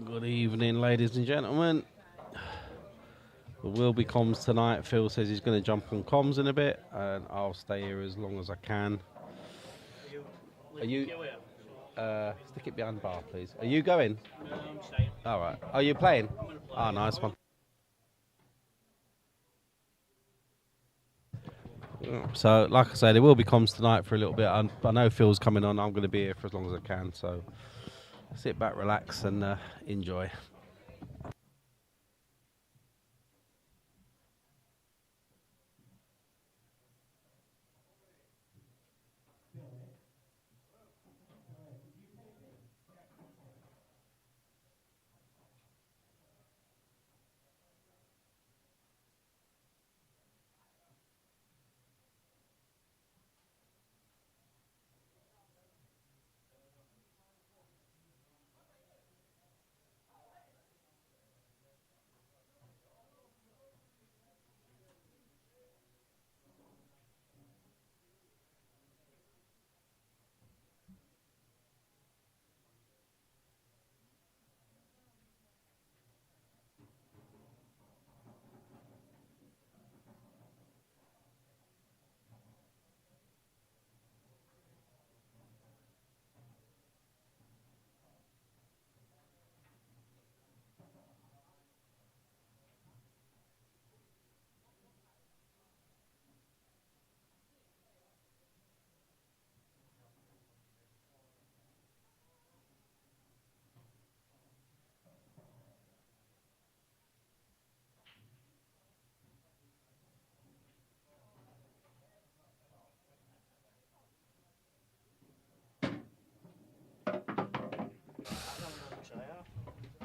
Good evening, ladies and gentlemen. There will be comms tonight. Phil says he's going to jump on comms in a bit, and I'll stay here as long as I can. Are you? Stick it behind the bar, please. Are you going? No, I'm staying. All right. Are you playing? Oh, nice one. So, like I say, there will be comms tonight for a little bit. I know Phil's coming on. I'm going to be here for as long as I can. So, sit back, relax, and enjoy.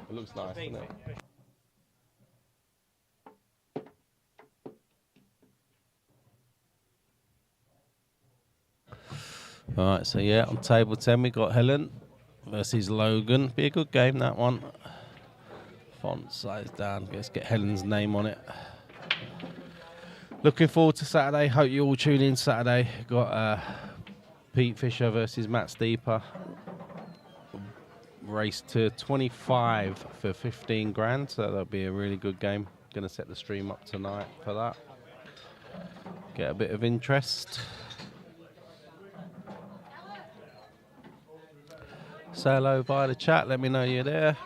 It looks nice, doesn't it? Alright, so yeah, on table 10 we got Helen versus Logan. Be a good game, that one. Font size down. Let's get Helen's name on it. Looking forward to Saturday. Hope you all tune in Saturday. Got Pete Fisher versus Matt Steeper. Race to 25 for 15 grand, so that'll be a really good game. Gonna set the stream up tonight for that. Get a bit of interest. Say hello via the chat, let me know you're there.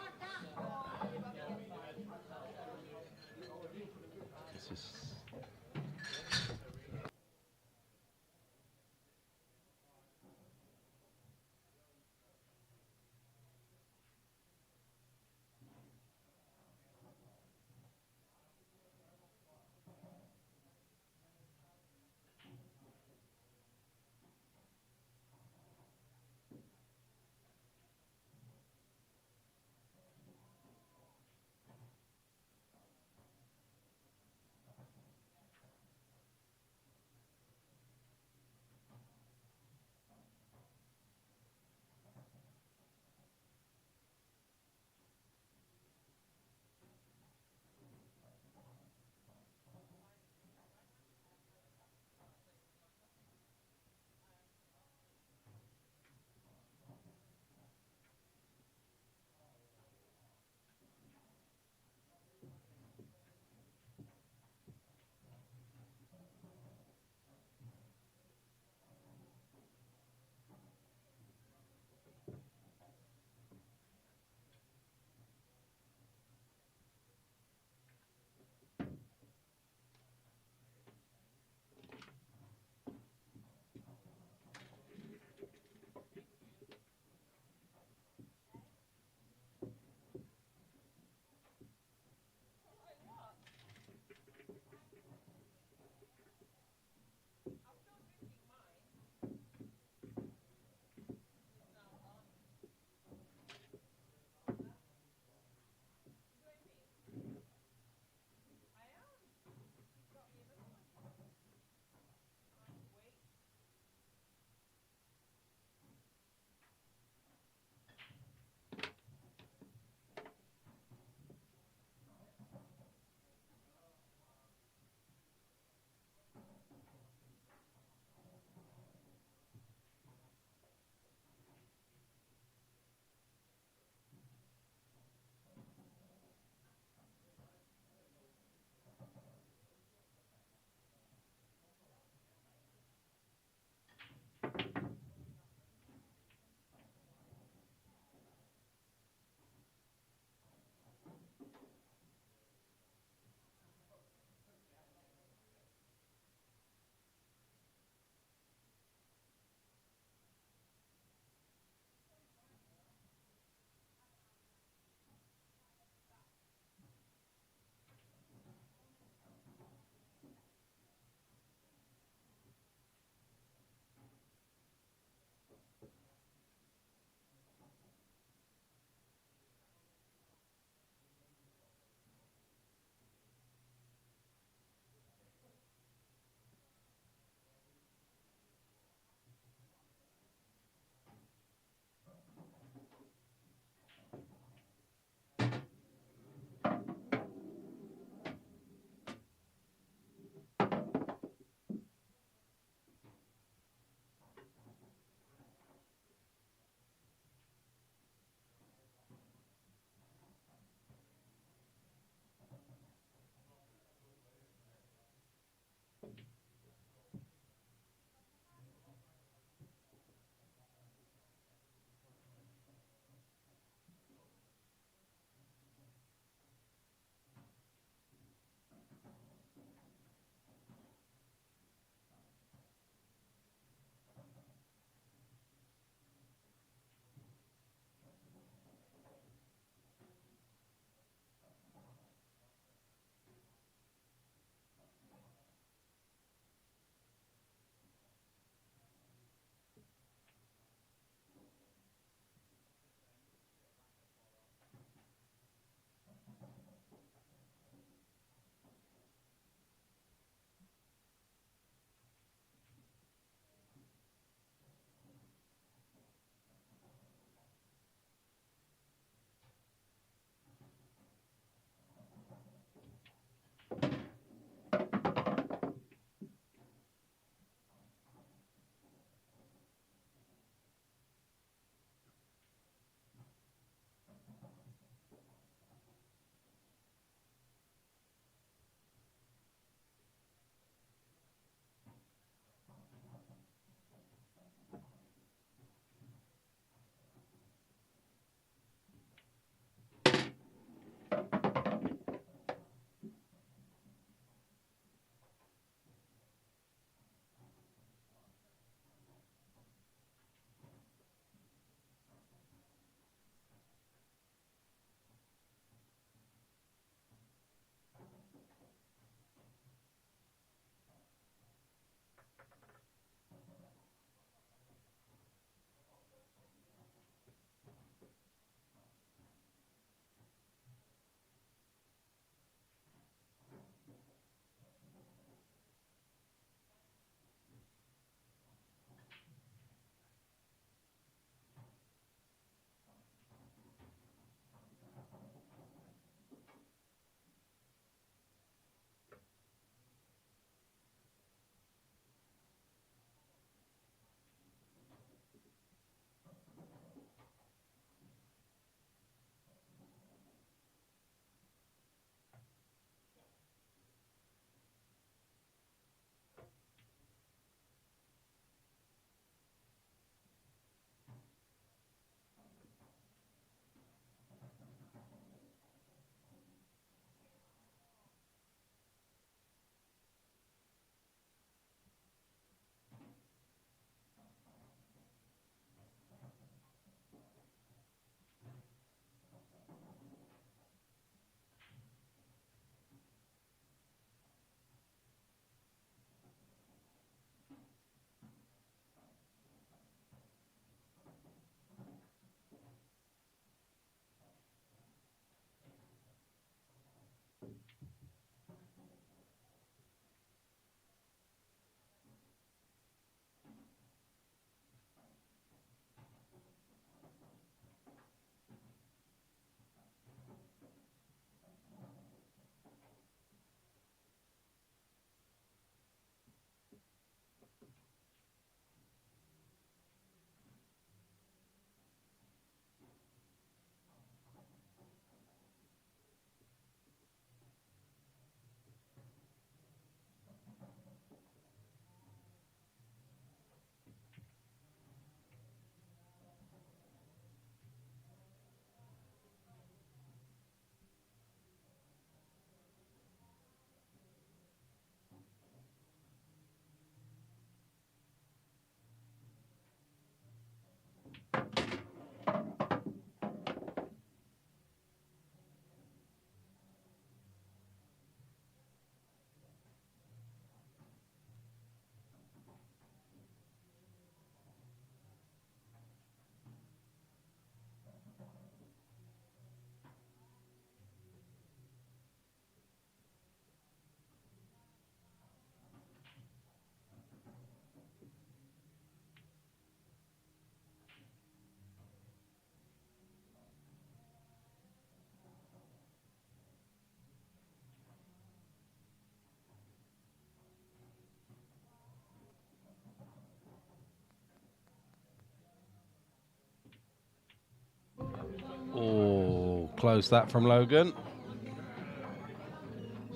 close that from Logan.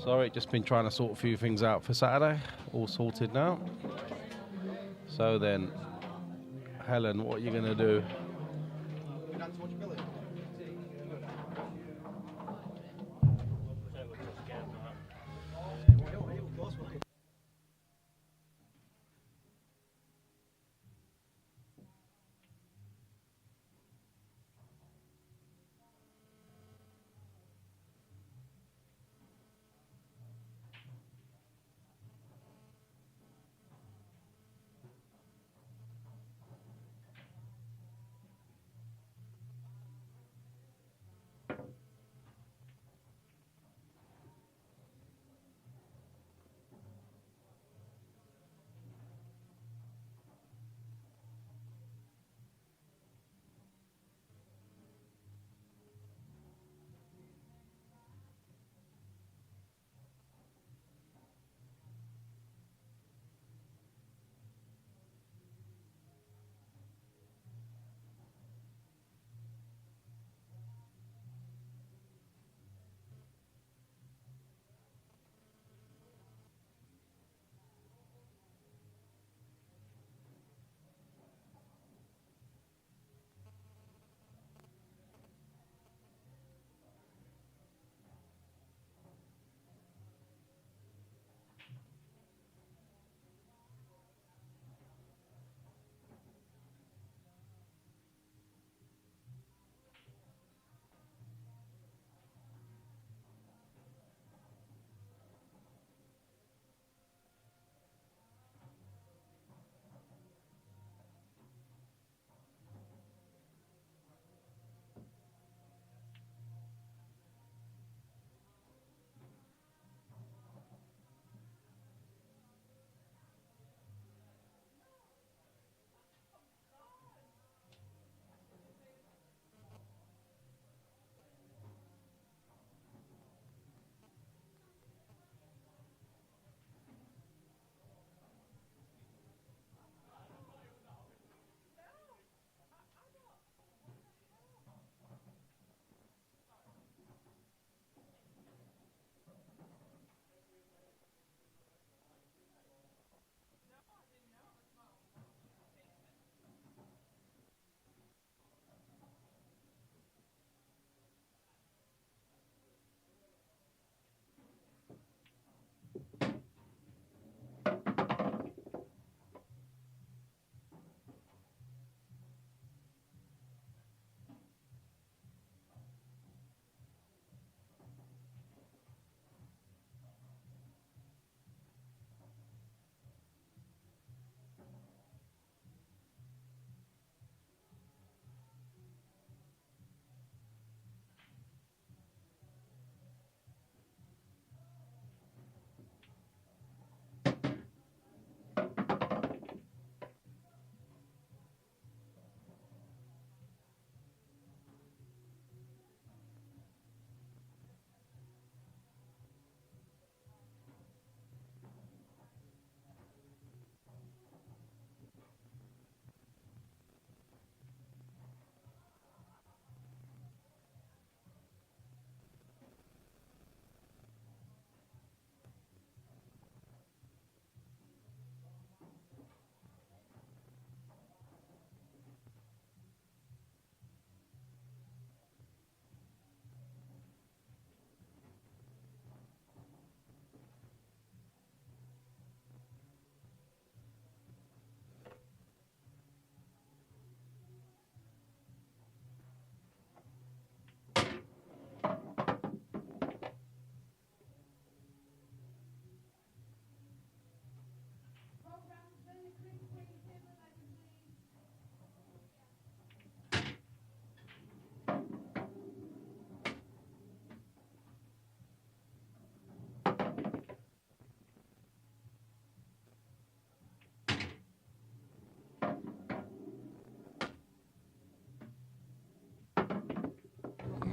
Sorry, just been trying to sort a few things out for Saturday. All sorted now. So then, Helen, what are you going to do?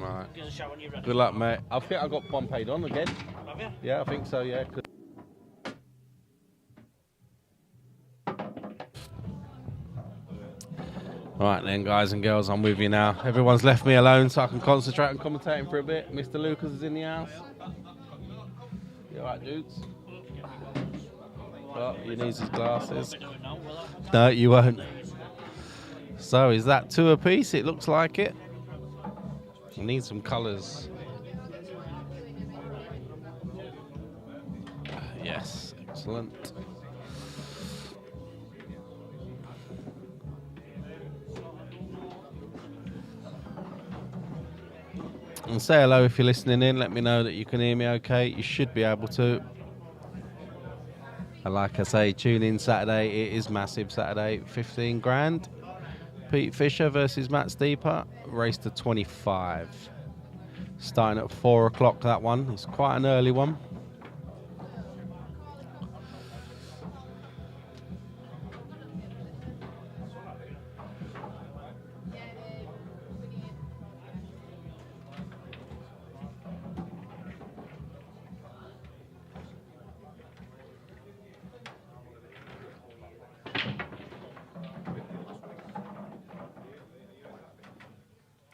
Right. Give us a shout when you're ready. Good luck, mate. I think I got one paid on again. Have you? Yeah, I think so, yeah. Right then, guys and girls, I'm with you now. Everyone's left me alone so I can concentrate on commentating for a bit. Mr. Lucas is in the house. You alright, dudes? Oh, he needs his glasses. No, you won't. So, is that 2 apiece? It looks like it. I need some colours. Yes, excellent. And say hello if you're listening in. Let me know that you can hear me okay. You should be able to. And like I say, tune in Saturday. It is massive Saturday. 15 grand. Pete Fisher versus Matt Steeper. Race to 25. Starting at 4 o'clock, that one. It's quite an early one.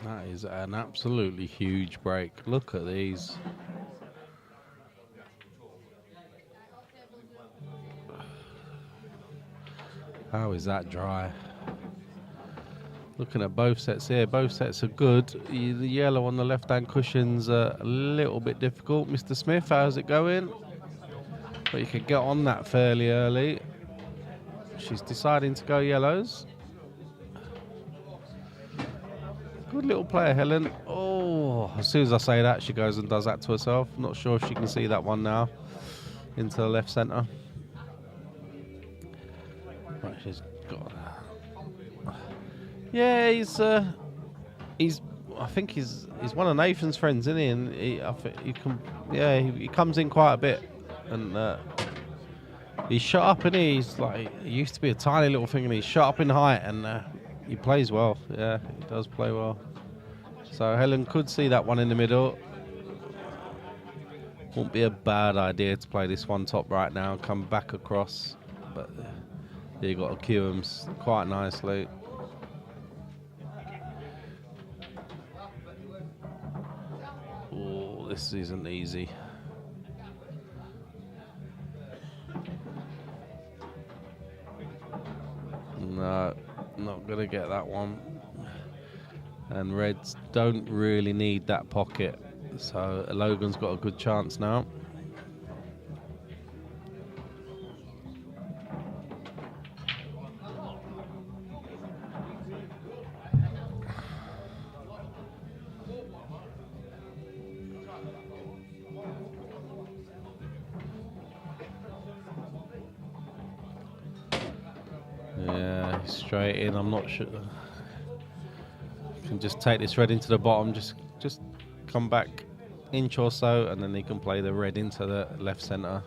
That is an absolutely huge break. Look at these. How is that dry? Looking at both sets here, both sets are good. The yellow on the left-hand cushion's a little bit difficult. Mr. Smith, how's it going? But you can get on that fairly early. She's deciding to go yellows. Good little player, Helen. Oh, as soon as I say that, she goes and does that to herself. Not sure if she can see that one now. Into the left centre. Right, she's got. Yeah, I think he's one of Nathan's friends, isn't he? And I think he comes in quite a bit, and he's shot up, and he's like, he used to be a tiny little thing, and he's shot up in height, and he plays well. Yeah, he does play well. So Helen could see that one in the middle. Won't be a bad idea to play this one top right now, come back across, but you got to cue him quite nicely. Oh, this isn't easy. No, not gonna get that one. And reds don't really need that pocket, so Logan's got a good chance now. Yeah, straight in. I'm not sure. Can just take this red into the bottom, just come back inch or so, and then he can play the red into the left centre.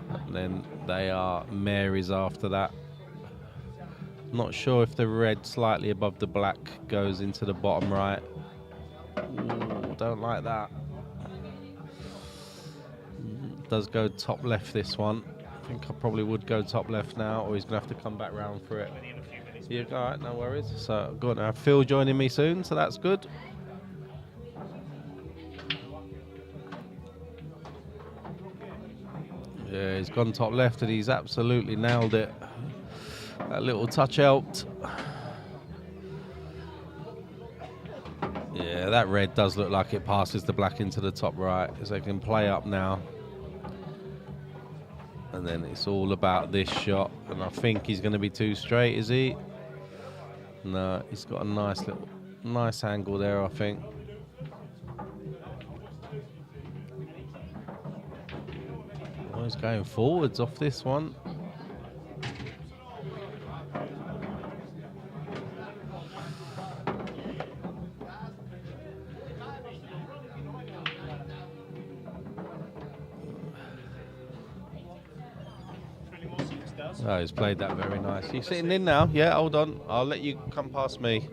And then they are Marys after that. Not sure if the red slightly above the black goes into the bottom right. Ooh, don't like that. Does go top left this one. I think I probably would go top left now, or he's going to have to come back round for it. Yeah, all right, no worries. So I've got to have Phil joining me soon, so that's good. Yeah, he's gone top left and he's absolutely nailed it. That little touch helped. Yeah, that red does look like it passes the black into the top right, so they can play up now. And then it's all about this shot, and I think he's going to be too straight, is he? No, he's got a nice angle there, I think. Oh, he's going forwards off this one. Oh, he's played that very nice. You sitting in now? Yeah, hold on. I'll let you come past me.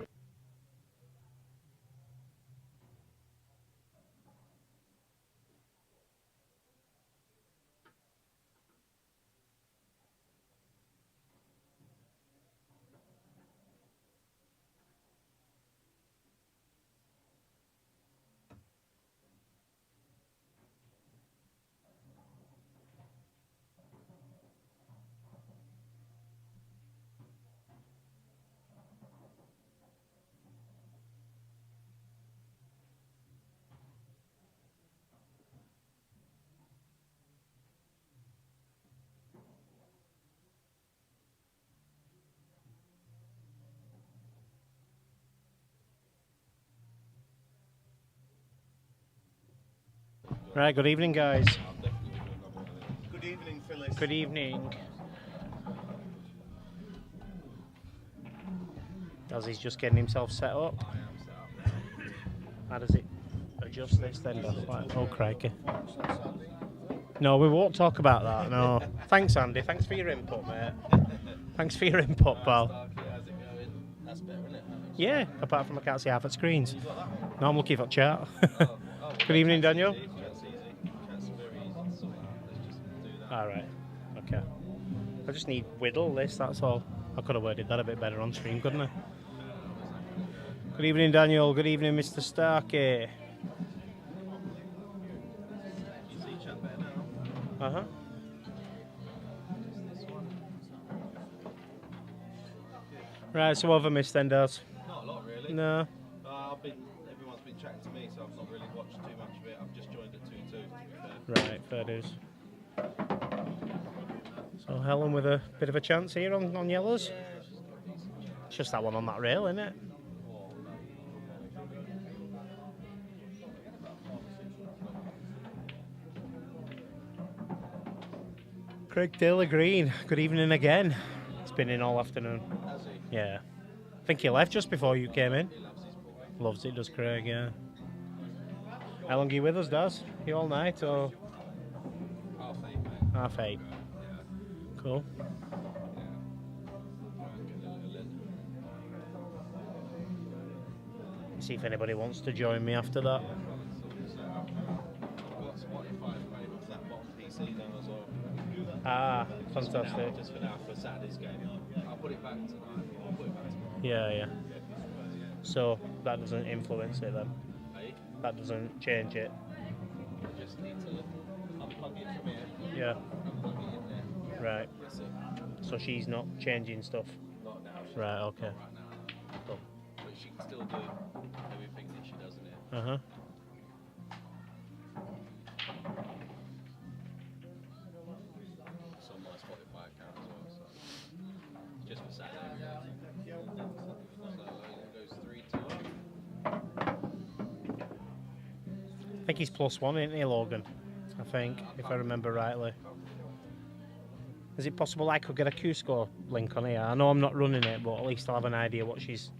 Right, good evening, guys. Good evening, Phyllis. Good evening. As he's just getting himself set up. How does it adjust this then? Oh, crikey. No, we won't talk about that, no. Thanks, Andy. Thanks for your input, mate. Thanks for your input, pal. Yeah, apart from I can't see half at screens. No, I'm looking for chat. Good evening, Daniel. Alright, okay. I just need whittle this, that's all. I could have worded that a bit better on stream, couldn't I? Good evening, Daniel. Good evening, Mr. Starkey. Uh-huh. Right, so what have I missed then, Daz? Not a lot, really. No. Everyone's been chatting to me, so I've not really watched too much of it. I've just joined at 2-2, to be fair. Right, fair dues. So Helen with a bit of a chance here on yellows. It's just that one on that rail, isn't it? Craig Taylor Green, good evening again. He's been in all afternoon. Has he? Yeah. I think he left just before you came in. He loves his ball. Loves it, does Craig, yeah. How long are you with us, Daz? You all night or? Half 8, mate. Half 8. Yeah. Cool. See if anybody wants to join me after that. Ah, fantastic. Just for now, for Saturday's game. I'll put it back tonight. Yeah, yeah. So that doesn't influence it then? Hey? That doesn't change it? I just need to unplug it from here. Yeah. Unplug it in there. Right. That's it. So she's not changing stuff? Not now. Right, okay. Not right now. Cool. But she can still do everything that she does in here. Uh-huh. It's on my Spotify account as well, so just for Saturday. So it goes 3-2. I think he's +1, isn't he, Logan? I think, if I remember rightly. Is it possible I could get a Q-score link on here? I know I'm not running it, but at least I'll have an idea what she's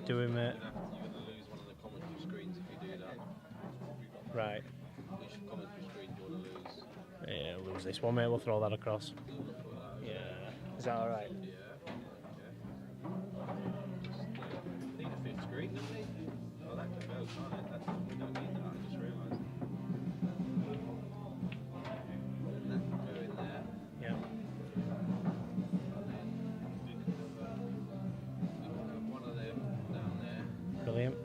doing, mate. You're going to lose one of the commentary screens if you do that. Right. Which commentary screen do you want to lose? Yeah, lose this one, mate. We'll throw that across. Yeah. Is that alright? Yeah. Need a fifth screen, don't we? Oh, that can go, can't it? We don't need that, I just realised. That can go in there. Yeah. One of them down there. Brilliant.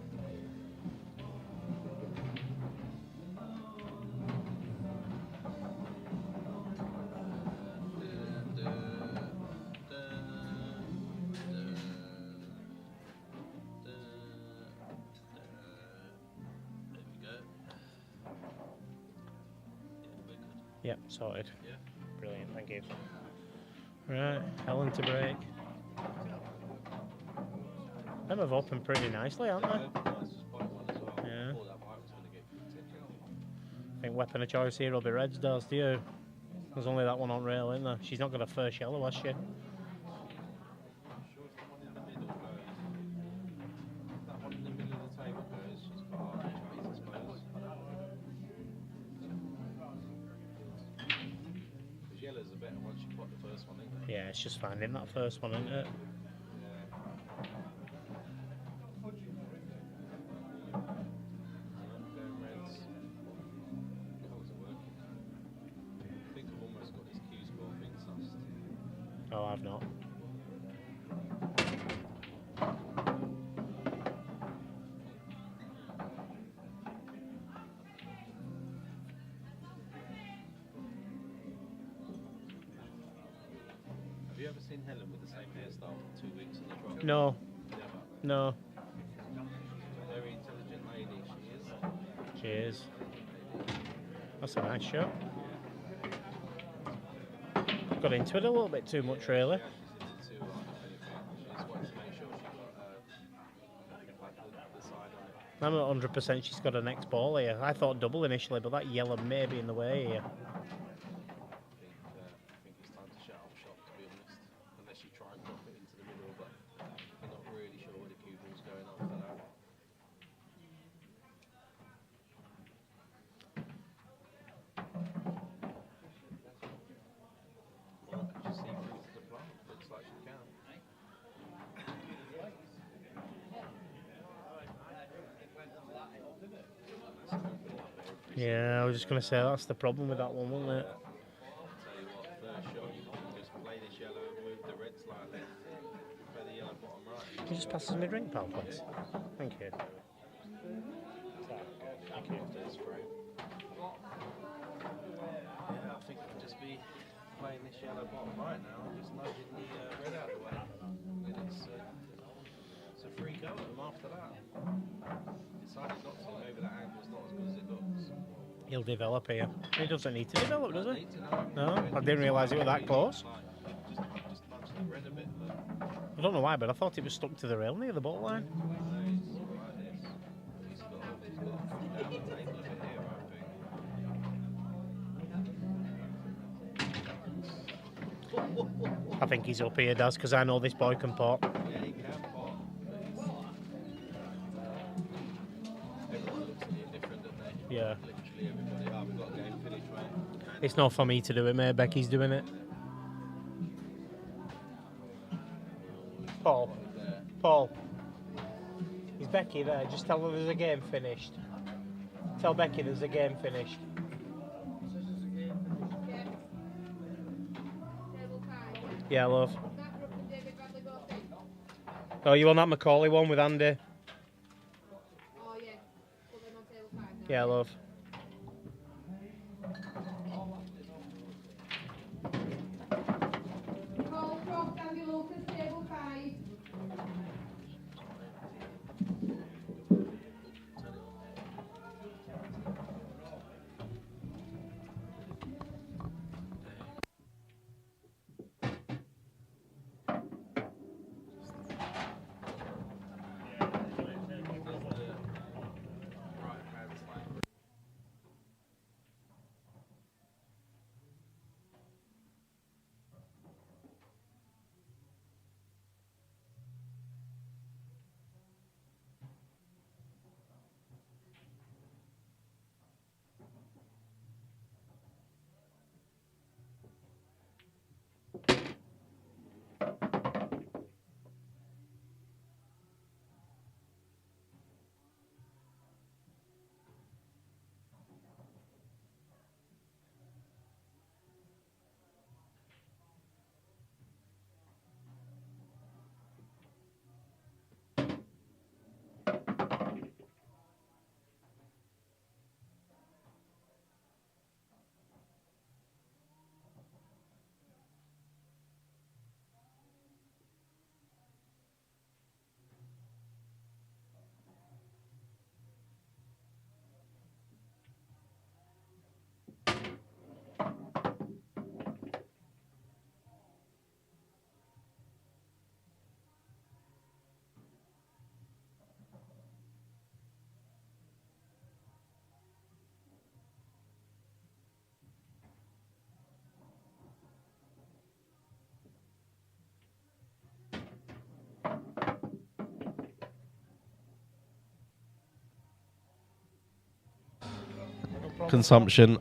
Yep, sorted. Yeah. Brilliant, thank you. Right, Helen to break. Them have opened pretty nicely, aren't they? Yeah. I think weapon of choice here will be Reds, does, do you? There's only that one on rail, isn't there? She's not got a first yellow, has she? Yeah, it's just finding that first one, isn't it? Oh, I've not. Have you ever seen Helen with the same hairstyle for 2 weeks in a row? No. Never. No. Very intelligent lady, she is. She is. That's a nice shot. Got into it a little bit too much, really. She's into, she just wanted to make sure she got the side on it. I'm not 100% she's got a next ball here. I thought double initially, but that yellow may be in the way here. I think it's time to shut up shop, to be honest. Unless you try and drop it into the middle, but you're not really sure where the cue ball's going after that. Well, could you see through to the plant? Looks like she can. Yeah, I was just going to say that's the problem with that one, wasn't it? I'll tell you what, first shot, you can just play this yellow, move the red slightly, play the yellow bottom right. Can you just pass us my drink, pal, please? Thank you. Thank you. Yeah, I think we'll just be playing this yellow bottom right now and just nudging the red out of the way. And it's a free go at them after that. Decided not to, maybe that angle's not as good as it looks. He'll develop here. He doesn't need to develop, does he? Need to know. No, I didn't realise it was that close. Just nudge the red a bit, but I don't know why, but I thought it was stuck to the rail near the ball line. he's like this. He's got to push down the table a bit here, I think. I think he's up here, Daz, because I know this boy can pot. Yeah, he can pot. Everyone looks at it different, don't they? Yeah. Literally everybody. Oh, we've got a game finished, mate. It's not for me to do it, mate. Becky's doing it. Paul. There. Paul. Is Becky there? Just tell her there's a game finished. Tell Becky there's a game finished. Yeah, love. Oh, you want that Macaulay one with Andy? Oh, yeah. Put them on table 5 now. Yeah, love. Call Croft, Andy Lucas, table 5. Consumption.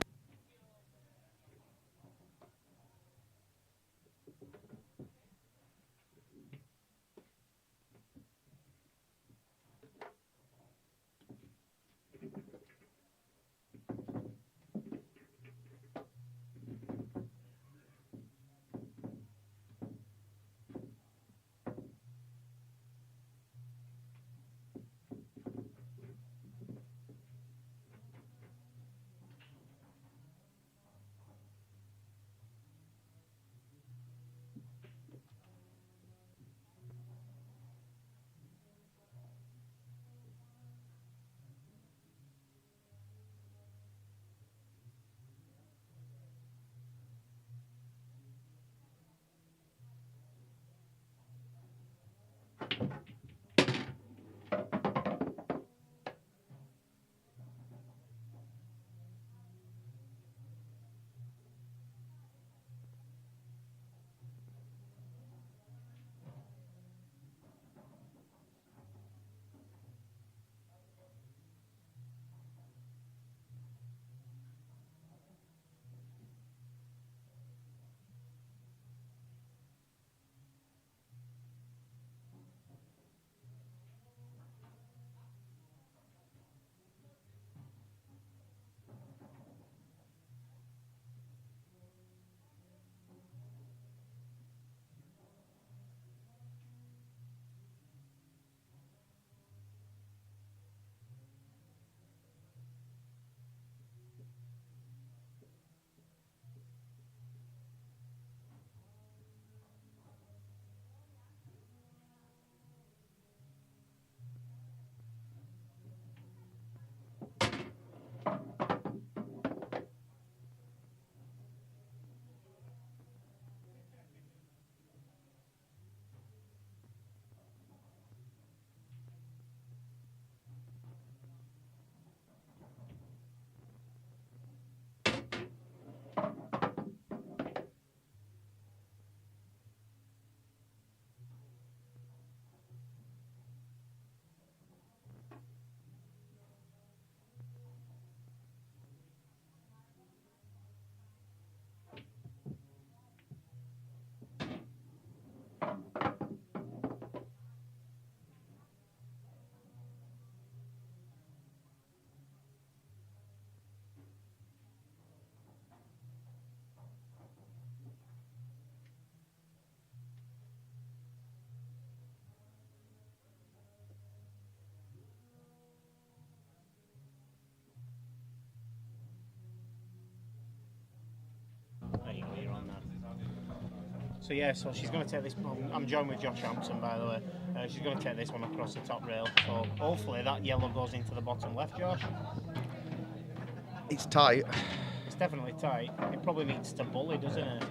So yeah, so she's going to take this. I'm joined with Josh Hampson, by the way. She's going to take this one across the top rail. So hopefully that yellow goes into the bottom left, Josh. It's tight. It's definitely tight. It probably needs to bully, doesn't it?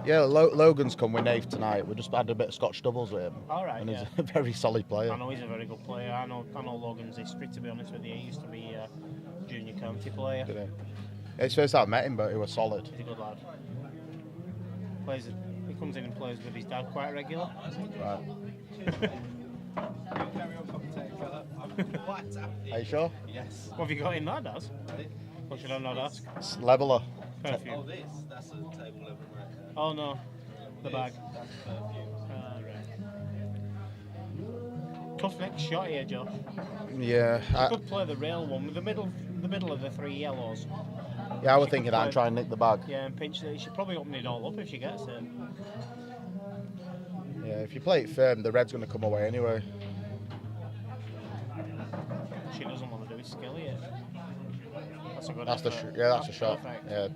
Yeah, Logan's come with Nave tonight. We just had a bit of Scotch doubles with him. All right, and yeah. he's a very solid player. I know he's a very good player. I know Logan's history, to be honest with you. He used to be a junior county player. Did he? It's first time I met him, but he was solid. He's a good lad. He comes in and plays with his dad quite regular. Right. Are you sure? Yes. What have you got in that, Daz? What should I not ask? It's leveler. Perfume. Oh, that's a table level marker. Oh no, the bag. That's perfume. Right. Tough next shot here, Josh. Yeah. She could play the rail one with the middle of the three yellows. Yeah, I was She thinking could that play- and try and nick the bag. Yeah, and pinch it. She'll probably open it all up if she gets it. Yeah, if you play it firm, the red's going to come away anyway. She doesn't want to do it skilly yet. That's a good That's the effort. that's a shot. Perfect. Yeah.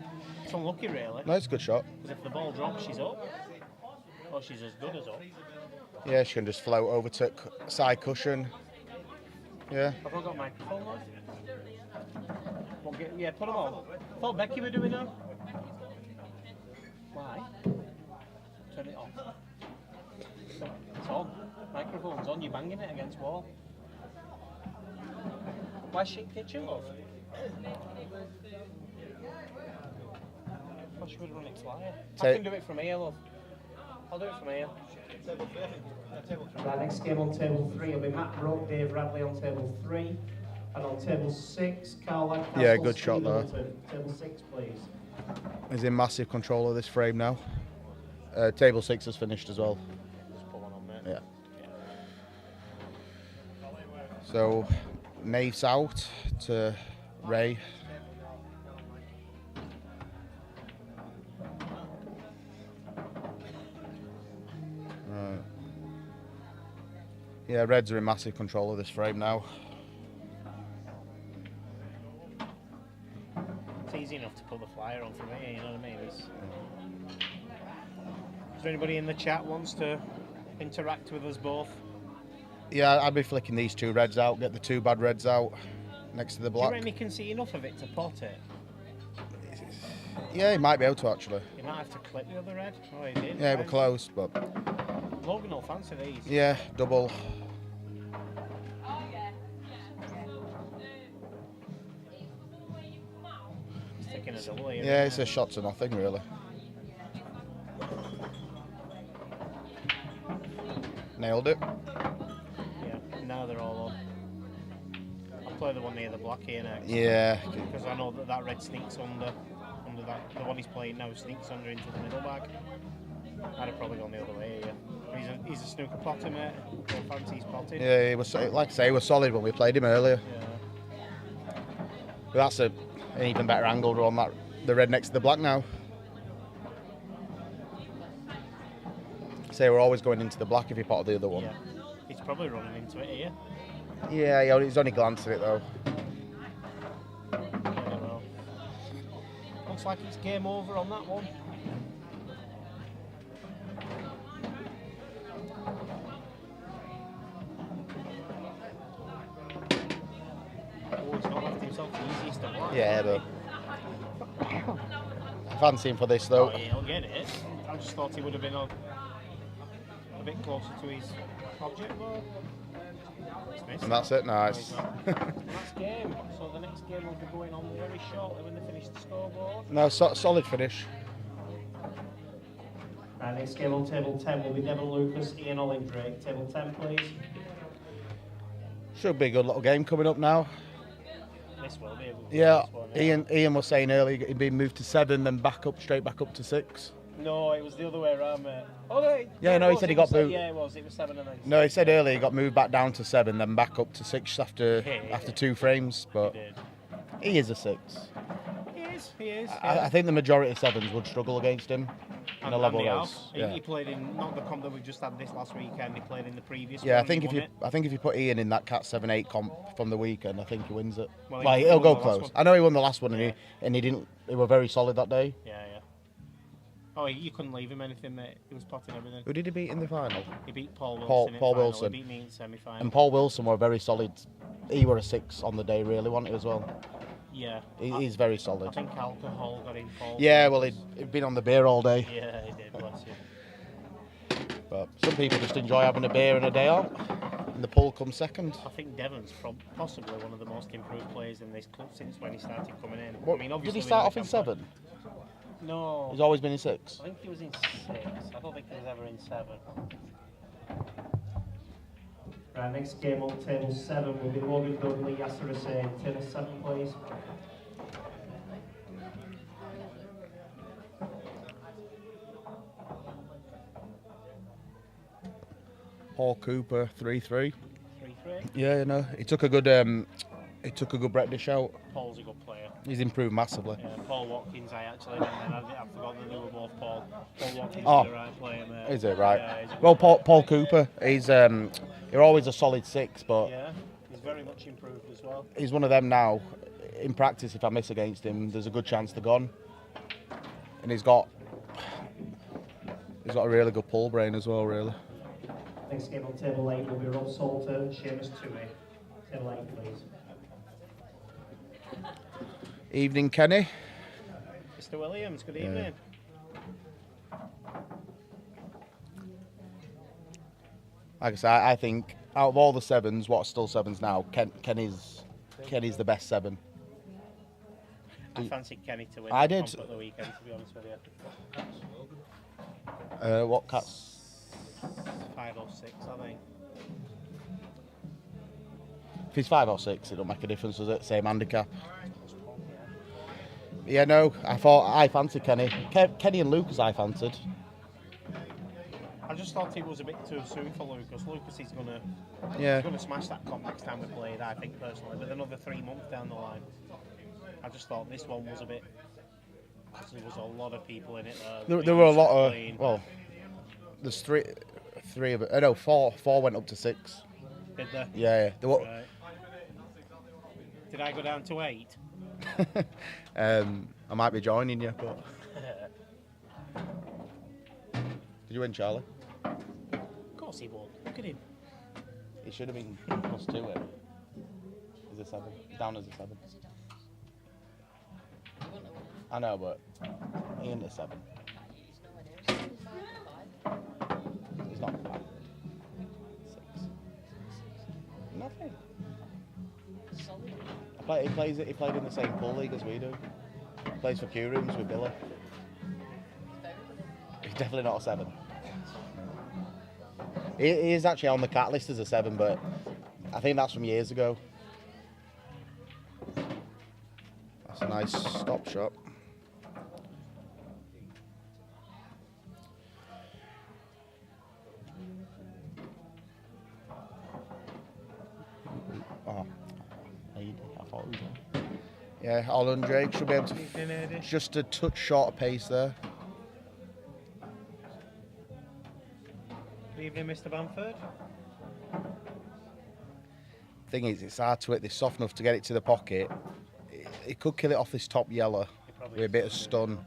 It's unlucky, really. No, it's a good shot. Because if the ball drops, she's up. Or she's as good as up. Yeah, she can just float over to side cushion. Yeah. Have I got microphone on? Yeah, put them on. I thought Becky were doing that. Why? Turn it off. It's on. Microphone's on. You're banging it against wall. Why shit kitchen, love? I should have run it flyer. I can do it from here, love. I'll do it from here. Right, next game on table 3 will be Matt Brook, Dave Radley on table 3. And on table 6, Carl Lancaster. Yeah, good shot there. Table 6, please. He's in massive control of this frame now. Table 6 has finished as well. Just put one on there. Yeah. So, Nave's out to Ray. Right. Yeah, Reds are in massive control of this frame now. It's easy enough to put the flyer on from here, you know what I mean? Is there anybody in the chat wants to interact with us both? Yeah, I'd be flicking these two Reds out, get the two bad Reds out next to the Do you black. reckon he can see enough of it to pot it? Yeah, he might be able to actually. You might have to clip the other red. Oh, he did. Yeah, right. we're close, but Logan will fancy these. yeah, double. He's taking a double here. Yeah, it's a shot to nothing really. Nailed it. Yeah, now they're all on. I'll play the one near the black here next. Yeah, Because I know that red sneaks under that. The one he's playing now sneaks under into the middle bag. I'd have probably gone the other way here. He's a snooker potter, mate. Don't fancy he's potted. yeah, he was like I say, he was solid when we played him earlier. Yeah. But that's an even better angle on that the red next to the black now. Say we're always going into the black if you pot the other one. Yeah. He's probably running into it here. Yeah, he's only glanced at it though. I don't know. Looks like it's game over on that one. Oh, he's not left himself the easiest of life. Yeah, but I fancy him for this though. Oh, yeah, he'll get it. I just thought he would have been a bit closer to his object, but it's missed. And that's it, nice. Last game. So the next game will be going on very shortly when they finish the scoreboard. No, solid finish. Right, next game on table 10 will be Devon Lucas, Ian Ollindrake. Table 10, please. Should be a good little game coming up now. This will be a good Yeah, one, Ian was saying earlier he'd been moved to 7, then straight back up to 6. No, it was the other way around, mate. Oh, no, Yeah, no, he said he got moved. Yeah, it was 7 and then 6. No, he said earlier he got moved back down to 7, then back up to 6 after Yeah. 2 frames. But He did. he is a 6. He is. I think the majority of 7s would struggle against him in a level Andy race. House. Yeah, He played in, not the comp that we just had this last weekend, he played in the previous yeah. one. I think he if won you put Ian in that Cat 7-8 comp from the weekend, I think he wins it. Well, Like he he'll won go the last close. one. I know he won the last one Yeah. and he didn't. They were very solid that day. Yeah. Oh, you couldn't leave him anything, mate. He was potting everything. Who did he beat in the final? He beat Paul Wilson. Paul in final. Wilson. He beat me in semi-final. And Paul Wilson were very solid. He were a 6 on the day, really, wasn't he, as well? Yeah. He's very I solid. think alcohol got involved. Yeah, well, he'd been on the beer all day. Yeah, he did, bless you. But some people just enjoy having a beer and a day out. And the pool comes second. I think Devon's possibly one of the most improved players in this club since when he started coming in. What, I mean, did obviously he we start know off in Bamford. 7? No. He's always been in 6. I think he was in 6. I don't think he was ever in 7. Right, next game on table 7 will be Logan Dudley, Yasser Hussain. Table 7, please. Paul Cooper 3-3. 3-3. Yeah, you know, he took a good Brett dish out. Paul's a good player. He's improved massively. Yeah, Paul Watkins, I forgot that they were both Paul. Paul Watkins Oh. is the right player, mate. Is it right? Yeah, he's a good Well, player. Paul Cooper, you're always a solid 6, but Yeah, he's very much improved as well. he's one of them now. In practice, if I miss against him, there's a good chance they're gone. And he's got a really good pull brain as well, really. Next game on table 8 will be Rob Salter and Seamus Toomey. Table 8, please. Evening, Kenny. Mr. Williams, good evening. Like I say, I think out of all the 7s, what's still 7s now, Kenny's the best 7. I fancied Kenny to win I the did. comp at the weekend, to be honest with you. What cat? 5 or 6, I think. If he's 5 or 6, it don't make a difference, does it? Same handicap. Yeah, no, I fancied Kenny. Kenny and Lucas I fancied. I just thought it was a bit too soon for Lucas. Lucas is going Yeah. to smash that comp next time we play it, I think, personally, with another 3 months down the line. I just thought this one was a bit... Because there was a lot of people in it. There were a lot of... Well, there's three of it. No, four went up to 6. Did they? Yeah. There were, Right. Did I go down to 8? I might be joining you, but... Did you win, Charlie? Of course he won. Look at him. He should have been +2 here. He's a 7. He's down as a 7. I know, but he ain't a 7. He's not 5. 6. Nothing. He played in the same pool league as we do. He plays for Q Rooms with Billy. He's definitely not a 7. He is actually on the cat list as a 7, but I think that's from years ago. That's a nice stop shot. Oh, I thought it was on. Yeah, Holland Drake should be able to just a touch short of pace there. Good evening, Mr. Bamford. Thing is, it's hard to hit this soft enough to get it to the pocket. It could kill it off this top yellow with a bit of stun.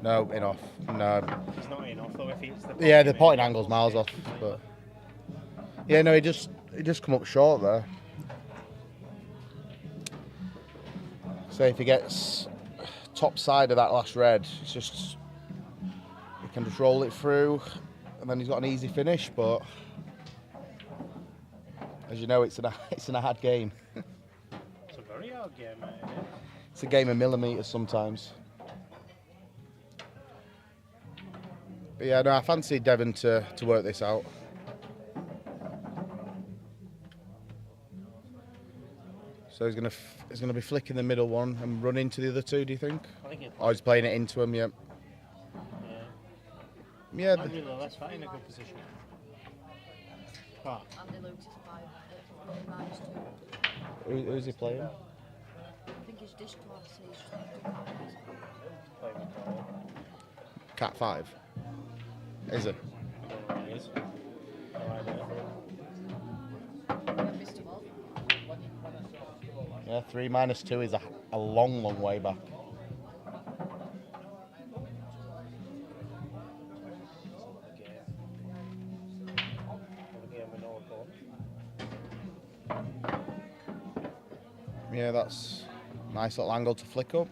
No, enough. No. He's not enough though if he hits the Yeah, the potting angle's miles off. But yeah, no, he just come up short there. So if he gets top side of that last red, it's just he can just roll it through, and then he's got an easy finish. But as you know, it's an hard game. It's a very hard game, mate. It's a game of millimetres sometimes. But yeah, no, I fancy Devon to work this out. So he's gonna be flicking the middle one and run into the other 2. Do you think? I think he'll Or he's playing it into him. Yeah. Yeah. Not really, let's fight in a good position. Ah, Andy Lucas -2. Who's he playing? I think his dish class is playing with Paul. Cat 5. Is it? I don't know what it is. No idea. I missed him off. Yeah. 3 minus 2 is a long way back. Yeah, that's a nice little angle to flick up.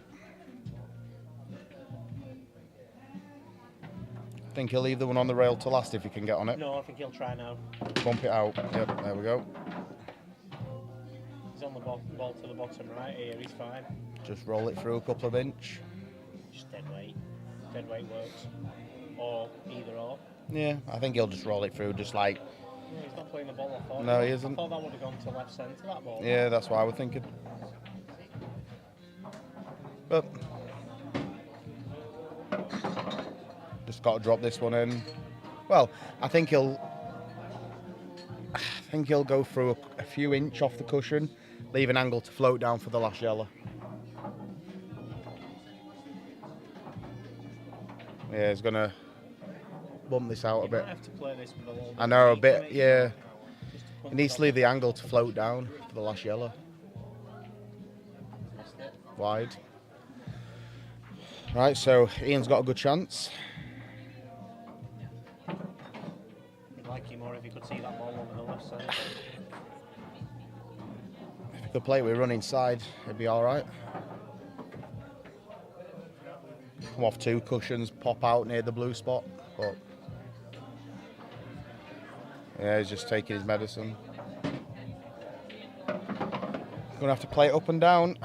Think he'll leave the one on the rail to last if he can get on it. No, I think he'll try now. Bump it out. Yep, there we go. He's on the ball to the bottom right here, he's fine. Just roll it through a couple of inch. Just dead weight. Dead weight works. Or either or. Yeah, I think he'll just roll it through, just like. No, he's not playing the ball, I thought. No, he isn't. I thought that would have gone to left centre, that ball. Yeah, that's what I was thinking. But just got to drop this one in. Well, I think he'll go through a few inch off the cushion, leave an angle to float down for the last yellow. Yeah, he's gonna bump this out a bit. Might have to play this with a little bit I know, a of bit, weight, yeah. just to He punch needs it to leave the angle to float down for the last yellow. off. Missed it. Wide. Right, so Ian's got a good chance. I'd like him more if he could see that ball over the left side. If he could play it with run inside, it'd be alright. Come off two cushions, pop out near the blue spot. But yeah, he's just taking his medicine. Gonna have to play it up and down.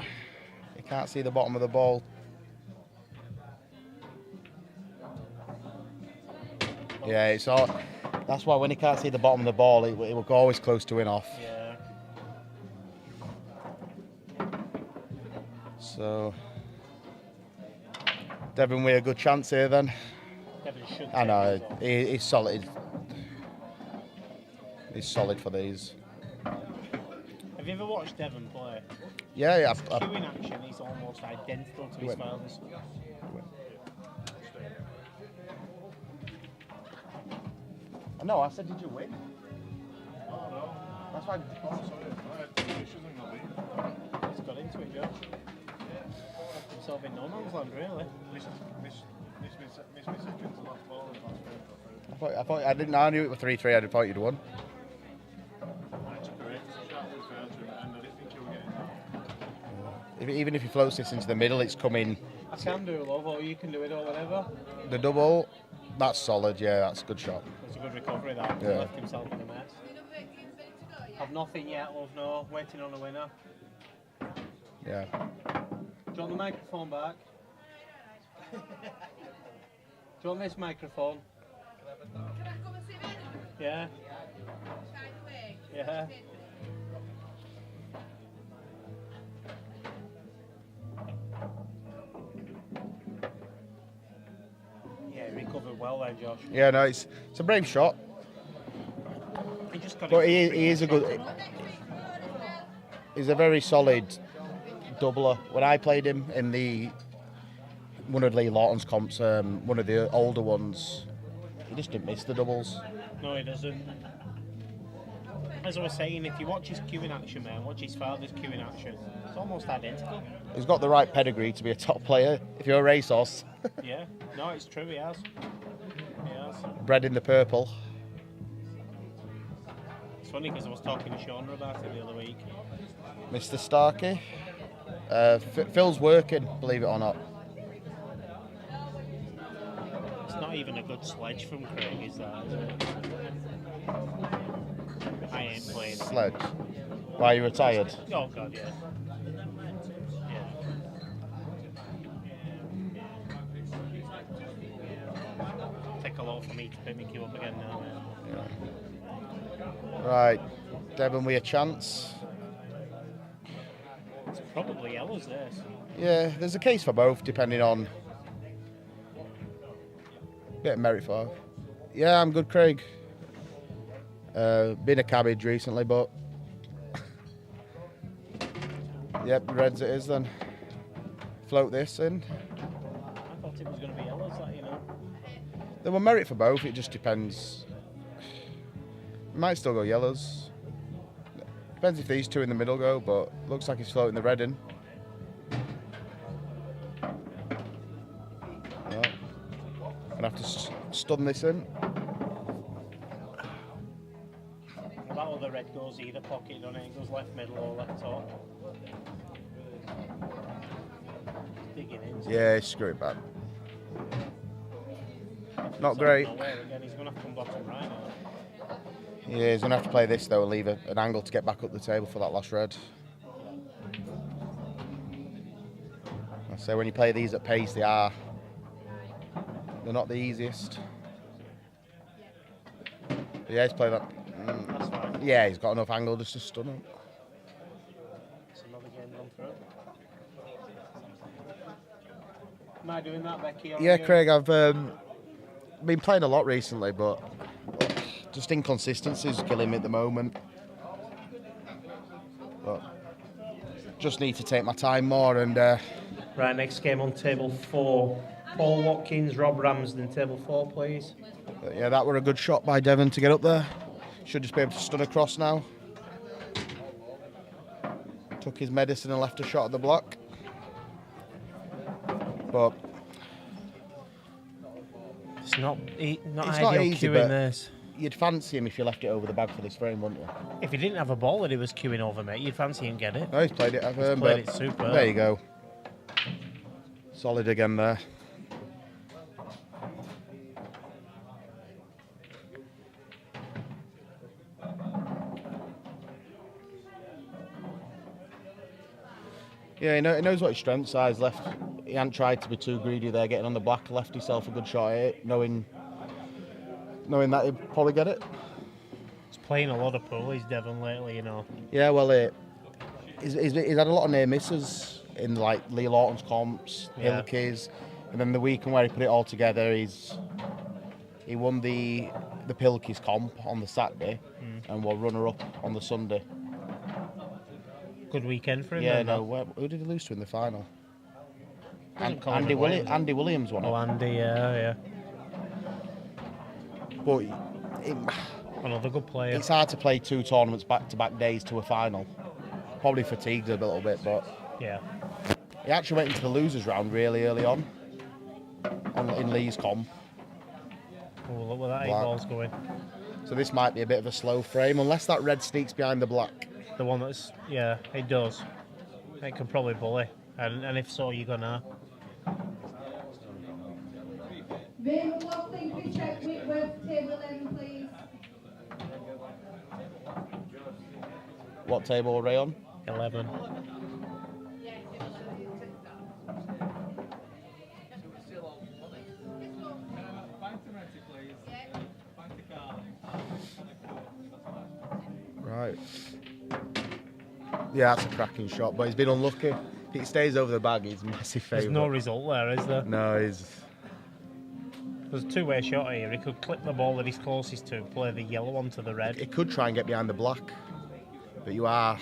You can't see the bottom of the ball. Yeah, it's all. That's why when he can't see the bottom of the ball, it will go always close to win off. Yeah. So Devon with a good chance here then. Devon should I know, take this off. he's solid. He's solid for these. Have you ever watched Devon play? Yeah, yeah. Cue in action, he's almost identical to his Win. fathers. No, I said, did you win? Oh, no. That's why. Oh, sorry. I had 2 issues in the league. He's got into it, Josh. Left himself in no man's land, really. Missed me seconds the last ball in the last I thought I didn't. I knew it was 3-3. I thought you'd won. That's correct. That was fair to him, and I didn't think you were getting that. Even if he floats this into the middle, it's coming. I can do love, or you can do it, or whatever. The double, that's solid. Yeah, that's a good shot. It's a good recovery, that. He Yeah. left himself in a mess. I've nothing yet, love, no. Waiting on a winner. Yeah. Do you want the microphone back? Do you want this microphone? Can I come and sit in? Yeah? By the way. Yeah. Yeah, he recovered well there, Josh. Yeah, no, it's a brave shot, He just got but it. he is a good. He's a very solid doubler. When I played him in one of Lee Lawton's comps, one of the older ones, he just didn't miss the doubles. No, he doesn't. As I was saying, if you watch his cueing action, man, watch his father's cueing action, it's almost identical. He's got the right pedigree to be a top player. If you're a racehorse, Yeah, no, it's true, he has. He has. bred in the purple. It's funny because I was talking to Shauna about it the other week. Mr. Starkey. Phil's working, believe it or not. It's not even a good sledge from Craig, is that? Is it? I ain't playing. Sledge. Why, you retired? Oh god, yeah. Yeah. Take a lot for me to pick me up again now. Right. Devon with a chance. It's probably yellows this. Yeah, there's a case for both, depending on. Bit of merit for. Yeah, I'm good, Craig. Been a cabbage recently, but. Yep, reds it is then. Float this in. I thought it was going to be yellows, that, you know. There were merit for both, it just depends. Might still go yellows. Depends if these two in the middle go, but looks like he's floating the red in. Yeah. Gonna have to stun this in. That other red goes either pocket, doesn't it? It goes left middle or left top. Yeah, he's screwed bad. Not great. Again, he's going to have to come bottom right now. Yeah, he's going to have to play this though and leave an angle to get back up the table for that last red. I say when you play these at pace, they're not the easiest. But yeah, he's played that. That's fine. Yeah, he's got enough angle just to stun him. It's another game gone through. Am I doing that, Becky? Or Yeah, you? Craig, I've been playing a lot recently, but just inconsistencies killing me at the moment. But just need to take my time more and Right, next game on table 4. Paul Watkins, Rob Ramsden, table 4, please. but yeah, that were a good shot by Devon to get up there. Should just be able to stun across now. Took his medicine and left a shot at the block. But It's not It's ideal not easy, queuing but- this. you'd fancy him if you left it over the bag for this frame, wouldn't you? If he didn't have a ball that he was queuing over, mate, you'd fancy him get it. No, he's played it. I've heard, played but it super. There you go. Solid again there. Yeah, he knows what his strengths are. He's left. He hadn't tried to be too greedy there, getting on the black. Left himself a good shot at it, knowing that he'd probably get it. He's playing a lot of poolies, Devon, lately, you know. Yeah, well, he's had a lot of near misses in like Lee Lawton's comps, Yeah. Hilke's, and then the weekend where he put it all together, he won the Pilkey's comp on the Saturday, and was runner up on the Sunday. Good weekend for him. Yeah, then, no, though. who did he lose to in the final? Doesn't call him away, does it? Andy Williams won it. Oh, Andy, yeah. But Another good player. it's hard to play 2 tournaments back-to-back days to a final. Probably fatigued a little bit, but Yeah. he actually went into the losers round really early on in Lee's comp. Oh, look where that 8 Black. ball's going. So this might be a bit of a slow frame, unless that red sneaks behind the black. The one that's, yeah, it does. It can probably bully. And if so, you're gonna. Vin, last thing, can you check Whitworth, table 11, please? What table are they on? 11. Right. Yeah, that's a cracking shot, but he's been unlucky. If he stays over the bag, he's a massive favourite. There's no result there, is there? No, he's... There's a two-way shot here. He could clip the ball that he's closest to, play the yellow onto the red. He could try and get behind the black, but you are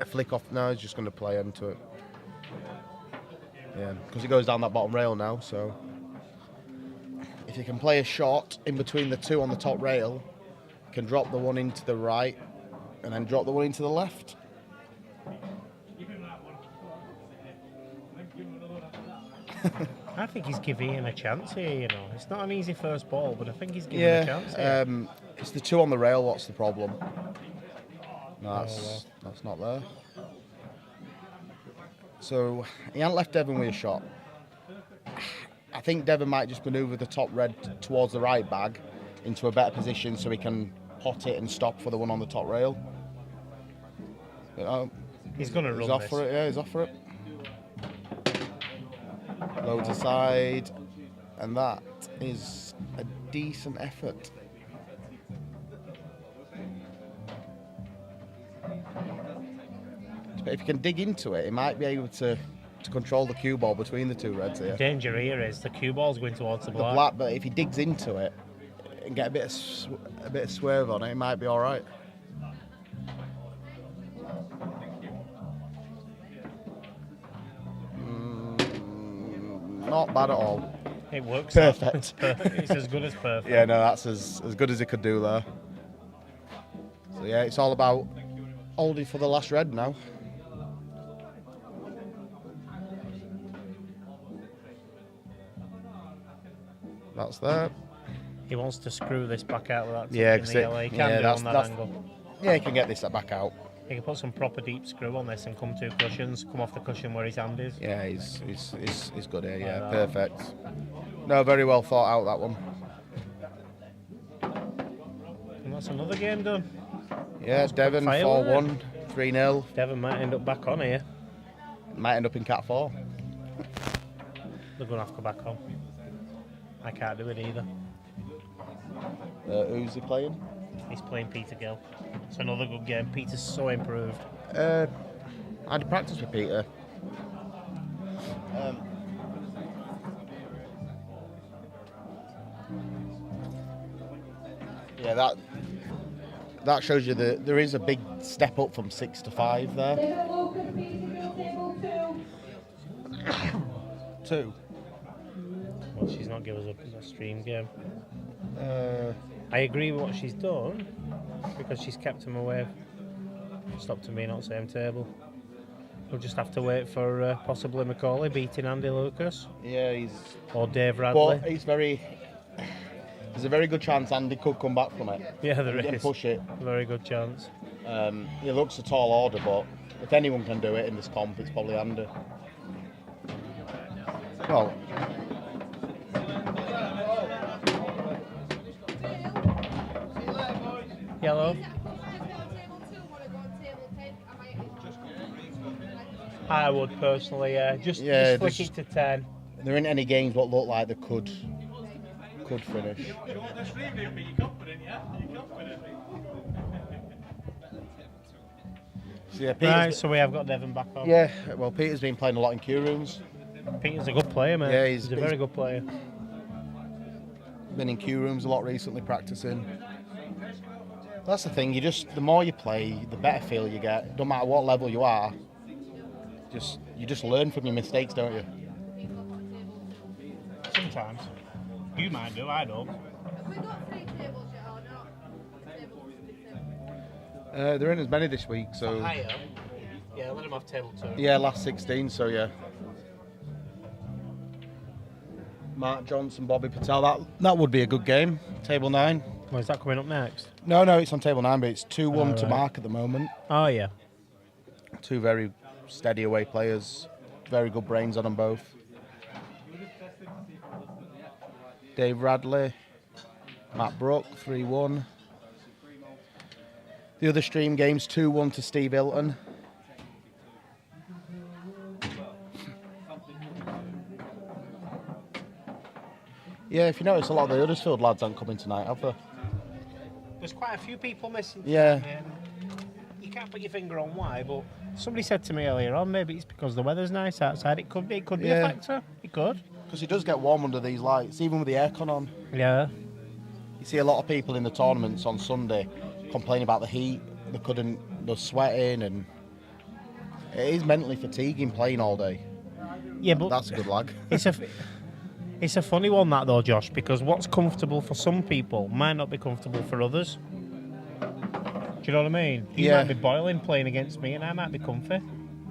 a flick off now. He's just going to play into it. Yeah, because he goes down that bottom rail now. So if you can play a shot in between the 2 on the top rail, you can drop the one into the right and then drop the one into the left. I think he's giving him a chance here, you know. It's not an easy first ball, but I think he's giving him a chance here. It's the 2 on the rail. What's the problem? No, that's not there. So he hasn't left Devon with a shot. I think Devon might just manoeuvre the top red towards the right bag into a better position so he can pot it and stop for the one on the top rail. He's going to He's run off this. for it. Yeah, he's off for it. Loads aside, and that is a decent effort. But if you can dig into it, he might be able to control the cue ball between the 2 reds here. Danger here is the cue ball's going towards the The black. black, but if he digs into it and get a bit of swerve on it, it might be all right. Not bad at all. It works. Perfect. It's perfect. It's as good as perfect. Yeah, no, that's as good as he could do there. So yeah, it's all about holding for the last red now. That's there. He wants to screw this back out with that. Yeah, in the yellow. He can do on that that's- angle. Yeah, he can get this back out. He can put some proper deep screw on this and come 2 cushions, come off the cushion where his hand is. Yeah, he's good here. Yeah, Like that. perfect. No, very well thought out that one. And that's another game done. Yeah, Devon fire, 4-1, 3-0. Devon might end up back on here. Might end up in Cat 4. They're going to have to go back on. I can't do it either. Who's he playing? He's playing Peter Gill. It's another good game. Peter's so improved. I had practice with Peter. Yeah, that shows you that there is a big step up from 6 to 5 there. David Lucas, PTZ table 2. 2. Well, she's not given us a stream game. I agree with what she's done because she's kept him away. Stopped him being on the same table. We'll just have to wait for possibly Macaulay beating Andy Lucas Yeah, or Dave Radley. but there's a very good chance Andy could come back from it. Yeah, there and is. push it. Very good chance. He looks a tall order, but if anyone can do it in this comp, it's probably Andy. Well, Yellow. I would personally, just flick there's- it to 10. there ain't any games what look like they could finish. So yeah, Right, so we have got Devon back on. yeah, well, Peter's been playing a lot in queue rooms. Peter's a good player, man. Yeah, he's a very good player. Been in queue rooms a lot recently, practicing. That's the thing. The more you play, the better feel you get. No matter what level you are, you just learn from your mistakes, don't you? Sometimes. You might do, I don't. Have we got 3 tables yet or not? Tables. There ain't as many this week, so Higher. Yeah, let him have table 2. yeah, last 16. So yeah. Mark Johnson, Bobby Patel. That would be a good game. Table 9. Well, is that coming up next? No, it's on table 9, but it's 2-1 to right. Mark at the moment. Oh, yeah. 2 very steady away players. Very good brains on them both. Dave Radley, Matt Brook, 3-1. The other stream game's 2-1 to Steve Hilton. Yeah, if you notice, a lot of the Huddersfield lads aren't coming tonight, have they? There's quite a few people missing. Yeah. You can't put your finger on why, but somebody said to me earlier on, maybe it's because the weather's nice outside. It could be a Yeah. factor. It could. Because it does get warm under these lights, even with the aircon on. Yeah. You see a lot of people in the tournaments on Sunday complaining about the heat. They're sweating, and it is mentally fatiguing playing all day. Yeah, but That's a good lag. It's a funny one that though, Josh, because what's comfortable for some people might not be comfortable for others. Do you know what I mean? You Yeah. might be boiling playing against me, and I might be comfy.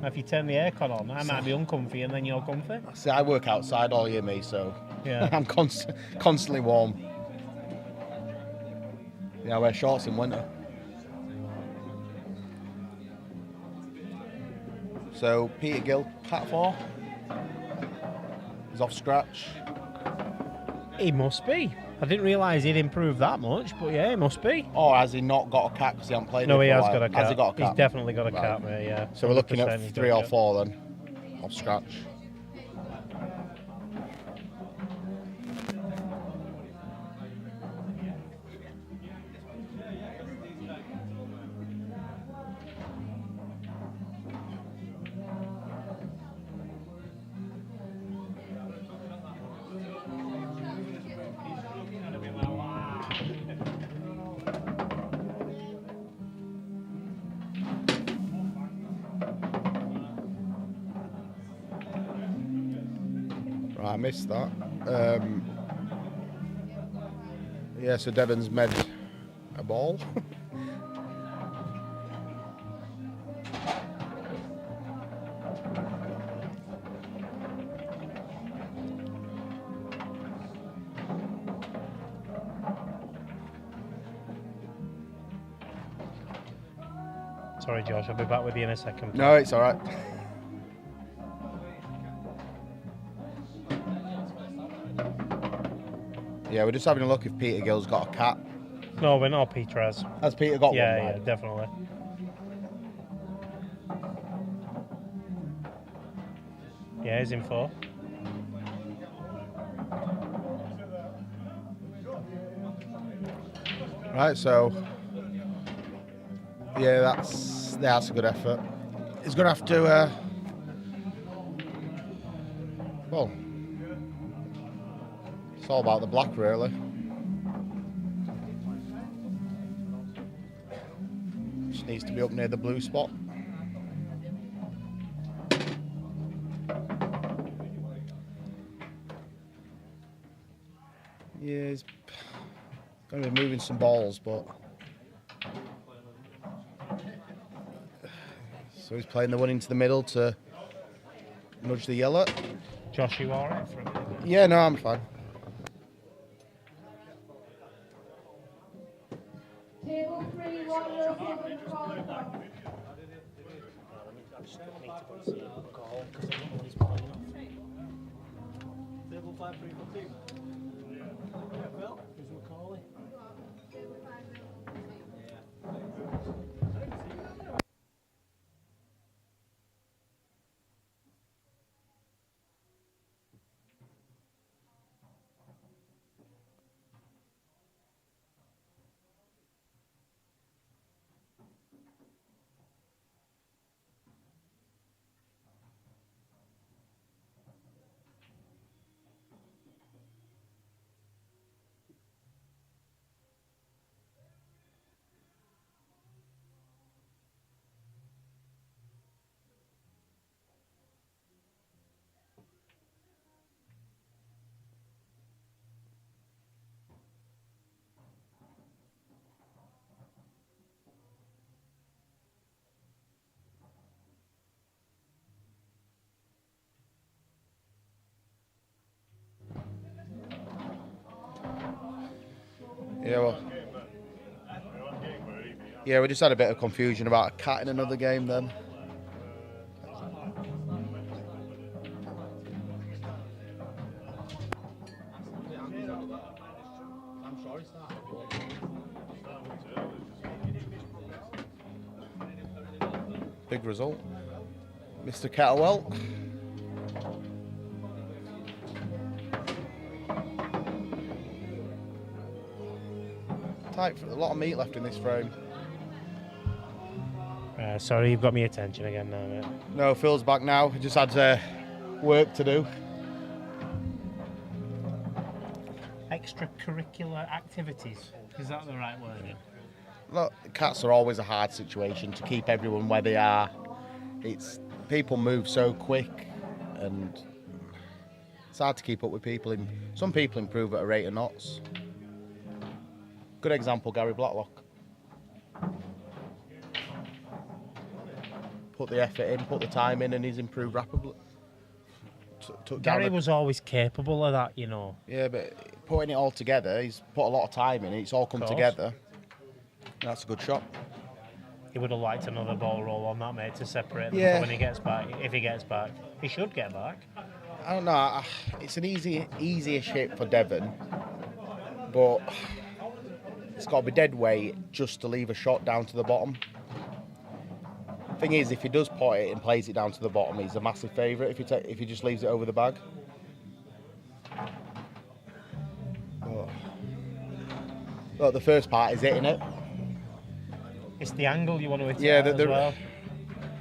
If you turn the aircon on, I might be uncomfy, and then you're comfy. See, I work outside all year, me, so Yeah. I'm constantly warm. Yeah, I wear shorts in winter. So Peter Gill, Cat 4. He's off scratch. He must be. I didn't realise he'd improved that much, but yeah, he must be. Or has he not got a cat because he hasn't played No, it he for a has while? got a cat. Has he got a cat? He's definitely got a Right. cat, mate, yeah. So we're looking 100% at he's 3 got a or cat. 4 then, off scratch. Right, I missed that. Yeah, so Devon's made a ball. Sorry, Josh, I'll be back with you in a second. No, it's all right. Yeah, we're just having a look if Peter Gill's got a cat. No, we're not Peter has. Has Peter got one? Yeah, Right? definitely. Yeah, he's in 4. Right, so yeah, that's a good effort. He's gonna have to well, it's all about the black really. Just needs to be up near the blue spot. Yeah, he's going to be moving some balls, but so he's playing the one into the middle to nudge the yellow. Josh, you all right for a minute? Yeah, no, I'm fine. Table 3, 107, call for. Table 5, 3, 4, 2. Yeah, Phil. Who's Macaulay? Yeah, well. Yeah, we just had a bit of confusion about a cat in another game then. Big result. Mr. Catterwell. Tight, a lot of meat left in this frame. Sorry, you've got me attention again now, mate. No, Phil's back now. He just had work to do. Extracurricular activities. Is that the right word? Look, cats are always a hard situation to keep everyone where they are. It's people move so quick, and it's hard to keep up with people. Some people improve at a rate of knots. Good example, Gary Blacklock. Put the effort in, put the time in, and he's improved rapidly. Gary was always capable of that, you know. Yeah, but putting it all together, he's put a lot of time in it. It's all come together. That's a good shot. He would have liked another ball roll on that, mate, to separate them Yeah. when he gets back. If he gets back, he should get back. I don't know. It's an easy-ish hit for Devon, but it's got to be dead weight just to leave a shot down to the bottom. Thing is, if he does pot it and plays it down to the bottom, he's a massive favourite if he just leaves it over the bag. Look, the first part is hitting it. It's the angle you want to hit Yeah, it at as well.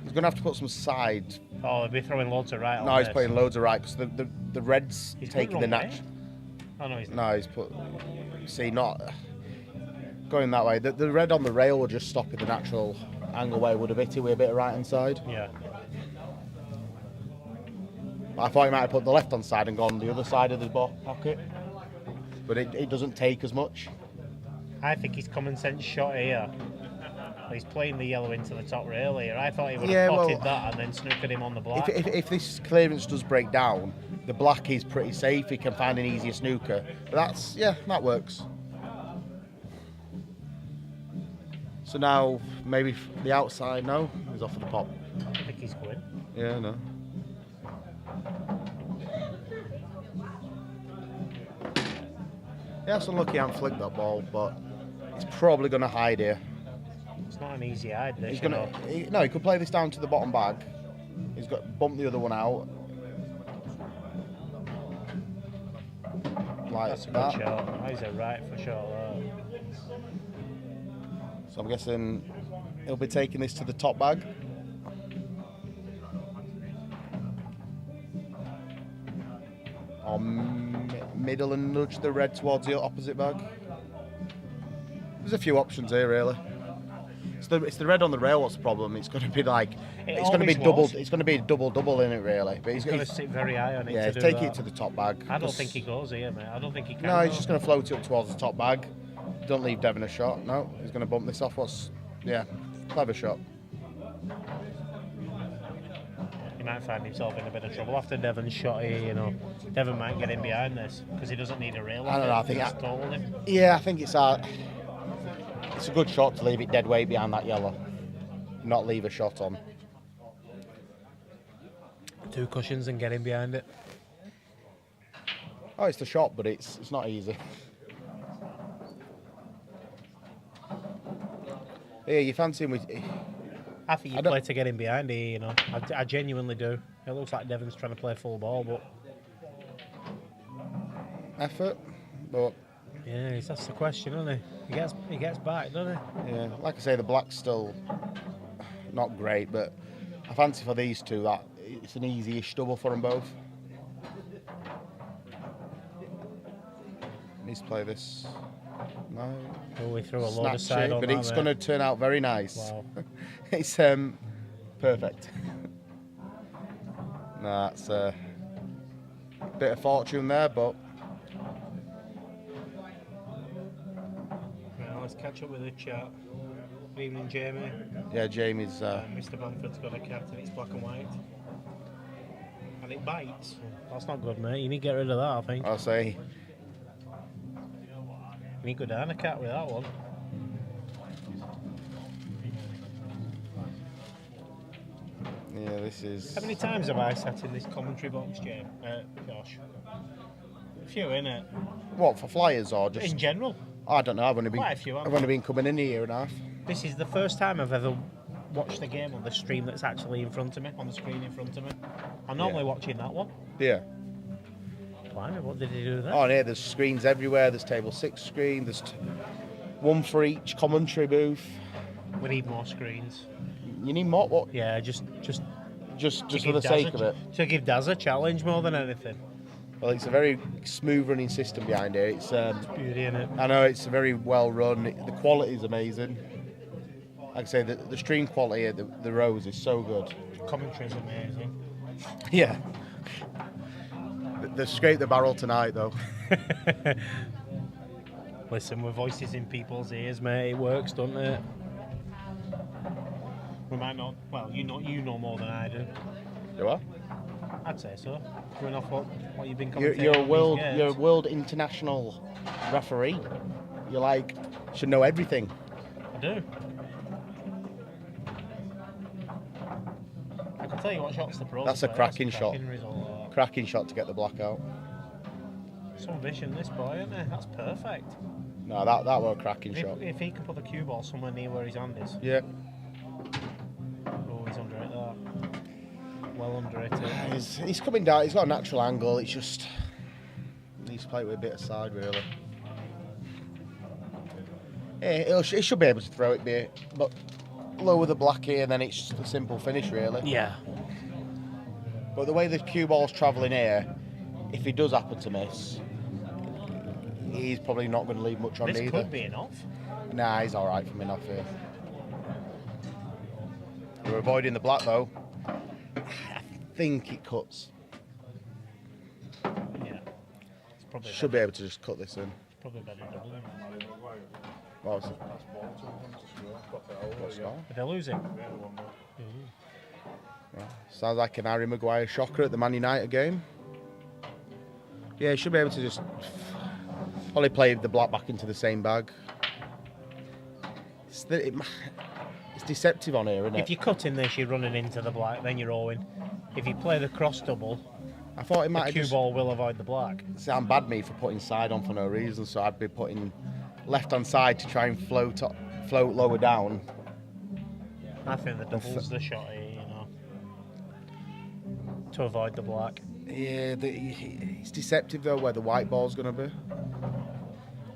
He's going to have to put some side. Oh, he'll be throwing loads of right on No, he's this. putting loads of right because the red's He's taking put the wrong nat. way. Oh, no, he's not. No, he's put. See, not going that way. The red on the rail will just stop in the natural angle where it would have hit it with a bit of right hand side. Yeah. I thought he might have put the left hand side and gone the other side of the pocket, but it doesn't take as much. I think his common sense shot here. He's playing the yellow into the top rail here. I thought he would have potted that and then snookered him on the black. If this clearance does break down, the black is pretty safe. He can find an easier snooker. But that works. So now maybe the outside. No, he's off of the pop. I think he's going. Yeah, no. Yeah, it's unlucky I haven't flicked that ball, but he's probably going to hide here. It's not an easy hide. This, He's gonna. No, he could play this down to the bottom bag. He's got to bump the other one out. Like That's a that. good shot. That is a right for shot. So I'm guessing he'll be taking this to the top bag. Or middle and nudge the red towards the opposite bag. There's a few options here, really. It's the red on the rail. What's the problem? It's going to be like it's going to be double. It's going to be double in it, really. But He's going to sit very high on it. Yeah, to take do it to the top bag. I don't think he goes here, mate. I don't think he can. No, he's just going to float it up towards the top bag. Don't leave Devon a shot. No, he's going to bump this off. Yeah, clever shot. He might find himself in a bit of trouble after Devon's shot here, you know. Devon might get in behind this because he doesn't need a rail. I don't know. I think it's told him. Yeah, I think it's a good shot to leave it dead weight behind that yellow. Not leave a shot on. 2 cushions and get in behind it. Oh, it's the shot, but it's not easy. Yeah, you fancy him with. I think you play to get in behind here, you know. I genuinely do. It looks like Devon's trying to play full ball, but Effort, but yeah, that's the question, isn't he? He gets back, doesn't he? yeah, like I say, the black's still not great, but I fancy for these two that it's an easy-ish double for them both. Needs to play this. No. Oh, we threw a load of Snatch side it, on but that, it's mate. going to turn out very nice. Wow. It's perfect. Nah, that's a bit of fortune there, but Right, let's catch up with the chat. Good evening, Jamie. yeah, Jamie's. Mr. Bamford's got a cat and it's black and white. And it bites. That's not good, mate. You need to get rid of that, I think. I'll say. You need to go down a cat with that one. Yeah, this is. How many times have I sat in this commentary box, Jim? Josh? A few, innit? What, for flyers or just? In general. I don't know. I've only Quite a few, haven't I've only been coming in a year and a half. This is the first time I've ever watched a game on the stream that's actually in front of me, on the screen in front of me. I'm normally watching that one. Yeah. Blimey, what did he do there? Oh, yeah. There's screens everywhere. There's table 6 screen. There's one for each commentary booth. We need more screens. You need more. What? Yeah, just Just to for the give sake Daz of it. To give Daz a challenge more than anything. Well, it's a very smooth running system behind it. It's. Beauty in it. I know it's very well run. The quality is amazing. Like I say, the stream quality at the rows is so good. Commentary's amazing. Yeah. They scraped the barrel tonight, though. Listen, we're voices in people's ears, mate. It works, doesn't it? We might not. Well, you know more than I do. You are? I'd say so. Going off what you've been You're commentating. a world international referee. You're like should know everything. I do. I can tell you what shots the pros. That's a play. cracking That's a shot. cracking result. Cracking shot to get the black out. Some vision, this boy, isn't it? That's perfect. No, that was a cracking shot. If he can put the cue ball somewhere near where his hand is. Yeah. Oh, he's under it there. Well under it. He's coming down. He's got a natural angle. It's just needs to play it with a bit of side, really. Yeah, he should be able to throw it, but lower the black here, and then it's just a simple finish, really. Yeah. But the way the cue ball's travelling here, if he does happen to miss, he's probably not going to leave much on This either. could be enough. Nah, he's all right from enough here. We're avoiding the black though. I think it cuts. Yeah. It's probably Should be able to just cut this in. probably better doubling. What was it? What's that? Did they lose it? Sounds like an Harry Maguire shocker at the Man United game. Yeah, he should be able to just probably play the black back into the same bag. It's deceptive on here, isn't it? If you're cutting this, you're running into the black, then you're owing. If you play the cross double, I thought it the might cue just ball will avoid the black. sound bad me for putting side on for no reason, so I'd be putting left hand side to try and float lower down. I think the double's the shot here, you know, to avoid the black. Yeah, it's deceptive though where the white ball's going to be.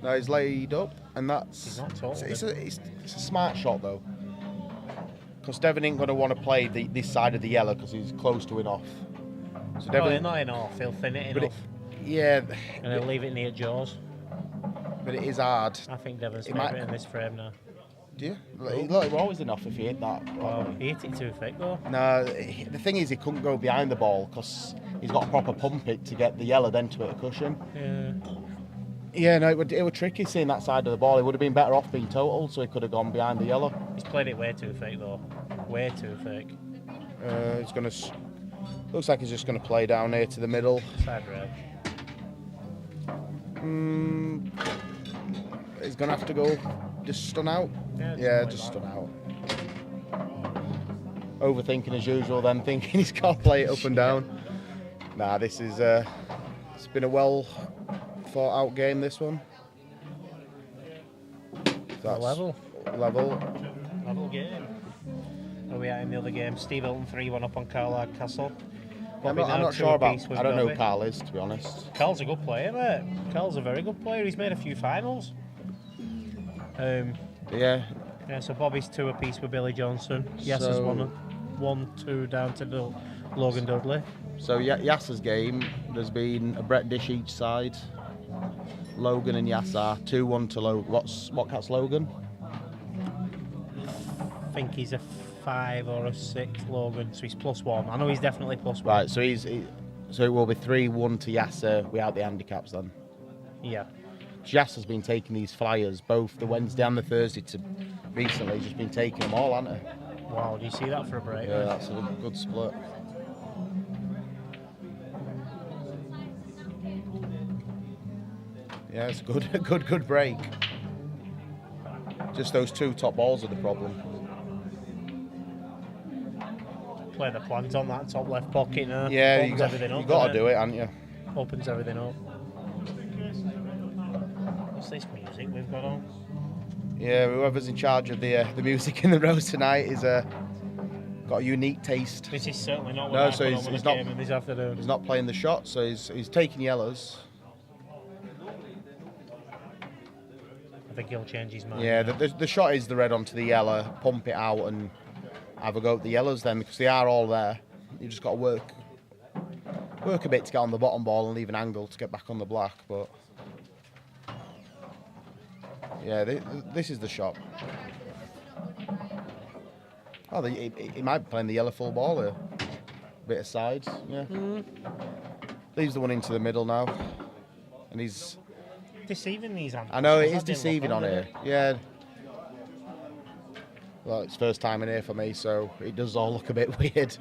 Now he's laid up, and that's He's not tall, it's a smart shot though, because Devon ain't going to want to play this side of the yellow because he's close to it off. So Oh, he's not in off, he'll thin it in off, yeah, and he'll leave it near jaws. but it is hard. I think Devon's It might- favourite in this frame now. Do you? Look, we're always enough if he hit that. Well, he hit it too thick though. No, the thing is he couldn't go behind the ball because he's got to proper pump it to get the yellow then to hit a cushion. Yeah. Yeah, no, it would tricky seeing that side of the ball. He would have been better off being total, so he could have gone behind the yellow. He's played it way too thick though. Way too thick. He's gonna. Looks like he's just gonna play down here to the middle. Side rail. He's gonna have to go just stun out. Yeah, Just stun out. Overthinking as usual, then thinking he's got to play it up and down. Nah, this is. It's been a well thought out game. This one. That's level. Level. Game. Where we at in the other game? Steve Hilton 3-1 up on Carlisle Castle. I'm Bobby not now sure about. 2 apiece I don't know with who Carl is, to be honest. Carl's a good player, mate. Carl's a very good player. He's made a few finals. Yeah. Yeah, so Bobby's 2 apiece with Billy Johnson. Yes, has So- 1-2 down to Logan Dudley. So Yasser's game, there's been a Brett Dish each side. Logan and Yasser, 2-1 to Logan. What cat's Logan? I think he's a 5 or a 6, Logan, so he's +1. I know he's definitely +1. Right, so so it will be 3-1 to Yasser without the handicaps then. Yeah. Yasser's been taking these flyers, both the Wednesday and the Thursday recently. He's just been taking them all, hasn't he? Wow, do you see that for a break? Yeah, that's a good split. Yeah, it's a good break. Just those 2 top balls are the problem. Play the plant on that top left pocket now. Yeah, Opens everything up, you got to doesn't do it, haven't you? Opens everything up. What's this music we've got on? Yeah, whoever's in charge of the music in the row tonight is got a unique taste. This is certainly not what No, I so put he's on when I not- came in this afternoon. He's not playing the shot, so he's taking yellows. I think he'll change his mind. Yeah, now. the shot is the red onto the yellow, pump it out and have a go at the yellows then, because they are all there. You just got to work a bit to get on the bottom ball and leave an angle to get back on the black, but yeah, this is the shot. Oh, he might be playing the yellow full ball here. Bit of sides, yeah. Leaves the one into the middle now, and he's. Deceiving these hands. I know it is That didn't look deceiving on did here. it? Yeah. Well, it's first time in here for me, so it does all look a bit weird.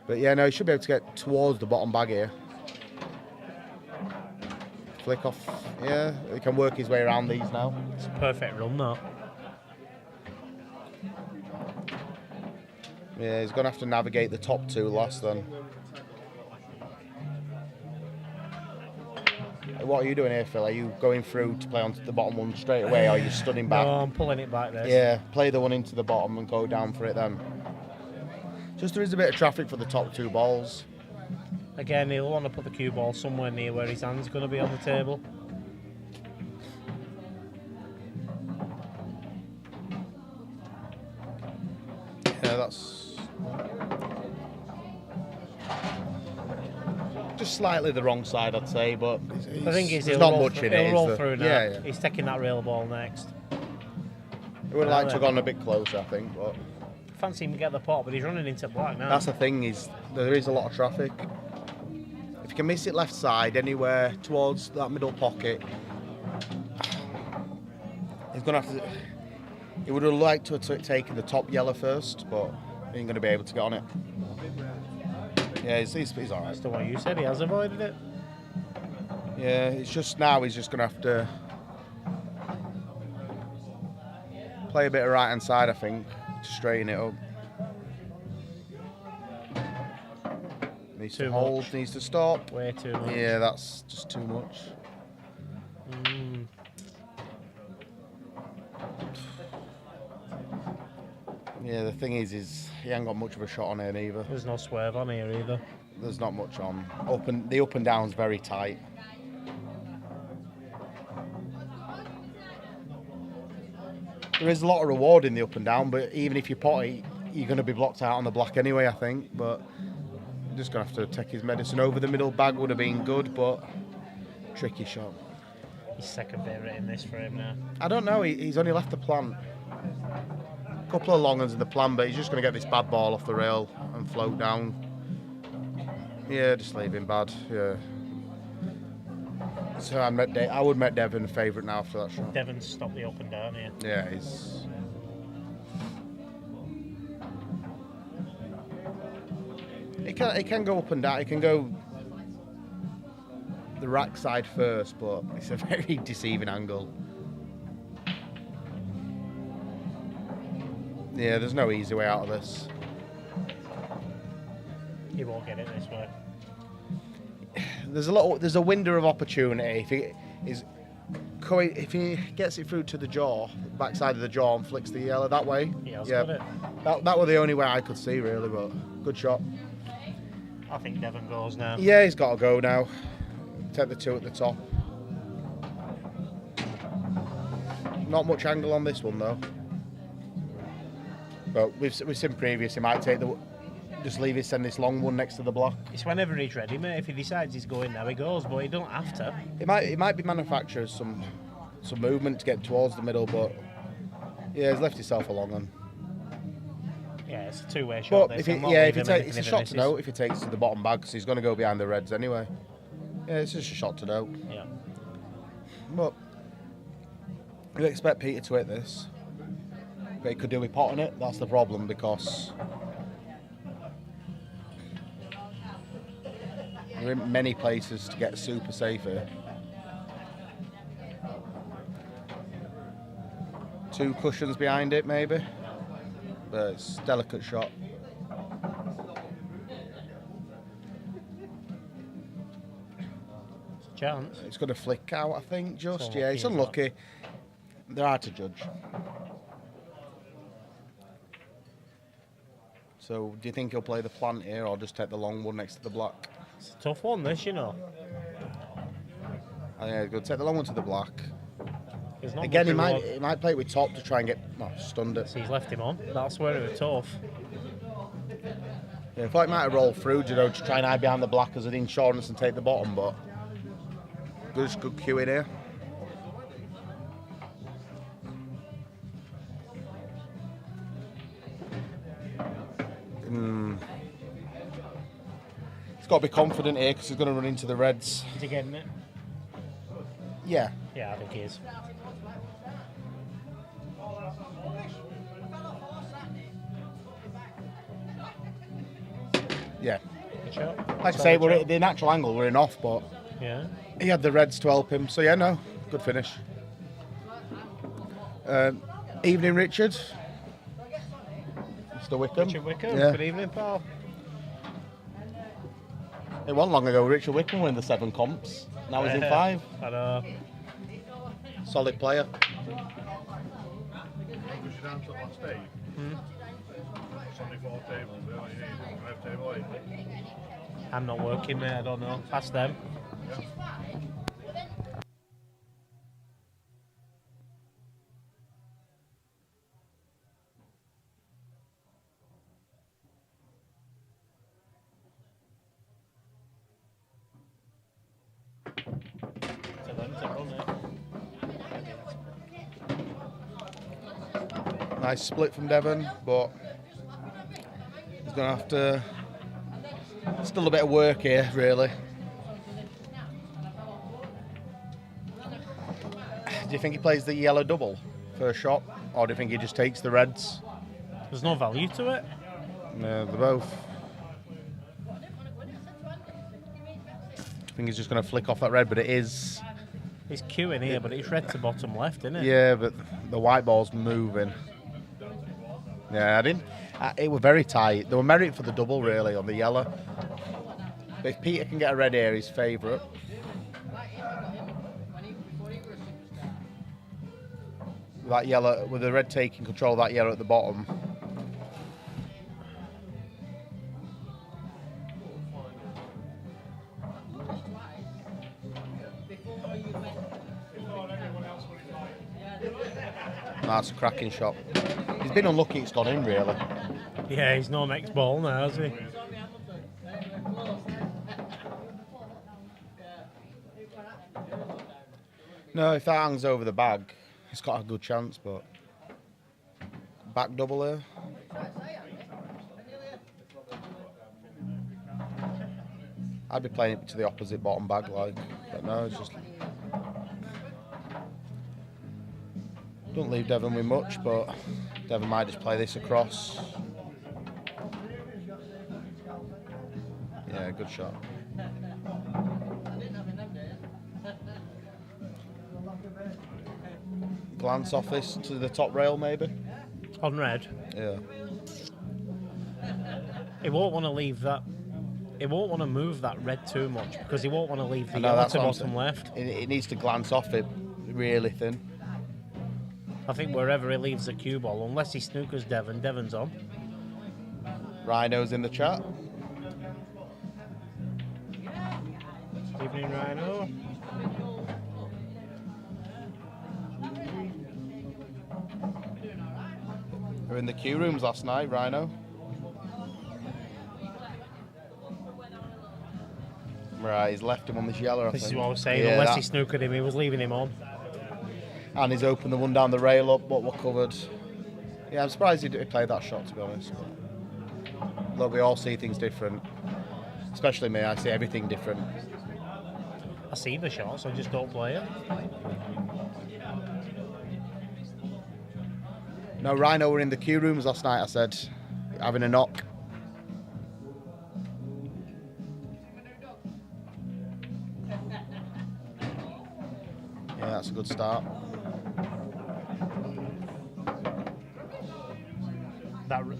But yeah, no, he should be able to get towards the bottom bag here. Flick off. Yeah, he can work his way around these now. It's a perfect run, that. Yeah, he's going to have to navigate the top 2 last then. What are you doing here, Phil? Are you going through to play onto the bottom one straight away, or are you stunning back? No, I'm pulling it back there. Yeah, play the one into the bottom and go down for it then. Just there is a bit of traffic for the top 2 balls. Again, he'll want to put the cue ball somewhere near where his hand's going to be on the table. Yeah, that's just slightly the wrong side, I'd say, but The thing is, there's he'll not roll, much in he'll it. roll is through there? now. Yeah. He's taking that rail ball next. He would like to have gone a bit closer, I think, but Fancy him to get the pot, but he's running into black now. that's the thing, is there is a lot of traffic. If you can miss it left side, anywhere towards that middle pocket, he's going to have to. He would have liked to have taken the top yellow first, but he ain't going to be able to get on it. Yeah, he's all right. That's the way you said, he has avoided it. Yeah, it's just now he's just going to have to play a bit of right hand side, I think, to straighten it up. Needs to hold, needs to stop. Way too much. Yeah, that's just too much. Yeah, the thing is he ain't got much of a shot on here either. There's no swerve on here either. There's not much on. The up and down's very tight. There is a lot of reward in the up and down, but even if you pot it, you're going to be blocked out on the black anyway, I think. But I'm just going to have to take his medicine. Over the middle bag would have been good, but tricky shot. His second favourite in this for him now. I don't know, he's only left the plant. A couple of long ones in the plan, but he's just going to get this bad ball off the rail and float down. Yeah, just leave him bad, yeah. So I would make Devon a favourite now after that shot. Devon's stopped the up and down here. Yeah, he's... It can go up and down, it can go the rack side first, but it's a very deceiving angle. Yeah, there's no easy way out of this. He won't get it this way. There's a window of opportunity if he gets it through to the jaw, backside of the jaw, and flicks the yellow that way. He has got it. That was the only way I could see really, but good shot. I think Devon goes now. Yeah, he's got to go now. Take the two at the top. Not much angle on this one though. But we've seen previous, he might take just send this long one next to the block. It's whenever he's ready, mate. If he decides he's going now, he goes, but he don't have to. It might be manufacturers some movement to get towards the middle, but yeah, he's left himself a long one. Yeah, it's a two-way shot. But it's a shot to note if he takes it to the bottom bag, because he's going to go behind the reds anyway. Yeah, it's just a shot to note. Yeah. But you expect Peter to hit this, but he could do with potting it. That's the problem, because there aren't many places to get super safe here. Two cushions behind it, maybe, but it's a delicate shot. It's a chance. It's going to flick out, I think, just. It's Yeah, it's unlucky. They're hard to judge. So, do you think he'll play the plant here or just take the long one next to the black? It's a tough one, this, you know. I think he's going to take the long one to the black. Not Again, he might play it with top to try and get stunned it. So he's left him on. That's where it was tough. Yeah, I thought he might have rolled through, you know, to try and hide behind the black as an insurance and take the bottom, but good cue in here. He's got to be confident here because he's going to run into the reds. Is he getting it? Yeah. Yeah, I think he is. Yeah. Good shot. Like I say, the natural angle we're in off, but yeah, he had the reds to help him. So yeah, no, good finish. Evening, Richard. Mr. Wickham. Richard Wickham. Yeah. Good evening, pal. It wasn't long ago Richard Wickham won the 7 comps. Now he's in 5. I know. Solid player. I'm not working, mate. I don't know. Ask them. To them to run it. Nice split from Devon, but he's going to have to... Still a bit of work here, really. Do you think he plays the yellow double first shot, or do you think he just takes the reds? There's no value to it. No, they're both. I think he's just going to flick off that red, but it is... It's queuing here, but it's red to bottom left, isn't it? Yeah, but The white ball's moving. Yeah, I didn't. It was very tight. They were merit for the double really on the yellow. But if Peter can get a red here, he's favourite. That yellow, with the red taking control of that yellow at the bottom. That's a cracking shot. He's been unlucky it's gone in, really. Yeah, he's no next ball now, has he? No, if that hangs over the bag, it's got a good chance, but... Back double here. I'd be playing it to the opposite bottom bag, like, but no, it's just... Don't leave Devon with much, but Devon might just play this across. Yeah, good shot. Glance off this to the top rail, maybe? On red. Yeah. He won't want to leave that. He won't want to move that red too much because he won't want to leave the know, yellow that's to what I'm bottom saying. left. It needs to glance off it really thin. I think wherever he leaves the cue ball, unless he snookers Devon, Devon's on. Rhino's in the chat. Evening, Rhino. We were in the queue rooms last night, Rhino. Right, he's left him on this yellow, I This is think. what I was saying. Yeah, Unless that- he snookered him, he was leaving him on. And he's opened the one down the rail up, but we're covered. Yeah, I'm surprised he played that shot, to be honest. But look, we all see things different. Especially me, I see everything different. I see the shots, I just don't play it. No, Rhino were in the queue rooms last night, I said, having a knock. Yeah, that's a good start.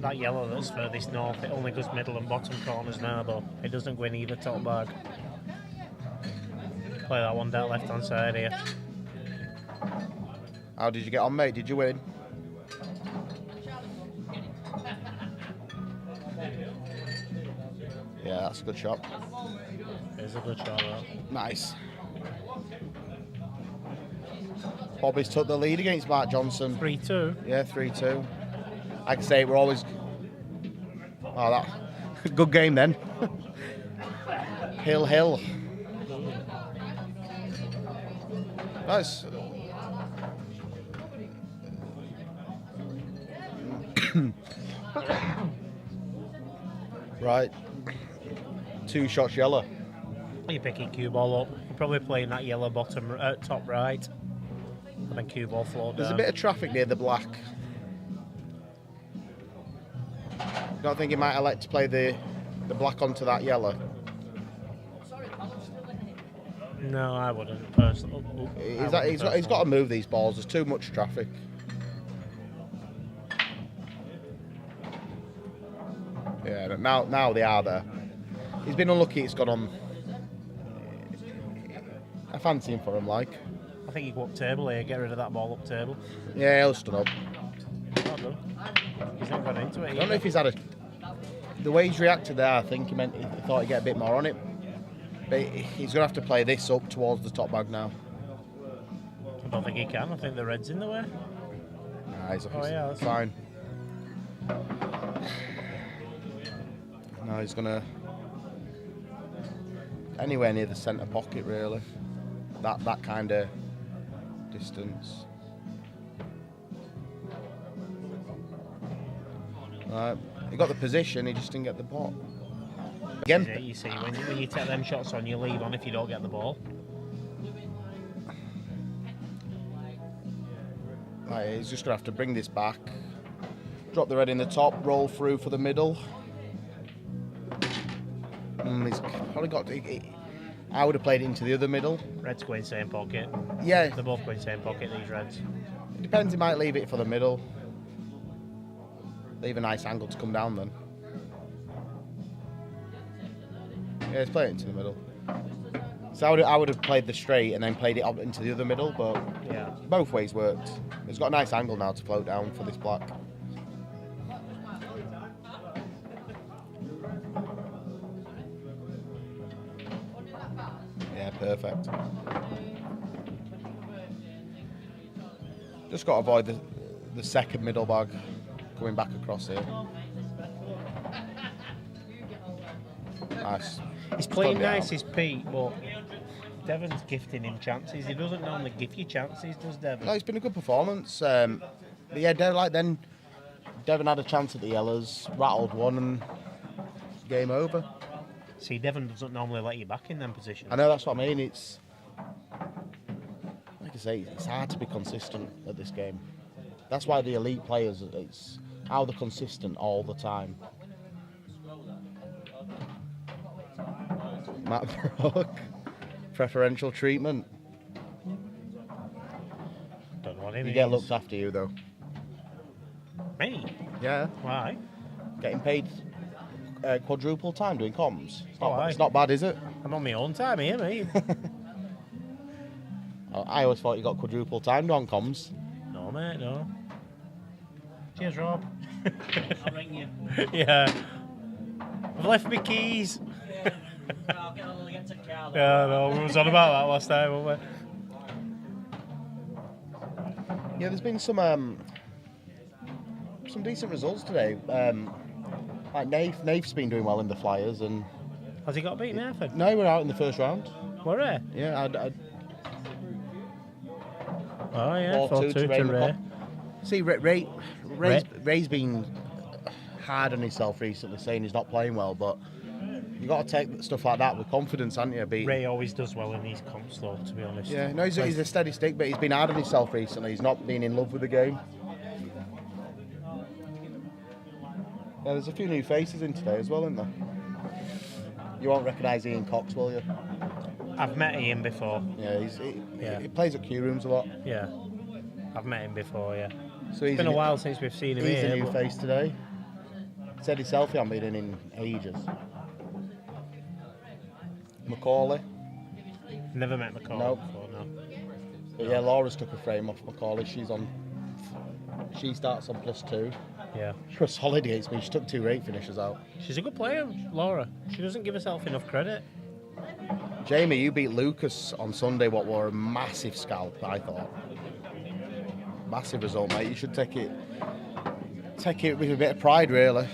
That yellow that's furthest north, it only goes middle and bottom corners now, though. It doesn't go in either top bag. Play that one down left hand side here. How did you get on, mate? Did you win? Yeah, that's a good shot. There's a good shot, that. Nice. Bobby's took the lead against Mark Johnson. 3-2. Yeah, 3-2. Like I say, we're always... Oh, that... Good game then. Hill. Nice. Right. 2 shots yellow. You're picking cue ball up. You're probably playing that yellow bottom top right. And then cue ball float down. There's a bit of traffic near the black. Don't think he might elect to play the black onto that yellow. No, I wouldn't personally. He's got to move these balls. There's too much traffic. Yeah, but now they are there. He's been unlucky. It's gone on. I fancy him for him, like. I think you go up table here, get rid of that ball up table. Yeah, he'll stun up. Well done. He's not gone into it. I don't know if he's had a. The way he's reacted there, I think he thought he'd get a bit more on it. But he's going to have to play this up towards the top bag now. I don't think he can. I think the red's in the way. Nah, he's that's fine. No, he's going to... Anywhere near the centre pocket, really. That kind of distance. Right, he got the position, he just didn't get the pot. Again. This is it, you see, when you take them shots on, you leave on if you don't get the ball. Right, he's just going to have to bring this back. Drop the red in the top, roll through for the middle. He's probably got... I would have played it into the other middle. Red's going same pocket. Yeah. They're both going same pocket, these reds. It depends, he might leave it for the middle. Leave a nice angle to come down then. Yeah, he's playing it into the middle. So I would have played the straight and then played it up into the other middle, but Yeah. both ways worked. It's got a nice angle now to float down for this black. Yeah, perfect. Just got to avoid the second middle bag going back across here. Nice. He's playing nice, is Pete, but Devon's gifting him chances. He doesn't normally give you chances, does Devon? No, it's been a good performance. But yeah, Devon had a chance at the yellows, rattled one, and game over. See, Devon doesn't normally let you back in them positions. I know, that's what I mean. It's like I say, it's hard to be consistent at this game. That's why the elite players, it's how they're consistent all the time. Matt Brook, preferential treatment. Don't know what it You means. get looked after, you though. Me? Yeah, Why? getting paid quadruple time doing comms. Aye. It's not bad, is it? I'm on my own time here, mate. I always thought you got quadruple time on comms. No, mate, no. Cheers, Rob. I'll ring you. Yeah. I've left my keys. I'll get to car. Yeah, no, we was on about that last time, weren't Yeah, there's been some decent results today. Like Nafe's been doing well in the Flyers, and we? Has he got beat Bamford? no, we're out in the first round. Were he? Yeah, Oh, yeah, 4-2 4-2 to Ray Ray. See, Ray's been hard on himself recently, saying he's not playing well, but you got to take stuff like that with confidence, haven't you? Ray always does well in these comps, though, to be honest. Yeah, no, he's a steady stick, but he's been hard on himself recently. He's not been in love with the game. Yeah, there's a few new faces in today as well, isn't there? You won't recognise Ian Cox, will you? I've met Ian before. Yeah, he plays at Q Rooms a lot. Yeah. I've met him before, yeah. So It's been a while since we've seen him He's here. a new but- face today. Said himself he hasn't been in ages. Macaulay. Never met McCall No. before, no. But yeah, Laura's took a frame off Macaulay. She starts on +2. Yeah. She was solid against me. She took 2 rate finishes out. She's a good player, Laura. She doesn't give herself enough credit. Jamie, you beat Lucas on Sunday, what were a massive scalp, I thought. Massive result, mate. You should take it with a bit of pride, really.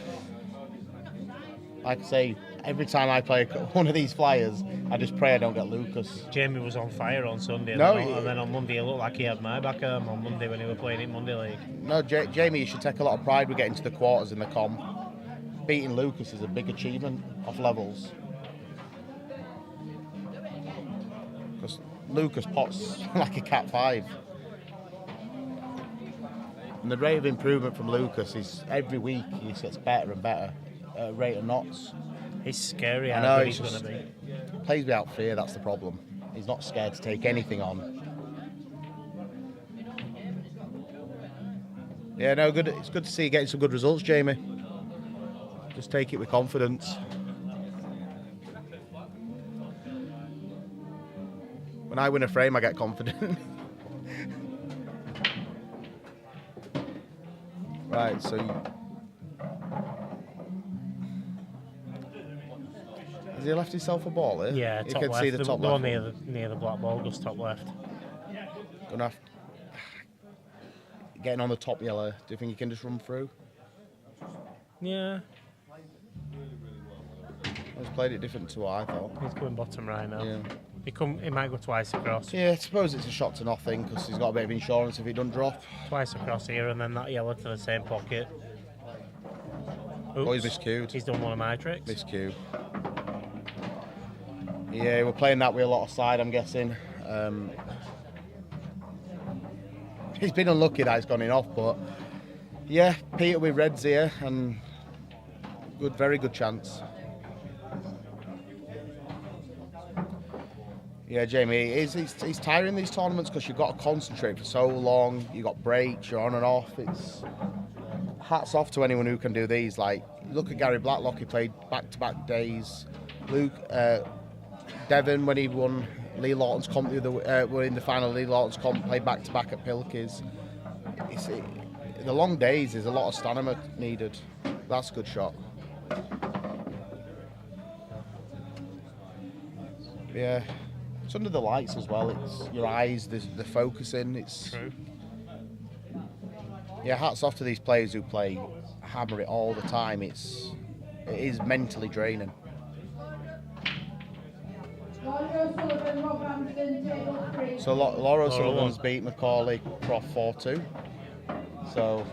Like I say, every time I play one of these Flyers, I just pray I don't get Lucas. Jamie was on fire on Sunday, and, No, and then on Monday, it looked like he had my back on Monday when he were playing in Monday League. No, Jamie, you should take a lot of pride with getting to the quarters in the com. Beating Lucas is a big achievement off levels. Because Lucas pots like a cat 5. And the rate of improvement from Lucas is every week he gets better and better at a rate of knots. It's scary I how know, good it's he's going just- to be. Plays without fear, that's the problem. He's not scared to take anything on. Yeah, no, good. It's good to see you getting some good results, Jamie. Just take it with confidence. When I win a frame, I get confident. Right, so has he left himself a ball here? Yeah, you top can left. see the top one left. near the black ball, just top left. Gonna have getting on the top yellow. Do you think you can just run through? Yeah, He's played it different to what I thought. he's going bottom right now. Yeah. He might go twice across. Yeah, I suppose it's a shot to nothing because he's got a bit of insurance if he doesn't drop. Twice across here, and then that yellow to the same pocket. Oh, he's Oops. miscued. He's done one of my tricks. Miscue. Yeah, we're playing that with a lot of side, I'm guessing. He's been unlucky that it's gone in off, but yeah, Peter with reds here and very good chance. Yeah, Jamie, it's tiring these tournaments because you've got to concentrate for so long. You've got breaks, you're on and off. It's hats off to anyone who can do these. Like, look at Gary Blacklock, he played back-to-back days. Luke, Devon, when he won Lee Lawton's comp, were in the final Lee Lawton's comp, played back-to-back at Pilkey's. The long days, there's a lot of stamina needed. That's a good shot. Yeah. It's under the lights as well. It's your eyes, the focusing. It's True. Yeah, hats off to these players who play hammer it all the time. It is mentally draining. So Laura Sullivan's beat Macaulay Croft 4-2. So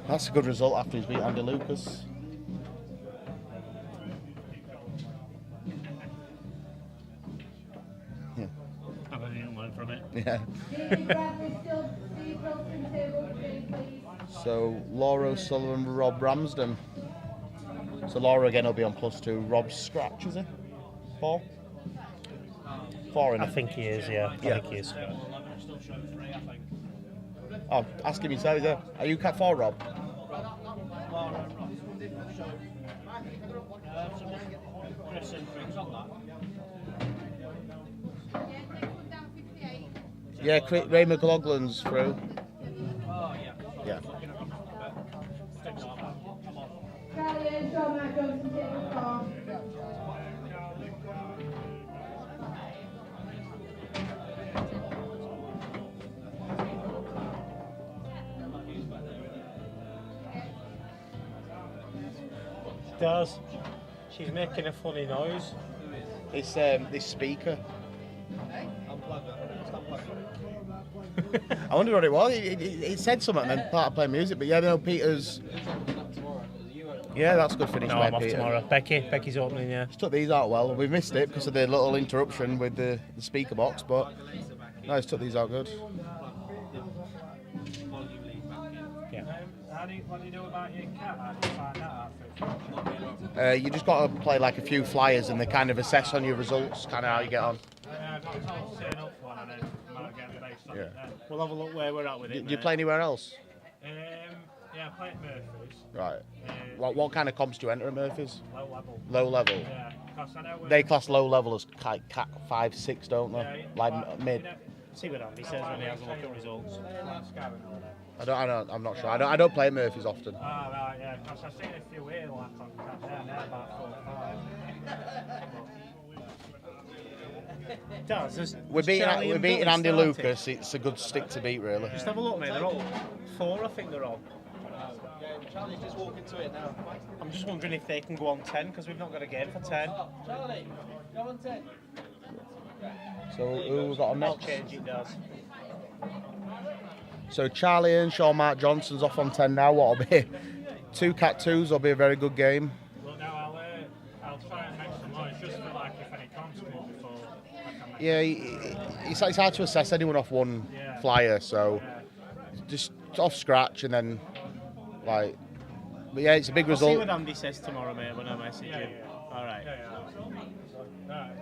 that's a good result after he's beat Andy Lucas. I didn't learn from it. Yeah. So Laura Sullivan, Rob Ramsden. So Laura again will be on +2. Rob's scratch, is it? 4? 4 in I it. think he is, yeah. Yeah. I think he is. Oh, ask him yourself. There. Are you Cat 4, Rob? Yeah, Ray McLaughlin's through. Yeah. Does. She's making a funny noise. It's this speaker. I wonder what it was. It said something and then started playing music. But yeah, no, Peter's. Yeah, that's good finish. No, by I'm off Peter. tomorrow. Becky's opening, yeah. He's took these out well. We missed it because of the little interruption with the speaker box, but no, he's took these out good. Yeah. What do you do about your cat? How do you find that out? You just got to play like a few flyers and they kind of assess on your results, kind of how you get on. I've got told to turn up for one and then might get based on it then. We'll have a look where we're at with it. Do you play anywhere else? Yeah, I play at Murphy's. Right. What kind of comps do you enter at Murphy's? Low level. Low level. Yeah, because I know They class low level as cat 5, 6, don't they? Yeah, Like mid. See what Andy says when he has a look at results. I'm not sure. I don't play at Murphy's often. Ah, right, yeah, because I've seen a few here left on cat down there, about 4 or 5. We're beating Andy Lucas. It's a good stick to beat, really. Just have a look, mate. They're all 4, I think they're all. Charlie's just walking to it now. I'm just wondering if they can go on 10 because we've not got a game for 10. Charlie, go on 10. So who we got on I'll next? change it, does. So Charlie and Sean Mark Johnson's off on 10 now. What'll be 2 cat 2s? Will be a very good game. Look, now I'll try and make some noise just for like if any comps come up before I can make Yeah, it's hard to assess anyone off one flyer, so just off scratch and then like. But yeah, it's a big I'll see result. what Andy says tomorrow, mate, when I message him. All right.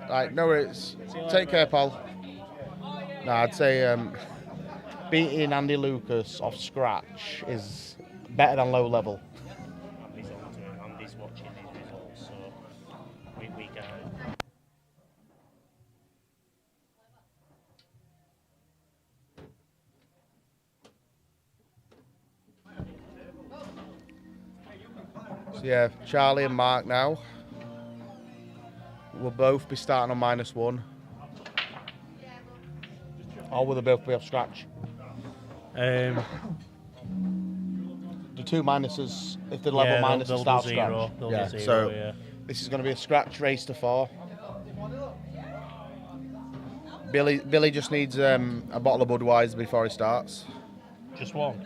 Right, no worries. See you later, Take care, mate. pal. No, I'd say beating Andy Lucas off scratch is better than low level. Andy's on to it. Andy's watching these results, so we get it. So yeah, Charlie and Mark now will both be starting on -1. Or will they both be off scratch? The 2 minuses, if they're level minus, they'll start do scratch. zero. They'll Yeah, do so zero, yeah. this is going to be a scratch race to 4. Billy just needs a bottle of Budweiser before he starts. Just one.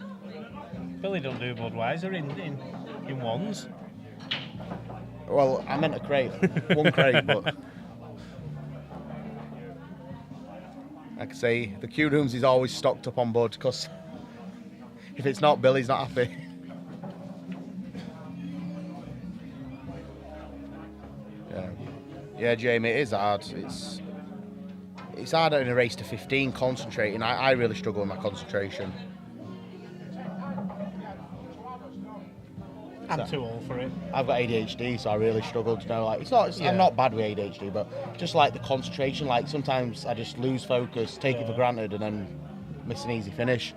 Billy don't do Budweiser in ones. Well, I meant a crate, 1 crate, but like I say, the queue rooms is always stocked up on Bud because if it's not, Billy's not happy. Yeah, Jamie, it is hard. it's harder in a race to 15 concentrating. I really struggle with my concentration. I'm too old for it. I've got ADHD, so I really struggle to know. Like, I'm not bad with ADHD, but just like the concentration. Like sometimes I just lose focus, take it for granted, and then miss an easy finish.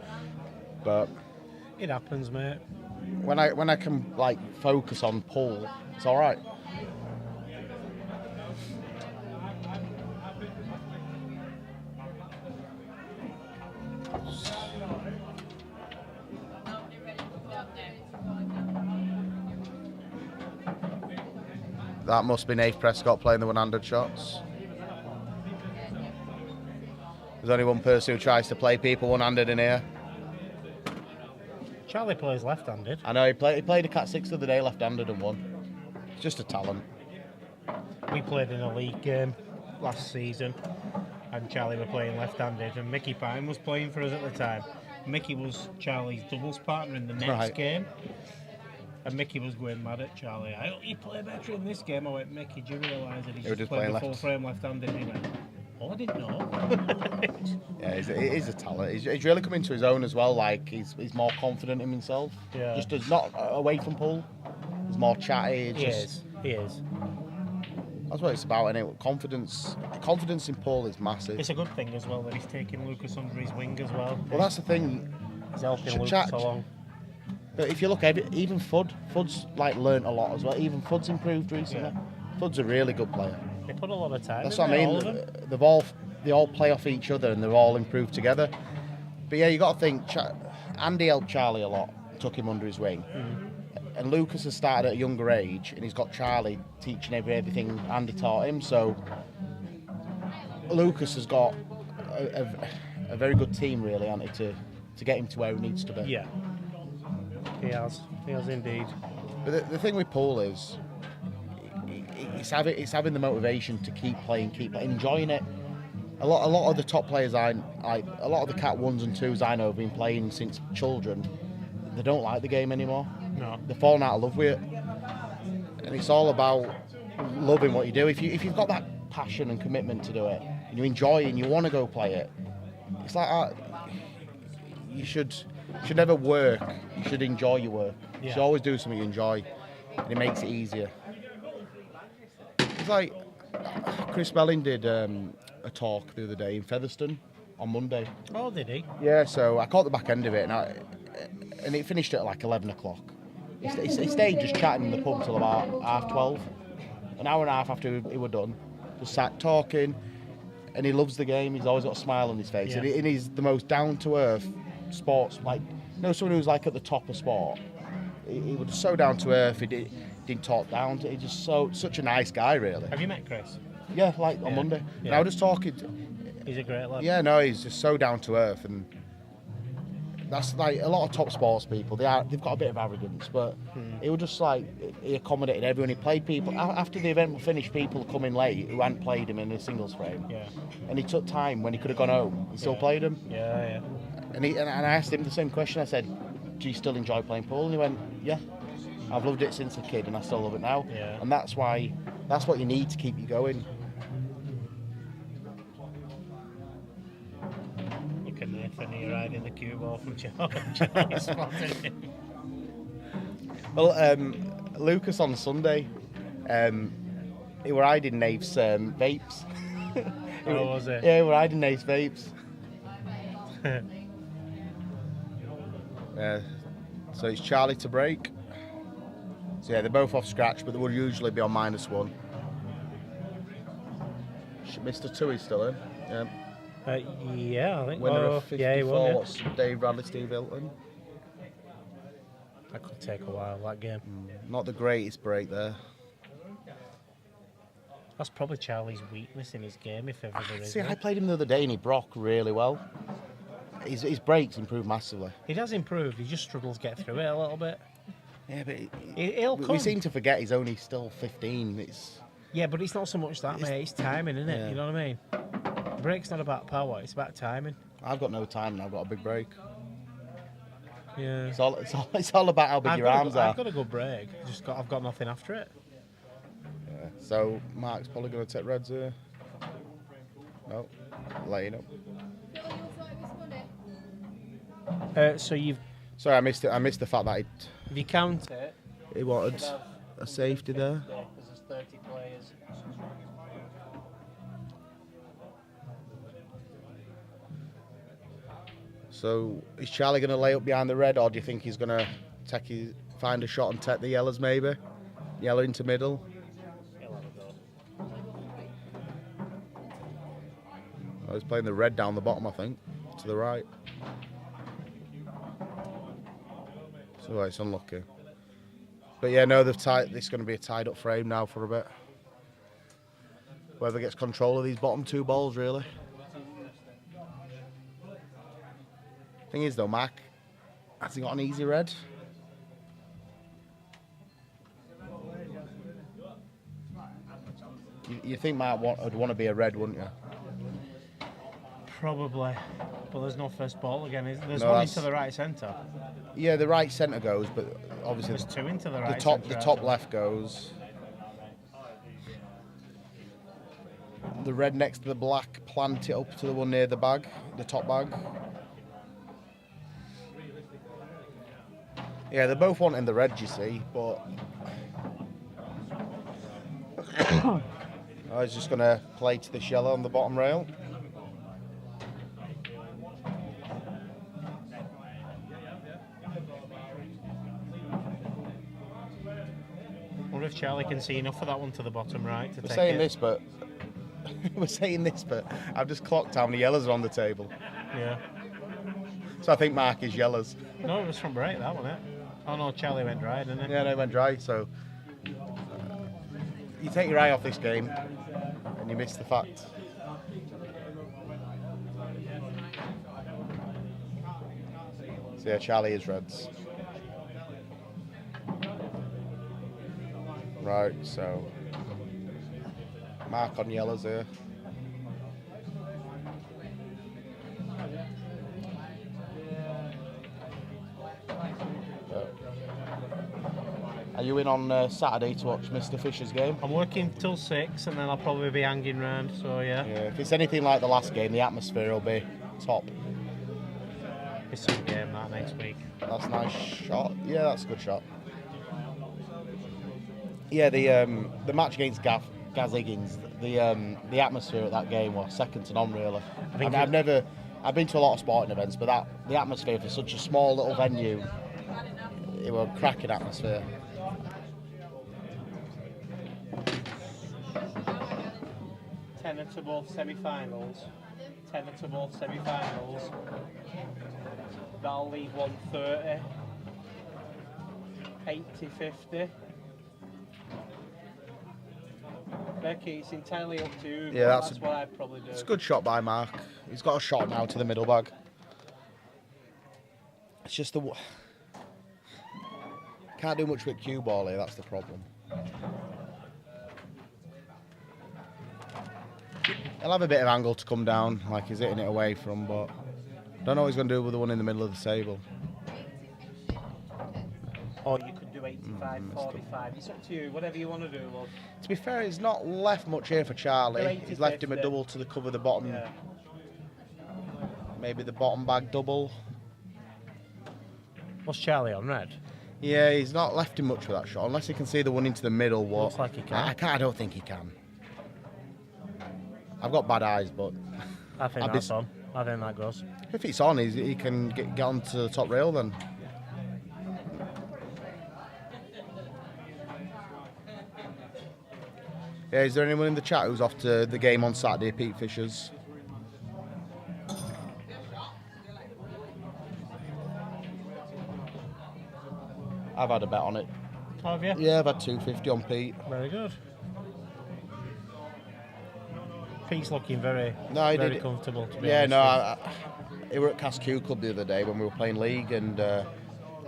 But it happens, mate. When I can like focus on pull, it's all right. That must be Nave Prescott playing the one-handed shots. There's only one person who tries to play people one-handed in here. Charlie plays left-handed. I know, he played a Cat 6 the other day left-handed and won. It's just a talent. We played in a league game last season and Charlie were playing left-handed and Mickey Pine was playing for us at the time. Mickey was Charlie's doubles partner in the next game. And Mickey was going mad at Charlie. I hope you play better in this game. I went, Mickey, do you realise that he's just playing the full frame left-handed? And he went, oh, I didn't know. Yeah, he's a talent. He's really come into his own as well. Like, he's more confident in himself. Yeah. Just as not away from pull. He's more chatty. He is. That's what it's about, isn't it? Confidence in pull is massive. It's a good thing as well that he's taking Lucas under his wing as well. Well, that's the thing. He's helping Lucas along. But if you look at it, even Fudd's like learnt a lot as well. Even Fudd's improved recently. Yeah. Fudd's a really good player. They put a lot of time. That's what I mean. They all play off each other and they've all improved together. But yeah, you got to think. Andy helped Charlie a lot, took him under his wing, and Lucas has started at a younger age, and he's got Charlie teaching everything Andy taught him. So Lucas has got a very good team, really, hasn't he, to get him to where he needs to be. Yeah. He has indeed. But the thing with Paul is, it's having the motivation to keep playing, enjoying it. A lot of the top players a lot of the Cat 1s and 2s I know have been playing since children. They don't like the game anymore. No. They're falling out of love with it. And it's all about loving what you do. If you've got that passion and commitment to do it, and you enjoy it and you want to go play it, it's like you should never work. You should enjoy your work. You should always do something you enjoy, and it makes it easier. It's like Chris Belling did a talk the other day in Featherstone on Monday. Oh, did he? Yeah, so I caught the back end of it, and it finished at like 11 o'clock. He stayed just chatting in the pub till about 12:30. An hour and a half after we were done, just sat talking, and he loves the game. He's always got a smile on his face, and he's the most down-to-earth sports, like, someone who's like at the top of sport. He was so down to earth. He didn't talk down. He's just such a nice guy, really. Have you met Chris? Yeah, like on Monday. Yeah. And I was just talking. He's a great lad. Yeah, no, he's just so down to earth, and that's like a lot of top sports people. They've got a bit of arrogance, but he was just like, he accommodated everyone. He played people after the event was finished. People come in late who hadn't played him in a singles frame. Yeah. And he took time when he could have gone home. He still played him. Yeah. And I asked him the same question. I said, do you still enjoy playing pool? And he went, yeah. I've loved it since a kid, and I still love it now. Yeah. And that's what you need to keep you going. Look at Nathan here riding the cue ball from Charlie. Spotted him. Well, Lucas on Sunday, he were riding Nave's vapes. Oh, was it? Yeah, he were riding Nave's vapes. So it's Charlie to break. So yeah, they're both off scratch, but they would usually be on -1. Mr. Tui still in. Yeah. Yeah, I think. Winner of 54. Yeah, he won, What's Dave Bradley, Steve Hilton? That could take a while, that game. Not the greatest break there. That's probably Charlie's weakness in his game, if ever there is. See, I played him the other day and he broke really well. His breaks improved massively. He does improve, he just struggles to get through it a little bit. Yeah, but He'll come. we seem to forget he's only still 15. Yeah, but it's not so much that, mate. It's timing, isn't it? Yeah. You know what I mean? The break's not about power, it's about timing. I've got no time and I've got a big break. Yeah. It's all about how big your arms are. I've got a good break. I've got nothing after it. Yeah. So Mark's probably going to take reds here. Oh, laying up. So you've Sorry, I missed it. I missed the fact that if you count it, he wanted a safety there. because there's 30 players. So is Charlie going to lay up behind the red, or do you think he's going to find a shot and take the yellows maybe? Yellow into middle. He'll have a go. Oh, he's playing the red down the bottom, I think, to the right. So it's unlucky. But yeah, no, this is going to be a tied up frame now for a bit. Whoever gets control of these bottom two balls, really. Thing is though, Mac, has he got an easy red? You think Mac would want to be a red, wouldn't you? Probably, but there's no first ball again. There's No, one that's- into the right centre. Yeah, the right centre goes, but obviously There's two into the right. the centre, top left goes. The red next to the black, plant it up to the one near the bag, the top bag. Yeah, they're both wanting the red, you see, but I was just going to play to this yellow on the bottom rail. I wonder if Charlie can see enough of that one to the bottom right to We're take saying it. this, but we're saying this, but I've just clocked how many yellows are on the table. Yeah. So I think Mark is yellows. No, it was from break, that one, Oh no, Charlie went dry, didn't he? Yeah, no, it went dry. So you take your eye off this game, and you miss the fact. So yeah, Charlie is reds. Right, so Mark on yellows here. Are you in on Saturday to watch Mr. Fisher's game? I'm working till 6 and then I'll probably be hanging round, so yeah. Yeah, if it's anything like the last game, the atmosphere will be top. It's some game that next week. That's a nice shot. Yeah, that's a good shot. Yeah, the match against Gaz Higgins, the atmosphere at that game was second to none, really. I've been to a lot of sporting events, but the atmosphere for such a small little venue, it was a cracking atmosphere. Tenner to both semi-finals. Tenner to both semi-finals. That'll leave 130. 80-50. Becky, it's entirely up to you. Yeah, that's what I'd probably do. It's a good shot by Mark. He's got a shot now to the middle bag. It's just can't do much with cue ball here, that's the problem. He'll have a bit of angle to come down, like he's hitting it away from, but don't know what he's going to do with the one in the middle of the table. Or you could do 85, 45. It's up to you, whatever you want to do, love. To be fair, he's not left much here for Charlie. He's left him a double to cover the bottom. Yeah. Maybe the bottom bag double. What's Charlie on red? Yeah, he's not left him much for that shot, unless he can see the one into the middle. Looks like he can. I don't think he can. I've got bad eyes, but I think that's on. I think that goes. if it's on, he can get onto the top rail then. Yeah, is there anyone in the chat who's off to the game on Saturday, Pete Fisher's? I've had a bet on it. Have you? Yeah, I've had 250 on Pete. Very good. Pete's looking very comfortable. To be Yeah, honest no, he were at Casque Club the other day when we were playing league, and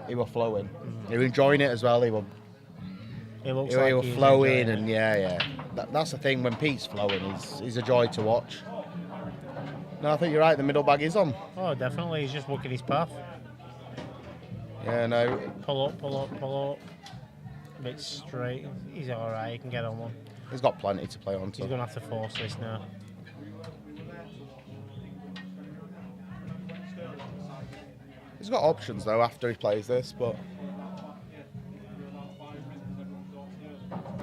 he were flowing. He were enjoying it as well. He were flowing, and yeah. That's the thing, when Pete's flowing, he's a joy to watch. No, I think you're right, the middle bag is on. Oh, definitely, he's just walking his path. Yeah, no. Pull up. A bit straight. He's alright, he can get on one. He's got plenty to play on He's to. going to have to force this now. He's got options though after he plays this, but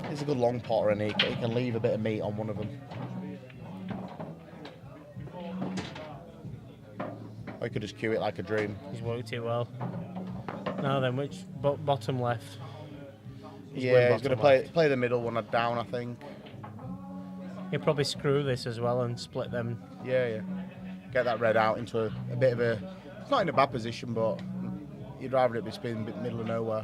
he's a good long potter and he can leave a bit of meat on one of them. Or he could just cue it like a dream. He's worked it well. Now then, which bottom left? He's going to play the middle one down, I think. He'll probably screw this as well and split them. Yeah. Get that red out into a bit of a... It's not in a bad position, but you'd rather it be spinning a bit middle of nowhere.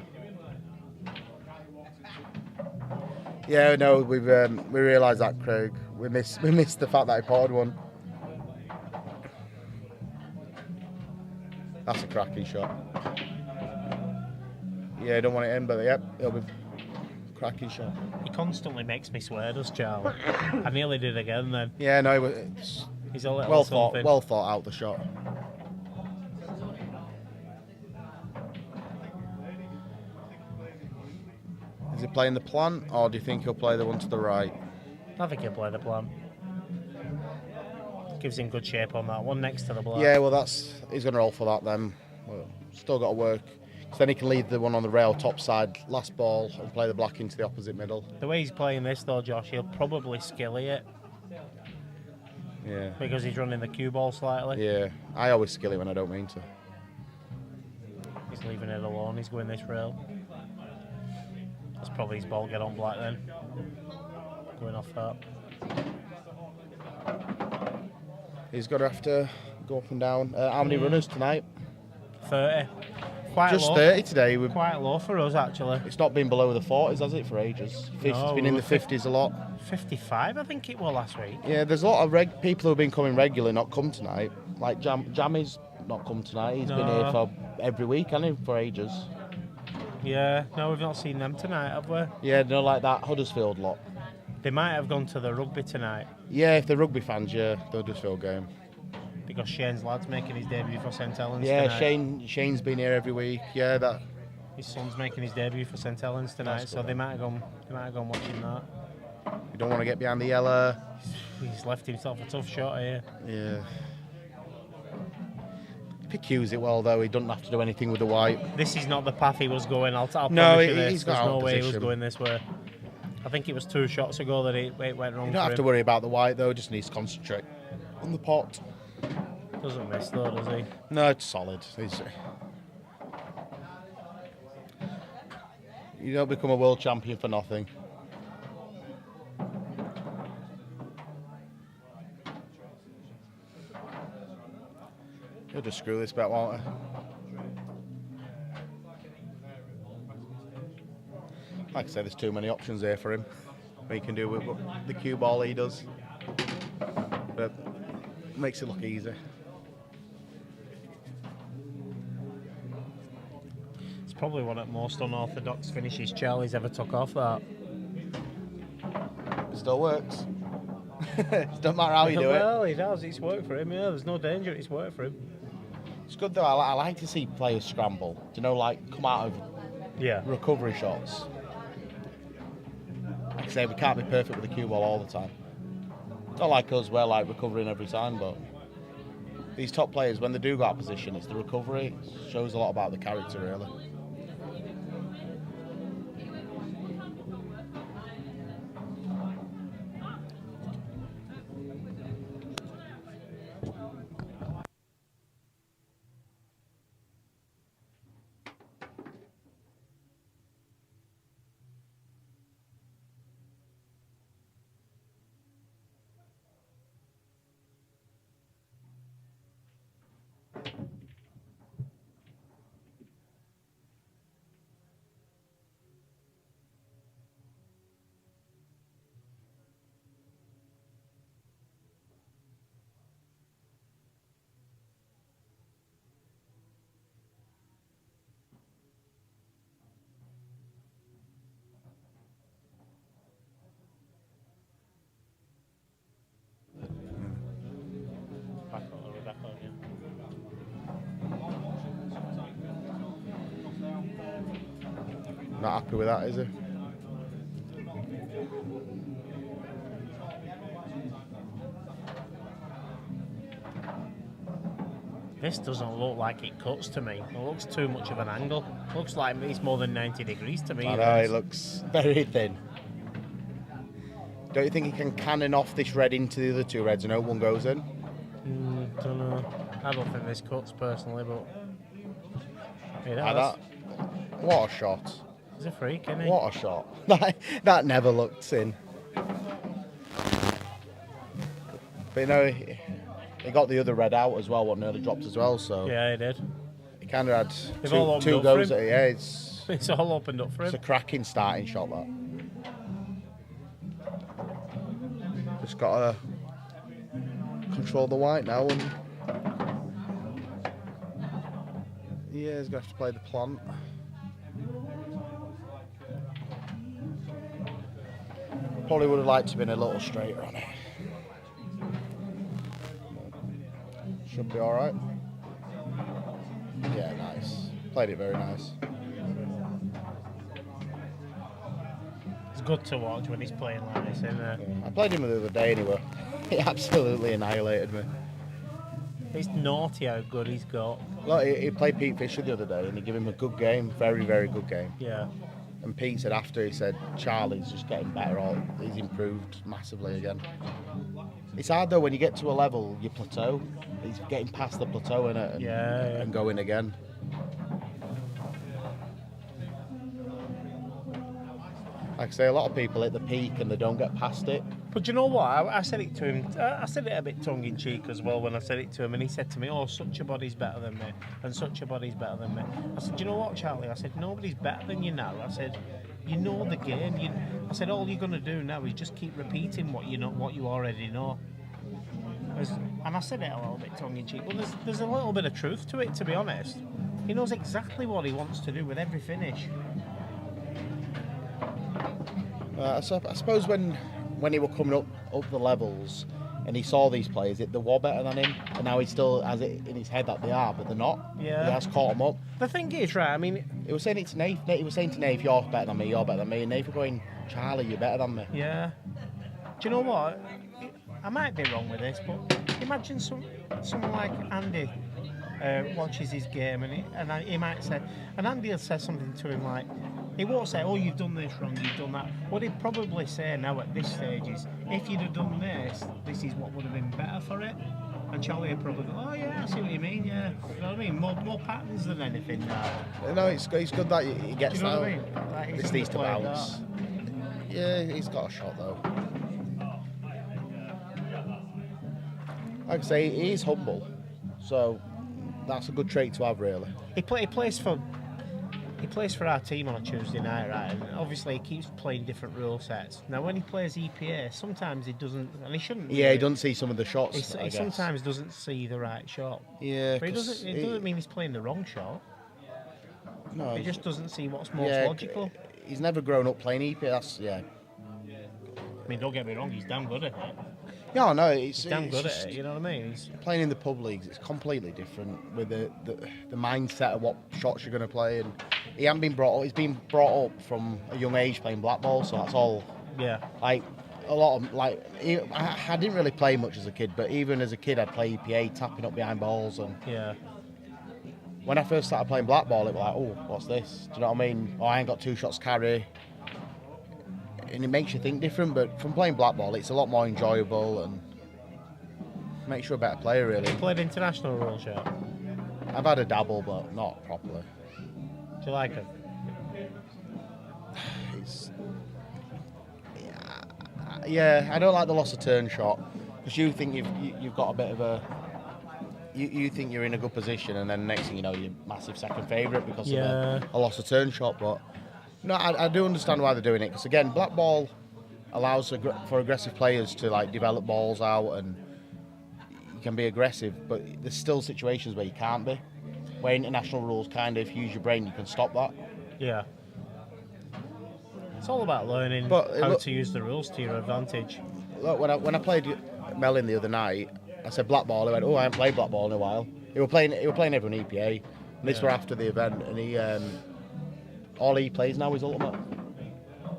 Yeah, no, we realised that, Craig. We missed the fact that he potted one. That's a cracking shot. Yeah, I don't want it in, but yep, it'll be a cracking shot. He constantly makes me swear, does Charlie? I nearly did again then. Yeah, no, He's a little well something. thought out the shot. Is he playing the plant, or do you think he'll play the one to the right? I think he'll play the plan. Gives him good shape on that one next to the black. Yeah, well, he's going to roll for that then. Well, still got to work. So then he can lead the one on the rail top side, last ball, and play the black into the opposite middle. The way he's playing this though, Josh, he'll probably skilly it. Yeah. Because he's running the cue ball slightly. Yeah, I always skill it when I don't mean to. He's leaving it alone, he's going this rail. That's probably his ball get on black then. Going off that. He's going to have to go up and down. How many runners tonight? 30. Quite Just low. 30 today. Quite low for us actually. It's not been below the 40s, has it, for ages? It's been in the 50s a lot. 55 I think it was last week. Yeah, there's a lot of people who have been coming regularly not come tonight. Like Jammy's not come tonight. He's been here for every week, hasn't he, for ages. Yeah, no, we've not seen them tonight, have we? Yeah, no, like that Huddersfield lot. They might have gone to the rugby tonight. Yeah, if they're rugby fans, yeah, the Huddersfield game. Because Shane's lad's making his debut for St Helens Yeah, tonight. Shane's been here every week. Yeah, that. His son's making his debut for St Helens tonight, so they might have gone watching that. You don't want to get behind the yellow. He's left himself a tough shot here. Yeah. If he cues it well, though, he doesn't have to do anything with the white. This is not the path he was going. I'll promise you this. He's got There's no out way he was position. going this way. I think it was 2 shots ago that it went wrong. You don't have to worry about the white, though. Just needs to concentrate on the pot. Doesn't miss though, does he? No, it's solid. You don't become a world champion for nothing. He'll just screw this bet, won't he? Like I said, there's too many options there for him. What he can do with the cue ball he does. But makes it look easy. It's probably one of the most unorthodox finishes Charlie's ever took off that. It still works. It doesn't matter how you do it. Well, he does. It's worked for him, yeah. There's no danger. It's worked for him. It's good though. I like to see players scramble. Do you know, like come out of recovery shots. Like I say, we can't be perfect with the cue ball all the time. It's not like us, we're like recovering every time, but these top players, when they do go out of position, it's the recovery. It shows a lot about the character, really. Not happy with that, is he? This doesn't look like it cuts to me. It looks too much of an angle. Looks like it's more than 90 degrees to me. I know, it looks very thin. Don't you think he can cannon off this red into the other two reds and no one goes in? Don't know. I don't think this cuts personally, but it Like does. that. What a shot. He's a freak, isn't he? What a shot. That never looked in. But you know, he got the other red out as well, what nearly dropped as well, so Yeah, he did. he kind of had They've all opened two up goes for at him. it. Yeah, it's It's all opened up for a him. cracking starting shot, that. Just got to control the white now, and yeah, he's going to have to play the plant. Probably would have liked to have been a little straighter on it. Should be alright. Yeah, nice. Played it very nice. It's good to watch when he's playing like this, isn't it? Yeah. I played him the other day anyway. He absolutely annihilated me. It's naughty how good he's got. Look, he played Pete Fisher the other day and he gave him a good game. Very, very good game. Yeah. And Pete said after, he said, Charlie's just getting better. He's improved massively again. It's hard though when you get to a level, you plateau. He's getting past the plateau innit, and, Yeah. and going again. Like I say, a lot of people hit the peak and they don't get past it. But you know what? I said it to him. I said it a bit tongue in cheek as well when I said it to him, and he said to me, "Oh, such a body's better than me, and such a body's better than me." I said, "Do you know what, Charlie?" I said, "Nobody's better than you now." I said, "You know the game. I said, all you're gonna do now is just keep repeating what you already know." And I said it a little bit tongue in cheek, but there's a little bit of truth to it, to be honest. He knows exactly what he wants to do with every finish. I suppose when he was coming up the levels and he saw these players, they were better than him, and now he still has it in his head that they are, but they're not. Yeah. He has caught them up. The thing is, right? I mean, He was saying it to Nath. He was saying to Nath, "You're better than me. You're better than me." And Nath was going, "Charlie, you're better than me." yeah. Do you know what? I might be wrong with this, but imagine someone like Andy watches his game and he might say, and Andy will say something to him like, he won't say, "Oh, you've done this wrong, you've done that." What he'd probably say now at this stage is, "If you'd have done this, this is what would have been better for it." And Charlie would probably go, "Oh yeah, I see what you mean, yeah." You know what I mean? More patterns than anything now. No, it's good that he Do gets you know out. what I mean? Like, This he's needs to played bounce. that. Yeah, he's got a shot though. Like I say, he's humble, so that's a good trait to have, really. He plays for our team on a Tuesday night, right? And obviously he keeps playing different rule sets. Now when he plays EPA, sometimes he doesn't, and he shouldn't. Yeah, he doesn't see some of the shots. He I guess. sometimes doesn't see the right shot. Yeah, But it 'cause doesn't mean he's playing the wrong shot. No, He just doesn't see what's most yeah, logical. He's never grown up playing EP. That's I mean, don't get me wrong, he's damn good at it. Yeah, no, it's He's damn it's good just at it. You know what I mean? He's, playing in the pub leagues. It's completely different with the mindset of what shots you're going to play. And he hasn't been brought up. He's been brought up from a young age playing black ball, so that's all. yeah. Like a lot of I didn't really play much as a kid, but even as a kid, I'd play EPA, tapping up behind balls, and Yeah. when I first started playing black ball, it was like, oh, what's this? Do you know what I mean? Oh, I ain't got 2 shots carry. And it makes you think different, but from playing black ball, it's a lot more enjoyable and makes you a better player, really. Played international rules yet? I've had a dabble, but not properly. Do you like it? It's, yeah, I don't like the loss of turn shot, because you think you've got a bit of a... You think you're in a good position, and then next thing you know, you're massive second favourite because of a loss of turn shot. But no, I do understand why they're doing it, because again, black ball allows for aggressive players to like develop balls out, and you can be aggressive, but there's still situations where you can't be. Where international rules kind of, if you use your brain, you can stop that. Yeah. It's all about learning But how to use the rules to your advantage. Look, when I played Mellin the other night, I said black ball. He went, "Oh, I haven't played black ball in a while." He were playing everyone EPA, and this were after the event, and he all he plays now is ultimate.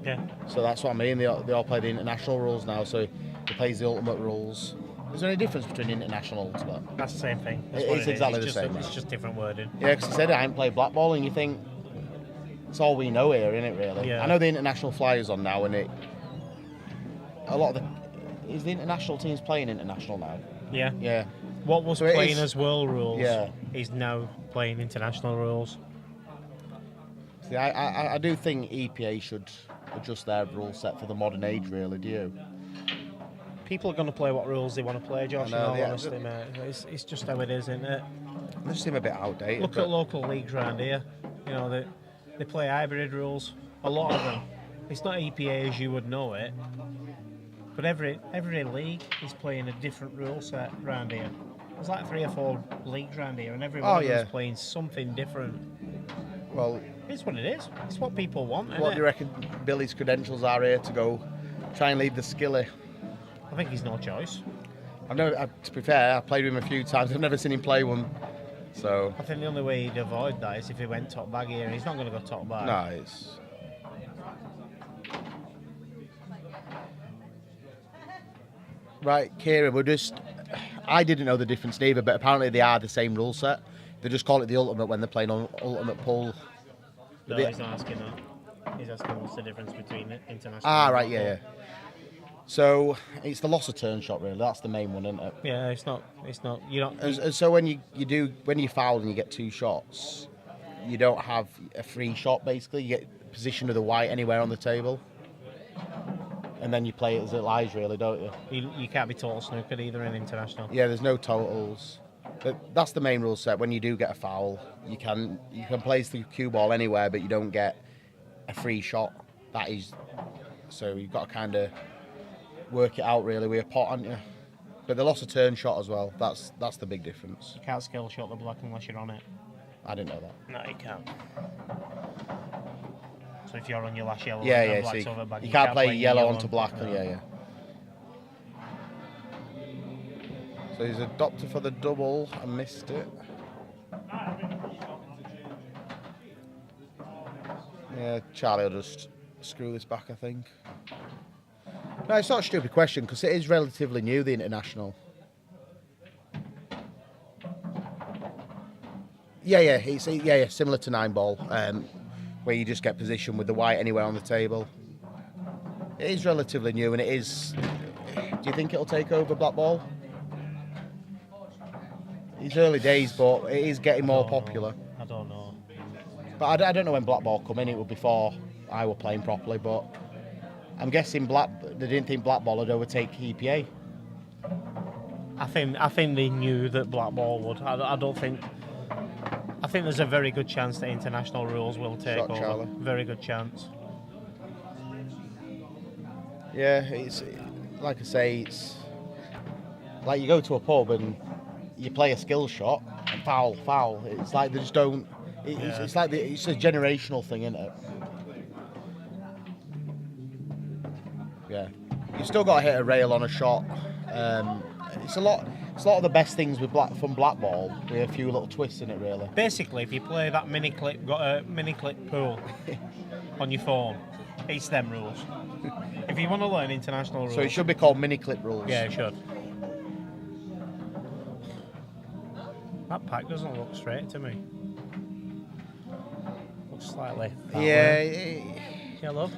Yeah. So that's what I mean. They all play the international rules now, so he plays the ultimate rules. Is there any difference between international and ultimate? That's the same thing. It That's what is it exactly It's the just same. It's just different wording. Yeah, because he said I ain't played black ball, and you think it's all we know here, isn't it? Really. Yeah. I know the international flyers on now, and a lot of is the international teams playing international now. Yeah. Yeah. What was So it playing is- as world rules Yeah. is now playing international rules. See, I do think EPA should adjust their rule set for the modern age. Really, do you? People are going to play what rules they want to play, Josh, I know, in all yeah. honesty, mate. It's just how it is, isn't it? They just seem a bit outdated. Look but- at local leagues around here. You know, they play hybrid rules. A lot of them. It's not EPA as you would know it, but every league is playing a different rule set around here. There's like 3 or 4 leagues around here, and every one of them yeah. is playing something different. Well, It's what it is. It's what people want, isn't what it? do you reckon Billy's credentials are here to go try and lead the skilly? I think he's no choice. To be fair, I played with him a few times. I've never seen him play one. So, I think the only way he'd avoid that is if he went top bag here, and he's not going to go top bag. no, it's... Right, Kieran, I didn't know the difference neither, but apparently they are the same rule set. They just call it the ultimate when they're playing on ultimate pool. No, The- he's not asking that. He's asking what's the difference between international. Ah, and right, local. yeah. So, it's the loss of turn shot, really. That's the main one, isn't it? Yeah, it's not. You're not. And so when you foul and you get 2 shots, you don't have a free shot. Basically, you get position of the white anywhere on the table, and then you play it as it lies, really, don't you? You can't be total snookered either in international. Yeah, there's no totals. But that's the main rule set. When you do get a foul, you can place the cue ball anywhere, but you don't get a free shot. That is, so you've got to kind of work it out really with a pot, haven't you? But the loss of turn shot as well. That's the big difference. You can't skill shot the black unless you're on it. I didn't know that. No, you can't. So if you're on your last yellow, Yeah, and yeah. black's So over back, you can't play yellow on- onto black. No. Yeah. So he's a doctor for the double. I missed it. Yeah, Charlie will just screw this back, I think. No, it's not a stupid question because it is relatively new, the international. Yeah, it's similar to 9-ball, where you just get position with the white anywhere on the table. It is relatively new, and it is. Do you think it'll take over black ball? It's early days, but it is getting more popular. I don't know. But I don't know when black ball come in. It was before I were playing properly, but I'm guessing they didn't think black ball would overtake EPA. I think they knew that black ball would. I don't think. I think there's a very good chance that international rules will take Shot, over. Charlie. Very good chance. Yeah, it's like I say, it's like you go to a pub and you play a skill shot, and foul. It's like they just don't. It's like it's a generational thing, isn't it? Yeah, you still got to hit a rail on a shot. It's a lot of the best things with black ball with a few little twists in it, really. Basically, if you play that mini clip pool on your phone, it's them rules. If you want to learn international rules, So it should be called mini clip rules. yeah, it should. That pack doesn't look straight to me. Looks slightly. that way. Yeah, love.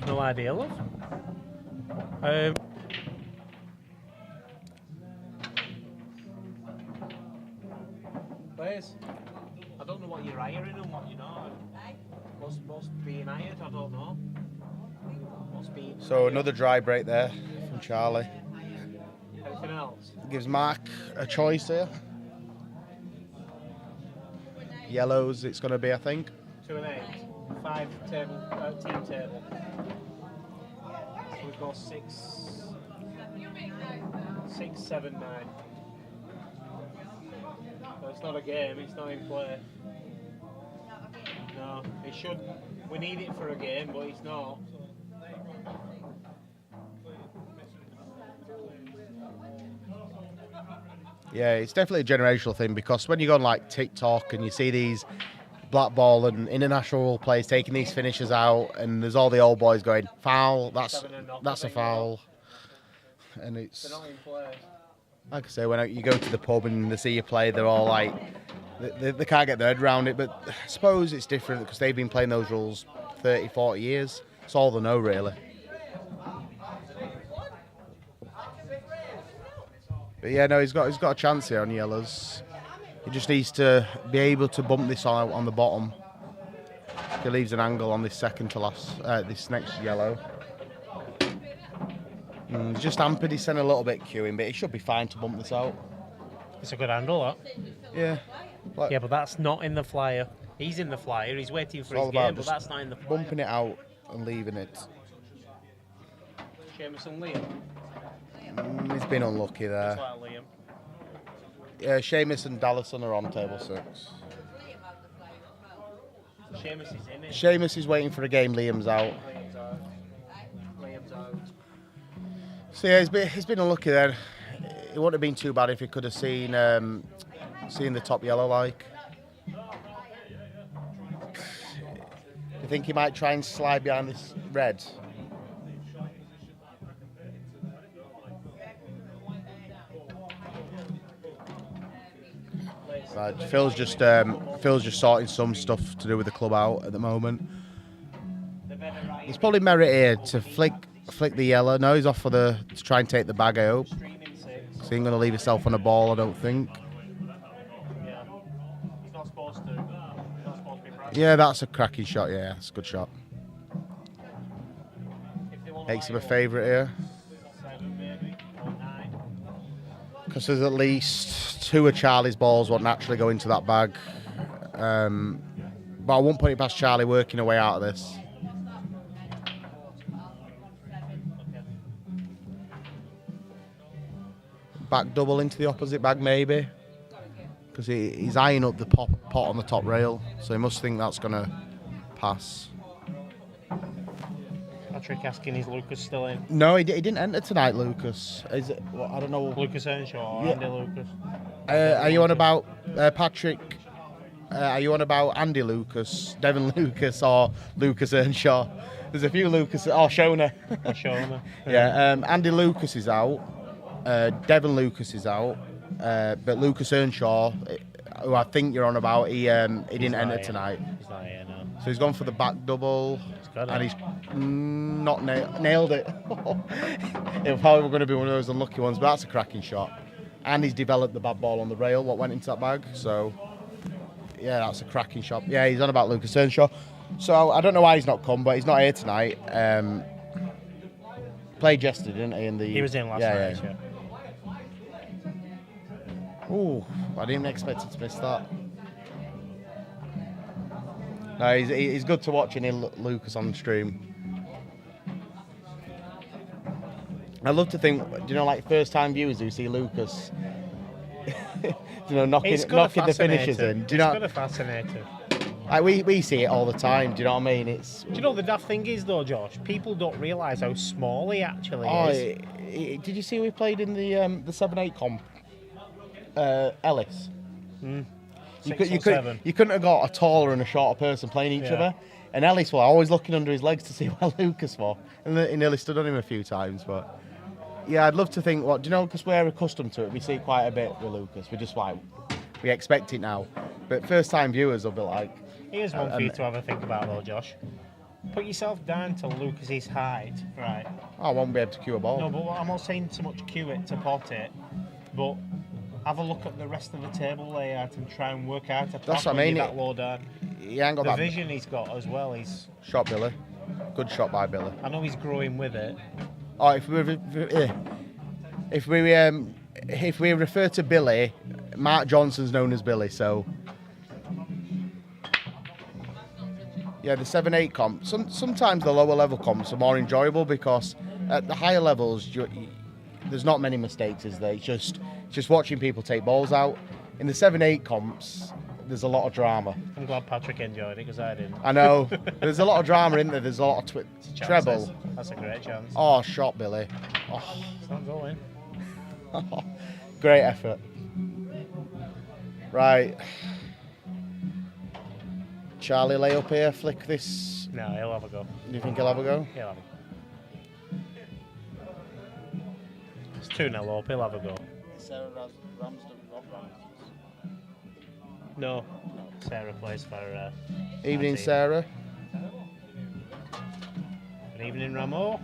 No idea, love. Players, I don't know what you're hiring and what you're not. What's being hired? I don't know. What's being So another dry break there from Charlie. Anything else? Gives Mark a choice here. Yellows it's going to be, I think. 2 and 8. 5 table, team table. So we've got 6, 7, 9. So it's not a game, it's not in play. No, it should. We need it for a game, but it's not. Yeah, it's definitely a generational thing because when you go on like TikTok and you see these black ball and international players taking these finishes out, and there's all the old boys going foul. That's a foul. and it's They're not in play. like I say, when you go to the pub and they see you play, they're all like, they can't get their head around it. But I suppose it's different because they've been playing those rules 30, 40 years. It's all they know, really. But yeah, no, he's got a chance here on yellows. He just needs to be able to bump this out on the bottom. He leaves an angle on this second to last, this next yellow. He's just hampered his centre a little bit queuing, but he should be fine to bump this out. It's a good angle, that. Yeah. Yeah, but that's not in the flyer. He's in the flyer. He's waiting for his game, but that's not in the flyer. Bumping it out and leaving it. Seamus and Liam. He's been unlucky there. Looks like Liam. Yeah, Seamus and Dallison are on table 6. Seamus is in it. Seamus is waiting for a game. Liam's out. Liam's out. Liam's out. So yeah, he's been unlucky there. It wouldn't have been too bad if he could have seen the top yellow like. You think he might try and slide behind this red? Right, Phil's just sorting some stuff to do with the club out at the moment. There's probably merit here to flick the yellow. No, he's off to try and take the bag, I hope. So he ain't going to leave himself on a ball, I don't think. Yeah. He's not supposed to. He's not supposed to be practicing. Yeah, that's a cracking shot, yeah. It's a good shot. Makes him a favourite here. 7 maybe, or 9. Because there's at least 2 of Charlie's balls what naturally go into that bag. But I won't put it past Charlie working a way out of this. Back double into the opposite bag maybe. Because he's eyeing up the pot on the top rail. So he must think that's going to pass. Patrick asking, is Lucas still in? No, he didn't enter tonight, Lucas. Is it? Well, I don't know. Lucas Earnshaw or Yeah. Andy Lucas? Are you on about Patrick? Are you on about Andy Lucas, Devin Lucas, or Lucas Earnshaw? There's a few Lucas. Oh, Shona. Or Shona? Yeah, Andy Lucas is out. Devin Lucas is out. But Lucas Earnshaw, who I think you're on about, he didn't enter tonight. He's not here now. So he's gone for the back double. Got it. And he's not nailed it. It was probably going to be one of those unlucky ones, but that's a cracking shot. And he's developed the bad ball on the rail, what went into that bag. So, yeah, that's a cracking shot. Yeah, he's on about Lucas Earnshaw. So, I don't know why he's not come, but he's not here tonight. Played yesterday, didn't he? He was in last night, yeah. Ooh, I didn't expect him to miss that. No, he's good to watch in Lucas on stream. I love to think, like first-time viewers who see Lucas, knocking the finishes in. It's got a fascinator. Like we see it all the time. Do you know what I mean? Do you know the daft thing is though, Josh? People don't realise how small he actually is. Did you see we played in the 7-8 comp? Ellis. You couldn't have got a taller and a shorter person playing each other. And Ellis was always looking under his legs to see where Lucas was. And he nearly stood on him a few times. But yeah, I'd love to think, because we're accustomed to it, we see it quite a bit with Lucas. We're just like, we expect it now. But first time viewers will be like... Here's one for you to have a think about though, Josh. Put yourself down to Lucas's height, right? I won't be able to cue a ball. No, but I'm not saying so much cue it to pot it, but have a look at the rest of the table layout and try and work out a path when you're that low down. He ain't got the that vision he's got as well. He's shot Billy. Good shot by Billy. I know he's growing with it. Oh, if we refer to Billy, Mark Johnson's known as Billy, so yeah, the 7-8 comp. Sometimes the lower level comps are more enjoyable because at the higher levels, there's not many mistakes, is there? It's just watching people take balls out. In the 7-8 comps, there's a lot of drama. I'm glad Patrick enjoyed it because I didn't. I know. There's a lot of drama in there. There's a lot of treble. That's a great chance. Oh, shot Billy. Oh. It's not going. Great effort. Right. Charlie lay up here, flick this. No, he'll have a go. Do you think he'll have a go? He'll have a It's 2-0 up, he'll have a go. Sarah Ramsden, Rob Ramsden. No. Sarah plays for... Evening, our team. Sarah. Good evening, Ramo.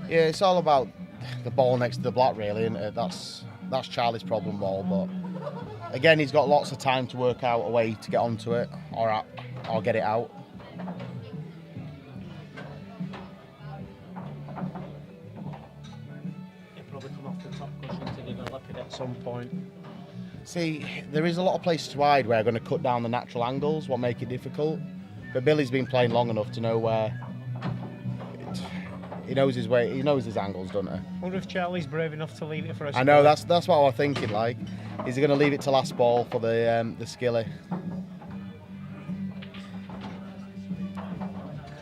Yeah, it's all about the ball next to the block, really, and that's Charlie's problem ball. But again, he's got lots of time to work out a way to get onto it or get it out. He'll probably come off the top cushion to develop it at some point. See, there is a lot of places to hide where I'm going to cut down the natural angles, what make it difficult. But Billy's been playing long enough to know where he knows his way. He knows his angles, doesn't he? I wonder if Charlie's brave enough to leave it for us. I know that's what I was thinking. Like, is he going to leave it to last ball for the skilly?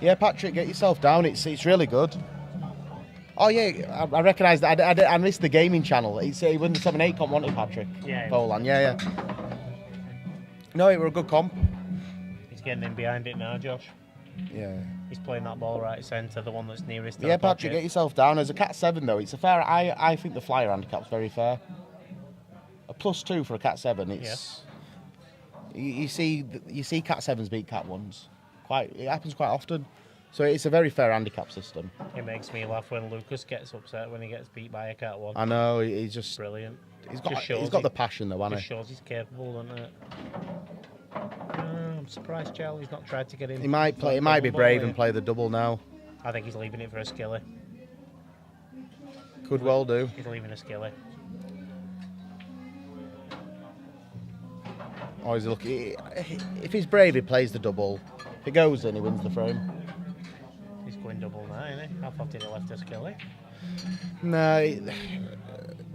Yeah, Patrick, get yourself down. It's really good. Oh yeah, I recognise that. I missed the gaming channel. He won the 7-8 comp, wasn't he, Patrick? Yeah. Poland, yeah. No, it were a good comp. He's getting in behind it now, Josh. Yeah. He's playing that ball right centre, the one that's nearest to Yeah, the Patrick, pocket. get yourself down. As a Cat 7 though, it's a fair. I think the flyer handicap's very fair. A +2 for a Cat 7. It's you see Cat 7s beat Cat 1s. It happens quite often. So it's a very fair handicap system. It makes me laugh when Lucas gets upset when he gets beat by a Cat 1. I know, he's just Brilliant. He's Just got the passion though, hasn't Just he? shows he's capable, doesn't it? I'm surprised Charlie's not tried to get in. He might be brave and play the double now. I think he's leaving it for a skilly. Could well do. He's leaving a skilly. Oh, he's lucky. If he's brave, he plays the double. If it goes in, he wins the frame. He's going double now, isn't he? I thought he'd have left a skilly. No,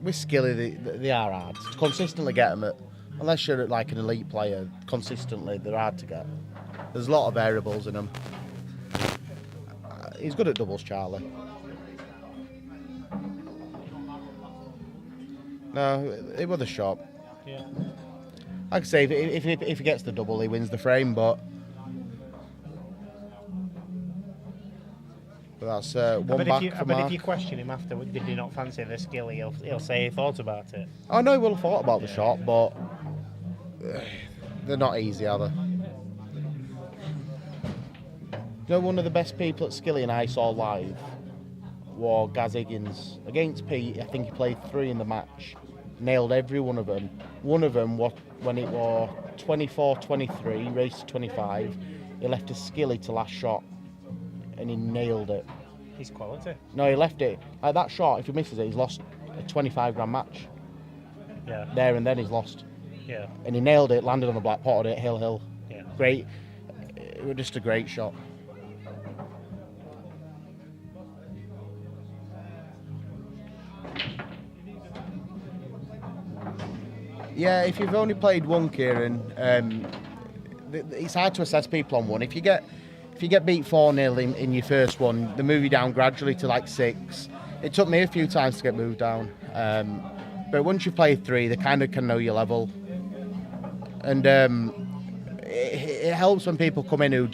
with skilly, they are hard. To consistently get them unless you're like an elite player, consistently, they're hard to get. There's a lot of variables in them. He's good at doubles, Charlie. No, it was a shot. Yeah. Like I say, if he gets the double, he wins the frame, but that's one back for But Mark. if you question him after, did he not fancy the skilly, he'll say he thought about it. I know he will have thought about the shot, but they're not easy, are they? You know, one of the best people at Skilly and I saw live was Gaz Higgins. Against Pete, I think he played 3 in the match. Nailed every one of them. One of them was when it was 24-23, race to 25. He left a Skilly to last shot and he nailed it. He's quality. No, he left it. Like that shot, if he misses it, he's lost a 25 grand match. Yeah. There and then he's lost. Yeah. And he nailed it, landed on the black, potted it, hill. Yeah. Great. It was just a great shot. Yeah, if you've only played one, Kieran, it's hard to assess people on one. If you get beat 4-0 in your first one, they move you down gradually to like 6. It took me a few times to get moved down. But once you play 3, they kind of can know your level. And it helps when people come in who,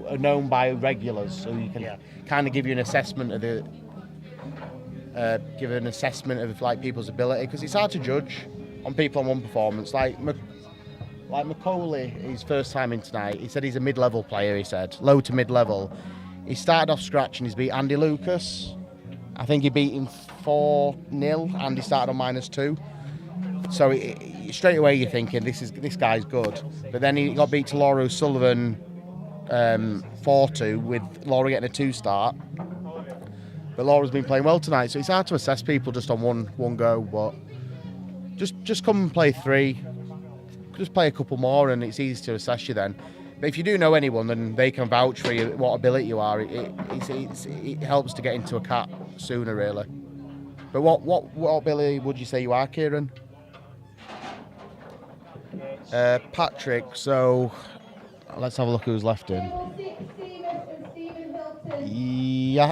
are known by regulars, so you can kind of give you an assessment of like people's ability, because it's hard to judge on people on one performance. Like Macaulay, his first time in tonight, he said he's a mid-level player. He said low to mid-level. He started off scratch and he's beat Andy Lucas. I think he beat him 4-0. Andy started on -2. So straight away you're thinking this guy's good. But then he got beat to Laura O'Sullivan 4-2 with Laura getting a 2 start. But Laura's been playing well tonight, so it's hard to assess people just on one go. But just come and play 3. Just play a couple more and it's easy to assess you then. But if you do know anyone, then they can vouch for you, what ability you are. It helps to get into a cat sooner, really. But what ability would you say you are, Kieran? Patrick, so let's have a look who's left in.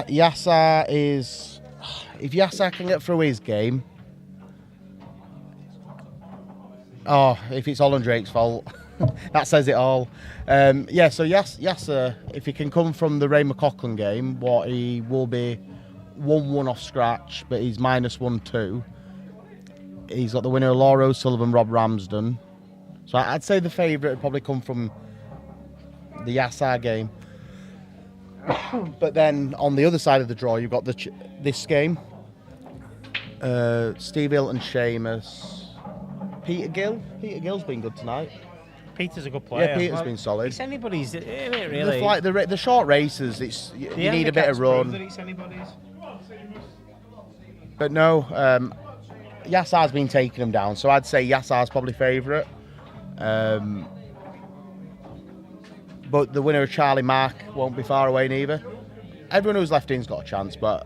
Yasser is... If Yasser can get through his game... Oh, if it's Holland Drake's fault, that says it all. So Yasser, if he can come from the Ray McLaughlin game, what he will be 1-1 off scratch, but he's -1-2. He's got the winner of Laura O'Sullivan, Rob Ramsden. So I'd say the favourite would probably come from the Yassar game. But then on the other side of the draw, you've got this game. Steve Hilton, Seamus, Peter Gill. Peter Gill's been good tonight. Peter's a good player. Yeah, Peter's been solid. It's anybody's, isn't it, really? Like the short races, you need a bit of run. That it's anybody's. But no, Yassar's been taking him down, so I'd say Yassar's probably favourite. But the winner of Charlie Mark won't be far away neither. Everyone who's left in's got a chance, but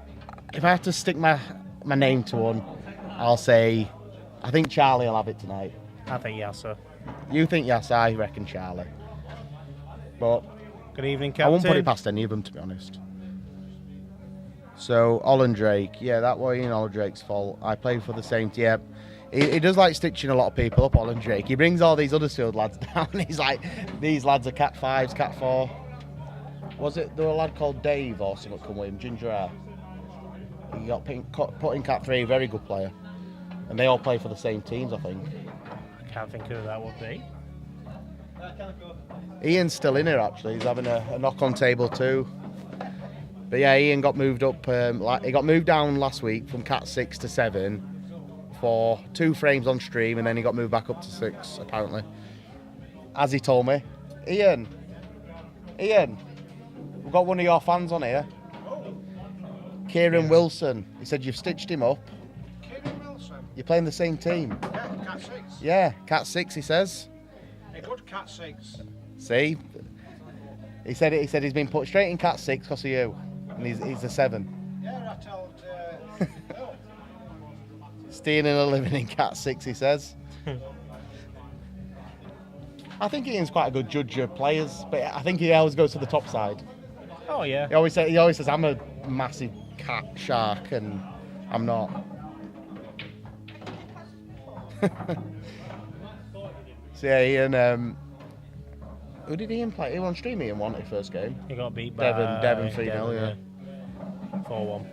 if I have to stick my name to one, I'll say I think Charlie will have it tonight. I think Yassar. You think Yassar, I reckon Charlie. But good evening, Captain. I won't put it past any of them, to be honest. So, Olin Drake. Yeah, that was Ian Olin Drake's fault. I play for the same team. Yeah. He does like stitching a lot of people up, Olin Drake. He brings all these Huddersfield lads down. He's like, these lads are Cat 5s, Cat 4. Was it there was a lad called Dave or something come with him, ginger hair? He got put in Cat 3, very good player. And they all play for the same teams, I think. I can't think who that would be. Ian's still in here, actually. He's having a knock on table too. But yeah, Ian got moved up. He got moved down last week from Cat 6 to 7 for 2 frames on stream, and then he got moved back up to 6, apparently. As he told me. Ian, we've got one of your fans on here. Kieran Wilson. He said you've stitched him up. Kieran Wilson? You're playing the same team. Yeah, Cat 6. Yeah, Cat 6, he says. A good Cat 6. See? He said he's been put straight in Cat 6 because of you. And he's a 7. Yeah, I told Phil. Stealing a living in Cat 6, he says. I think Ian's quite a good judge of players, but I think he always goes to the top side. Oh, yeah. He always says, I'm a massive cat shark, and I'm not. So yeah, Ian, who did Ian play? He won stream, Ian won his first game. He got beat by Devon 3-0, yeah. 4-1.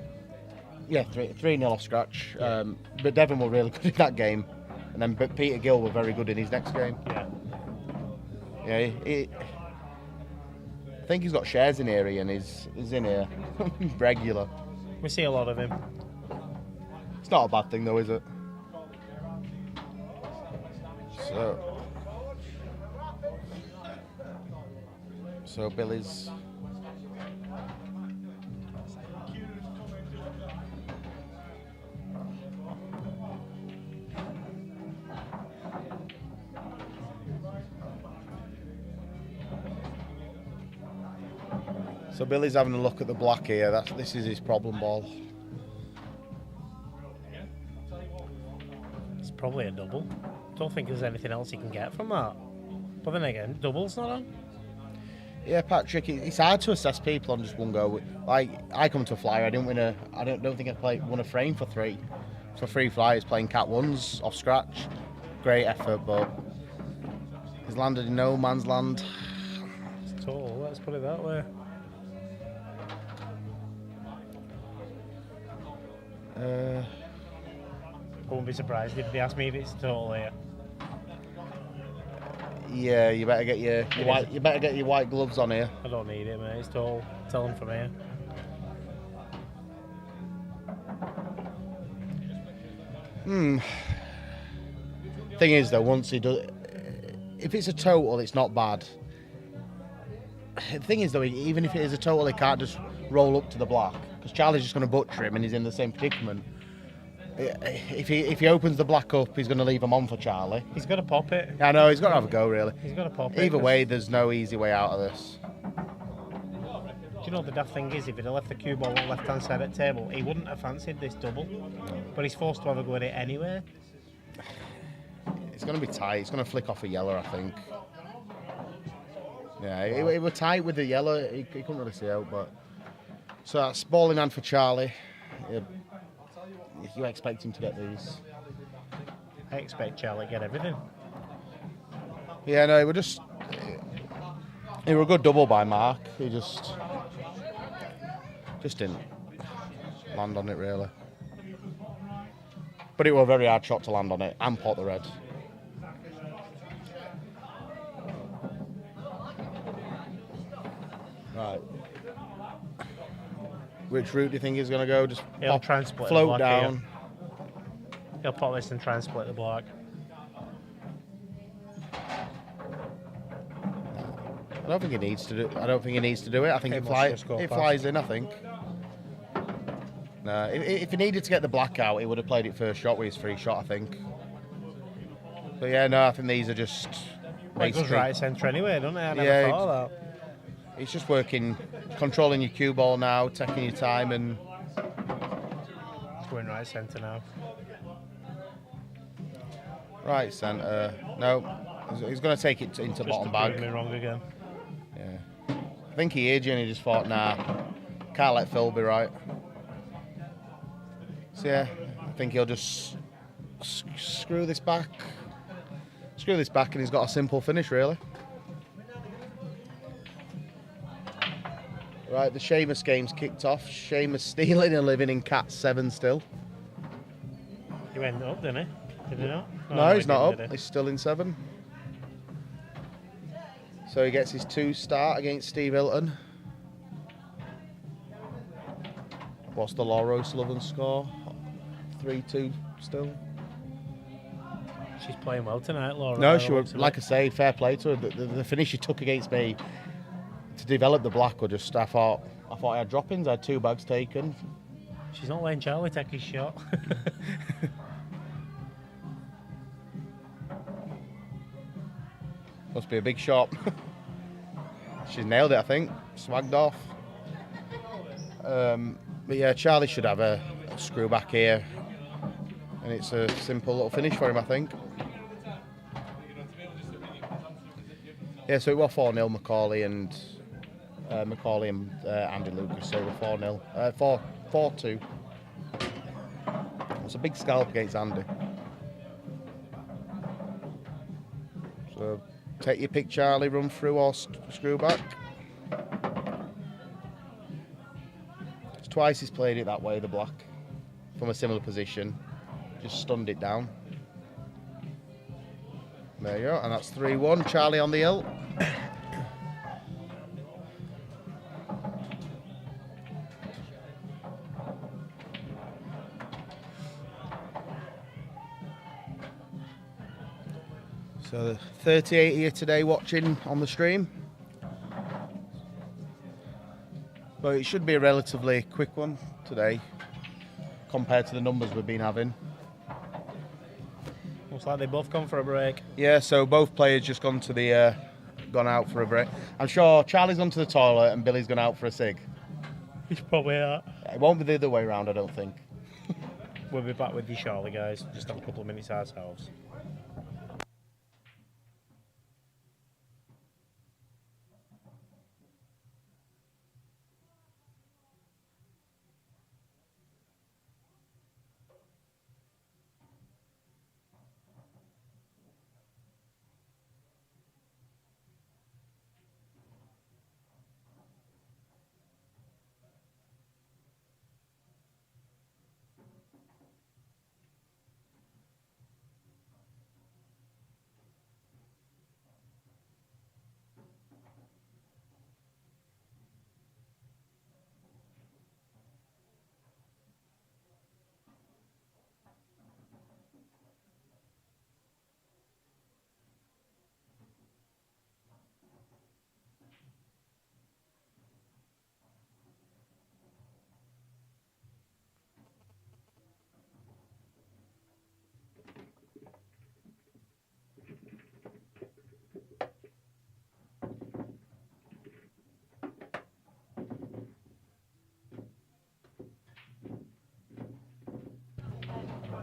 Yeah, 3-0 off scratch. But Devon were really good in that game. And then but Peter Gill were very good in his next game. Yeah. Yeah, I think he's got shares in here, Ian. He's in here. Regular. We see a lot of him. It's not a bad thing though, is it? So Billy's... So Billy's having a look at the black here. This is his problem ball. It's probably a double. Don't think there's anything else he can get from that. But then again, double's not on. Yeah, Patrick, it's hard to assess people on just one go. Like I come to a flyer, I don't think I won a frame for 3 flyers playing Cat 1s off scratch. Great effort, but he's landed in no man's land. It's total, let's put it that way. I wouldn't be surprised if they asked me if it's total here. Yeah, you better get your white gloves on here. I don't need it, mate. It's total. Tell them from here. Thing is, though, once he does, if it's a total, it's not bad. The thing is, though, even if it is a total, he can't just roll up to the black because Charlie's just going to butcher him, and he's in the same predicament. If he opens the black up, he's going to leave him on for Charlie. He's got to pop it. I know, he's got to have a go, really. He's got to pop it. Either way, there's no easy way out of this. Do you know the daft thing is, if he'd have left the cue ball on the left-hand side of the table, he wouldn't have fancied this double. But he's forced to have a go at it anyway. It's going to be tight. It's going to flick off a yellow, I think. Yeah, it was tight with the yellow. He couldn't really see out, but... So that's ball in hand for Charlie. You expect him to get these? I expect Charlie to get everything. Yeah, no, it were a good double by Mark. He just didn't. land on it really. But it was a very hard shot to land on it and pot the red. Right. Which route do you think he's going to go? Just He'll try and split the float block down. here. He'll pop this and try and split the block. I don't think he needs to do. I don't think he needs to do it. I think It it must just go it past. flies in. I think. No, if he needed to get the black out, he would have played it first shot with his free shot. I think. But yeah, no, I think these are just. Well, it goes basically- right centre anyway, doesn't it? I never Yeah, thought of that. It's just working, controlling your cue ball now, taking your time, and It's going right centre now. right centre. No, he's going to take it into Just bottom proving bag. me wrong again. Yeah, I think he heard you and he just thought, nah, can't let Phil be right. So yeah, I think he'll just screw this back, and he's got a simple finish really. Right, the Seamus game's kicked off. Seamus stealing and living in Cat 7 still. He went up, didn't he? Did he not? Oh, No, he's he not didn't, up. did He's still in 7. So he gets his 2 start against Steve Hilton. What's the Laura O'Sullivan score? 3-2 still. he? She's playing well tonight, Laura. No, by she the was, looks of like I it. say, fair play to her. The finish she took against me to develop the black were just, I thought I had drop-ins. I had 2 bags taken. She's not letting Charlie take his shot. Must be a big shot. She's nailed it, I think. Swagged off. But yeah, Charlie should have a screw back here. And it's a simple little finish for him, I think. Yeah, so it was 4-0 Macaulay and Andy Lucas, so we're 4-0. 4-2. It's a big scalp against Andy. So take your pick, Charlie, run through or screw back. It's twice he's played it that way, the black, from a similar position. Just stunned it down. There you go, and that's 3-1. Charlie on the hill. So 38 here today watching on the stream. But it should be a relatively quick one today compared to the numbers we've been having. Looks like they both gone for a break. Yeah, so both players just gone out for a break. I'm sure Charlie's gone to the toilet and Billy's gone out for a cig. He's probably that. It won't be the other way around, I don't think. We'll be back with you shortly, guys. Just have a couple of minutes ourselves.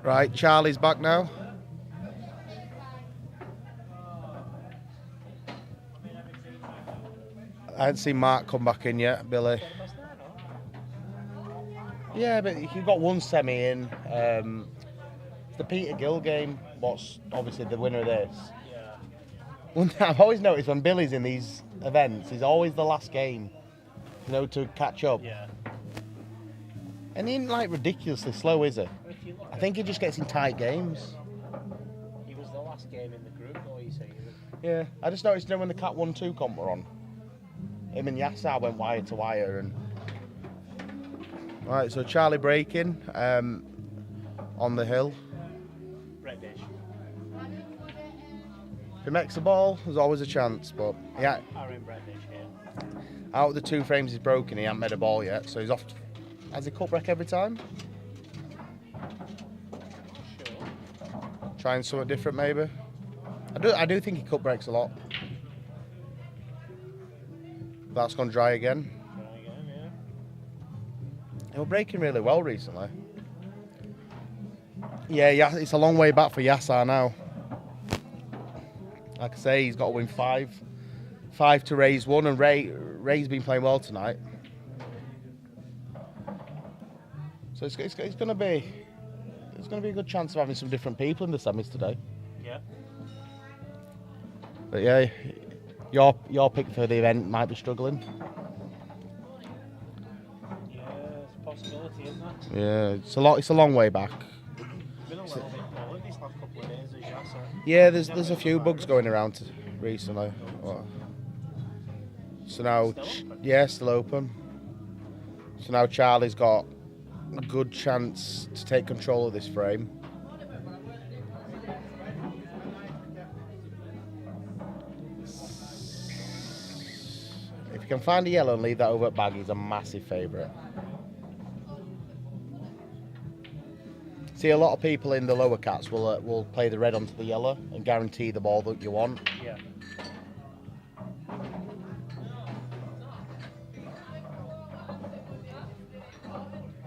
Right, Charlie's back now. I hadn't seen Mark come back in yet, Billy. Yeah, but he got one semi in. It's the Peter Gill game. What's obviously the winner of this. One thing I've always noticed when Billy's in these events, he's always the last game, to catch up. Yeah. And he ain't like ridiculously slow, is he? I think he just gets in tight games. He was the last game in the group, though, you say. Yeah, I just noticed when the Cat 1-2 comp were on, him and Yassar went wire to wire. And right, so Charlie breaking on the hill. Reddish. If he makes the ball, there's always a chance, but yeah, Aaron Reddish, yeah. out of the 2 frames he's broken, he hasn't made a ball yet, so he's off. Has he cut break every time? Sure. Trying something different, maybe. I do think he cut breaks a lot. That's gone dry again. Try again, yeah. He was breaking really well recently. Yeah, it's a long way back for Yassar now. Like I say, he's got to win 5 to Ray's 1, and Ray's been playing well tonight. So it's going to be a good chance of having some different people in the semis today. Yeah. But yeah, your pick for the event might be struggling. Yeah, it's a possibility, isn't it? Yeah, it's a long way back. Been a little bit poorly these last couple of days, as Yassar. Yeah, there's a few bugs going around recently. So now, still open. So now Charlie's got a good chance to take control of this frame. If you can find a yellow and leave that over at bag, he's a massive favourite. See, a lot of people in the lower cats will play the red onto the yellow and guarantee the ball that you want. Yeah.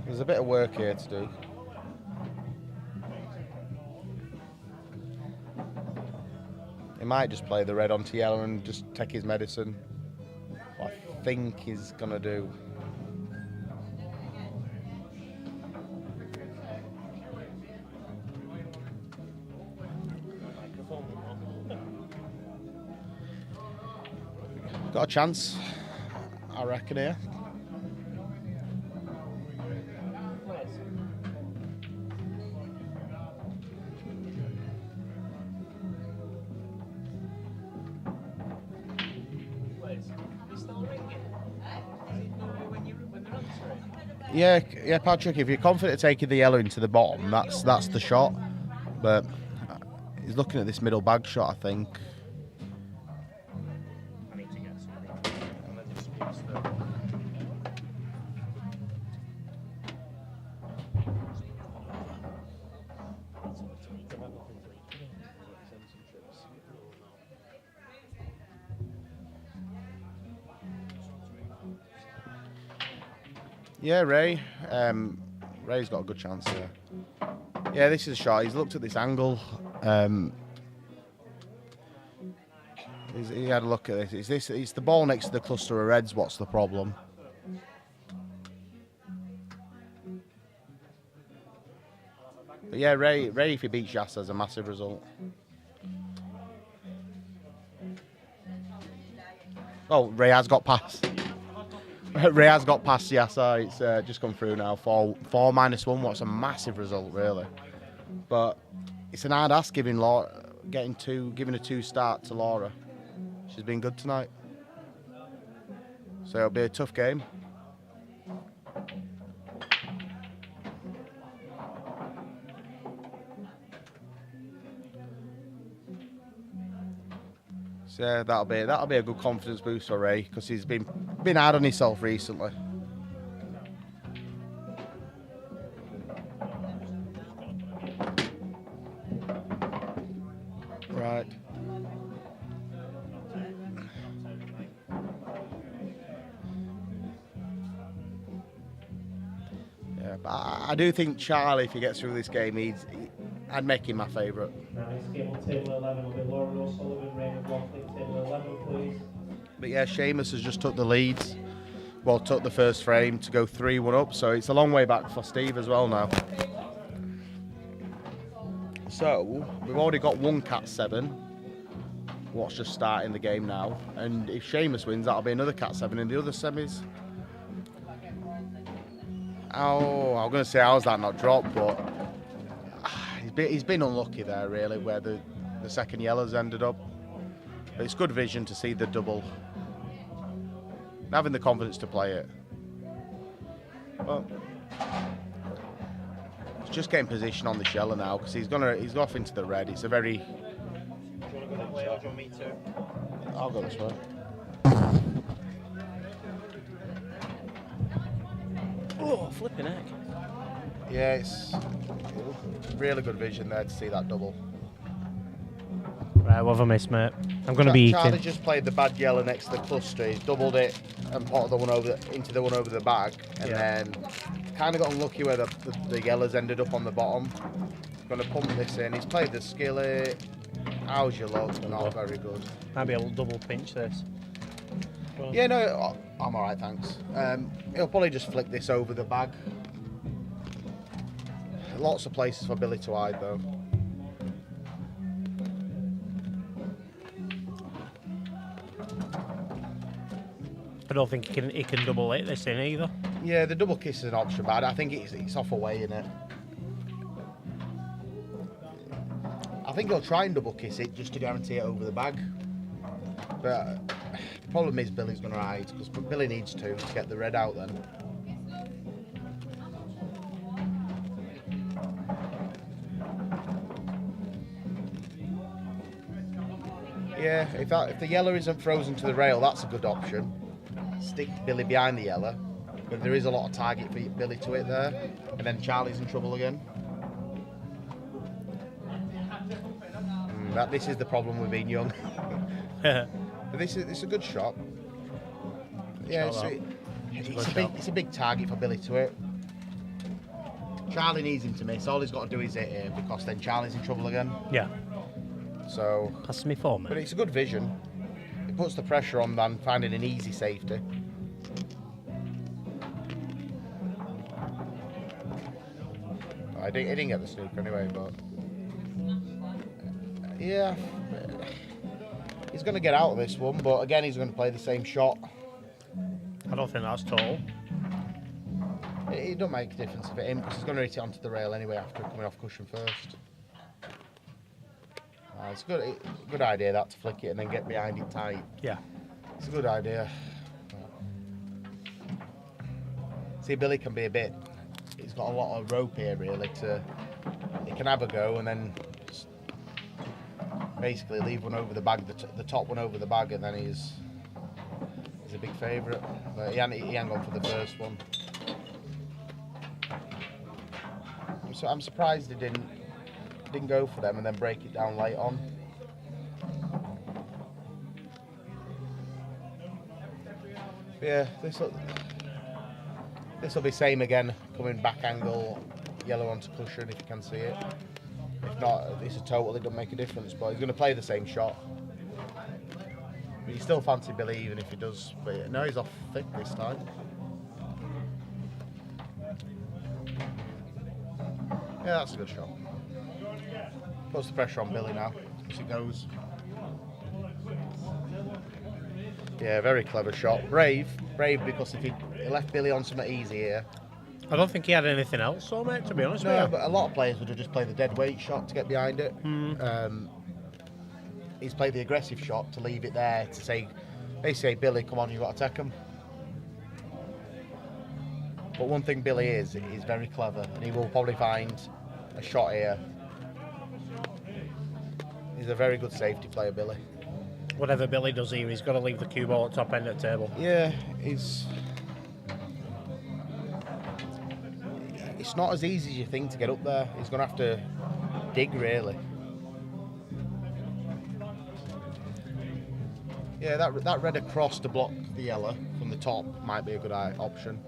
There's a bit of work here to do. He might just play the red onto yellow and just take his medicine. What I think he's gonna do. Got a chance, I reckon, here. Yeah, Patrick. If you're confident taking the yellow into the bottom, that's the shot. But he's looking at this middle bag shot, I think. I need to get something. And then just pass the... Yeah, Ray's got a good chance here. Yeah, this is a shot. He's looked at this angle. He had a look at this. It's the ball next to the cluster of reds. What's the problem? But yeah, Ray, if he beats Yassar, is a massive result. Oh, Ray has got past. Ray has got past Yassar. It's just come through now. 4-1. What's a massive result, really. But it's an hard ask giving a 2 start to Laura. She's been good tonight. So it'll be a tough game. So yeah, that'll be a good confidence boost for Ray, because he's been hard on himself recently. Right. Yeah, but I do think Charlie, if he gets through this game, I'd make him my favourite. Next game on table 11 will be Laura O'Sullivan, Raymond Watley, table 11, please. But yeah, Seamus has just took the leads. Well, took the first frame to go 3-1 up, so it's a long way back for Steve as well now. So, we've already got one Cat 7. What's just starting the game now. And if Seamus wins, that'll be another Cat 7 in the other semis. Oh, I was going to say how's that not dropped, but he's been unlucky there really, where the second yellow's ended up. But it's good vision to see the double. And having the confidence to play it. But he's just getting position on the yellow now because he's off into the red. It's a very. Do you want to go that way or do you want me to? I'll go this way. Oh, flipping heck. Yeah, it's really good vision there to see that double. Right, what have I missed, mate? I'm going to be Charlie eating. just played the bad yellow next to the cluster. He's doubled it and potted the one into the one over the bag, and then kind of got unlucky where the yellows ended up on the bottom. Going to pump this in. He's played the skillet. How's your luck? Not very good. Might be a little double pinch this. Yeah, no, I'm alright, thanks. He'll probably just flick this over the bag. Lots of places for Billy to hide though. I don't think he can double it this in either. Yeah, the double kiss is an option, but I think it's off away in it. I think he'll try and double kiss it just to guarantee it over the bag. But the problem is Billy's going to hide because Billy needs to get the red out then. Yeah, if the yellow isn't frozen to the rail, that's a good option. Stick Billy behind the yellow, but there is a lot of target for Billy to hit there, and then Charlie's in trouble again. This is the problem with being young. But this is a good shot. Yeah, it's a big target for Billy to hit. Charlie needs him to miss. All he's got to do is hit it because then Charlie's in trouble again. Yeah. So. Pass me for me. But it's a good vision. It puts the pressure on than finding an easy safety. I didn't get the snooker anyway, but yeah, he's going to get out of this one. But again, he's going to play the same shot. I don't think that's total. It don't make a difference for him because he's going to hit it onto the rail anyway after coming off cushion first. It's a good idea that to flick it and then get behind it tight. Yeah. It's a good idea. See, Billy can be a bit. He's got a lot of rope here, really. He can have a go and then just basically leave one over the bag, the top one over the bag, and then he's a big favourite. But he ain't gone for the first one. So I'm surprised he didn't go for them and then break it down late on. But yeah, this will be same again, coming back angle, yellow onto cushion if you can see it. If not, it's a total, it doesn't make a difference, but he's going to play the same shot. But you still fancy Billy even if he does, but yeah, no, he's off thick this time. Yeah, that's a good shot. Puts the pressure on Billy now as he goes. Yeah, very clever shot. Brave because if he left Billy on something easy here. I don't think he had anything else, so mate, to be honest with No, you. but a lot of players would have just played the dead weight shot to get behind it. He's played the aggressive shot to leave it there to say, basically, Billy, come on, you've got to take him. But one thing Billy is, he's very clever, and he will probably find a shot here. He's a very good safety player, Billy. Whatever Billy does here, he's got to leave the cue ball at top end of the table. Yeah, it's not as easy as you think to get up there. He's going to have to dig, really. Yeah, that red across to block the yellow from the top might be a good option.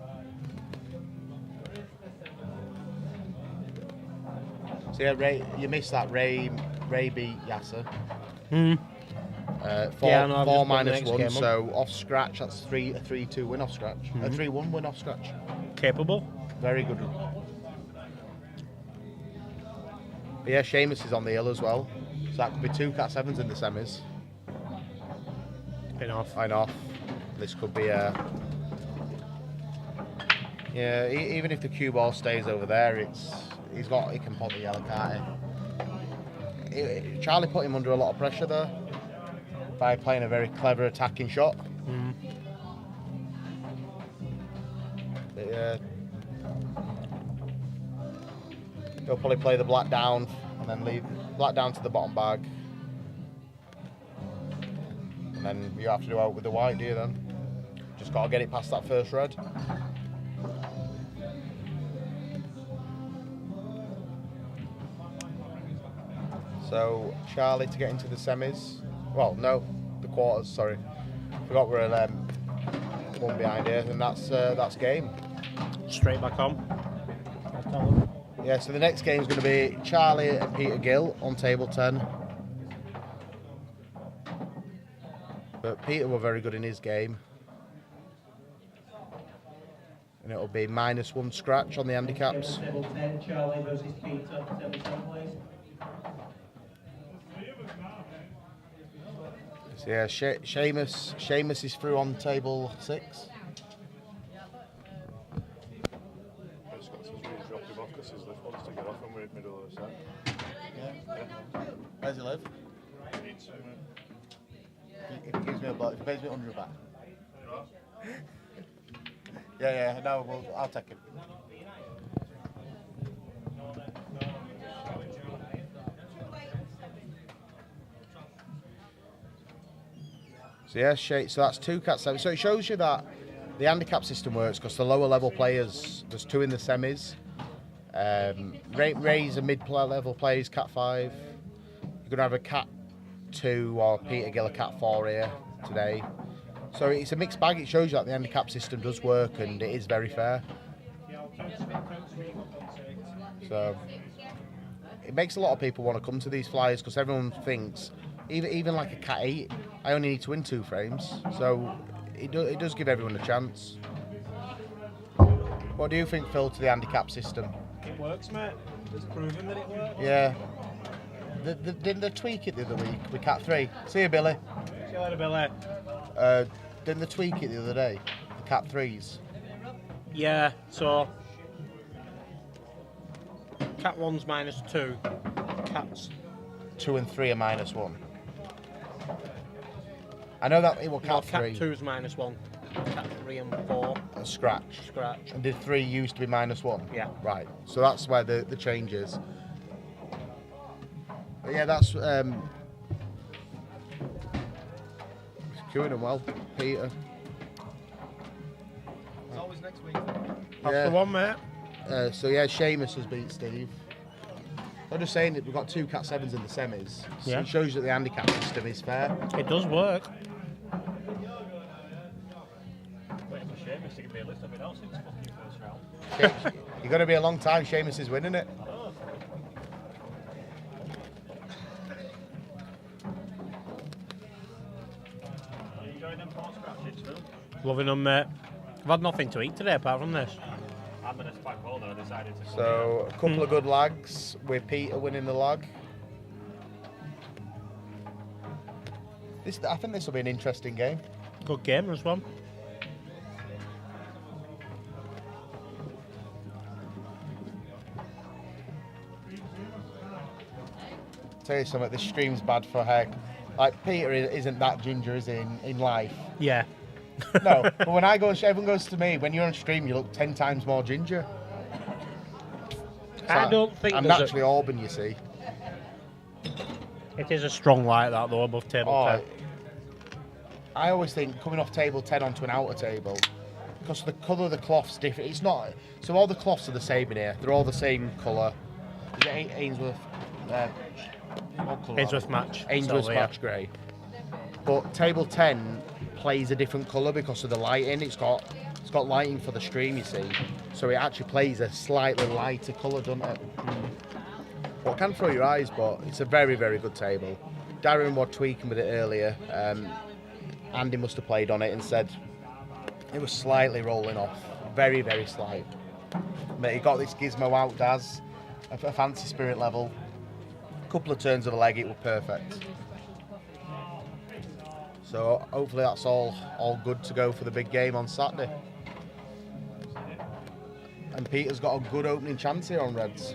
So yeah, Ray, you missed that. Ray beat Yasser. Four minus one, so off scratch. That's a 3-2 win off scratch. A 3-1 win off scratch. Capable. Very good. But yeah, Seamus is on the hill as well, so that could be 2 Cat 7s in the semis. Spin off. Fine off. This could be a Yeah, even if the cue ball stays over there, he can pop the yellow card in. Charlie put him under a lot of pressure there by playing a very clever attacking shot. He'll probably play the black down and then leave black down to the bottom bag. And then you have to do out with the white, do you then? Just got to get it past that first red. So Charlie to get into the semis. Well, no, the quarters. Sorry, forgot we're one behind here, and that's game. Straight back on. I'll tell them. Yeah. So the next game is going to be Charlie and Peter Gill on table 10. But Peter were very good in his game, and it'll be -1 scratch on the handicaps. Table 10, Charlie versus Peter. Table 10, please. So yeah, Seamus is through on table 6. Just got to really drop him off because his lift wants to get off and we're in the middle of the set. Yeah. Where's he live? If he gives me a blow, if he pays me 100 back. Yeah, no, I'll take him. So yeah, so that's 2 cat 7. So it shows you that the handicap system works because the lower level players, there's 2 in the semis. Ray's a mid-level players, cat 5. You're gonna have a cat 2 or Peter Gill a cat 4 here today. So it's a mixed bag. It shows you that the handicap system does work and it is very fair. So it makes a lot of people want to come to these flyers because everyone thinks, even like a cat 8, I only need to win 2 frames. So it does give everyone a chance. What do you think, Phil, to the handicap system? It works, mate. It's proven that it works. Yeah. Didn't they tweak it the other week with cat 3? See you, Billy. See you later, Billy. Didn't they tweak it the other day? The cat 3s? Yeah, so cat 1's -2. Cats 2 and 3 are -1. I know that it was cat 3. Cat 2's -1. Cat 3 and 4. A scratch. Scratch. And did 3 used to be -1? Yeah. Right. So that's where the change is. But yeah, that's queuing them well, Peter. It's always next week. That's the one, mate. So yeah, Seamus has beat Steve. I'm just saying that we've got 2 cat 7s in the semis. So Yeah. it shows that the handicap system is fair. It does work. Waiting for Seamus to give me a list of it else in this fucking first round. You're going to be a long time. Seamus is winning it. Are you enjoying them 4 scratches, Phil? Loving them, mate. I've had nothing to eat today apart from this. I'm in a spike hole though, I decided to So a couple of good lags with Peter winning the lag. I think this will be an interesting game. Good game as well. Tell you something, this stream's bad for heck. Like Peter isn't that ginger, is he, in life? Yeah. No, but when I go, everyone goes to me, when you're on stream, you look 10 times more ginger. I don't think I'm there's naturally Auburn, you see. It is a strong light that though above table 10. I always think coming off table 10 onto an outer table, because the colour of the cloth's different. It's not. So all the cloths are the same in here. They're all the same colour. Is it Ainsworth? What colour? Ainsworth match. Ainsworth Silver, match grey. But table 10 plays a different colour because of the lighting. It's got lighting for the stream, you see. So it actually plays a slightly lighter colour, doesn't it? Well, it can throw your eyes, but it's a very, very good table. Darren was tweaking with it earlier. Andy must have played on it and said it was slightly rolling off. Very, very slight. But he got this gizmo out, Daz, a fancy spirit level. A couple of turns of the leg, it was perfect. So hopefully that's all good to go for the big game on Saturday. And Peter's got a good opening chance here on reds.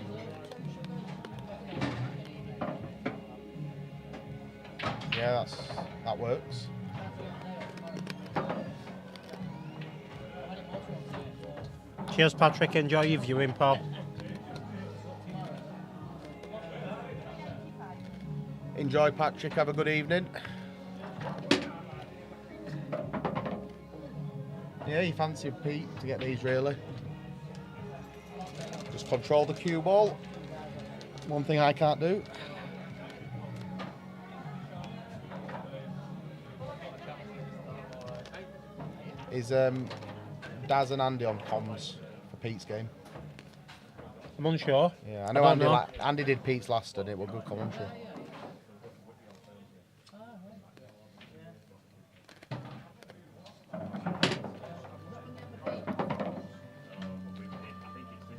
Yeah, that works. Cheers, Patrick. Enjoy your viewing, Paul. Enjoy, Patrick. Have a good evening. Yeah, you fancy Pete to get these really. Just control the cue ball. One thing I can't do. Is Daz and Andy on comms for Pete's game? I'm unsure. Yeah, I know Andy did Pete's last and it was good commentary.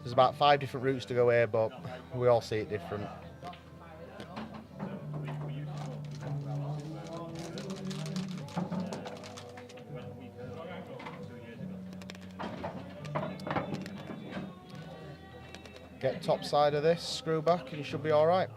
There's about 5 different routes to go here, but we all see it different. Get top side of this, screw back, and you should be all right.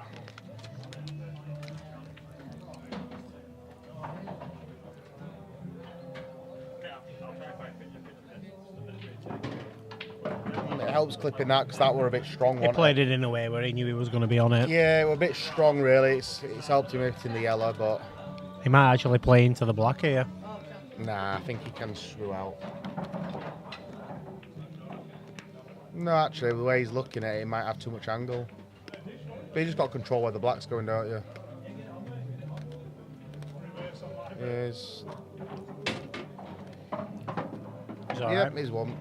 It helps clipping that because that were a bit strong. He played it in a way where he knew he was going to be on it. Yeah, it were a bit strong really. It's helped him hitting the yellow, but he might actually play into the black here. Nah, I think he can screw out. No, actually, the way he's looking at it, he might have too much angle. But you just got to control where the black's going, don't you? He's all yep, right. he's one.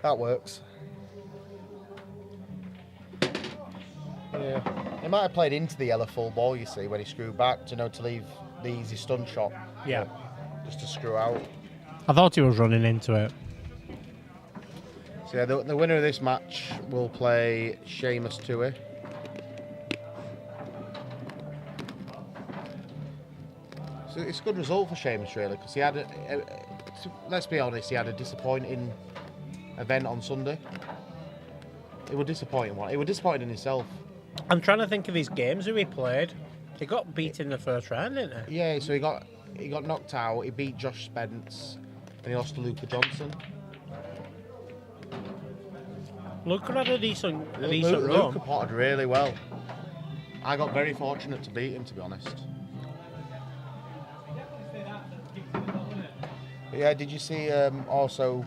That works. Yeah. He might have played into the yellow full ball, you see, when he screwed back to leave the easy stun shot. Yeah. Just to screw out. I thought he was running into it. So yeah, the winner of this match will play Seamus Tui. So it's a good result for Seamus really, because he had, let's be honest, he had a disappointing event on Sunday. It was disappointing one. It was disappointing in himself. I'm trying to think of his games who he played. He got beat in the first round, didn't he? Yeah, so he got knocked out. He beat Josh Spence, and he lost to Luca Johnson. Luca had a decent run. Luca potted really well. I got very fortunate to beat him, to be honest. But yeah, did you see also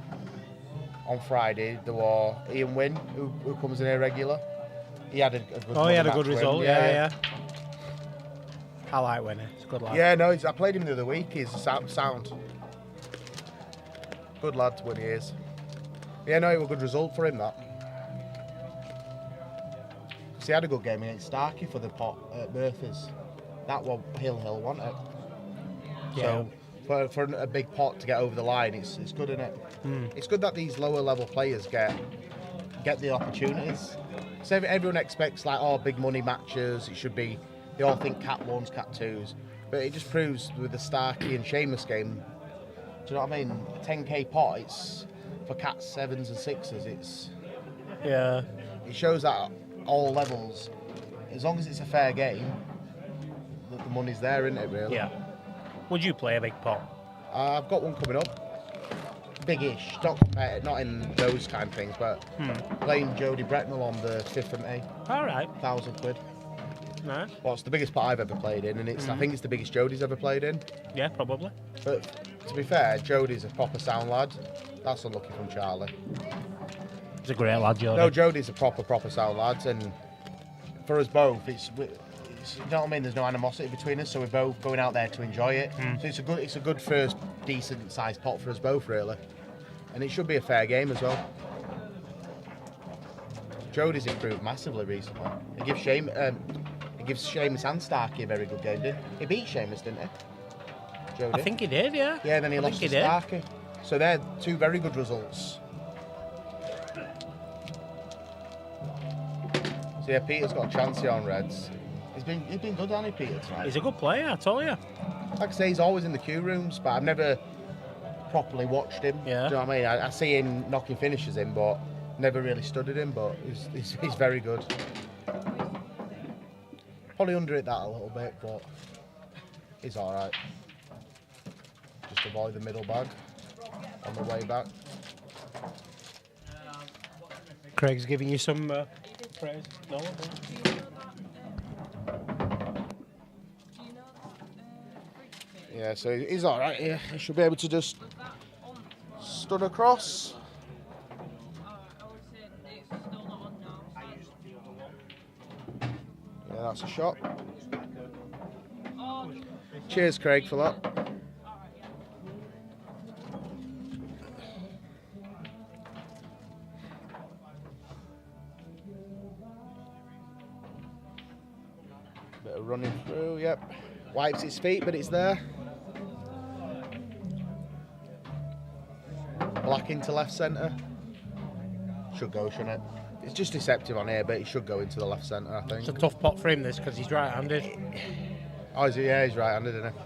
on Friday there was Ian Wynn who comes in here regular? He had a good. Oh, he had a good result. Win. Yeah. I like Winnie. It's a good lad. Yeah, no, I played him the other week. He's sound. Good lad when he is. Yeah, no, it was a good result for him that. So he had a good game against Starkey for the pot at Murphy's. That one, Hill, wasn't it? Yeah. So for a big pot to get over the line, it's good, isn't it? It's good that these lower level players get the opportunities. So everyone expects big money matches. It should be. They all think Cat 1s, Cat 2s, but it just proves with the Starkey and Seamus game. Do you know what I mean? A 10k pot. It's for Cat 7s and 6s. It shows that at all levels, as long as it's a fair game, the money's there, isn't it? Really? Yeah. Would you play a big pot? I've got one coming up. Big-ish, not in those kind of things, but playing Jody Brecknell on the 5th of May. All right. £1,000. Nice. Well, it's the biggest pot I've ever played in, and I think it's the biggest Jody's ever played in. Yeah, probably. But to be fair, Jody's a proper sound lad. That's unlucky from Charlie. He's a great lad, Jody. No, Jody's a proper sound lad, and for us both, it's you know what I mean. There's no animosity between us, so we're both going out there to enjoy it. So it's a good first decent sized pot for us both, really, and it should be a fair game as well. Jody's improved massively recently. He gives Seamus and Starkey a very good game, didn't he? He beat Seamus, didn't he? Jody. I think he did, yeah. Yeah, then he lost to Starkey. So they're two very good results. So yeah, Peter's got a chance here on reds. He's been good, hasn't he, Peter, tonight? He's a good player, I told you. Like I say, he's always in the queue rooms, but I've never properly watched him. Yeah. Do you know what I mean? I see him knocking finishes in, but never really studied him. But he's very good. Probably under it that a little bit, but he's all right. Just avoid the middle bag on the way back. Craig's giving you some praise. No. Yeah, so he's all right here. He should be able to just stud across. Yeah, that's a shot. Cheers, Craig, for that. Bit of running through, yep. Wipes his feet, but it's there. Black into left centre. Should go, shouldn't it? It's just deceptive on here, but it should go into the left centre, I think. It's a tough pot for him, this, because he's right-handed. Oh, is he? Yeah, he's right-handed, isn't he?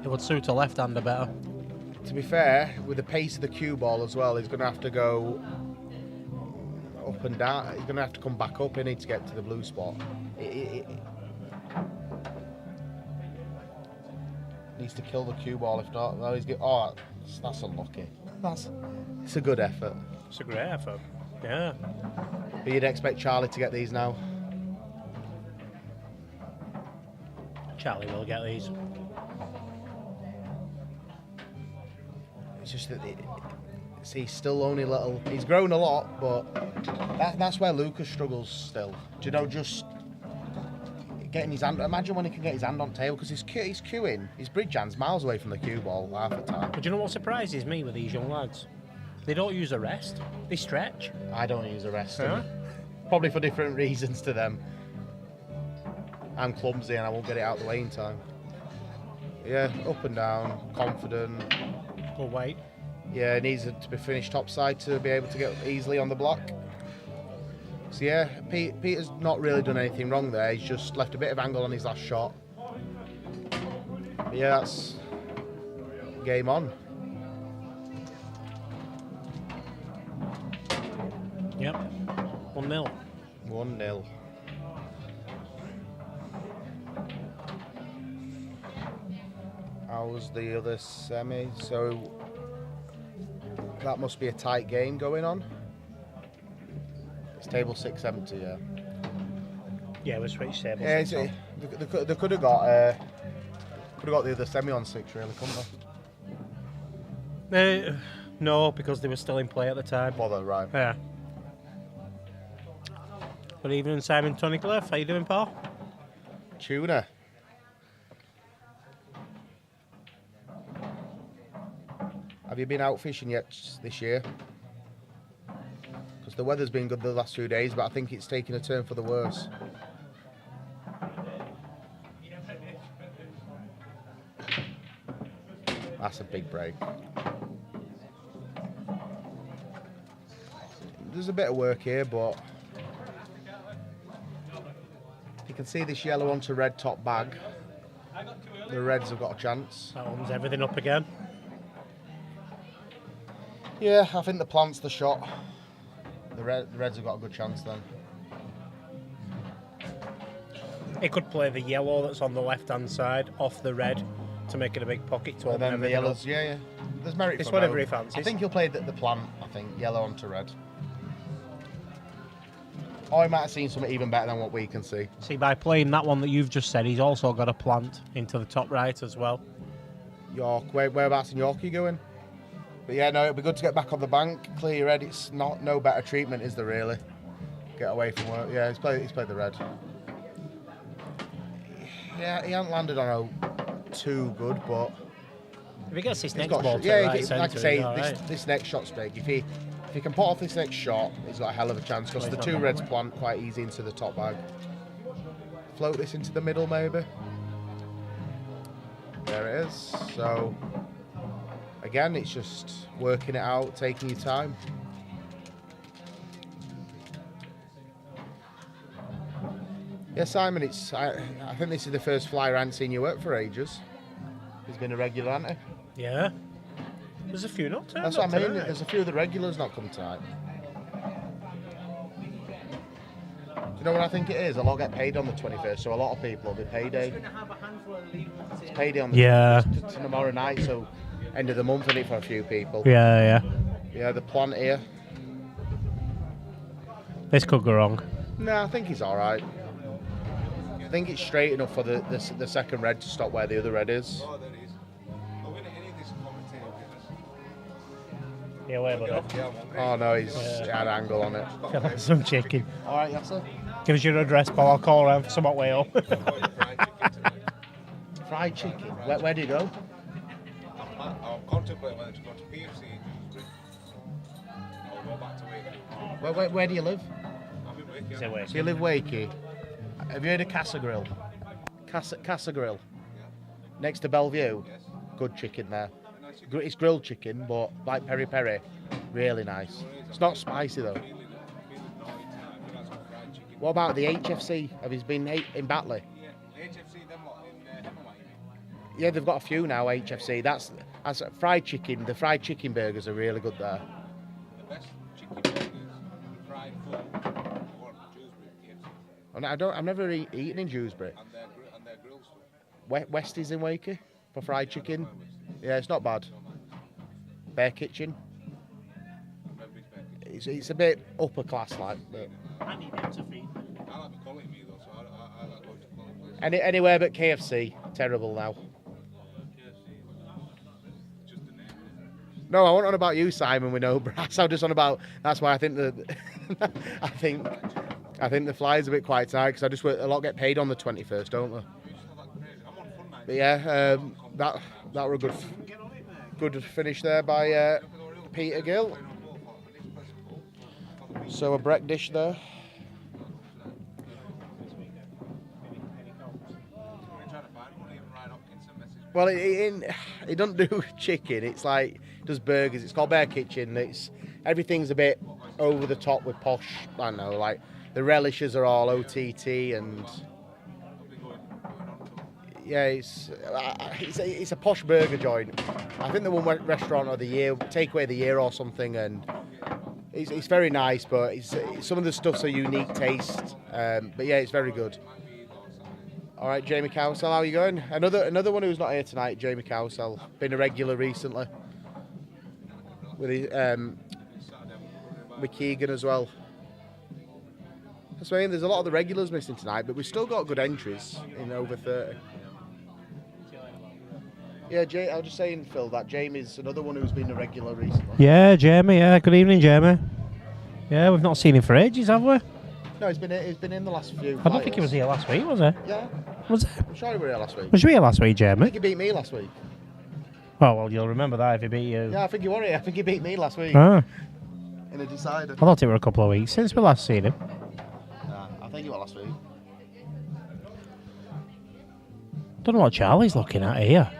It would suit a left-hander better. To be fair, with the pace of the cue ball as well, he's going to have to go up and down. He's going to have to come back up, to get to the blue spot. Needs to kill the cue ball, if not. No, that's unlucky. It's a good effort. It's a great effort. Yeah. But you'd expect Charlie to get these now. Charlie will get these. It's just that he's still only little. He's grown a lot, but that's where Lucas struggles still. Do you know, just getting his hand. Imagine when he can get his hand on tail, because he's cueing. His bridge hand's miles away from the cue ball half the time. But do you know what surprises me with these young lads? They don't use a rest. They stretch. I don't use a rest. Huh? Probably for different reasons to them. I'm clumsy and I won't get it out the way in time. Yeah, up and down, confident. Good weight. Yeah, it needs it to be finished topside to be able to get easily on the block. So yeah, Peter's not really done anything wrong there. He's just left a bit of angle on his last shot. But yeah, that's game on. Yep. 1-0. 1-0. How's the other semi? So that must be a tight game going on. It's table 6 empty, yeah. Yeah, we're switched tables. Yeah, they could have got the other semi on 6, really, couldn't they? No, because they were still in play at the time. Bother, right? Yeah. Good evening, Simon Tunnicliffe. How you doing, Paul? Tuna. Have you been out fishing yet this year? Because the weather's been good the last 2 days, but I think it's taking a turn for the worse. That's a big break. There's a bit of work here, but you can see this yellow onto red top bag. The reds have got a chance. That opens everything up again. Yeah, I think the plant's the shot. The reds have got a good chance then. It could play the yellow that's on the left-hand side off the red to make it a big pocket to open And then the everything yellows, up. yeah. There's merit It's for whatever both. he fancies. I think he'll play the plant, yellow onto red. Or he might have seen something even better than what we can see. See, by playing that one that you've just said, he's also got a plant into the top right as well. York, whereabouts in York are you going? But yeah, no, it'd be good to get back on the bank, clear your head. It's no better treatment, is there really? Get away from work. Yeah, he's played the red. Yeah, he hasn't landed on a too good, but If he gets his next got ball shot. to Yeah, the right like centre, I say, he's all right. this next shot's big. If he can put off this next shot, he's got a hell of a chance because Well, the he's two not reds gonna plant quite easy into the top bag. Float this into the middle, maybe. There it is. So again, it's just working it out, taking your time. Yeah, Simon, I think this is the first flyer I haven't seen you work for ages. He's been a regular, hasn't he? Yeah. There's a few not turned That's up what I mean. tonight. There's a few of the regulars not come tonight. Do you know what I think it is? A lot get paid on the 21st, so a lot of people will be payday. It's payday on the Yeah. tomorrow night, so end of the month, isn't it, for a few people? Yeah. Yeah, the plant here. This could go wrong. No, I think he's all right. I think it's straight enough for the second red to stop where the other red is. Oh, there is. But when any of this commentating Yeah, wait about Oh no, he's had an angle on it. Feel like some chicken. All right, yes sir. Give us your address, Paul. I'll call around for some hot whale. Fried chicken. Where do you go? I'm contemplating whether to go to PFC in Dewsbury or go back to Wakey. Where do you live? I'm in Wakey. Say wait. So you live Wakey. Have you heard of Casa Grill? Casa Grill. Next to Bellevue. Yes. Good chicken there. It's grilled chicken, but like peri peri. Really nice. It's not spicy though. What about the HFC? Have you been in Batley? Yeah, HFC, them lot in Hemel, you mean? Yeah, they've got a few now, HFC. That's fried chicken. The fried chicken burgers are really good there. The best chicken burgers, fried full, or Dewsbury, KFC. And I've never eaten in Dewsbury. And their grill stuff. Westies in Wakey for fried chicken. Yeah, it's not bad. Bear Kitchen. It's a bit upper class like. But I need him to feed. I like the quality meat though, so I like going to quality places. anywhere but KFC. Terrible now. KFC, just the name. No, I wasn't on about you, Simon, with no brass. I was just on about. That's why I think I think the fly's a bit quiet tonight because I just a lot get paid on the 21st, don't they? I'm on fun night. But yeah, that were a good finish there by Peter Gill. So a break dish there. Well, it doesn't do chicken. It's like it does burgers. It's called Bear Kitchen. Everything's a bit over the top with posh. I don't know, like the relishes are all OTT and yeah, it's a posh burger joint. I think they won Restaurant of the Year, Takeaway of the Year or something, and it's very nice. But some of the stuff's a unique taste. But yeah, it's very good. All right, Jamie Cowsell, how are you going? Another one who's not here tonight, Jamie Cowsell, been a regular recently with Keegan as well. That's what I mean. There's a lot of the regulars missing tonight, but we've still got good entries in over 30. Yeah, I was just saying, Phil, that Jamie's another one who's been a regular recently. Yeah, Jamie. Yeah, good evening, Jamie. Yeah, we've not seen him for ages, have we? No, he's been in the last few. I don't think he was here last week, was he? Yeah. Was he? I'm sure he was here last week. Was you here last week, I Jamie? think he beat me last week. Oh, well, you'll remember that if he beat you. Yeah, I think he won it. I think he beat me last week Ah, in a decider. I thought it were a couple of weeks since we last seen him. Nah, I think he won last week. Don't know what Charlie's looking at here.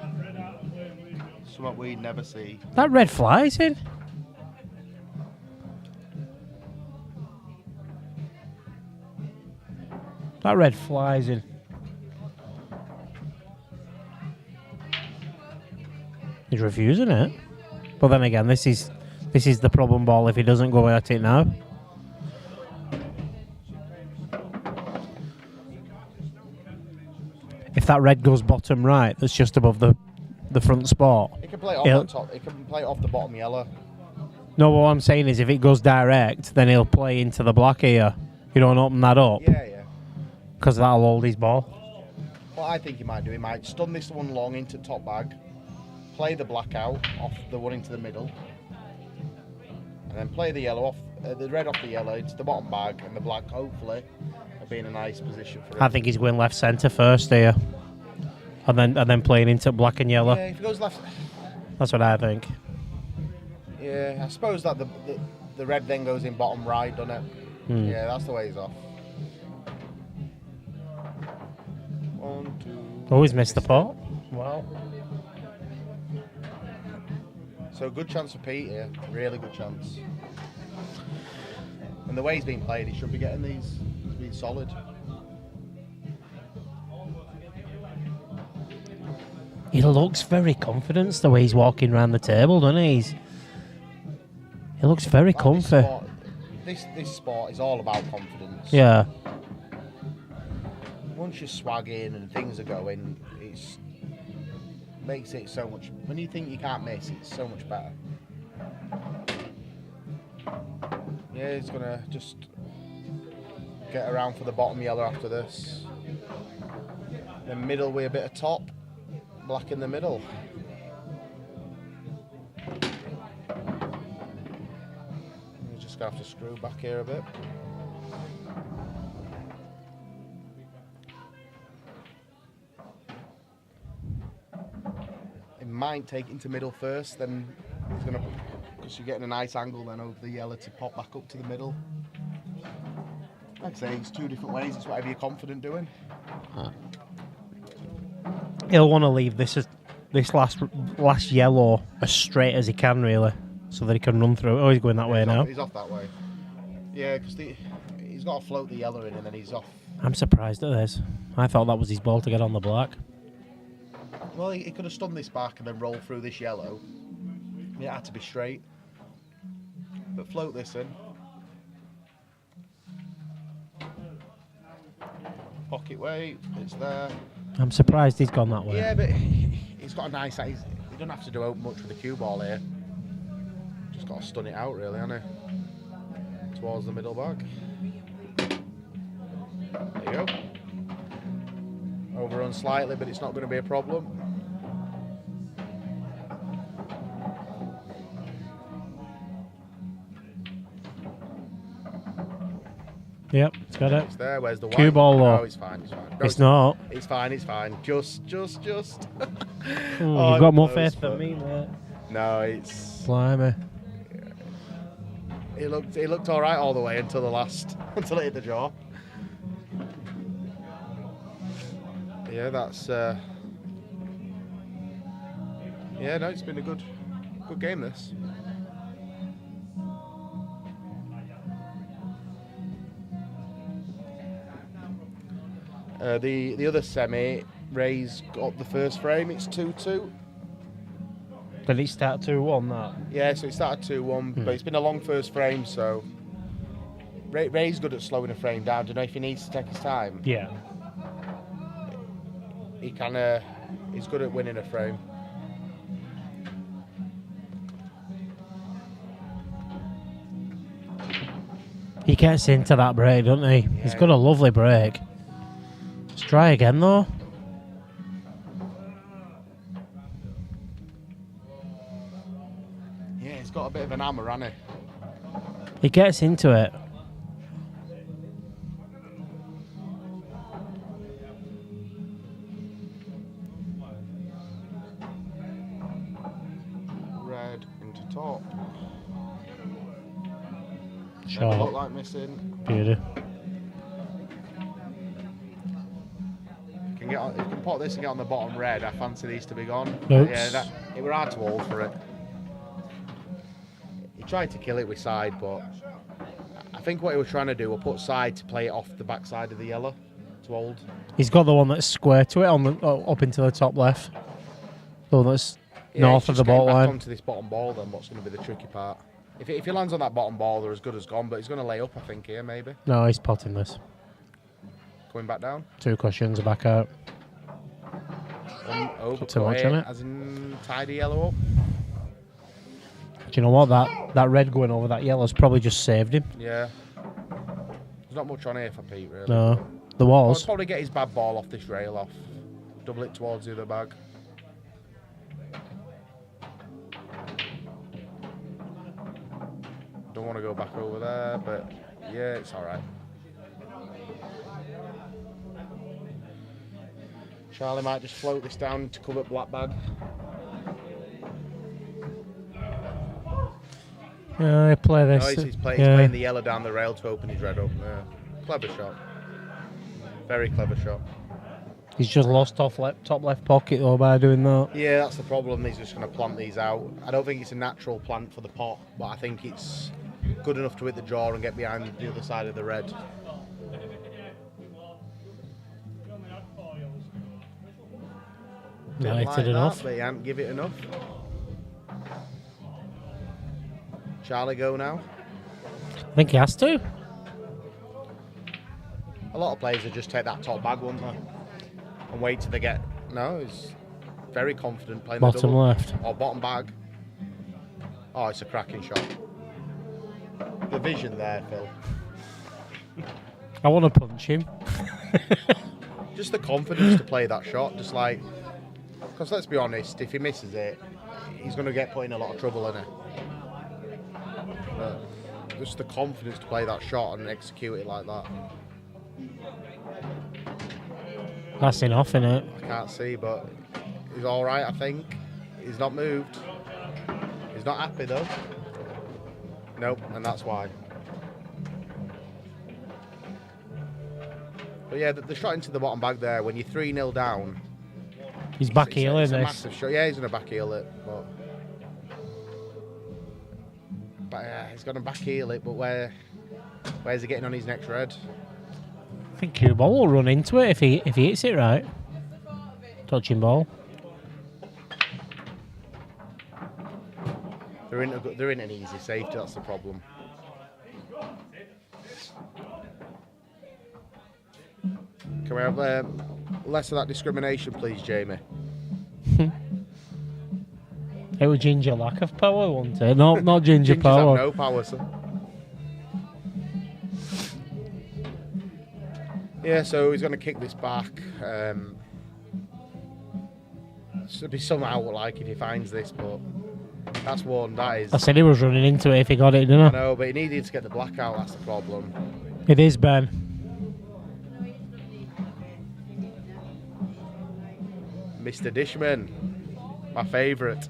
Something we never see. That red fly's in. That red fly's in. He's refusing it. But then again, this is the problem ball if he doesn't go at it now. If that red goes bottom right, that's just above the front spot. He can play it off the top. He can play it off the bottom yellow. No, what I'm saying is if it goes direct, then he'll play into the black here. You don't open that up. Yeah. Because that'll hold his ball. What I think he might do, he might stun this one long into top bag, play the black out off the one into the middle, and then play the yellow off, the red off the yellow into the bottom bag, and the black hopefully will be in a nice position for him. I think he's going left centre first here, and then playing into black and yellow. Yeah, if he goes left. That's what I think. Yeah, I suppose that the red then goes in bottom right, doesn't it? Yeah, that's the way he's off. 1, 2. Always missed the pot. Wow. So good chance for Pete here, really good chance. And the way he's been played, he should be getting these. He's been solid. He looks very confident the way he's walking around the table, doesn't he? He looks very comfy. This sport is all about confidence. Yeah. Once you're swagging and things are going, it makes it so much. When you think you can't miss, it's so much better. Yeah, he's gonna just get around for the bottom yellow after this. Then middle with a bit of top, black in the middle. He's just gonna have to screw back here a bit. It might take it into middle first, then he's gonna, because you're getting a nice angle then over the yellow to pop back up to the middle. Like I say, it's two different ways. It's whatever you're confident doing. He'll want to leave this last yellow as straight as he can, really, so that he can run through it. Oh, he's going that way now. He's off that way. Yeah, because he's got to float the yellow in and then he's off. I'm surprised at this. I thought that was his ball to get on the black. Well, he could have stunned this back and then rolled through this yellow. It had to be straight. But float this in. Pocket weight, it's there. I'm surprised he's gone that way. Yeah, but he's got a nice... He doesn't have to do much with the cue ball here. Just got to stun it out, really, hasn't he? Towards the middle bag. There you go. Overrun slightly, but it's not going to be a problem. Yep, it's got it. It's there. Where's the white? Cue ball, though. No, it's fine. It's fine. No, It's not. It's fine. It's fine. Just. You've got more faith than me, mate. No, it's. Blimey. It looked all right all the way until until it hit the jaw. Yeah, that's. Yeah, no, it's been a good game. This. The other semi, Ray's got the first frame. It's 2-2. Did it start 2-1? That. Yeah, so it started 2-1, but it's been a long first frame, so Ray's good at slowing a frame down. Do you know if he needs to take his time? Yeah. He's good at winning a frame. He gets into that break, doesn't he? Yeah. He's got a lovely break. Let's try again, though. Yeah, he's got a bit of an hammer, hasn't he? He gets into it. Red into top. Sure. Look like missing. Beauty. If you can pot this and get on the bottom red, I fancy these to be gone. Oops. Yeah, it were hard to hold for it. He tried to kill it with side, but I think what he was trying to do was put side to play it off the back side of the yellow to hold. He's got the one that's square to it on the up into the top left. The one that's north of the ball back line. onto this bottom ball, then what's going to be the tricky part? If he lands on that bottom ball, they're as good as gone, but he's going to lay up, I think, here, maybe. No, he's potting this. Coming back down. 2 cushions are back out. Too much on it. As in tidy yellow up. Do you know what? That red going over that yellow's probably just saved him. Yeah. There's not much on here for Pete, really. No, there I'll was. probably get his bad ball off this rail off. Double it towards the other bag. Don't want to go back over there, but yeah, it's all right. Charlie might just float this down to cover black bag. Yeah, I play this. No, he's playing the yellow down the rail to open his red up. Yeah. Clever shot. Very clever shot. He's just lost top left pocket though by doing that. Yeah, that's the problem. He's just going to plant these out. I don't think it's a natural plant for the pot, but I think it's good enough to hit the jaw and get behind the other side of the red. No, Didn't it like did that, enough. but he hadn't give it enough. Charlie go now. I think he has to. A lot of players would just take that top bag, wouldn't they? And wait till they get... No, he's very confident playing the Bottom double. left. Or bottom bag. Oh, it's a cracking shot. The vision there, Phil. I want to punch him. Just the confidence to play that shot, just like... Because let's be honest, if he misses it, he's going to get put in a lot of trouble, isn't he? But just the confidence to play that shot and execute it like that. That's enough, innit? I can't see, but he's all right, I think. He's not moved. He's not happy, though. Nope, and that's why. But yeah, the shot into the bottom bag there, when you're 3-0 down... He's back heeling It's a this. massive shot. Yeah, he's going to back heel it, but he's going to back heel it, but where's he getting on his next red? I think cue ball will run into it if he hits it right. Touching ball. They're in an easy safety, that's the problem. Can we have less of that discrimination, please, Jamie? It was Ginger lack of power, wasn't it? No, not Ginger Gingers power. have no power, sir. Yeah, so he's going to kick this back. Should be somehow like if he finds this, but that's one. That is. I said he was running into it if he got it, didn't I? No, but he needed to get the black out. That's the problem. It is, Ben. Mr. Dishman, my favourite.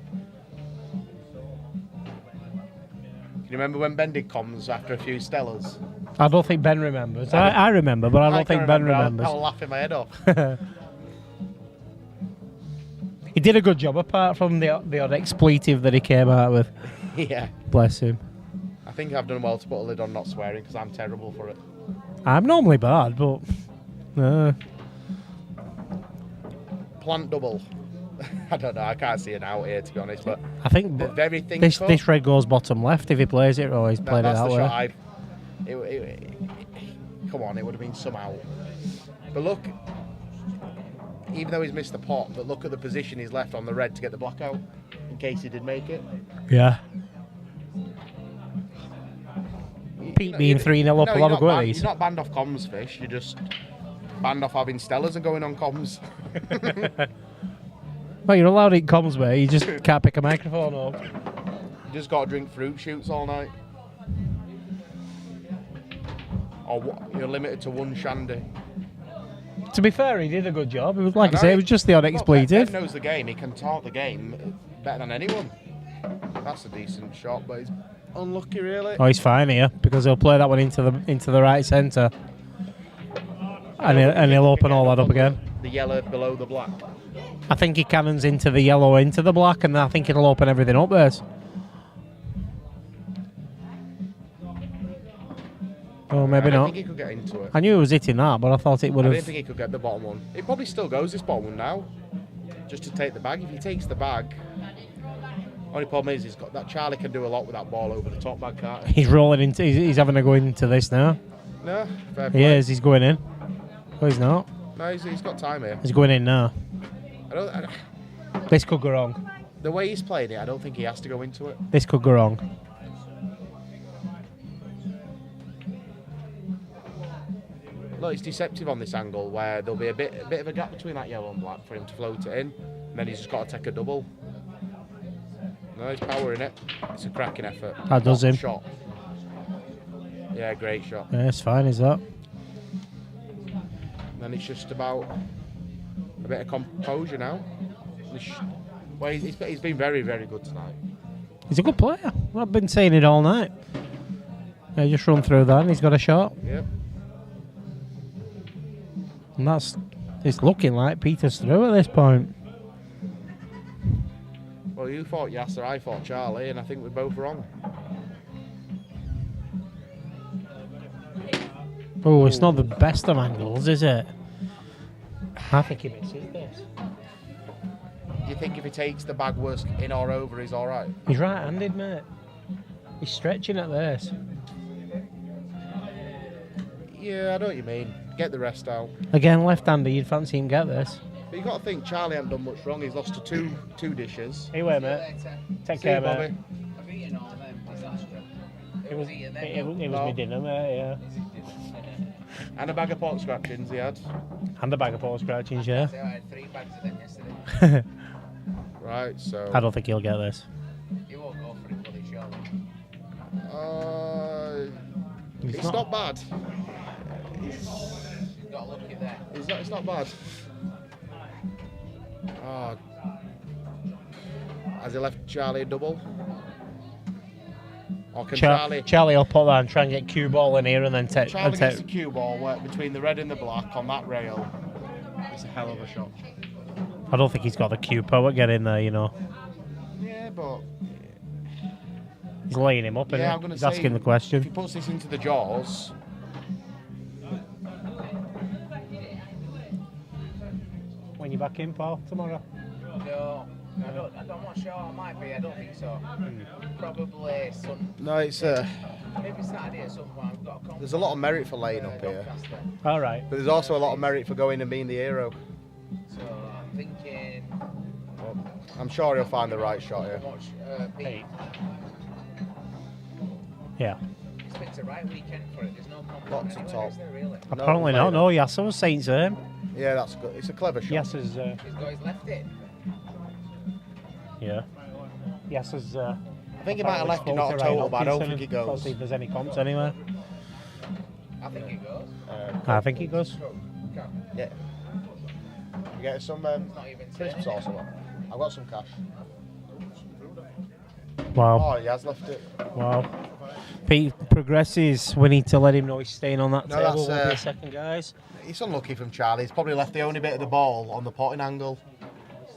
Can you remember when Ben did comms after a few Stellas? I don't think Ben remembers. I remember, but I don't think Ben remembers. I'll laugh my head off. He did a good job, apart from the odd expletive that he came out with. Yeah. Bless him. I think I've done well to put a lid on not swearing because I'm terrible for it. I'm normally bad, but... Plant double. I don't know, I can't see it out here to be honest, but I think very thing this red goes bottom left if he plays it, or he's played it that's that the way. shot come on, it would have been somehow. But look, even though he's missed the pot, but look at the position he's left on the red to get the black out, in case he did make it. Yeah. Pete being 3-0 up, No, will have a go at You're these. not banned off comms, Fish. You're just banned off having Stellas and going on comms. Well, you're allowed in comms, mate. You just can't pick a microphone up. You just got to drink fruit shoots all night. Or you're limited to one shandy. To be fair, he did a good job. It was like I say, it was just the odd expletive. Ben knows the game. He can talk the game better than anyone. That's a decent shot, but he's unlucky, really. Oh, he's fine here because he'll play that one into the right centre, and he'll open all that up again. The yellow below the black. I think he cannons into the yellow, into the black, and I think it'll open everything up there. Oh, maybe I don't not. think he could get into it. I knew he was hitting that, but I thought it would I have. didn't think he could get the bottom one. It probably still goes this bottom one now, just to take the bag. If he takes the bag, only problem is he's got that. Charlie can do a lot with that ball over the top bag, can't he? He's rolling into. He's having to go into this now. No, fair play. He is. He's going in. Oh, he's not. No, he's got time here. He's going in now. I This could go wrong. the way he's playing it, I don't think he has to go into it. This could go wrong. Look, it's deceptive on this angle where there'll be a bit of a gap between that yellow and black for him to float it in, and then he's just got to take a double. No, he's power in it. It's a cracking effort. That does him. Shot. Yeah, great shot. Yeah, it's fine, is that? Then it's just about a bit of composure now. Well, he's been very, very good tonight. He's a good player. I've been saying it all night. Yeah, just run through that and he's got a shot. Yep. And it's looking like Peter's through at this point. Well, you thought Yasser, I thought Charlie, and I think we're both wrong. Oh, it's not the best of angles, is it? I think he misses this. you think if he takes the bag worst in or over, he's all right? He's right-handed, mate. He's stretching at this. Yeah, I know what you mean. Get the rest out. Again, left-hander, you'd fancy him get this. But you got to think Charlie hasn't done much wrong. He's lost to two dishes. Anyway, mate. Take See care, you, Bobby. mate. I've eaten all them. Disaster. It was No. my dinner, mate, yeah. And a bag of pork scratchings he had. And a bag of pork scratchings, yeah. I had 3 bags of them yesterday. Right, so. I don't think he'll get this. He won't go for it, bloody surely. It's not bad. He's got lucky there. It's not bad. Oh. Has he left Charlie a double? Or can Charlie will put that and try and get cue ball in here and then take. Charlie gets the cue ball between the red and the black on that rail. It's a hell of a shot. I don't think he's got the cue power get in there, you know. Yeah, but He's laying him up, yeah, I'm isn't gonna he? He's say, asking the if question. he puts this into the jaws, When you back in, Paul, tomorrow? No, I'm not sure. I might be. I don't think so. Probably Sunday. no, it's Maybe Saturday at some point. We've got a conference. there's a lot of merit for laying up here, Doncaster. All right. but there's also a lot of merit for going and being the hero. So I'm thinking. I'm sure he'll find the right shot here. Watch Pete. Hey. Yeah. It's been a right weekend for it. There's no Lots compliment of anywhere, top. is there really? Apparently not. No, Yasser was saying so. Yeah, that's good. It's a clever shot. Yasser's. He's got his left in. Yeah. Yasser's. I think he might have left it not a total, but I don't think it Let's goes. see if there's any comps anywhere. I think it goes. I think it goes. Yeah. You get some Not even crisps turning or something? I've got some cash. Wow. Oh, he has left it. Wow. Pete progresses. We need to let him know he's staying on that No, table. that's, Won't be a second, guys. It's unlucky from Charlie. He's probably left the only bit of the ball on the potting angle.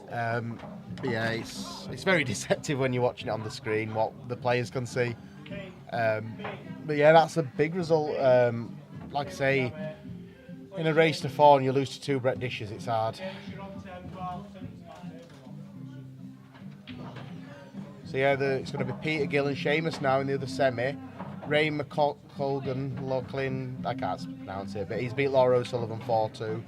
But yeah, it's very deceptive when you're watching it on the screen, what the players can see. But yeah, that's a big result. Like I say, in a race to 4 and you lose to 2 Brett dishes, it's hard. So yeah, it's going to be Peter Gill and Seamus now in the other semi. Ray McColgan, Lachlan, I can't pronounce it, but he's beat Laura O'Sullivan 4-2.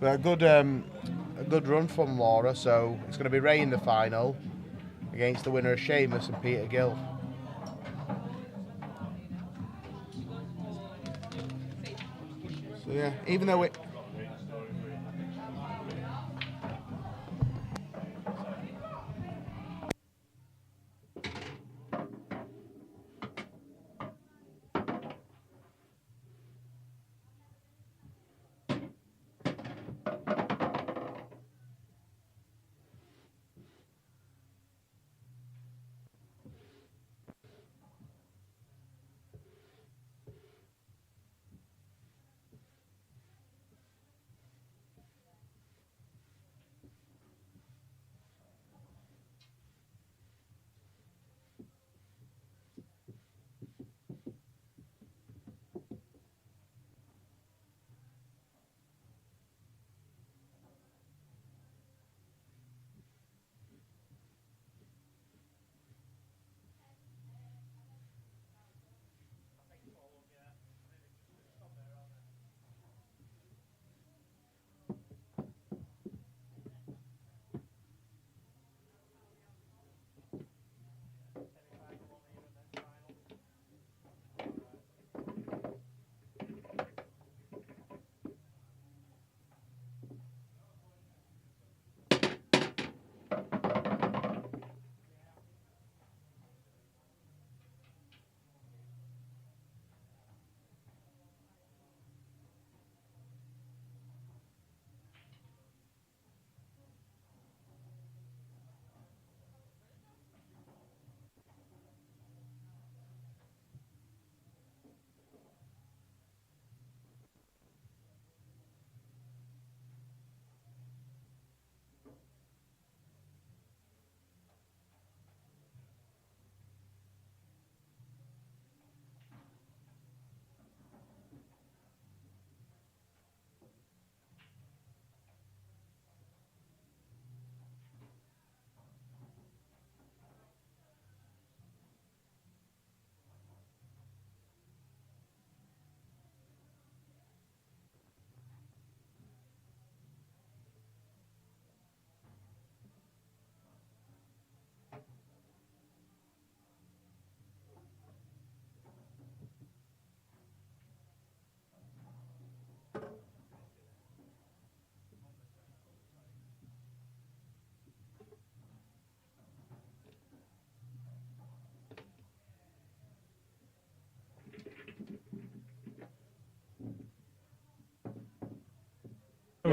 But a good run from Laura, so it's going to be Ray in the final against the winner of Seamus and Peter Gill. So yeah, even though it...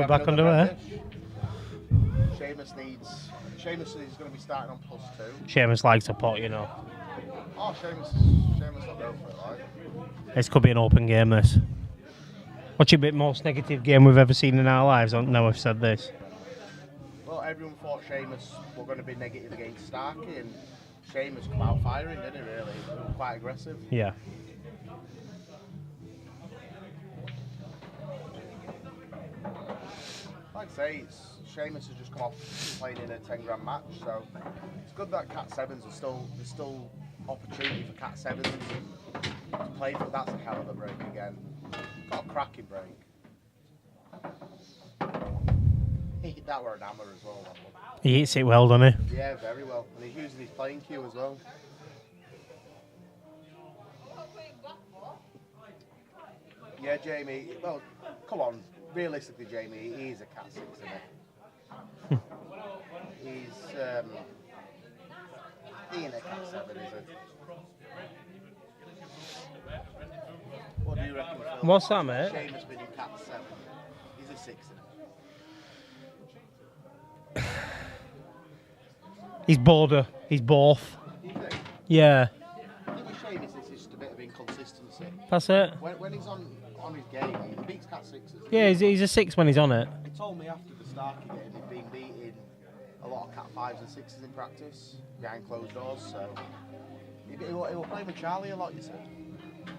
we're back underway. Seamus is going to be starting on +2. Seamus likes a pot, you know. Oh, Seamus will go for it, like. This could be an open game, this. What's your most negative game we've ever seen in our lives? Now I've said this. Well, everyone thought Seamus were going to be negative against Starkey, and Seamus come out firing, didn't he, really? He was quite aggressive. Yeah. Like I say, Seamus has just come off playing in a 10 grand match, so it's good that Cat 7s there's still opportunity for Cat 7s to play for. That's a hell of a break again. Got a cracking break. He hit that were an hammer as well. That one. He hits it well, doesn't he? Yeah, very well. And he's using his playing cue as well. Yeah, Jamie. Well, come on. Realistically, Jamie, he's a Cat 6, isn't he? He ain't a Cat 7, is he? What do you reckon, Phil? What's that, mate? Seamus been in Cat 7. He's a 6, isn't he? He's border. He's both. Do you think? Yeah. I think with Seamus, it's just a bit of inconsistency. That's it. When he's on his game, he beats Cat 6s. Yeah, he's a 6 when he's on it. He told me after the Starkey game he'd been beating a lot of Cat 5s and 6s in practice, behind closed doors, so he will play with Charlie a lot, you said.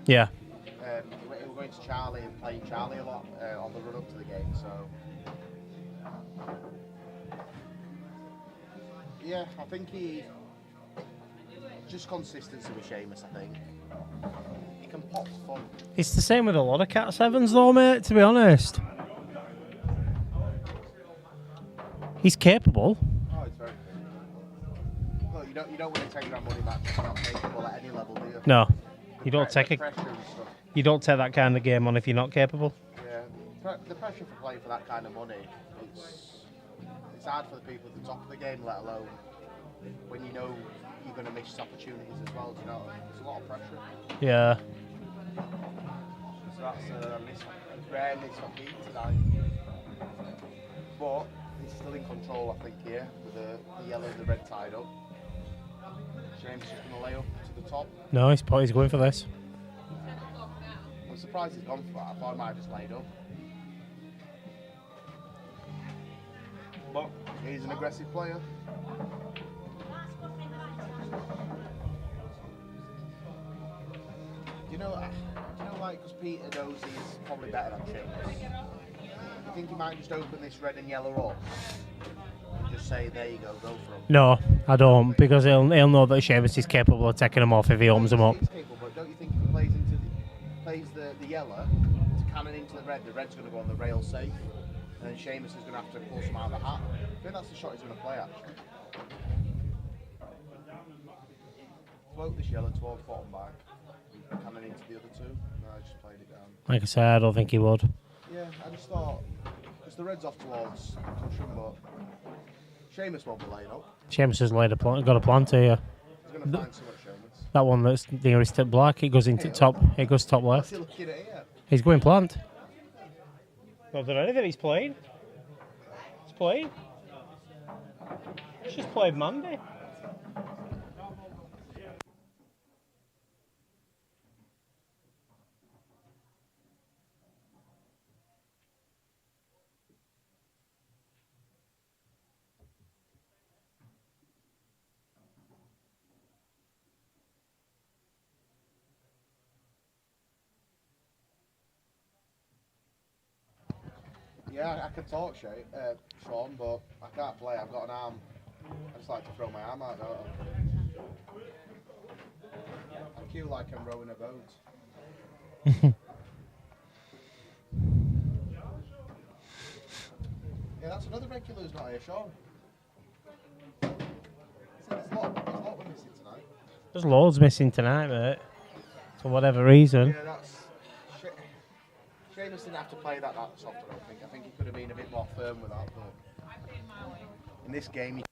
Yeah. He will go into Charlie and playing Charlie a lot on the run up to the game, so yeah, I think just consistency with Seamus, I think. He can pop fun. It's the same with a lot of Cat 7s though, mate, to be honest. He's capable. Oh, it's very good. Look, you don't win a 10 grand money match if you're not capable at any level, do you? No. You don't take pressure and stuff. You don't take that kind of game on if you're not capable. Yeah, the pressure for playing for that kind of money, it's hard for the people at the top of the game, let alone when you know you're going to miss opportunities as well. Do you know, there's a lot of pressure. Yeah. So that's a rare miss for Pete tonight. But he's still in control, I think, here with the yellow and the red tied up. James is going to lay up to the top. No, he's going for this. I'm surprised he's gone for that. I thought he might have just laid up. But he's an aggressive player. Do you know, like, because Peter knows he's probably better than Seamus, you think he might just open this red and yellow up and just say, there you go for him? No, I don't, because he'll know that Seamus is capable of taking them off if he opens them up. He's capable, but don't you think if he plays the yellow to cannon into the red's going to go on the rail safe, and then Seamus is going to have to pull some out of the hat? I think that's the shot he's going to play, actually. Float this yellow towards bottom back, cannon into the other two. No, I just played it down. Like I said, I don't think he would. Yeah, I just thought, because the red's off towards cushion, but Seamus won't be laying up. Seamus has got a plant here. He's going to find so much Seamus. That one that's nearest to black, it goes into top. It goes top What's left. he looking at here? He's going plant. Not done anything. He's playing. He's playing. He's just played Monday. Yeah, I can talk, Sean, but I can't play. I've got an arm. I just like to throw my arm out, don't I? I feel like I'm rowing a boat. Yeah, that's another regular who's not here, Sean. There's a lot we're missing tonight. There's loads missing tonight, mate. For whatever reason. Yeah, that's... Seamus didn't have to play that soft, I don't think. I think he could have been a bit more firm with that, but in this game, he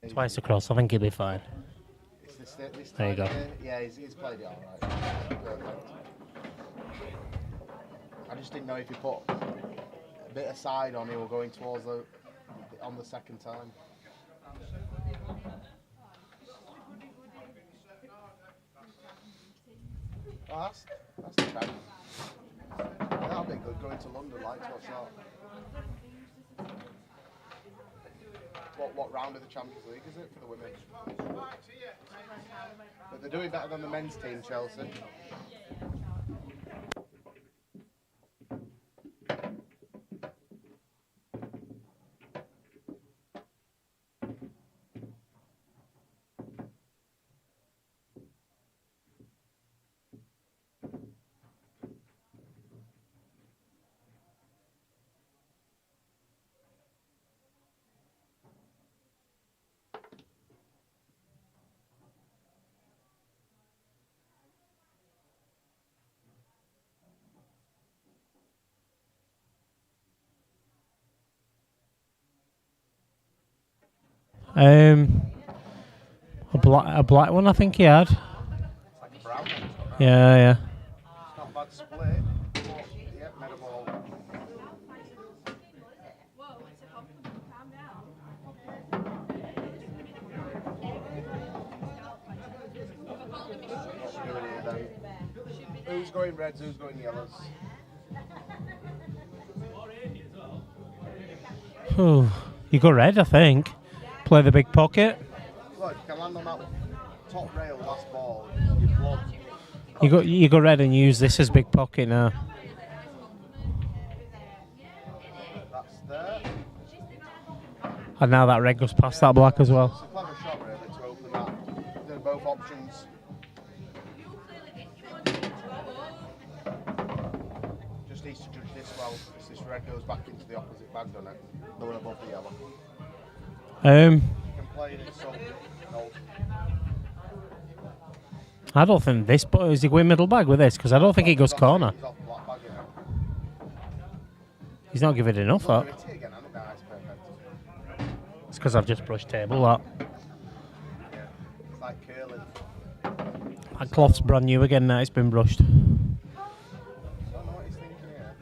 Twice across, I think he'll be fine. It's this There you go. Yeah, he's played it all right. Perfect. I just didn't know if he put a bit of side on, he were going towards on the second time. Oh, that's the trend. Yeah, that'll be good going to London, like to watch that. What round of the Champions League is it for the women? But they're doing better than the men's team, Chelsea. A black one, I think he had. It's like a brown one. Yeah. It's not a bad split. But, yeah, Mediball. Who's going reds, who's going yellows? Ooh, you go red, I think. Play the big pocket. Look, you can land on that top rail last ball. You go red and use this as big pocket now. That's there. And now that red goes past that black as well. It's a clever shot, really, to open that. Doing both options. Just needs to judge this well, because this red goes back into the opposite bag, doesn't it? The one above the yellow. You can play it so no. I don't think this, but is he going middle bag with this? Because I don't think he goes corner. He's off black bag, you know. He's not giving enough Look, that. it's it again, hasn't it? Nah, it's perfect. It's because I've just brushed table that. Yeah. It's like curling. That cloth's brand new again now, it's been brushed. I don't know what he's thinking here.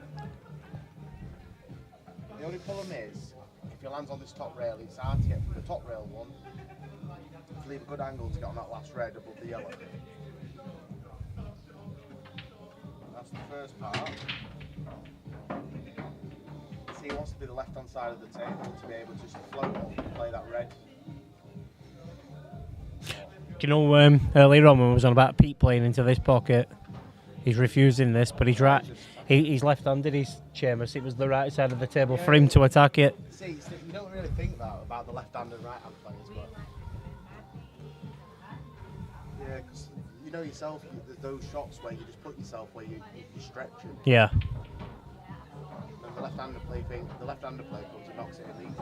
The only problem is, if he lands on this top rail, it's hard to get from the top rail one. To leave a good angle to get on that last red above the yellow. That's the first part. See, he wants to be the left-hand side of the table to be able to just float up and play that red. Do you know earlier on when we was on about Pete playing into this pocket, he's refusing this, but he's right. He's left-handed, he's Seamus. It was the right side of the table for him to attack it. See, you don't really think that about the left-hand and right-hand players, but yeah, because you know yourself, there's those shots where you just put yourself where you're stretching. Yeah. And the left-hander player comes and knocks it in easy.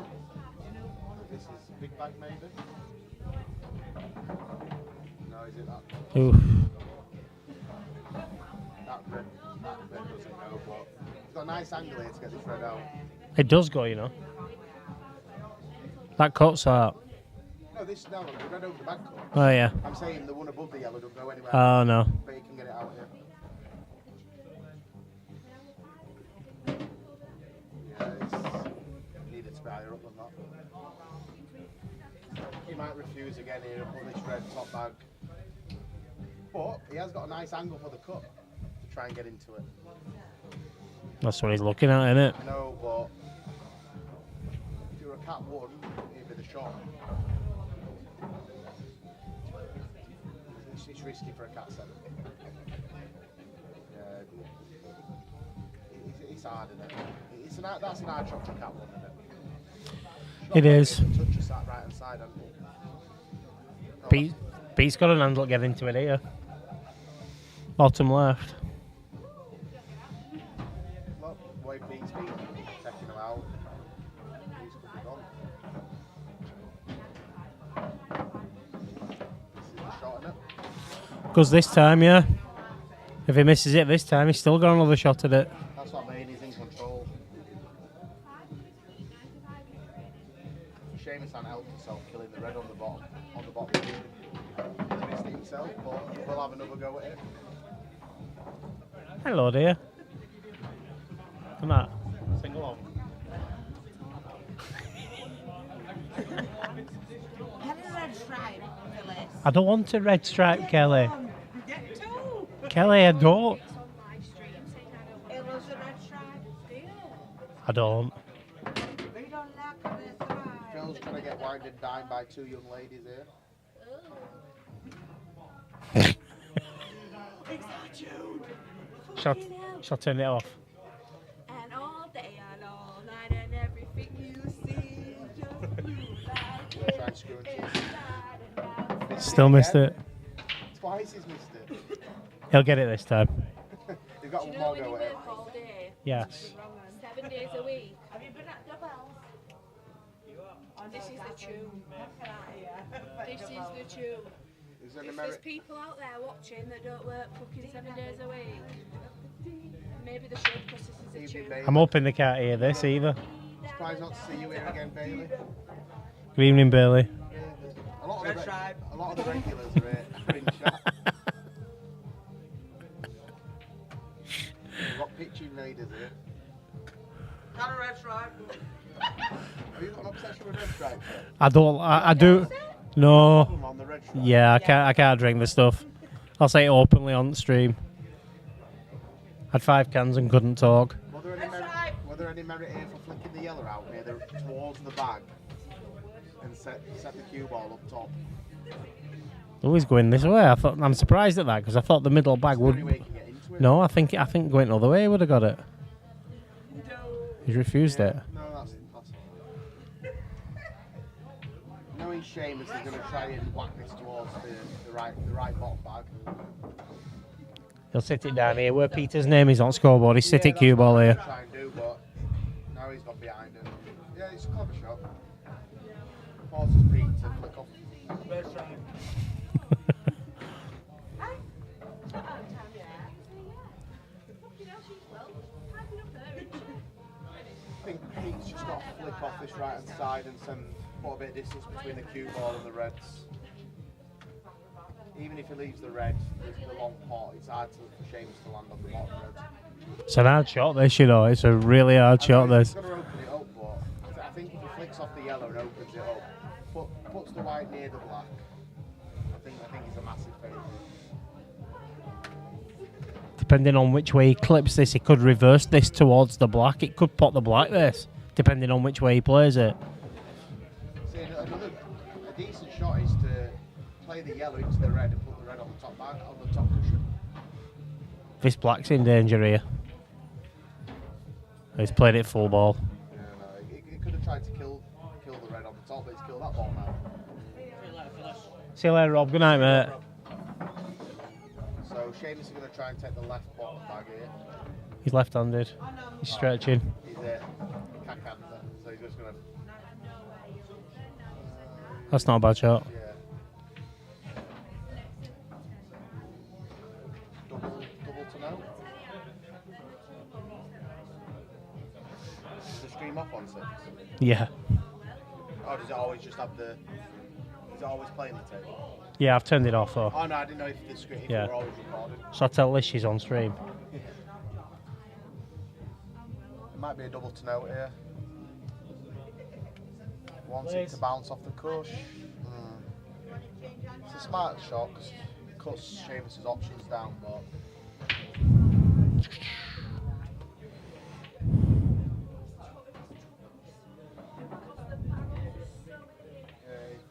This is big bag maybe. No, is it that? Oof. That red doesn't go, but he's got a nice angle here to get this red out. It does go, you know. That cuts out. No, the red over the back cut. Oh, yeah. I'm saying the one above the yellow don't go anywhere. Oh, no. But you can get it out here. Yeah, it's needed to be higher up than that. He might refuse again here and put this red top bag. But he has got a nice angle for the cut to try and get into it. That's what he's looking at, isn't it? No, but if you're a cat one, it'd be the shot. It's risky for a cat seven. Yeah, it's hard, isn't it? That's an hard shot for a cat one, isn't it? It is. Touches that right hand side, hasn't it? Pete's got an handle get into it here. Bottom left. Look, the way Pete's been checking him out, he's could be gone. This is the shot, isn't it? Goes this time, yeah. If he misses it this time, he's still got another shot at it. That's what I mean, he's in control. Shame Seamus and helped himself killing the red on the bottom. He missed it himself, but we'll have another go at it. Hello, dear. Come on. Sing along. Have a red stripe, Phyllis. I don't want a red stripe, Kelly. Get two. Kelly, I don't. It was a red stripe, do you? I don't. We don't like a red stripe. Phil's trying to get wined and dined by two young ladies here. Shall I turn it off? And all day and all night and everything you see, just you like Try and screw it. Still missed it. Twice he's missed it. He'll get it this time. You've got Do one you know more when you go at it. work all day, Yes. 7 days a week? Have you been at doubles? This is the tune. This is the tune. Is there If there's people out there watching that don't work fucking 7 days a week, maybe they should, because this is a tune. I'm hoping they can't hear this either. Surprised not to see you here again, Bailey. Good evening, Bailey. A lot of the regulars are here. In chat. We've got pitching raiders here. Not a red stripe. Have you got an obsession with red stripes? I don't. I do. No. On the red stripe. Yeah, I can't drink the stuff. I'll say it openly on the stream. Had 5 cans and couldn't talk. Were there any merit here for flicking the yellow out near towards the bag and set the cue ball up top? Always going this way. I'm surprised at that because I thought the middle bag would. No, I think going the other way would have got it. He's refused it. No, that's knowing Seamus is going to try and whack this towards the right bottom bag. He'll sit it down here where Peter's name is on scoreboard. He's sit it cue ball here. Try and do, but now he's got behind him. Yeah, it's a clever shot. Forces Pete to flick off. I think Pete's just got to flick off this right hand side and put a bit of distance between the cue ball and the reds. Even if he leaves the red, the long pot, it's hard for Seamus to land on the bottom red. It's an hard shot, this, you know. It's a really hard shot, this. He's got to open it up, but I think if he flicks off the yellow and opens it up, puts the white near the black, I think it's a massive favourite. Depending on which way he clips this, he could reverse this towards the black. It could pot the black, this, depending on which way he plays it. See, a decent shot is to play the yellow into the red and put the red on the top bag, on the top cushion. This black's in danger here. He's played it full ball. Yeah, no, he could have tried to kill the red on the top, but he's killed that ball now. See you later, Rob. Good night, mate. So Seamus is going to try and take the left bottom bag here. He's left-handed. He's stretching. He's cack-handed, so he's just going to... That's not a bad shot. Yeah. Double to no. Does the stream off on 6? Yeah. Or does it always just have the... Is it always playing the table? Yeah, I've turned it off, though. Oh no, I didn't know if the screen Yeah. were always recorded. So I tell Liz she's on stream. It might be a double to note here. Wants it to bounce off the cush. It's a smart shot because it cuts Seamus' options down, but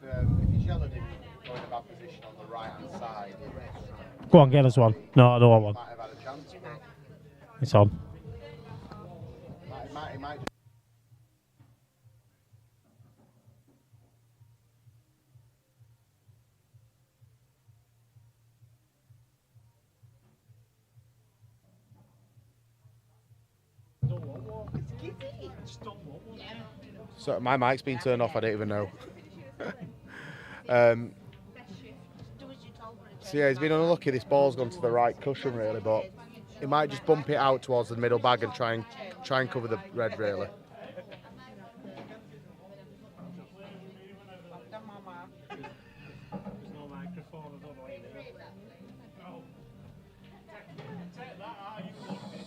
if he's yelling him going in a bad position on the right hand side, Go on, get us one. No, I don't want one. might have had a chance, but It's on. he might just... So my mic's been turned off, I don't even know. So yeah, he's been unlucky. This ball's gone to the right cushion really, but he might just bump it out towards the middle bag and try and cover the red really.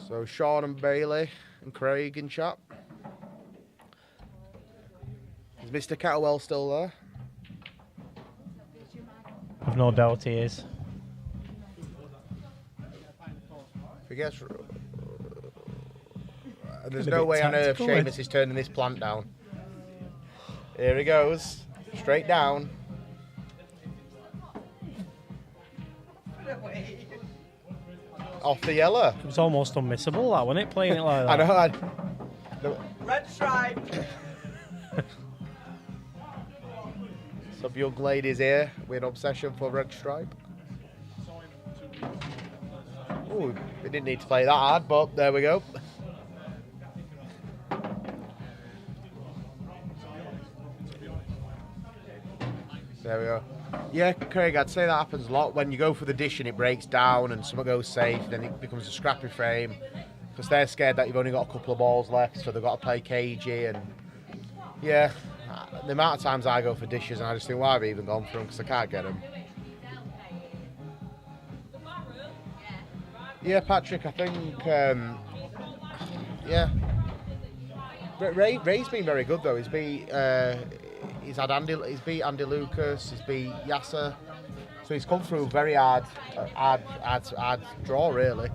So Sean and Bailey and Craig in chat. Is Mr. Catterwell still there? I've no doubt he is. If he gets... there's no way on earth Seamus is turning this plant down. Here he goes. Straight down. Off the yellow. It was almost unmissable, that, wasn't it, playing it like that? I know. Red stripe. Some young ladies here with an obsession for red stripe. Ooh, we didn't need to play that hard, but there we go. There we go. Yeah, Craig, I'd say that happens a lot. When you go for the dish and it breaks down and something goes safe, then it becomes a scrappy frame. Because they're scared that you've only got a couple of balls left, so they've got to play cagey. And yeah, the amount of times I go for dishes and I just think, why have I even gone for them? Because I can't get them. Yeah, Patrick, I think, yeah. Ray's been very good though. He's beat Andy Lucas, he's beat Yasser. So he's come through very hard draw really.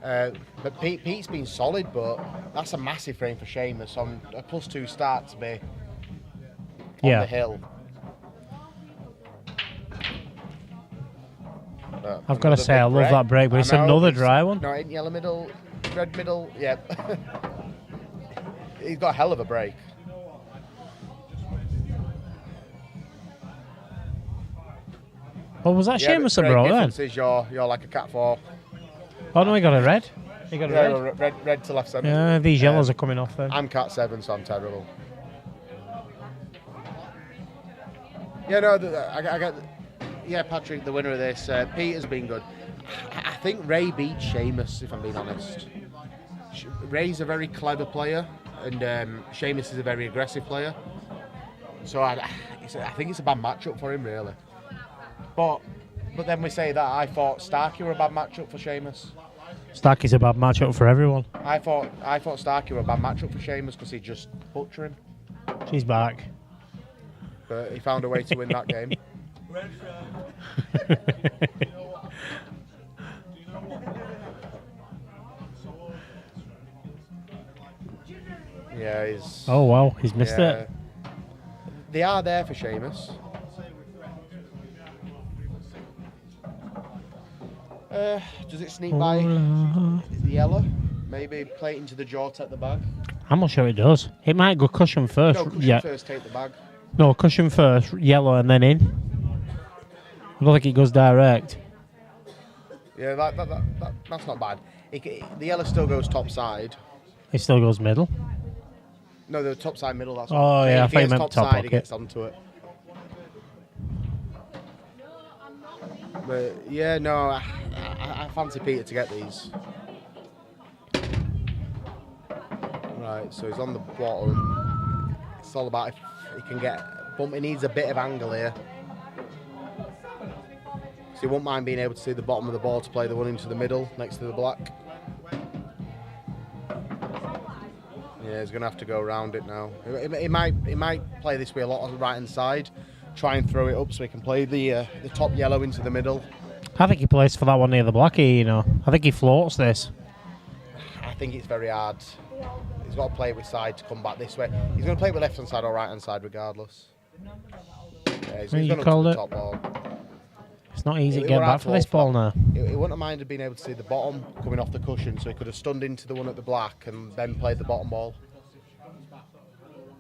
But Pete's been solid, but that's a massive frame for Seamus on a +2 start to be on the hill. I've got to say, I love that break, but it's another dry one. No, in yellow middle, red middle, yeah. He's got a hell of a break. Well, was that Seamus that brought then? Is you're like a cat 4. Oh no, he got a red. He got a red. Red to left centre. Yeah, these yellows are coming off then. I'm cat 7, so I'm terrible. Yeah, no, I get. Yeah, Patrick, the winner of this. Pete has been good. I think Ray beat Seamus, if I'm being honest. Ray's a very clever player, and Seamus is a very aggressive player. So I think it's a bad matchup for him, really. But then we say that I thought Starkey were a bad matchup for Seamus. Starkey's a bad matchup for everyone. I thought Starkey were a bad matchup for Seamus because he'd just butcher him. She's back. But he found a way to win that game. Yeah, he's... Oh wow, he's missed it. They are there for Seamus. Does it sneak by? Is the yellow? Maybe play it into the jaw, take the bag. I'm not sure it does. It might go cushion first. No, cushion first, take the bag. No, cushion first, yellow, and then in. I don't think it goes direct. Yeah, that's not bad. The yellow still goes top side. It still goes middle. No, the top side middle. That's oh yeah, I if he think gets top side, pocket. He gets onto it. But yeah, no, I fancy Peter to get these. Right, so he's on the bottom. It's all about if he can get bump. He needs a bit of angle here. So he won't mind being able to see the bottom of the ball to play the one into the middle next to the black. Yeah, he's going to have to go around it now. He might play this way a lot on the right hand side. Try and throw it up so he can play the top yellow into the middle. I think he plays for that one near the blackie, you know. I think he floats this. I think it's very hard. He's got to play it with side to come back this way. He's going to play it with left hand side or right hand side regardless. Yeah, he's going to look to the top ball. It's not easy to get back for this ball now. He wouldn't have minded being able to see the bottom coming off the cushion, so he could have stunned into the one at the black and then played the bottom ball.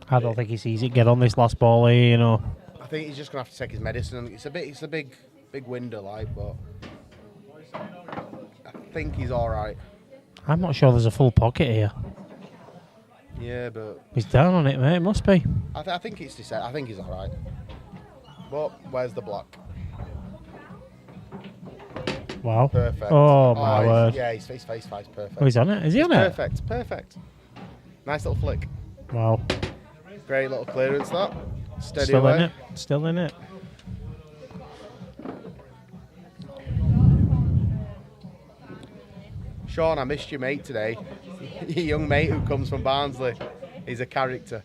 I don't think he sees it get on this last ball here, you know. I think he's just going to have to take his medicine. It's a big window, like, but I think he's all right. I'm not sure there's a full pocket here. Yeah, but he's down on it, mate. It must be. I think it's decent. I think he's all right. But where's the black? Wow. Perfect. Oh my word. Yeah, his face is perfect. Oh, he's on it. Is he on it? Perfect. Nice little flick. Wow. Great little clearance that. Steady Still away. in it. Still in it. Sean, I missed your mate today. Your young mate who comes from Barnsley. He's a character.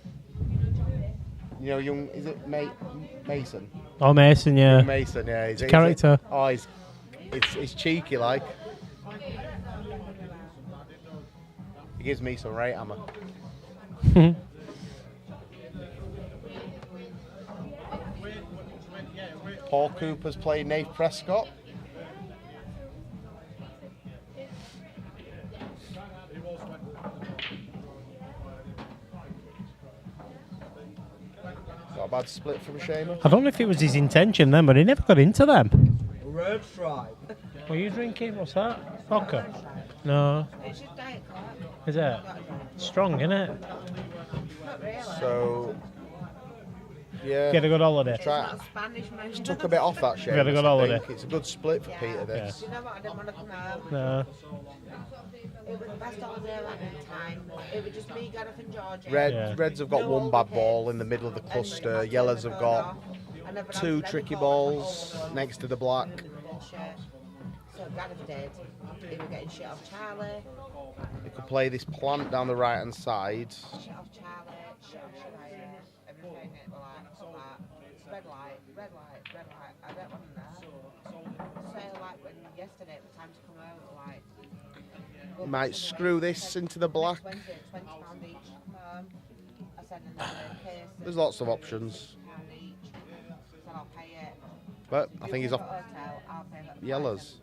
You know, young, is it Mason? Oh, Mason, yeah. Mason, yeah. He's a character. He's cheeky, like. He gives me some right hammer. Paul Cooper's playing Nate Prescott. Not a bad split from Seamus. I don't know if it was his intention then, but he never got into them. Red stripe. What are you drinking? What's that? Vodka? No. It's just Diet Coke. Is it? Strong, isn't it? Not really. So, yeah. Get a good holiday. It's not Spanish, man. Just took a bit off that Seamus. Had a good holiday. It's a good split for Peter, this. You know what? I didn't want to come out. No. It was the best holiday I've had in time. It was just me, Gareth and Georgie. Reds have got one bad ball in the middle of the cluster. Yellows have got two tricky balls next to the black. So Gareth did. He was getting shit off Charlie. You could play this plant down the right hand side. Shit off Charlie, shit off Shania, everything at the light, red light, red light, red light. I don't want that. So like when yesterday at the time to come out, like You might screw this into the black. £20 each. I said in the case. There's lots of options. £20 each. So I'll pay it. But I think he's off Hotel, I'll pay that. yellows.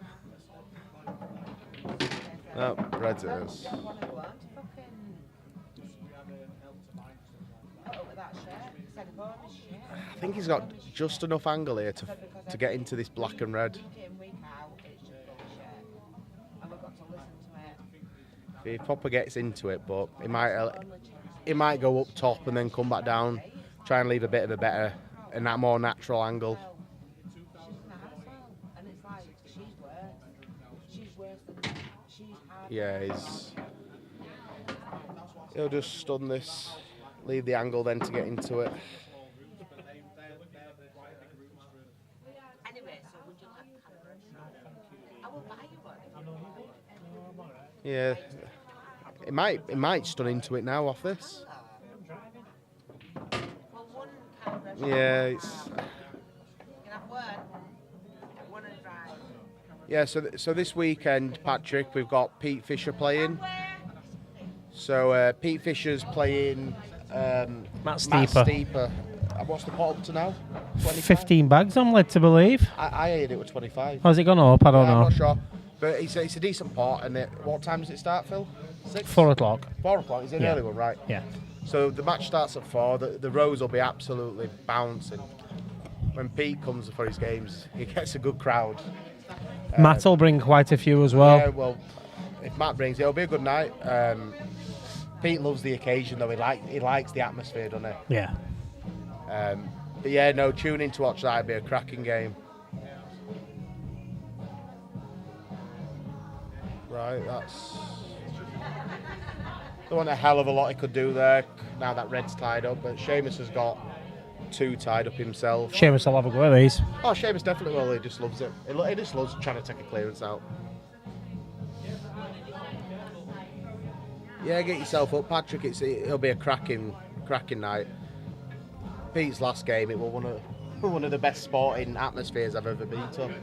No, reds it is. I think he's got just enough angle here to get into this black and red. He proper gets into it, but he might go up top and then come back down, try and leave a bit of a better and that more natural angle. Yeah, he'll just stun this, leave the angle then to get into it. Yeah, it might stun into it now off this. Yeah, it's. Yeah, so this weekend, Patrick, we've got Pete Fisher playing. So Pete Fisher's playing Matt Steeper. What's the pot up to now? 25? 15 bags, I'm led to believe. I heard it was 25. Has it gone up? I don't know. I'm not sure. But it's a decent pot. And what time does it start, Phil? 6? 4 o'clock. 4 o'clock. Is it an early one, right? Yeah. So the match starts at 4. The rows will be absolutely bouncing. When Pete comes for his games, he gets a good crowd. Matt will bring quite a few as well. Yeah, well, if Matt brings it, it'll be a good night. Pete loves the occasion, though. He likes the atmosphere, doesn't he? Yeah. But yeah, no, tune in to watch that. It'll be a cracking game. Right, that's... There wasn't a hell of a lot he could do there now that red's tied up, but Seamus has got 2 tied up himself. Seamus will have a go at these. Oh, Seamus definitely will. He just loves it. He just loves trying to take a clearance out. Yeah, get yourself up, Patrick. It'll be a cracking night. Pete's last game, it was one of the best sporting atmospheres I've ever been to.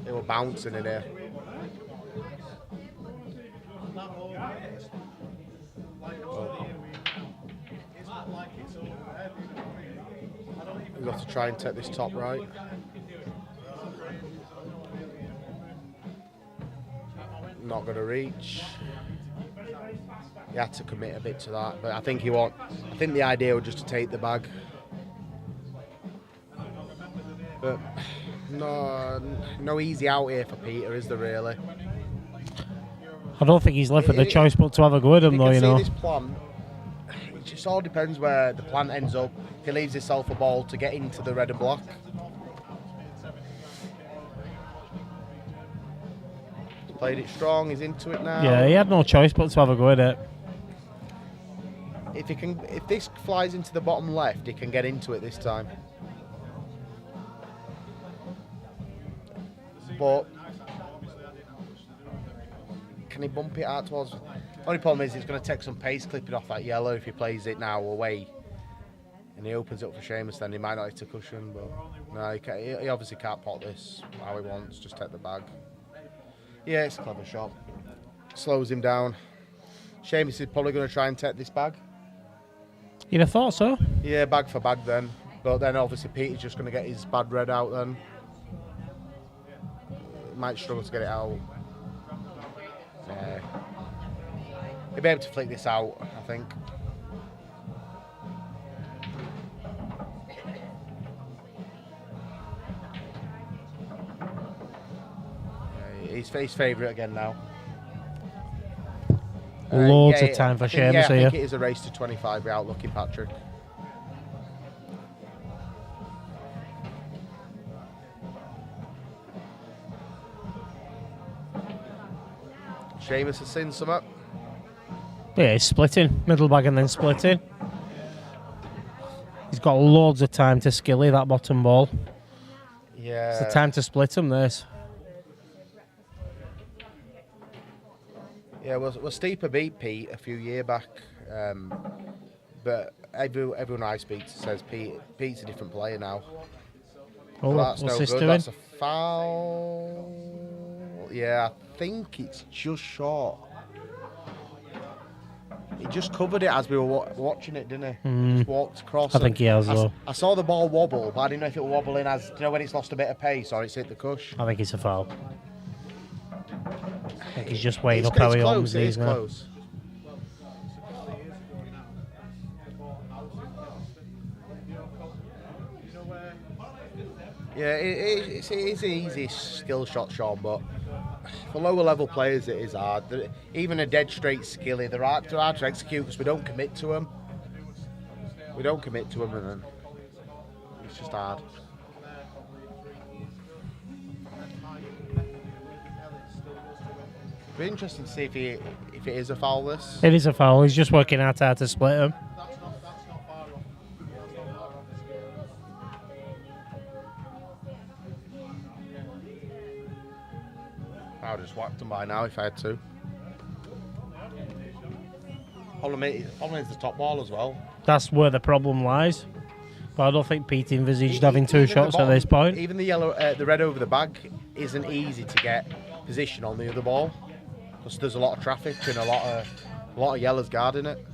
They were bouncing in here. We've got to try and take this top right. Not going to reach. He had to commit a bit to that, but I think the idea was just to take the bag. But no easy out here for Peter, is there really? I don't think he's left with the choice but to have a go at him, though, you know. This plant, it just all depends where the plant ends up. If he leaves himself a ball to get into the red and black. He's played it strong, he's into it now. Yeah, he had no choice but to have a go at it. If this flies into the bottom left, he can get into it this time. But can he bump it out towards? Only problem is it's going to take some pace clipping off that yellow if he plays it now away. And he opens it up for Seamus, then he might not hit a cushion, but no, he obviously can't pot this how he wants, just take the bag. Yeah, it's a clever shot. Slows him down. Seamus is probably going to try and take this bag. You'd have thought so. Yeah, bag for bag then. But then obviously Pete's just going to get his bad red out then. Might struggle to get it out. Yeah. He'll be able to flick this out, I think. He's favourite again now. Loads of time for Seamus I here. think it is a race to 25 without looking Patrick. Seamus has seen something. Yeah, he's splitting. Middle bag and then splitting. He's got loads of time to skilly that bottom ball. Yeah. It's the time to split him, this. Yeah, well, Steeper beat Pete a few years back, but everyone I speak to says Pete's a different player now. Oh, So that's what's no this good. doing? That's a foul. Yeah, I think it's just short. He just covered it as we were watching it, didn't he? Just walked across. I think he has, though. I saw the ball wobble, but I didn't know if it was wobbling as, do you know, when it's lost a bit of pace or it's hit the cush. I think it's a foul. I think he's just weighing up It's how he close, owns it these is now. close. Yeah, it's an easy skill shot, Sean, but for lower level players it is hard. Even a dead straight skilly, they're hard to execute because we don't commit to them. We don't commit to them and then it's just hard. It'd be interesting to see if it is a foul this. It is a foul. He's just working out how to split him. I would have just whacked him by now if I had to. Problem is the top ball as well. That's where the problem lies. But I don't think Pete envisaged having two Even shots the at this point. Even the yellow, the red over the bag isn't easy to get position on the other ball because there's a lot of traffic and a lot of yellows guarding it.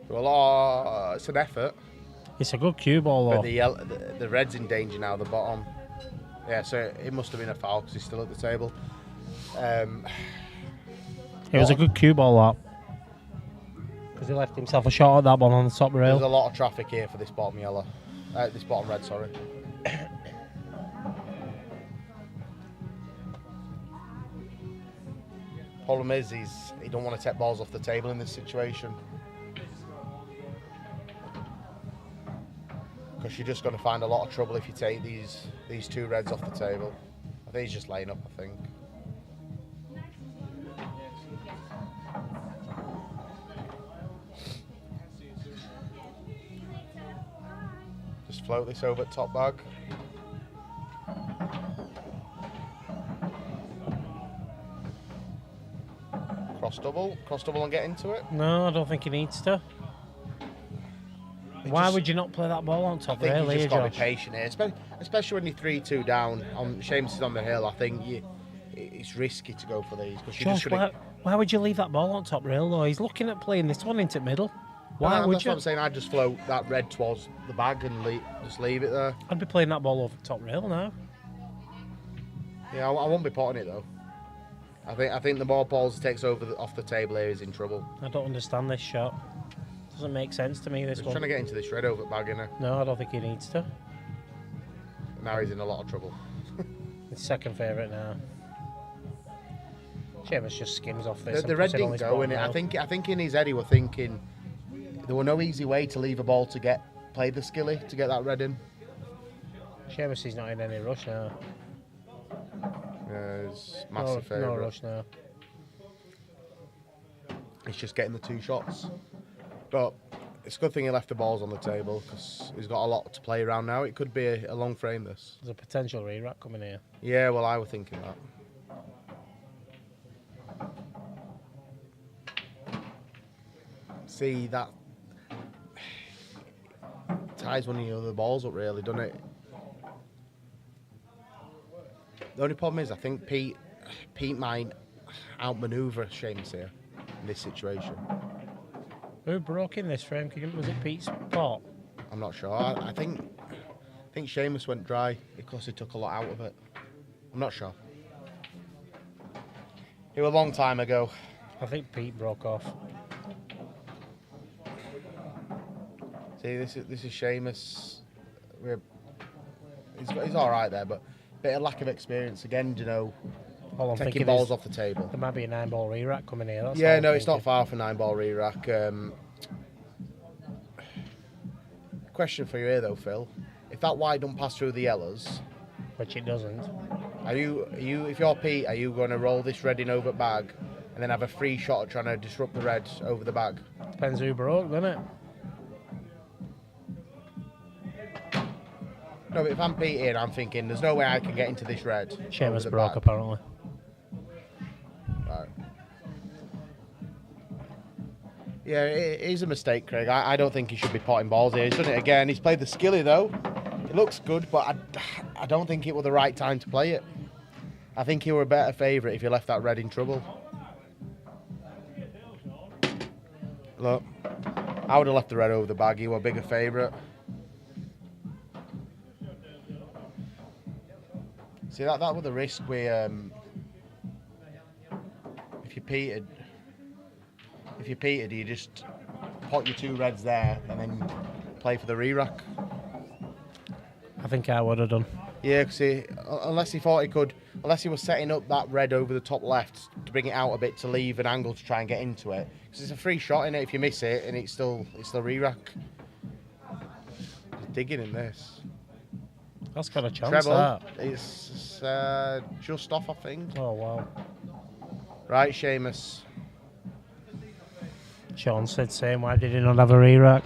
Well, it's an effort. It's a good cue ball, But though. the red's in danger now, the bottom. Yeah, so it must have been a foul because he's still at the table. It was a good cue ball, that. Because he left himself a shot at that one on the top rail. There's a lot of traffic here for this bottom yellow. This bottom red, sorry. Problem is, he don't want to take balls off the table in this situation. Because you're just going to find a lot of trouble if you take these two reds off the table. I think he's just laying up, I think. Just float this over top bag. Cross double and get into it. No, I don't think he needs to. Why would you not play that ball on top I think rail you here, just got to be Josh? patient here, especially when you're 3-2 down. Seamus is on the hill. I think it's risky to go for these because you're Josh, just going to. why would you leave that ball on top rail, though? He's looking at playing this one into middle. Why would That's you? what I'm saying. I'd just float that red towards the bag and just leave it there. I'd be playing that ball over top rail now. Yeah, I won't be potting it though. I think the more balls he takes off the table here is in trouble. I don't understand this shot. Doesn't make sense to me, this He's one. trying to get into this red over bag, innit? No, I don't think he needs to. Now he's in a lot of trouble. His second favourite now. Seamus just skims off this. The red didn't go in it. I think in his head he was thinking there were no easy way to leave a ball to play the skilly to get that red in. Seamus is not in any rush now. It's massive No favourite. rush now. He's just getting the 2 shots. But it's a good thing he left the balls on the table because he's got a lot to play around now. It could be a long frame, this. There's a potential re-rack coming here. Yeah, well, I was thinking that. See, that ties one of the other balls up, really, doesn't it? The only problem is, I think Pete might outmaneuver Seamus here in this situation. Who broke in this frame? Was it Pete's pot? I'm not sure. I think Seamus went dry because he took a lot out of it. I'm not sure. It was a long time ago. I think Pete broke off. See, this is Seamus. He's all right there, but a bit of lack of experience again. You know, taking balls off the table. There might be a 9-ball re-rack coming here. That's Yeah, no, it's not far from 9-ball re-rack. Question for you here, though, Phil. If that white don't pass through the yellows, which it doesn't, are you if you're Pete, are you going to roll this red in over bag and then have a free shot at trying to disrupt the red over the bag? Depends who broke, doesn't it? No, but if I'm Pete here, I'm thinking there's no way I can get into this red. Seamus broke, apparently. Right. Yeah, it is a mistake, Craig. I don't think he should be potting balls here. He's done it again. He's played the skilly, though. It looks good, but I don't think it was the right time to play it. I think he were a better favourite if he left that red in trouble. Look, I would have left the red over the bag. He were a bigger favourite. See, that was the risk we if you petered, you just pot your 2 reds there and then play for the re-rack. I think I would have done. Yeah, because unless he thought he could, unless he was setting up that red over the top left to bring it out a bit to leave an angle to try and get into it. Because it's a free shot in it if you miss it, and it's still re-rack. He's digging in this. That's got a chance. Treble. That. It's just off, I think. Oh wow. Right, Seamus. Sean said same. Why did he not have a re-rack?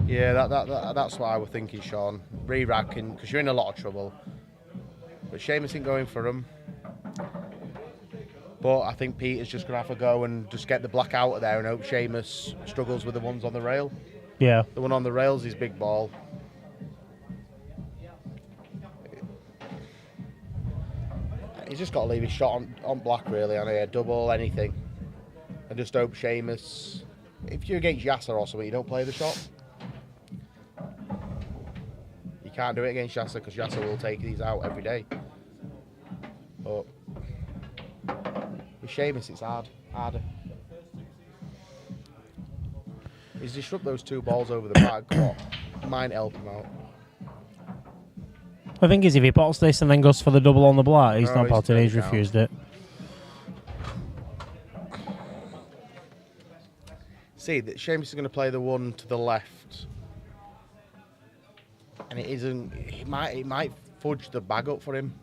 Yeah, that's what I was thinking, Sean. Re-racking, because you're in a lot of trouble. But Seamus ain't going for him. But I think Peter's just going to have to go and just get the black out of there and hope Seamus struggles with the ones on the rail. Yeah. The one on the rail's his big ball. He's just got to leave his shot on black, really, on a double, anything. And just hope Seamus... If you're against Yasser or something, you don't play the shot. You can't do it against Yasser because Yasser will take these out every day. But with Seamus, it's harder. He's disrupt those 2 balls over the bag, but might help him out. I think is if he pots this and then goes for the double on the black, he's not potted, he's out. refused it. See, that Seamus is going to play the one to the left, and it isn't. It might fudge the bag up for him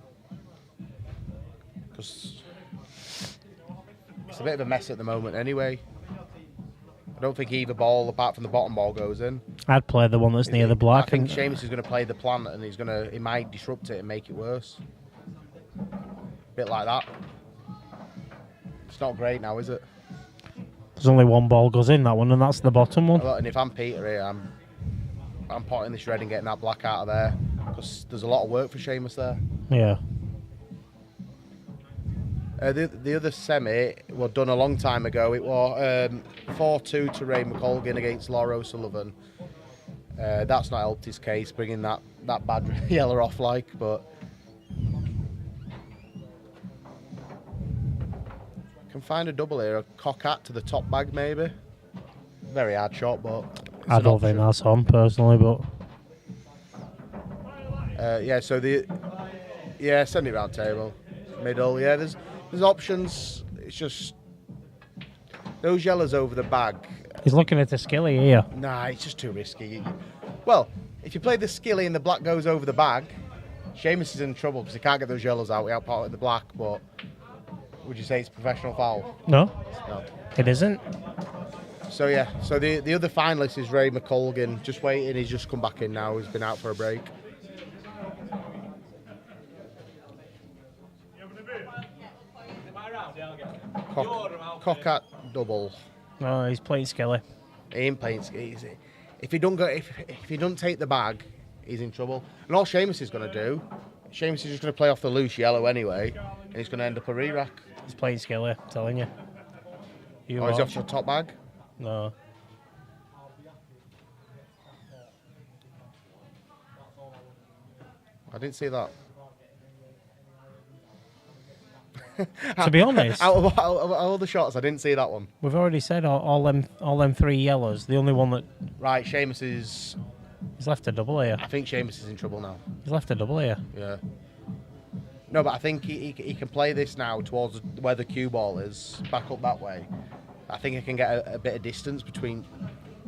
because it's a bit of a mess at the moment. Anyway, I don't think either ball, apart from the bottom ball, goes in. I'd play the one that's near the black. I think Seamus is going to play the plant, and he might disrupt it and make it worse. A bit like that. It's not great now, is it? There's only 1 ball goes in that one, and that's the bottom one. And if I'm Peter here, I'm potting this red and getting that black out of there because there's a lot of work for Seamus there. Yeah. The other semi was done a long time ago. It was 4-2 to Ray McColgan against Laura O'Sullivan. That's not helped his case, bringing that bad yellow off but can find a double here, a cock-hat to the top bag maybe. Very hard shot, but I don't think that's on personally, but yeah. So send it round table, middle. Yeah, there's options. It's just those yellows over the bag. He's looking at the skilly here. Nah, it's just too risky. Well, if you play the skilly and the black goes over the bag, Seamus is in trouble because he can't get those yellows out. He outparted the black, but would you say it's a professional foul? No, No. it isn't. So yeah, so the other finalist is Ray McColgan. Just waiting, he's just come back in now. He's been out for a break. Cockart double. No, he's playing skilly. He ain't playing. If he don't go, if he don't take the bag, he's in trouble. And all Seamus is going to do, Seamus is just going to play off the loose yellow anyway, and he's going to end up a re-rack. He's playing skilly, I'm telling you. Oh, he's off the top bag? No. I didn't see that. To be honest, out of all the shots, I didn't see that one. we've already said all them 3 yellows. The only one that Right, Seamus is. he's left a double here. I think Seamus is in trouble now. He's left a double here. Yeah. No, but I think he can play this now towards where the cue ball is, back up that way. I think he can get a bit of distance between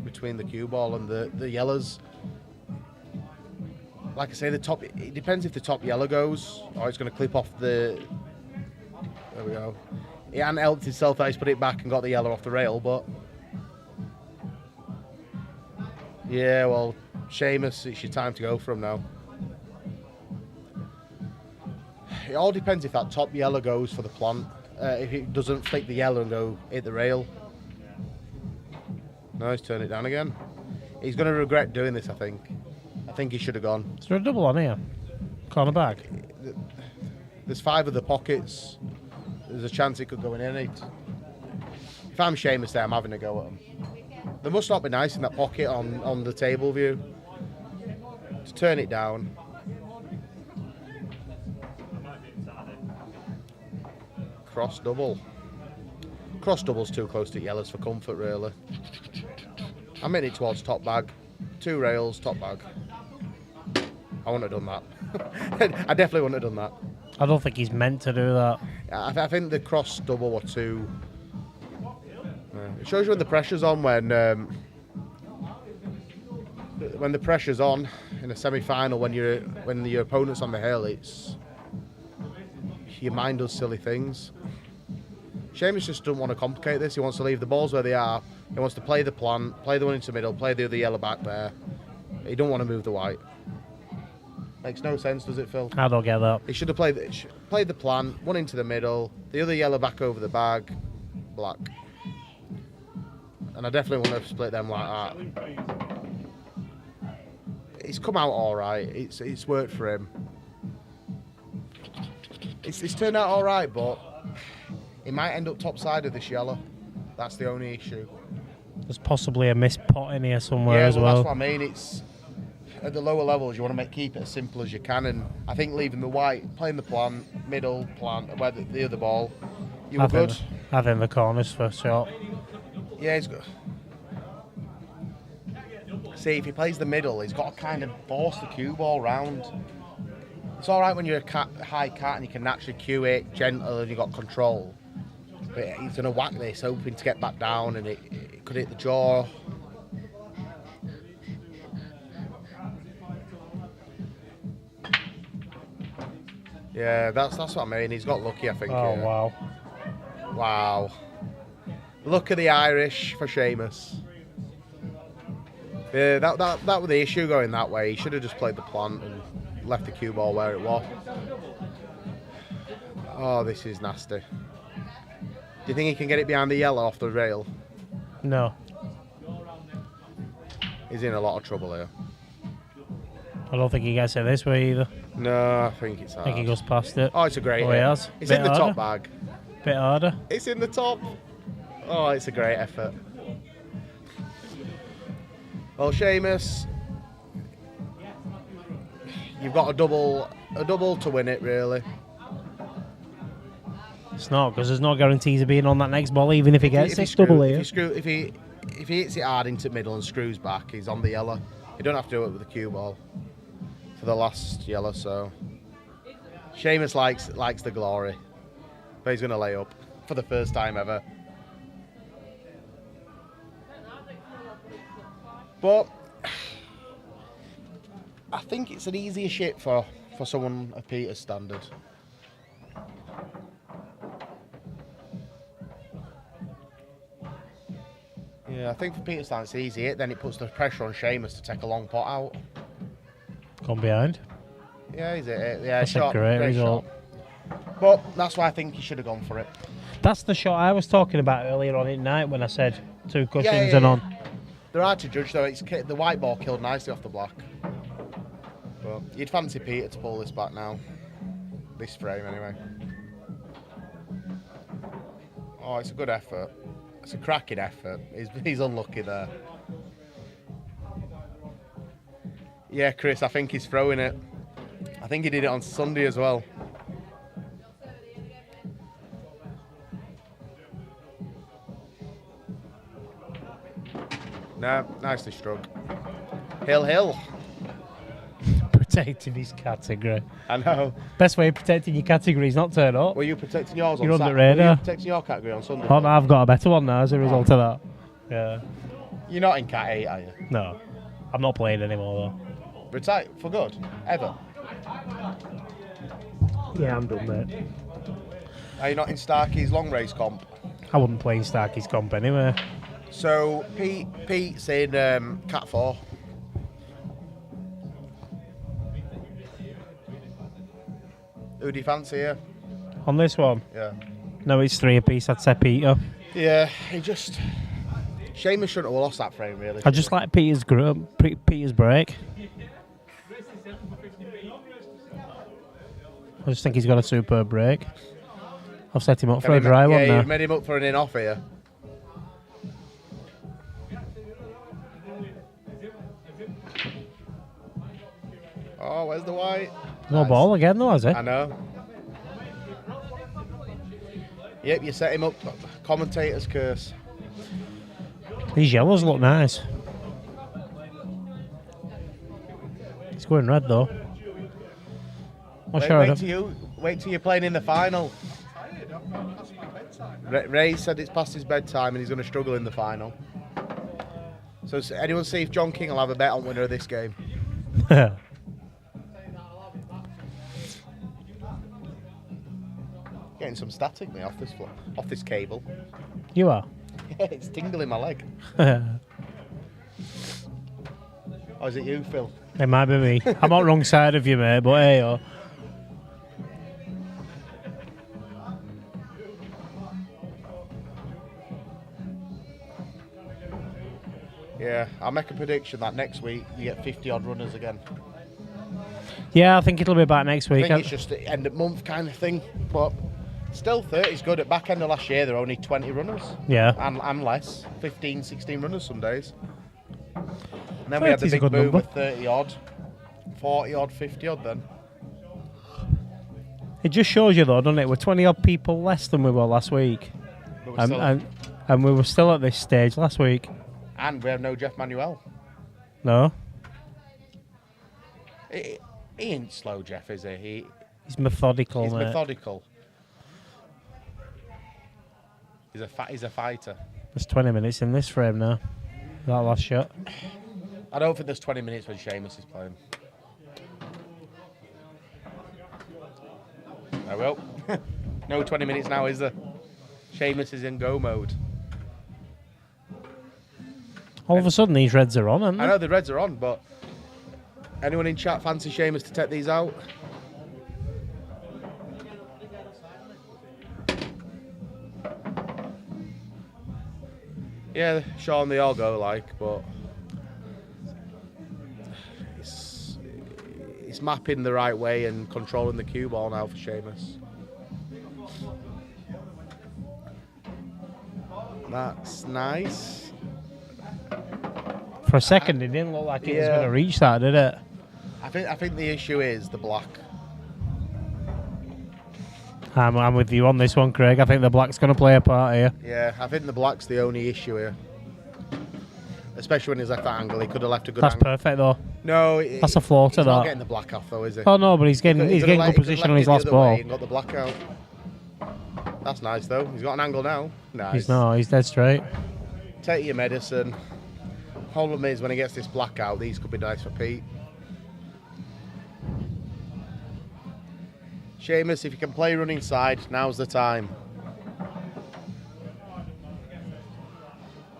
the cue ball and the yellows. Like I say, the top. It depends if the top yellow goes or it's going to clip off the. There we go. He hadn't helped himself that he's put it back and got the yellow off the rail, but yeah, well, Seamus, it's your time to go for him now. It all depends if that top yellow goes for the plant. If it doesn't flick the yellow and go hit the rail. No, he's turned it down again. He's going to regret doing this, I think. I think he should have gone. Is there a double on here? Corner bag. There's 5 of the pockets. There's a chance it could go in any. If I'm Seamus there, I'm having a go at him. They must not be nice in that pocket on the table view. Just turn it down. Cross double. Cross double's too close to yellows for comfort, really. I'm hitting it towards top bag. 2 rails, top bag. I wouldn't have done that. I definitely wouldn't have done that. I don't think he's meant to do that. I think the cross double were too. It shows you when the pressure's on when the pressure's on in a semi-final when your opponent's on the hill. It's your mind does silly things. Seamus just doesn't want to complicate this. He wants to leave the balls where they are. He wants to play the plant, play the one into the middle, play the other yellow back there. He don't want to move the white. Makes no sense, does it, Phil? I don't get that. He should have played the plant, one into the middle, the other yellow back over the bag, black. And I definitely wouldn't have split them like that. It's come out all right. It's worked for him. It's turned out all right, but it might end up top side of this yellow. That's the only issue. There's possibly a missed pot in here somewhere Yeah, as well. That's what I mean. It's at the lower levels. You want to keep it as simple as you can, and I think leaving the white, playing the plant, middle plant, where the other ball, you were good. Having the corners for shot. Yeah, he's good. See, if he plays the middle, he's got to kind of force the cue ball round. It's all right when you're a high cat and you can naturally cue it gentle and you've got control. But he's going to whack this, hoping to get back down, and it could hit the jaw. Yeah, that's what I mean. He's got lucky, I think. Oh, here. wow. Wow. Look at the Irish for Seamus. Yeah, that was the issue going that way. He should have just played the plant and left the cue ball where it was. Oh, this is nasty. Do you think he can get it behind the yellow off the rail? No. He's in a lot of trouble here. I don't think he gets it this way either. No, I think it's hard. I think he goes past it. Oh, it's a great Oh, hit. he has. It's Bit in the harder. top bag. Bit harder. It's in the top. Oh, it's a great effort. Well, Seamus, you've got a double to win it, really. It's not, because there's no guarantees of being on that next ball, even if he gets this double here. If he hits it hard into middle and screws back, he's on the yellow. You don't have to do it with the cue ball for the last yellow. So Seamus likes the glory, but he's going to lay up for the first time ever. But I think it's an easier shit for for someone of Peter's standard. Yeah, I think for Peter's standard it's easy. Then it puts the pressure on Seamus to take a long pot out. Gone behind. Yeah, he's it. Yeah, That's shot, a great great result. shot. But that's why I think he should have gone for it. That's the shot I was talking about earlier on at night when I said 2 cushions Yeah. and on. They're hard to judge though. It's the white ball killed nicely off the block. But you'd fancy Peter to pull this back now. This frame anyway. Oh, it's a good effort. It's a cracking effort. He's unlucky there. Yeah, Chris, I think he's throwing it. I think he did it on Sunday as well. No, nicely struck. Hill. Protecting his category. I know. Best way of protecting your category is not turn up. Were you protecting yours on You're on the Saturday? Were radar. you protecting your category on Sunday? Oh, no, I've got a better one now as a result of that. Yeah. You're not in Cat 8, are you? No. I'm not playing anymore though. Retire for good? Ever? Yeah, I'm done, mate. Are you not in Starkey's long race comp? I wouldn't play in Starkey's comp anyway. So Pete's in Cat 4. Who do you fancy here? On this one? Yeah. No, it's 3 apiece. I'd say Peter. Yeah, he just... Seamus shouldn't have lost that frame, really. I just like Peter's break. I just think he's got a superb break. I've set him up for a dry one now. now. You've made him up for an in-off here. Oh, where's the white? No Nice. ball again though, has it? I know. Yep, you set him up. Commentator's curse. These yellows look nice. It's going red though. Not sure Wait till you're playing in the final. Ray said it's past his bedtime and he's going to struggle in the final. So anyone see if John King will have a bet on winner of this game? Getting some static me off this cable. You are? Yeah, it's tingling my leg. It Or is it you, Phil? might be me. I'm on the wrong side of you, mate, but hey, oh. Yeah, I'll make a prediction that next week you get 50 odd runners again. Yeah, I think it'll be back next week. I think it's just the end of month kind of thing, but still 30 is good. At back end of last year, there were only 20 runners. Yeah. And less, 15, 16 runners some days. And then we had the big boom number. of 30 odd, 40 odd, 50 odd then. It just shows you though, doesn't it? We're 20 odd people less than we were last week. But we're And we were still at this stage last week. and we have no Jeff Manuel. No? He ain't slow, Jeff, is he? He's methodical, He's mate. methodical. He's a fighter. There's 20 minutes in this frame now. That last shot. I don't think there's 20 minutes when Seamus is playing. I will. No 20 minutes now, is there? Seamus is in go mode. All of a sudden, these reds are on, aren't they? I know the reds are on, but anyone in chat fancy Seamus to take these out? Yeah, Sean, they all go like, but it's mapping the right way and controlling the cue ball now for Seamus. That's nice. For a second, it didn't look like it was Yeah. going to reach that, did it? I think the issue is the black. I'm with you on this one, Craig. I think the black's going to play a part here. Yeah, I think the black's the only issue here. Especially when he's left that angle, he could have left a good That's angle. perfect, though. No, That's a flaw to he's not that. getting the black off though, is he? Oh, no, but he's getting He could've good position on his last ball. And got the black out. That's nice though. He's got an angle now. Nice. He's dead straight. Take your medicine. Problem is when he gets this black out, these could be nice for Pete. Seamus, if you can play running side, now's the time.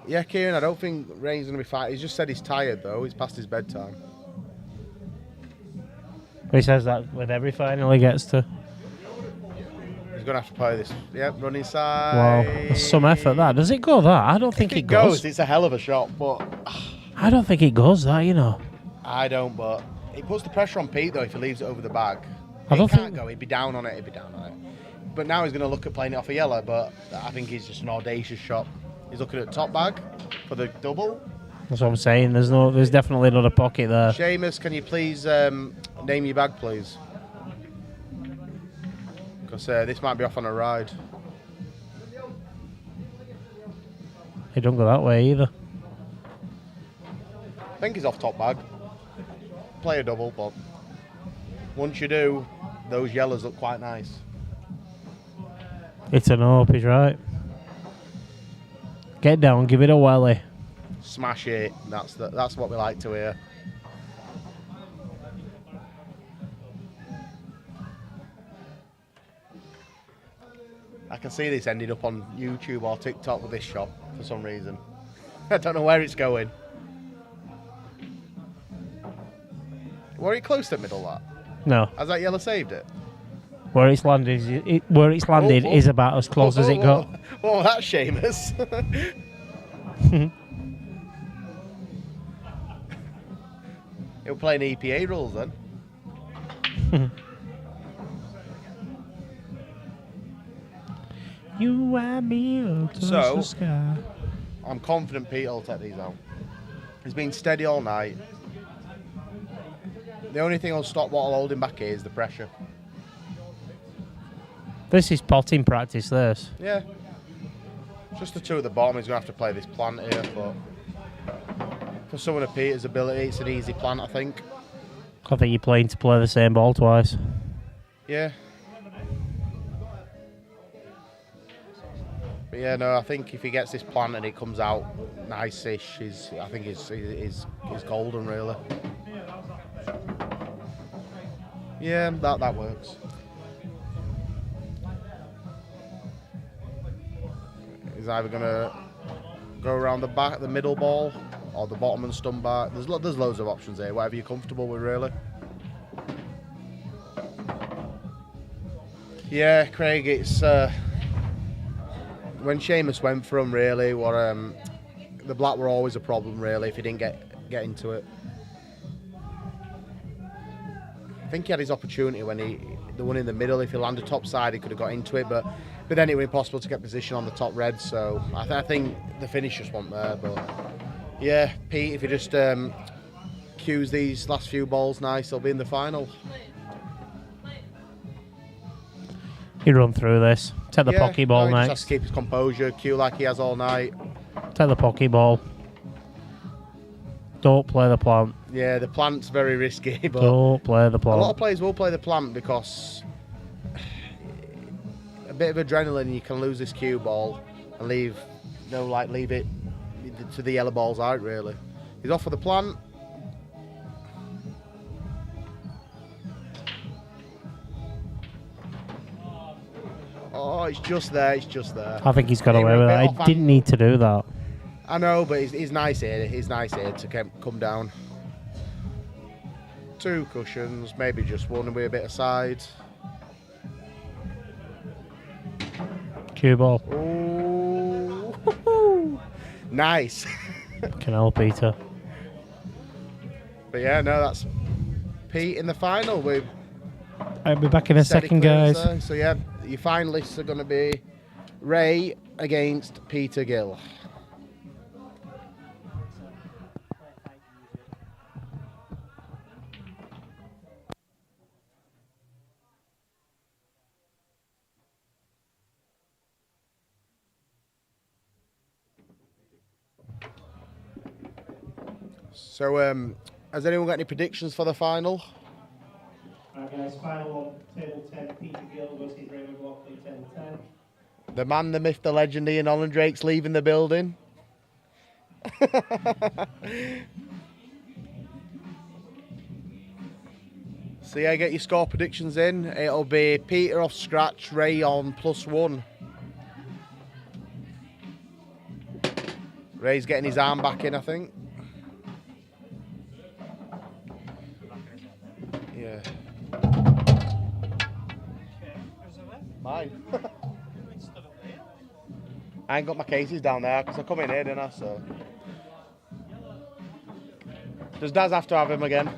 Yeah, Kieran, I don't think Ray's going to be fine. He's just said he's tired, though. He's past his bedtime. He says that with every final he gets to. He's going to have to play this. Yep, running side. Wow, that's some effort that. Does it go that? I don't think it goes. It's a hell of a shot, but... I don't think it goes that, you know. I don't, but it puts the pressure on Pete, though, if he leaves it over the bag. I don't He can't think... go. He'd be down on it. But now he's going to look at playing it off a yellow, but I think he's just an audacious shot. He's looking at top bag for the double. That's what I'm saying. There's definitely not a pocket there. Seamus, can you please name your bag, please? Because this might be off on a ride. He don't go that way either. I think he's off top bag. Play a double, but once you do, those yellows look quite nice. It's an up, he's right. Get down, give it a welly. Smash it. That's what we like to hear. I can see this ending up on YouTube or TikTok with this shot for some reason. I don't know where it's going. Were it close to middle that? No. Has that yellow saved it? Where it's landed, is about as close as it got. Oh, that's Seamus. He'll play an EPA rules then. You and me up to the sky. I'm confident Pete will take these out. He's been steady all night. The only thing that'll stop what'll hold him back here is the pressure. This is potting practice, this. Yeah. Just the two at the bottom. He's going to have to play this plant here, but for someone of Peter's ability, it's an easy plant, I think. I think you're playing to play the same ball twice. Yeah. But yeah, no, I think if he gets this plant and it comes out nice-ish, I think he's golden, really. Yeah, that works. He's either going to go around the back, the middle ball, or the bottom and stun back. There's loads of options here, whatever you're comfortable with, really. Yeah, Craig, it's when Seamus went for him, really, the black were always a problem, really, if he didn't get into it. I think he had his opportunity when the one in the middle, if he landed top side, he could have got into it, but then it was impossible to get position on the top red, so I think the finish just wasn't there. But yeah, Pete, if he just cues these last few balls nice, he'll be in the final. He run through this. Take the pocky ball next. He just next. has to keep his composure, cue like he has all night. Take the pocky ball. Don't play the plant. Yeah, the plant's very risky, but don't play the plant. A lot of players will play the plant because a bit of adrenaline, you can lose this cue ball and leave it to the yellow balls out, really. He's off for the plant. Oh, it's just there, I think he's got away with that. He didn't need to do that. I know, but he's nice here. He's nice here to come down. 2 cushions, maybe just one with a bit of side. Cue ball. Ooh. Nice. Can help Peter. But yeah, no, that's Pete in the final. I'll be back in a second, guys. So yeah, your finalists are going to be Ray against Peter Gill. So, has anyone got any predictions for the final? Guys, final on table 10, Peter Gill versus Raymond Lockley, table 10. The man, the myth, the legend, Ian Holland Drake's leaving the building. So yeah, get your score predictions in. It'll be Peter off scratch, Ray on +1. Ray's getting his arm back in, I think. Yeah. Mine. I ain't got my cases down there because I come in here, didn't I? So. Does Daz have to have him again?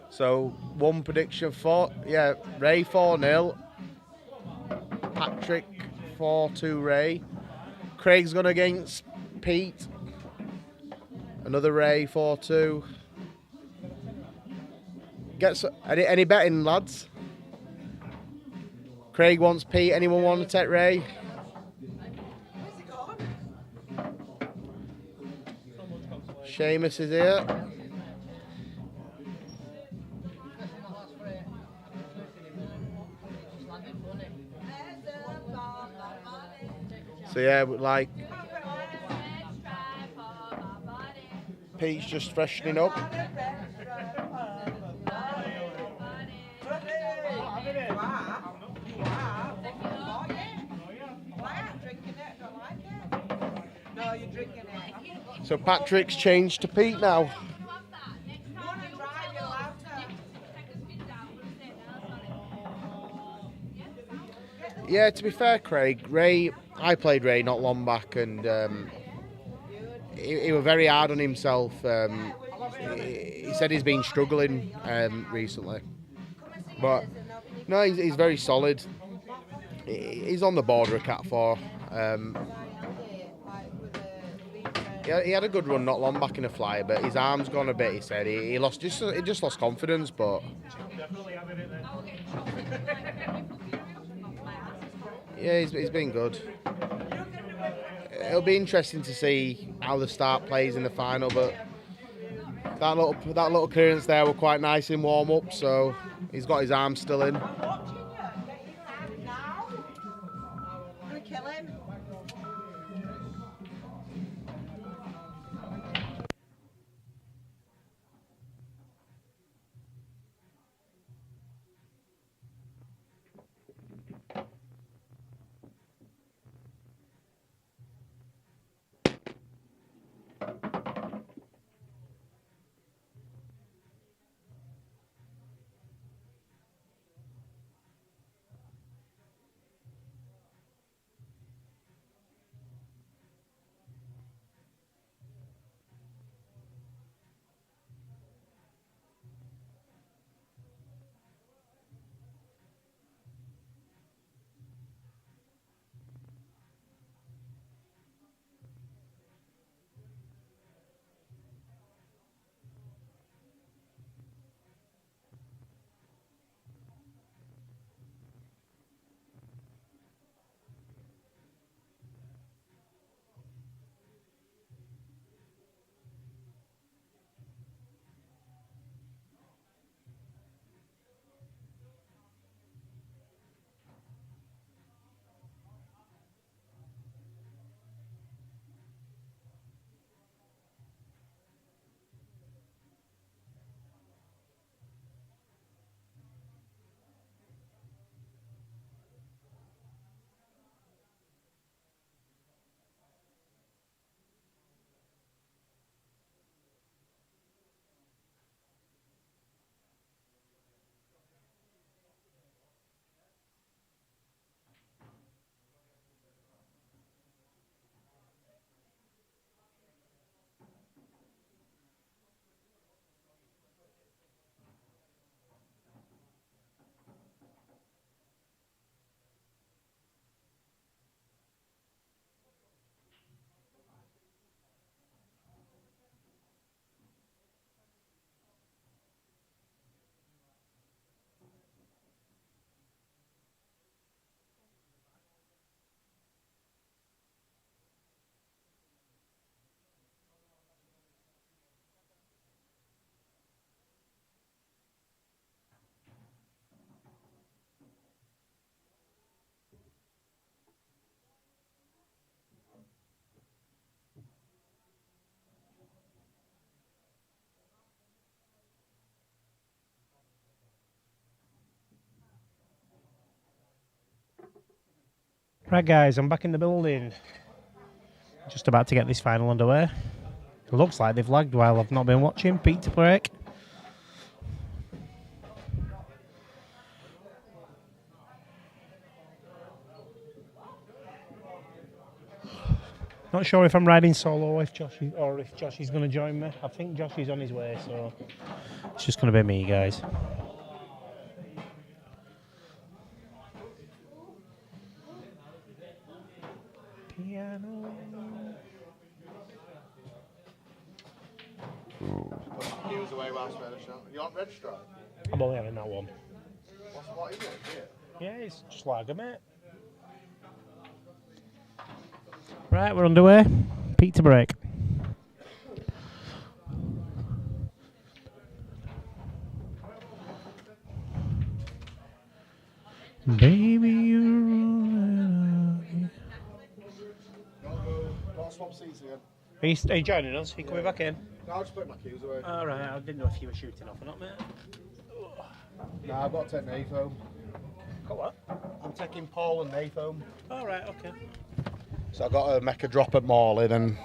So, one prediction for, yeah, Ray 4-0. Patrick 4-2 Ray. Craig's gone against Pete. Another Ray 4-2. Any betting, lads? Craig wants Pete. Anyone want to take Ray? Seamus is here. So yeah, like Pete's just freshening up. So Patrick's changed to Pete now. Yeah, to be fair, Craig, Ray, I played Ray not long back, and he was very hard on himself. He said he's been struggling recently, but no, he's very solid. He's on the border of Cat 4. Yeah, he had a good run not long back in a flyer, but his arm's gone a bit. He said he just lost confidence, but yeah, he's been good. It'll be interesting to see how the start plays in the final, but that little clearance there were quite nice in warm up, so he's got his arm still in. Right, guys, I'm back in the building. Just about to get this final underway. It looks like they've lagged while I've not been watching. Pete to break. Not sure if I'm riding solo if Josh is going to join me. I think Josh is on his way, so it's just going to be me, guys. Piano. He was away whilst we had a shot. You want red stripe? I'm only having that one. What is it? Yeah, it's just lager, mate. Right, we're underway. Pete to break. Baby, you're Don't swap seats again. Are you joining us? Are you coming back in? No, I'll just put my cues away. Alright, I didn't know if you were shooting off or not, mate. No, I've got to take Nath home. Got what? I'm taking Paul and Nath home. Alright, okay. So I've got to make a drop at Morley and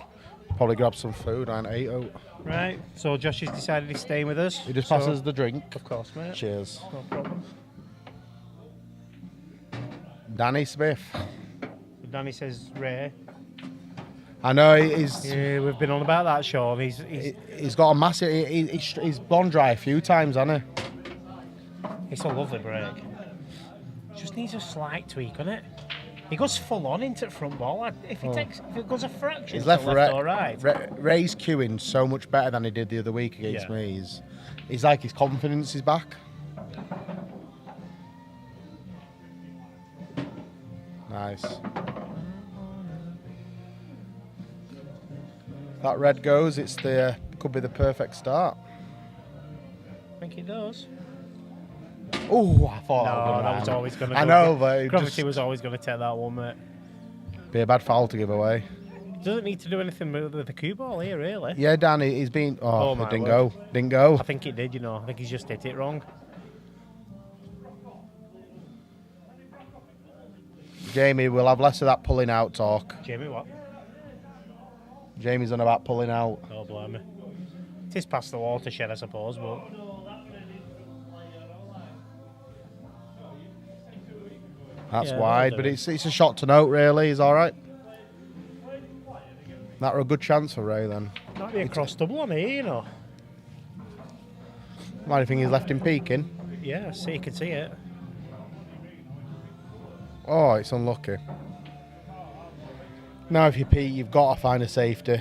probably grab some food and eat out. Right, so Josh has decided he's staying with us. He just passes the drink. Of course, mate. Cheers. No problem. Danny Smith. Danny says Ray. I know he's. Yeah, we've been on about that, Sean. He's got a massive. He's blown dry a few times, hasn't he? It's a lovely break. Just needs a slight tweak on it. He goes full on into the front ball. If it goes a fraction He's to left left or right. Ray's queuing so much better than he did the other week against me. He's like his confidence is back. Nice. If that red goes, it's could be the perfect start. I think it does. Oh, I thought that was always going to go. I know, but Gravity was always going to take that one, mate. Be a bad foul to give away. He doesn't need to do anything with the cue ball here, really. Yeah, Danny, he's been. Oh, it didn't word. go. Didn't go. I think it did, you know. I think he's just hit it wrong. Jamie, we'll have less of that pulling out talk. Jamie, what? Jamie's on about pulling out. Oh, blimey. It is past the watershed, I suppose, but. That's wide, but it's a shot to note, really. He's all right. That were a good chance for Ray, then. Might be a cross double on here, you know. Why do you think he's left him peeking? Yeah, I see, you can see it. Oh, it's unlucky. Now, if you peek, you've got to find a safety.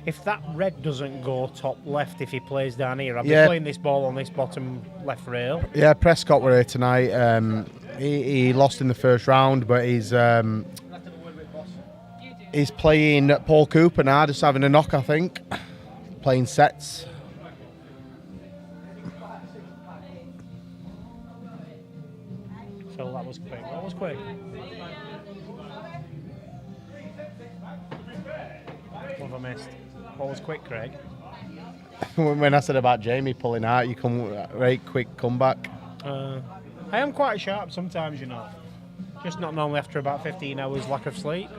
If that red doesn't go top left, if he plays down here, I'll be playing this ball on this bottom left rail. Yeah, Prescott were here tonight. He lost in the first round, but he's playing Paul Cooper now, just having a knock, I think. Playing sets. Phil, that was quick. That was quick. What have I missed? What was quick, Craig? When I said about Jamie pulling out, you come right quick comeback. I am quite sharp sometimes, you know. Just not normally after about 15 hours lack of sleep.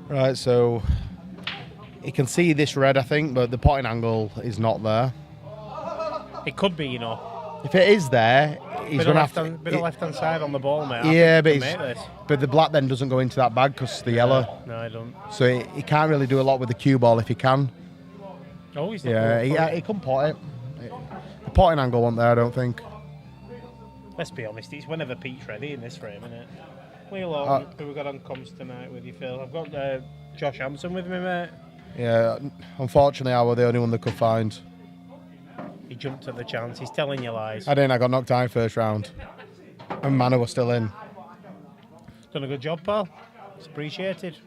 Right, so you can see this red, I think, but the potting angle is not there. It could be, you know. If it is there, he's going to have to... Bit of left-hand side on the ball, mate. Yeah, but the black then doesn't go into that bag because the yellow. No, I don't. So he can't really do a lot with the cue ball if he can. Oh, he's not. Yeah, he can pot it. The potting angle wasn't there, I don't think. Let's be honest, it's whenever Pete's ready in this frame, isn't it? Who we got on comms tonight with you, Phil? I've got Josh Hampson with me, mate. Yeah, unfortunately, I was the only one that could find. He jumped at the chance. He's telling you lies. I got knocked out first round. And Manor was still in. Done a good job, pal. It's appreciated.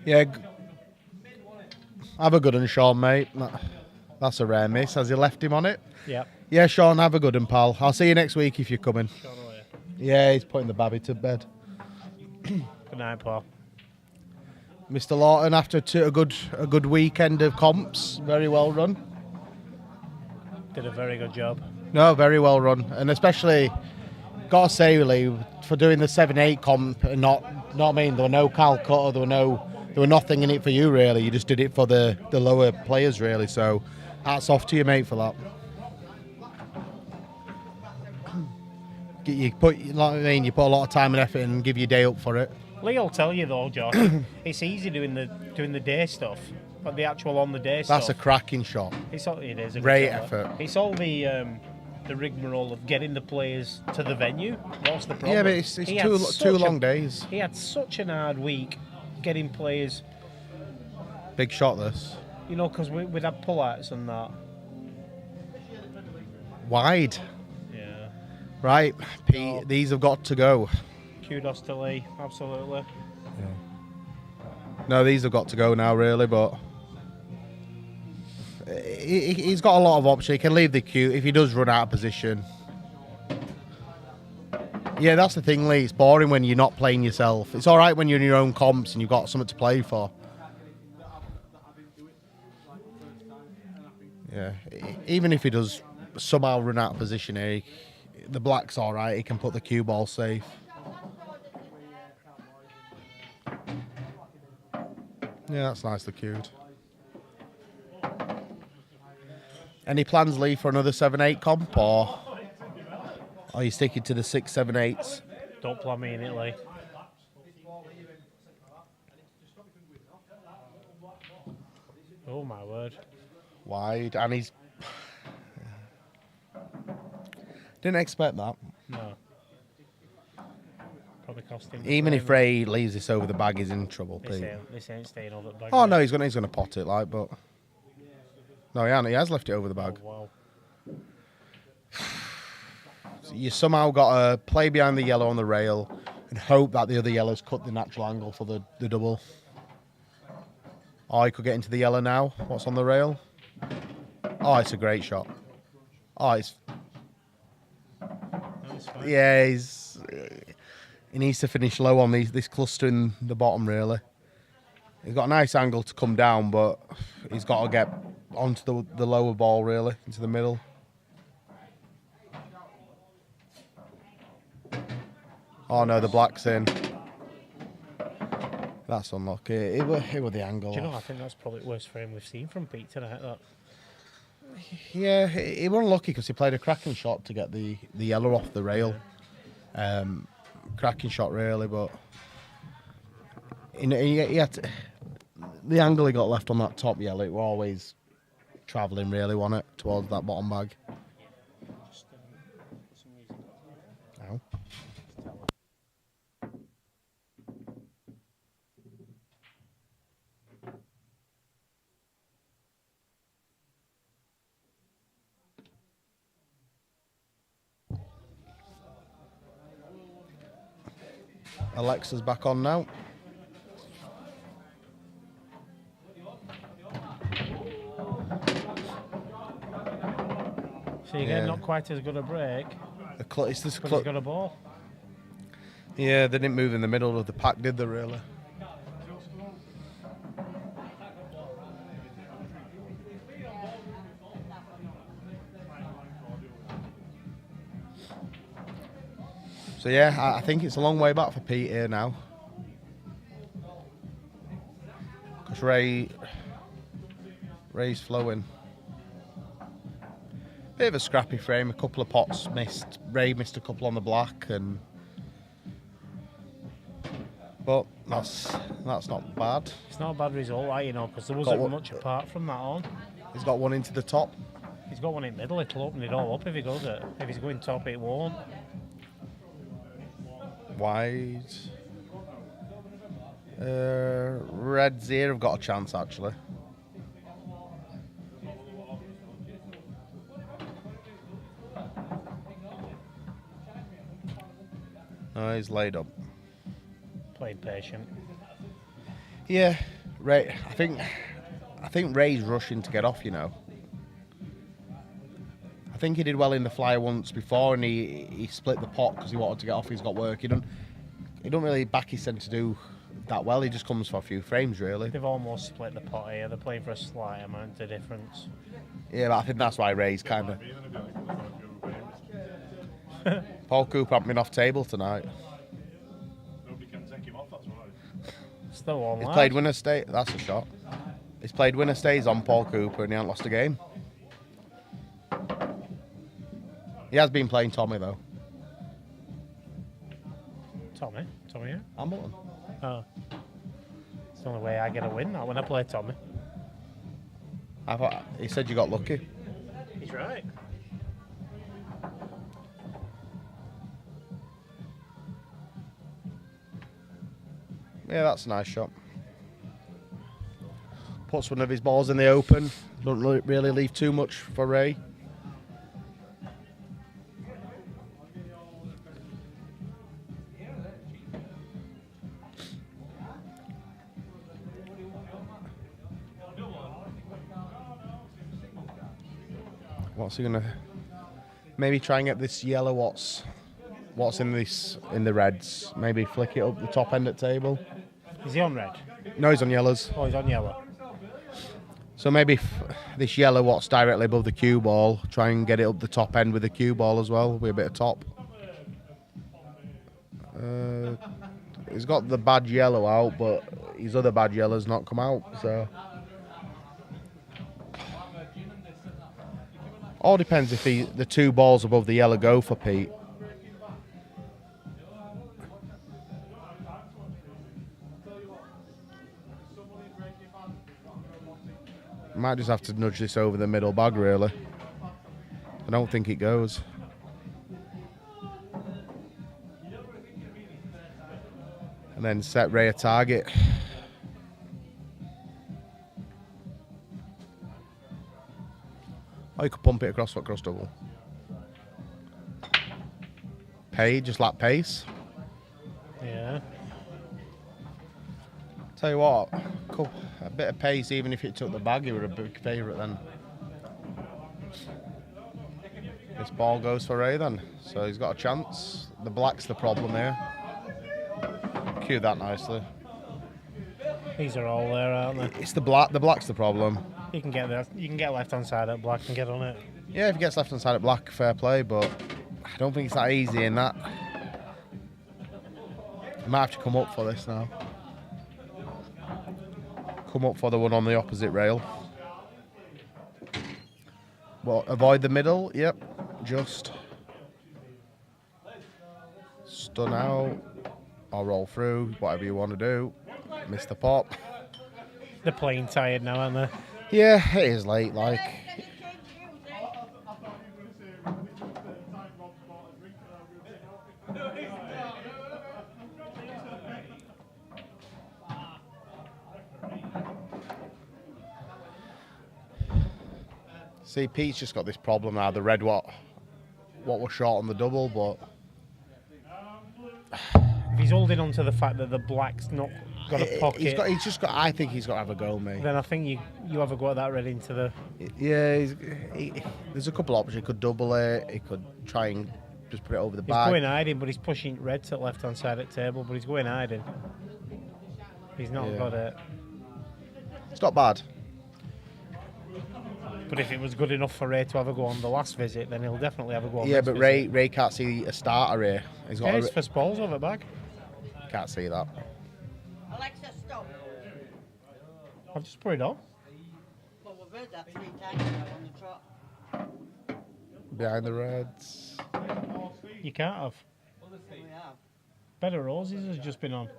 Yeah. Have a good one, Sean, mate. That's a rare miss. Has he left him on it? Yeah. Yeah, Sean, have a good one, pal. I'll see you next week if you're coming. Sean away. Yeah, he's putting the babby to bed. Good night, Paul. Mr. Lawton, after a good weekend of comps, very well run. Did a very good job. No, very well run, and especially gotta say really for doing the 7-8 comp and not I mean there were no Calcutta, there were nothing in it for you really. You just did it for the lower players really. So hats off to you, mate, for that. You put a lot of time and effort and give your day up for it. Lee will tell you though, Josh, it's easy doing the day stuff, but the actual on the day stuff. That's a cracking shot. It is a great good effort. It's all the rigmarole of getting the players to the venue. What's the problem? Yeah, but it's two long days. He had such an hard week getting players. Big shot this. You know, because we'd had pull-outs and that. Wide. Yeah. Right, Pete, these have got to go. Kudos to Lee, absolutely. Yeah. No, these have got to go now, really, but he's got a lot of options. He can leave the queue if he does run out of position. Yeah, that's the thing, Lee. It's boring when you're not playing yourself. It's all right when you're in your own comps and you've got something to play for. Yeah, even if he does somehow run out of position here, the black's all right. He can put the cue ball safe. Yeah, that's nicely cued. Any plans, Lee, for another 7-8 comp, or are you sticking to the 6, 7, 8s? Don't plan me in it, Lee. Oh my word. Wide, and he's... Didn't expect that. No. Probably cost him. Even if Ray leaves this over the bag, he's in trouble, Pete. This ain't staying over the bag. Oh no, he's gonna pot it, like, but no, he has left it over the bag. Oh, wow. So you somehow got to play behind the yellow on the rail and hope that the other yellow's cut the natural angle for the double. Oh, he could get into the yellow now. What's on the rail? Oh, it's a great shot. Oh, it's... Yeah, he needs to finish low on this cluster in the bottom, really. He's got a nice angle to come down, but he's got to get onto the lower ball, really, into the middle. Oh, no, the black's in. That's unlucky. It were the angle. Do you know, I think that's probably the worst frame we've seen from Pete tonight, that. Yeah, he was unlucky because he played a cracking shot to get the yellow off the rail. Cracking shot, really, but he had to, the angle he got left on that top yellow, it were always travelling, really, wasn't it, towards that bottom bag. Ow. Alexa's back on now. So again, not quite as good a break. It's this He's got a ball. Yeah, they didn't move in the middle of the pack, did they, really? So yeah, I think it's a long way back for Pete here now. Because Ray's flowing. Bit of a scrappy frame, a couple of pots missed. Ray missed a couple on the black, but that's not bad. It's not a bad result, you know, because there wasn't much apart from that on. He's got one into the top. He's got one in the middle. It'll open it all up if he does it. If he's going top, it won't. Wide. Reds here have got a chance, actually. No, he's laid up. Played patient. Yeah, Ray. I think Ray's rushing to get off, you know. I think he did well in the flyer once before, and he split the pot because he wanted to get off. He's got work. He don't really back his centre do that well. He just comes for a few frames, really. They've almost split the pot here. They're playing for a slight amount of difference. Yeah, but I think that's why Ray's kind of... Paul Cooper hasn't been off table tonight. Nobody can take him off, that's why. Still on. He's played winner stays. That's a shot. He's played winner stays on Paul Cooper and he hasn't lost a game. He has been playing Tommy, though. Tommy? Tommy here? Hamilton. Oh. It's the only way I get a win, not when I play Tommy. I thought he said you got lucky. He's right. Yeah, that's a nice shot. Puts one of his balls in the open. Don't really leave too much for Ray. What's he gonna? Maybe try and get this yellow. What's in the reds? Maybe flick it up the top end at table. Is he on red? No, he's on yellows. Oh, he's on yellow. So maybe this yellow what's directly above the cue ball. Try and get it up the top end with the cue ball as well, with a bit of top. He's got the bad yellow out, but his other bad yellow's not come out. So all depends if the two balls above the yellow go for Pete. Might just have to nudge this over the middle bag, really. I don't think it goes. And then set Ray a target. Oh, you could pump it across foot cross double. Just lap pace. Yeah. Tell you what, a bit of pace, even if it took the bag, you were a big favourite then. This ball goes for Ray then, so he's got a chance. The black's the problem here. Cue that nicely. These are all there, aren't they? It's the black. The black's the problem. You can get there. You can get left hand side at black and get on it. Yeah, if he gets left hand side at black, fair play, but I don't think it's that easy in that. You might have to come up for this now. Come up for the one on the opposite rail. Well, avoid the middle. Yep, just stun out or roll through, whatever you want to do. Miss the pop. They're playing tired now, aren't they? Yeah, it is late, like. See, Pete's just got this problem now. The red what was short on the double, but if he's holding on to the fact that the black's not got a pocket, I think he's got to have a go, mate. Then I think you have a go at that red into the. Yeah, there's a couple options. He could double it. He could try and just put it over the bag. He's going hiding, but he's pushing red to left hand side at table, but he's going hiding. He's not got it. It's not bad. But if it was good enough for Ray to have a go on the last visit, then he'll definitely have a go on. Yeah, this but visit. Ray can't see a starter here. He's got his first ball's over back. Can't see that. Alexa, stop. I've just put it on. Well, we've heard that 3 times now on the trot. Behind the reds. You can't have. We have. Better Roses has just been on.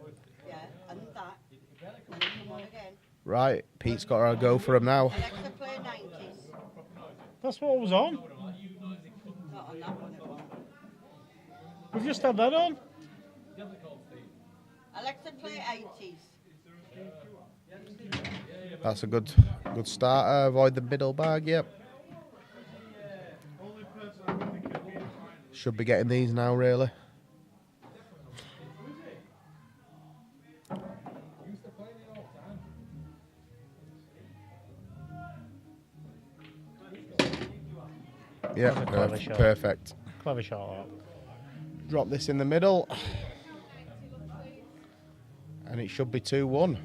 Yeah, and that. And then come on again. Right, Pete's got to go for him now. Alexa, play 90s. That's what was on. Not on that one, it won't. We've just had that on. Alexa, play 80s. That's a good starter. Avoid the middle bag, yep. Should be getting these now, really. Yeah, perfect. Clever shot. Drop this in the middle. And it should be 2-1.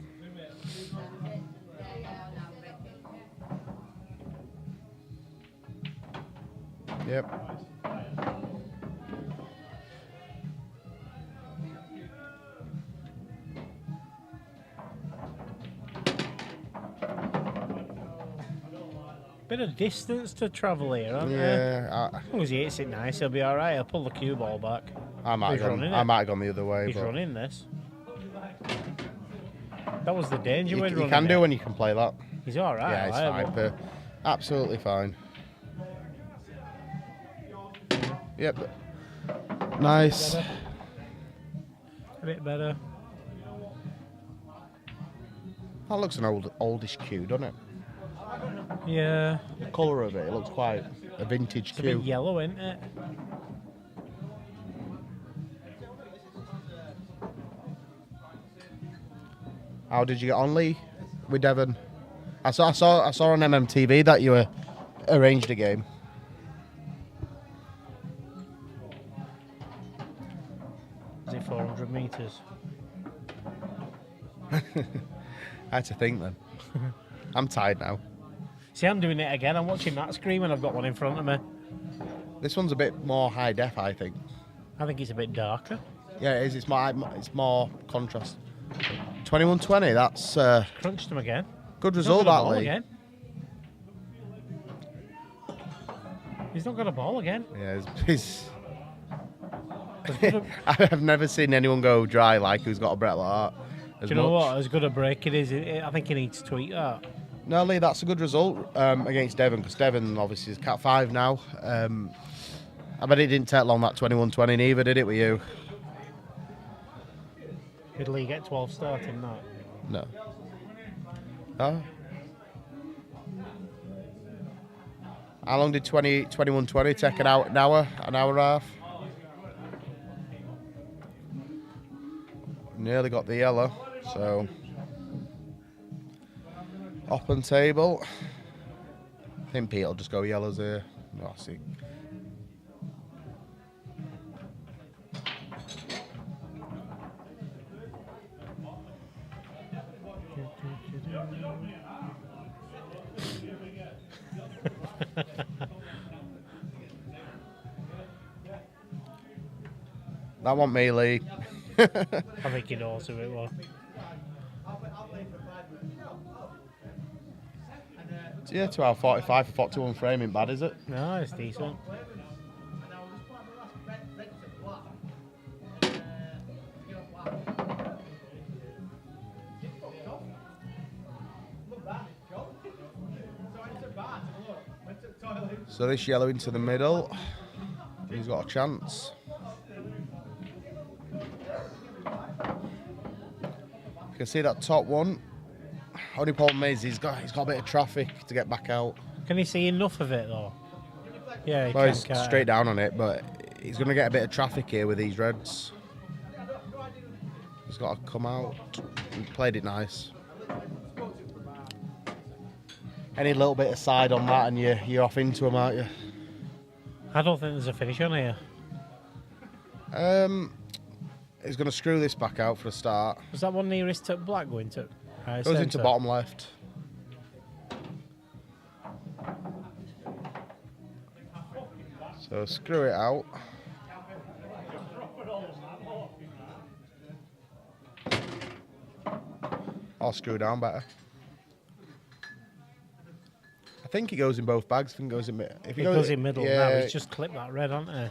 Yep. Bit of distance to travel here, aren't Yeah. As long as he hits it nice, he'll be all right. He'll pull the cue ball back. I might have gone the other way. He's but running this. That was the danger with running. You can do when you can play that. He's all right. Yeah, it's fine. Absolutely fine. Yep. Nice. A bit better. That looks an oldish cue, doesn't it? Yeah. The colour of it looks quite a vintage It's a cue. bit yellow, isn't it? How did you get on, Lee, with Devon? I saw on MMTV that you arranged a game. Is it 400 metres? I had to think then. I'm tired now. See, I'm doing it again. I'm watching that screen when I've got one in front of me. This one's a bit more high def, I think. I think it's a bit darker. Yeah, it is. It's more contrast. 21-20. That's Crunched him again. good He's not result, got a that ball Lee. again. He's not got a ball again. Yeah, I've never seen anyone go dry like who's got a breath like that. Do you know what? As good a break it is, I think he needs to tweak that. No, Lee, that's a good result against Devon, because Devon obviously is Cat 5 now. I bet it didn't take long, that 21-20 neither, did it, with you? Did Lee get 12 starting that? No. Oh. How long did 21-20 take? An hour and a half? Nearly got the yellow, so up on table. I think Pete will just go yellows here. No, I see. That wasn't me, Lee. I think he knows who it was. Yeah, 2 hour 45 for 41 frame ain't bad, is it? No, it's decent. So this yellow into the middle. He's got a chance. You can see that top one. Only problem is he's got a bit of traffic to get back out. Can he see enough of it though? Yeah, he Well, can, he's can't straight down on it, but he's going to get a bit of traffic here with these reds. He's got to come out. He played it nice. Any little bit of side on that and you're off into him, aren't you? I don't think there's a finish on here. He's going to screw this back out for a start. Was that one nearest to black going to? Goes into bottom left. So screw it out. I'll screw down better. I think he goes in both bags. I think he goes in middle. If He goes in middle now. He's just clipped that red, hasn't he?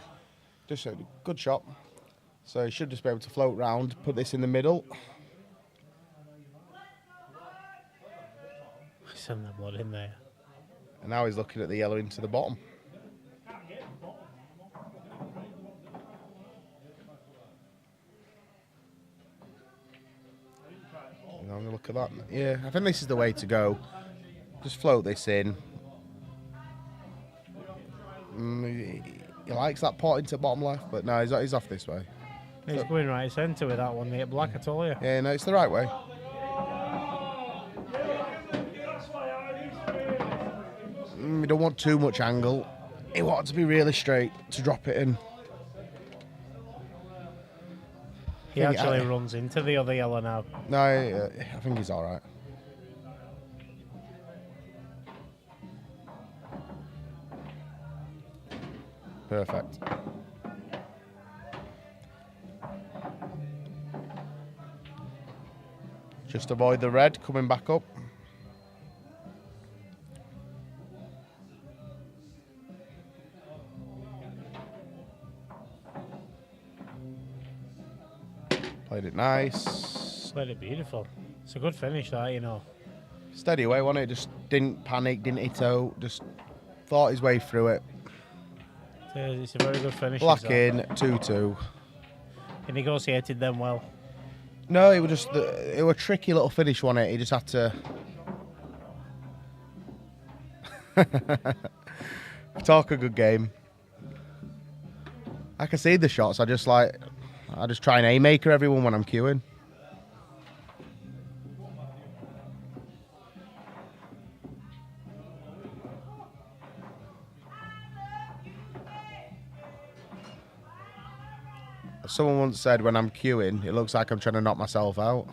Just a good shot. So he should just be able to float round, put this in the middle. Send the blood in there. And now he's looking at the yellow into the bottom. I'm going to look at that. Yeah, I think this is the way to go. Just float this in. He likes that pot into bottom left, but no, he's off this way. He's going right centre with that one, the black, I told you. Yeah, no, it's the right way. We don't want too much angle. He wanted to be really straight to drop it in. He actually runs into the other yellow now. No, I think he's all right. Perfect. Just avoid the red coming back up. Played it nice. Played it beautiful. It's a good finish, that, you know. Steady away, wasn't it? Just didn't panic, didn't hit out, just thought his way through it. It's a very good finish. Black in, 2-2. He negotiated them well. No, it was just it was a tricky little finish, wasn't it? He just had to talk a good game. I can see the shots. I just try and aim-maker everyone when I'm queuing. Someone once said when I'm queuing, it looks like I'm trying to knock myself out.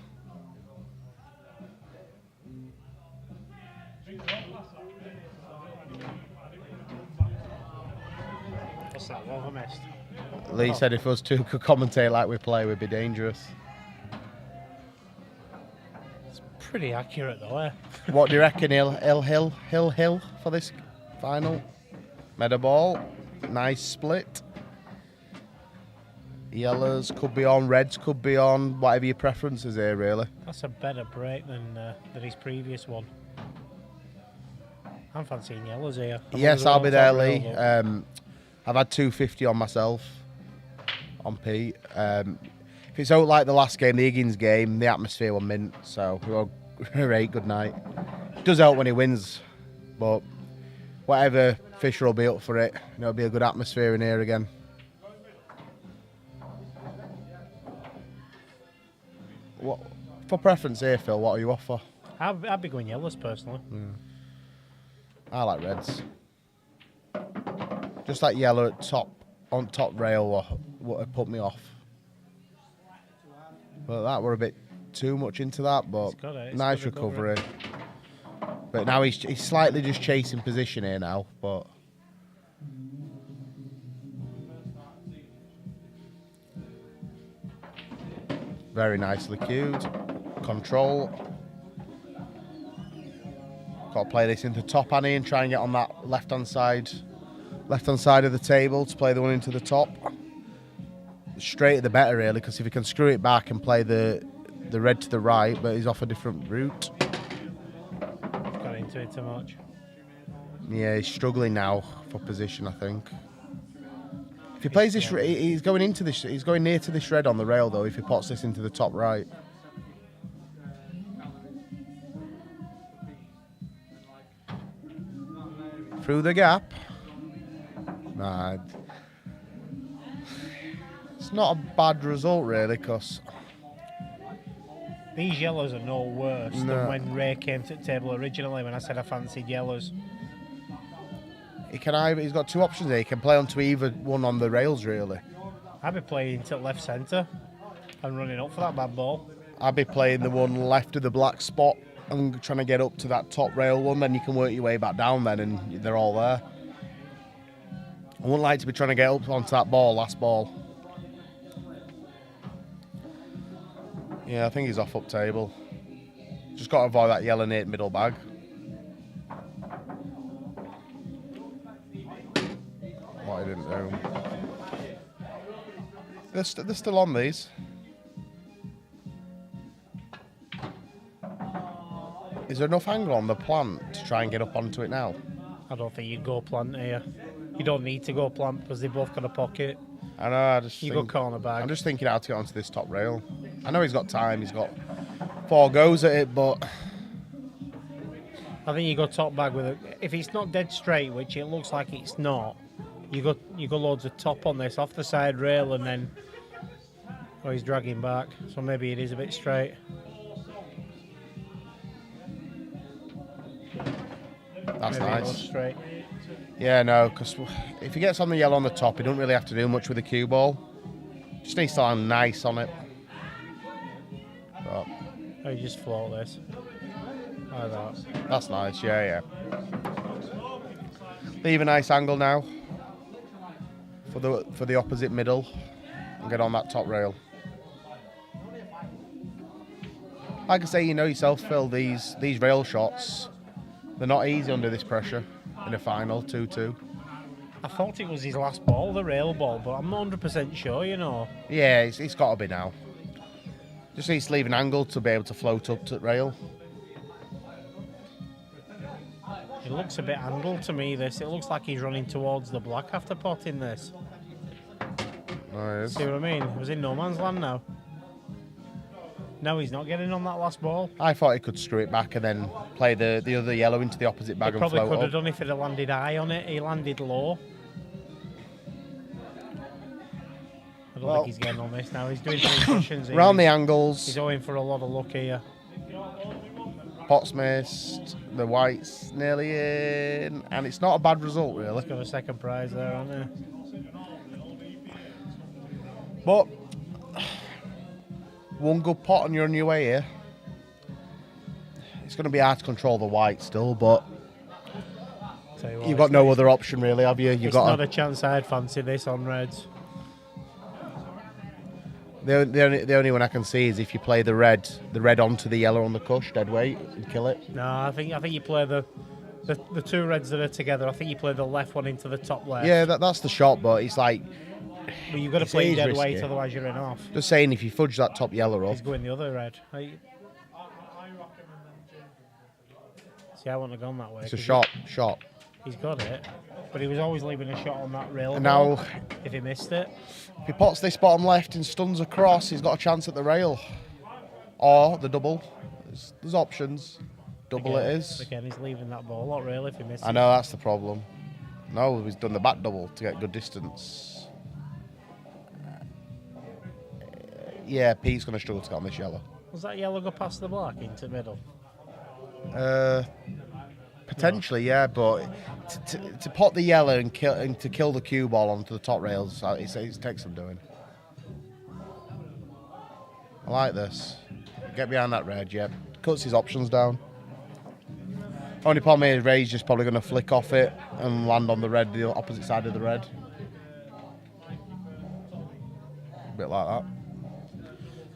What's that, what have I missed? Lee said if us two could commentate like we play, we'd be dangerous. It's pretty accurate though, eh? What do you reckon, Hill for this final? Meta ball, nice split. Yellows could be on, reds could be on, whatever your preference is here, really. That's a better break than his previous one. I'm fancying yellows here. Yes, I'll be there, Lee. I've had 250 on myself, on Pete. If it's out like the last game, the Higgins game, the atmosphere was mint, so we were great, good night. It does help when he wins, but whatever, Fisher will be up for it. It'll be a good atmosphere in here again. What for preference here, Phil? What are you off for? I'd be going yellows personally. I like reds. Just that yellow at on top rail would put me off. But that were a bit too much into that. But nice recovery. But now he's slightly just chasing position here now. But very nicely cued. Control. Got to play this into top, Annie, and try and get on that left-hand side of the table to play the one into the top. The straighter the better, really, because if he can screw it back and play the red to the right, but he's off a different route. Got into it too much. Yeah, he's struggling now for position, I think. If he plays this, he's going into this. He's going near to this red on the rail, though. If he pots this into the top right. Through the gap. Nah, it's not a bad result, really, because these yellows are no worse than when Ray came to the table originally when I said I fancied yellows. He's got two options here. He can play onto either one on the rails, really. I'd be playing to left centre and running up for that bad ball. I'd be playing the one left of the black spot and trying to get up to that top rail one, then you can work your way back down then and they're all there. I wouldn't like to be trying to get up onto that ball, last ball. Yeah, I think he's off up table. Just got to avoid that yellow near middle bag. What he didn't do. They're still on these. Is there enough angle on the plant to try and get up onto it now? I don't think you go plant here. You don't need to go plant because they both got a pocket. I know, go corner bag. I'm just thinking how to get onto this top rail. I know he's got time, he's got 4 goes at it, but I think you go top bag with it. If it's not dead straight, which it looks like it's not, you go loads of top on this off the side rail and then he's dragging back. So maybe it is a bit straight. That's maybe nice. Straight. Yeah, no, because if he gets on the yellow on the top, he don't really have to do much with the cue ball. Just needs to land nice on it. Oh, you just float this. Like that. That's nice, yeah. Leave a nice angle now for the opposite middle and get on that top rail. Like I say, you know yourself, Phil, these rail shots, they're not easy under this pressure in a final 2-2. I thought it was his last ball, the rail ball, but I'm not 100% sure, you know. Yeah, it's got to be now. Just needs to leave an angle to be able to float up to the rail. It looks a bit angled to me, this. It looks like he's running towards the black after potting this. Nice. See what I mean? It was in no man's land now. No, he's not getting on that last ball. I thought he could screw it back and then play the other yellow into the opposite bag He and float probably could have up. done if it had landed high on it. He landed low. I don't think he's getting on this now. He's doing three cushions. Round the angles. He's going for a lot of luck here. Pot's missed. The white's nearly in. And it's not a bad result, really. He's got a second prize there, hasn't he? But one good pot and you're on your way here. It's going to be hard to control the white still, but you've got no other option really, have you? It's not a chance I'd fancy this on reds. The only one I can see is if you play the red onto the yellow on the cush, dead weight, and kill it. No, I think you play the two reds that are together. I think you play the left one into the top left. Yeah, that's the shot, but it's like. But you've got to play dead weight, otherwise you're in off. Just saying, if you fudge that top yellow up. He's going the other red. See, I wouldn't have gone that way. It's a shot. He's got it, but he was always leaving a shot on that rail. And now, if he missed it, if he pots this bottom left and stuns across, he's got a chance at the rail, or the double. There's options. Double again, it is. Again, he's leaving that ball out rail if he misses. I know that's the problem. No, he's done the back double to get good distance. Yeah, Pete's going to struggle to get on this yellow. Was that yellow go past the black into middle? Potentially, yeah, but to pot the yellow and to kill the cue ball onto the top rails, it takes some doing. I like this. Get behind that red, yeah. Cuts his options down. Only problem is Ray's just probably going to flick off it and land on the red, the opposite side of the red. A bit like that.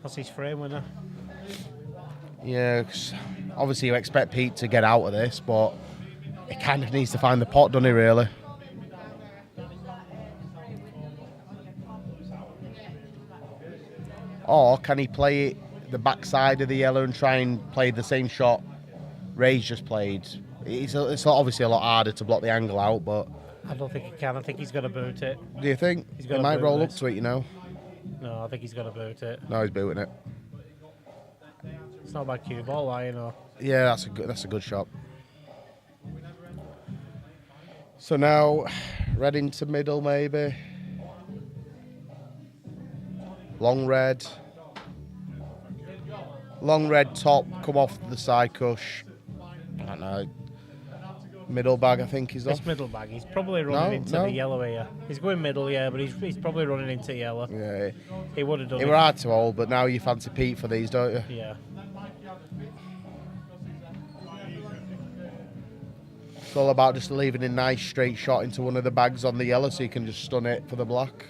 That's his frame winner. Yeah, 'cause obviously you expect Pete to get out of this, but he kind of needs to find the pot, doesn't he, really? Or can he play it the backside of the yellow and try and play the same shot Ray's just played? It's obviously a lot harder to block the angle out, but... I don't think he can. I think he's going to boot it. Do you think? He might roll up to it, you know? No, I think he's going to boot it. No, he's booting it. It's not a bad cue ball, you know. Yeah, that's a good shot. So now, red into middle maybe. Long red. Long red top, come off the side cush. I don't know. Middle bag, I think he's off. This middle bag, he's probably running into the yellow here. He's going middle, yeah, but he's probably running into yellow. Yeah. He would have done it. It were hard to hold, but now you fancy Pete for these, don't you? Yeah. It's all about just leaving a nice straight shot into one of the bags on the yellow so you can just stun it for the black.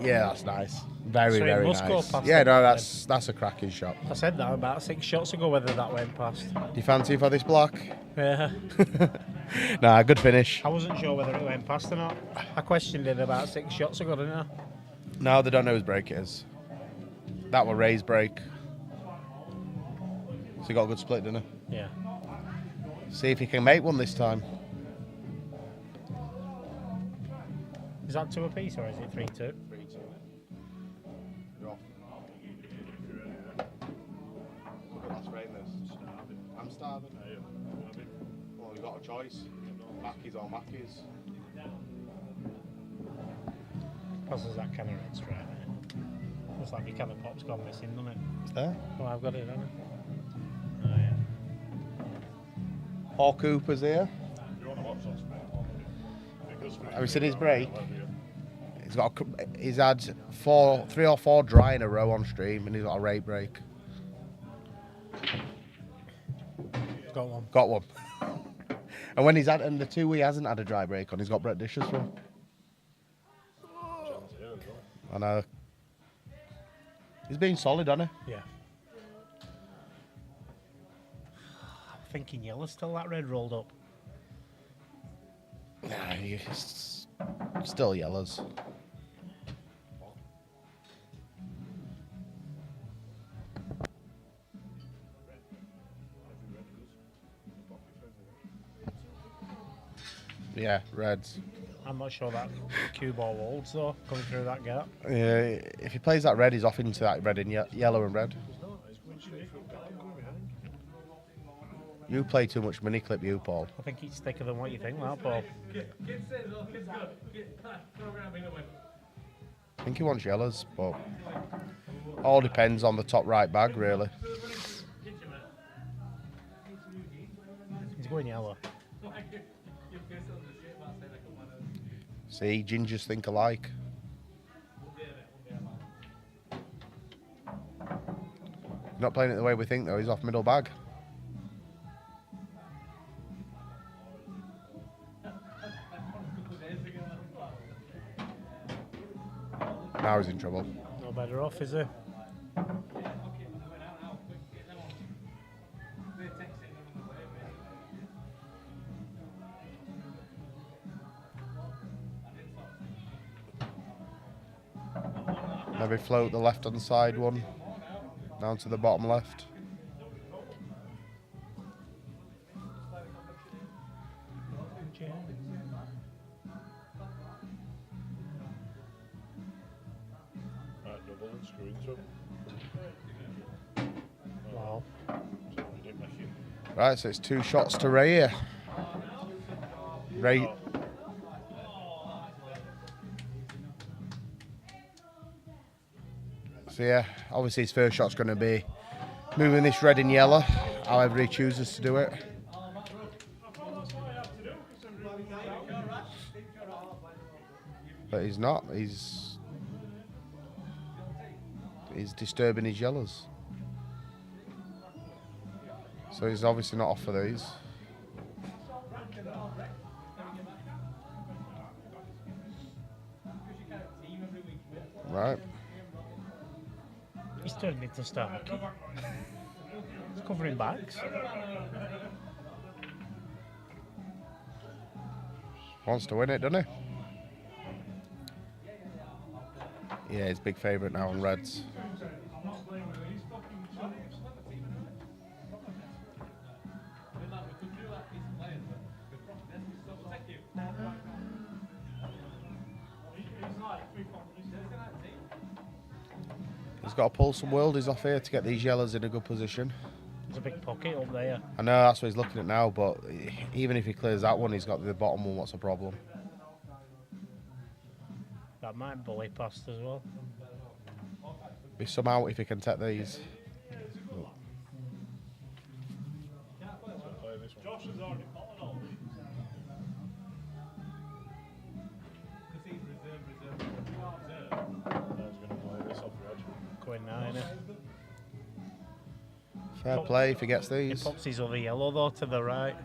Yeah, that's nice. Very nice. Yeah, no, that's a cracking shot. I said that about 6 shots ago, whether that went past. Do you fancy for this block? Yeah. Nah, good finish. I wasn't sure whether it went past or not. I questioned it about 6 shots ago, didn't I? No, they don't know whose break it is. That were Ray's break. So he got a good split, didn't he? Yeah. See if he can make one this time. Is that 2 apiece or is it 3-2? 3-2. Drop. Last frame this. I'm starving. Well, we've got a choice. Mackies or Mackies. Passes that kind of red straight. Looks like your can of pop's gone missing, doesn't it? It's there. Oh, I've got it, haven't I? Oh, yeah. Paul Cooper's here. You want to watch that sport? Have you seen his break? He's had 3 or 4 dry in a row on stream, and he's got a rate break. Got one. Got one. And when he's had, and the 2 he hasn't had a dry break on, he's got Brett dishes from. I know. He's been solid, hasn't he? Yeah. I'm thinking yellow's still that red rolled up. Nah, he's still yellows. Yeah, reds. I'm not sure that cue ball holds though, coming through that gap. Yeah, if he plays that red, he's off into that red and yellow and red. You play too much mini clip, you, Paul. I think it's thicker than what you think, that, Paul. I think he wants yellows, but all depends on the top right bag, really. He's going yellow. See, gingers think alike. He's not playing it the way we think, though. He's off middle bag. Now he's in trouble. No better off, is he? Maybe float the left-hand side one down to the bottom left. Wow. Right, so it's 2 shots to Ray here. Ray. So yeah, obviously his first shot's going to be moving this red and yellow, however he chooses to do it. But he's not. He's disturbing his yellows. So he's obviously not off for these. Right. He's turned into Stark. He's covering backs. Wants to win it, doesn't he? Yeah, he's big favourite now on reds. He's got to pull some worldies off here to get these yellows in a good position. There's a big pocket up there. I know that's what he's looking at now, but even if he clears that one, he's got the bottom one. What's the problem? That might bully past as well. Be some out if he can take these. Going now, innit? Fair play if he gets He these. pops his other yellow though to the right.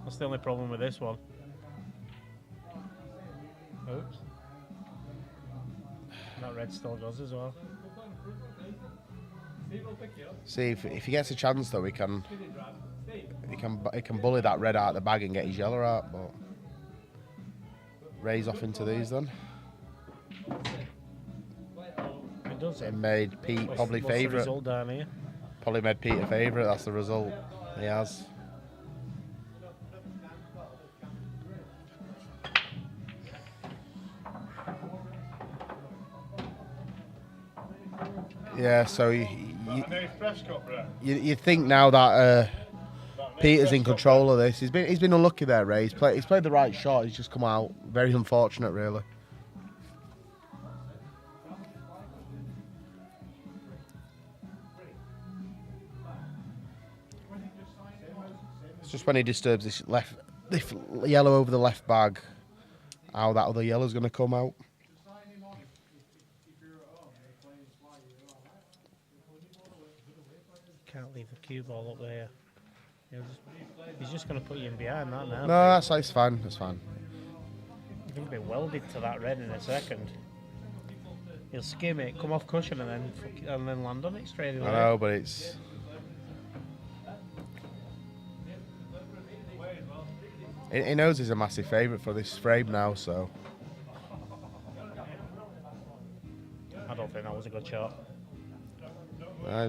That's the only problem with this one. Oops. That red still goes as well. See if he gets a chance though, he can bully that red out of the bag and get his yellow out. But Ray's off into these then. It does it. And made Pete probably What's the favourite. result down here? Probably made Pete a favourite. That's the result. He has. Yeah, so you think now that Peter's in control of this. He's been unlucky there, Ray. He's played the right shot. He's just come out very unfortunate, really. Just when he disturbs this yellow over the left bag, how that other yellow's going to come out. Can't leave the cue ball up there. He's just going to put you in behind that now. No, that's fine. That's fine. He'll be welded to that red in a second. He'll skim it, come off cushion, and then land on it straight away. I know, but it's. He knows he's a massive favourite for this frame now, so. I don't think that was a good shot.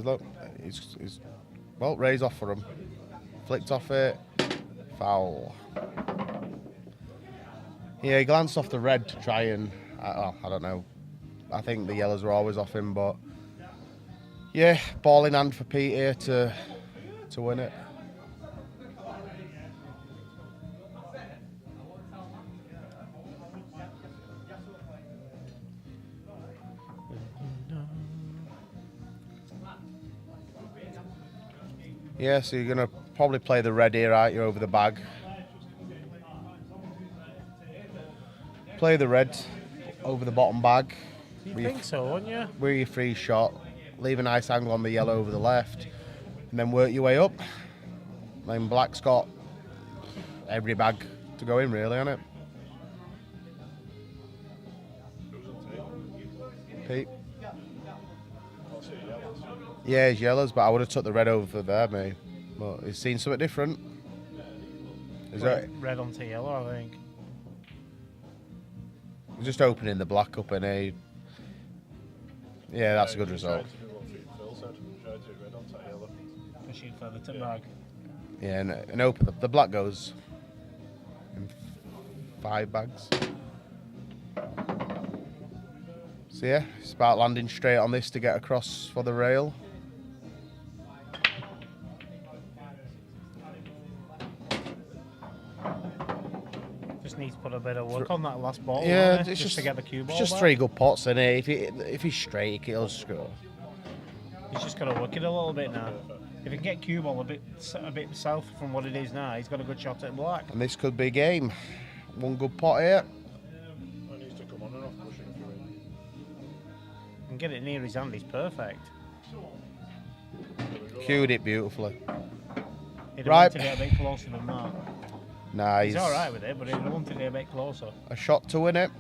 Look, he's well, raise off for him. Flicked off it. Foul. Yeah, he glanced off the red to try and. I don't know. I think the yellows were always off him, but. Yeah, ball in hand for Pete here to win it. Yeah, so you're going to probably play the red here, aren't you, over the bag. Play the red over the bottom bag. You think so, wouldn't you? With your free shot. Leave a nice angle on the yellow over the left. And then work your way up. Then black's got every bag to go in, really, hasn't it? Pete? Yeah, it's yellows, but I would have took the red over there, mate. But he's seen something different. Is that red onto yellow, I think. He's just opening the black up and a. Yeah, that's a good result. Pushing further to bag. Yeah, and open the black goes in 5 bags. So yeah, it's about landing straight on this to get across for the rail. Just needs to put a bit of work on that last ball. Yeah, it's just to get the cue ball. It's just back. 3 good pots in it. If he's straight, he'll score. He's just got to work it a little bit now. If he can get cue ball a bit south from what it is now, he's got a good shot at black. And this could be game. 1 good pot here. And get it near his hand, he's perfect. Cued it beautifully. He'd have wanted it a bit closer than that. Nah, he's alright with it, but he'd have wanted it a bit closer. A shot to win it.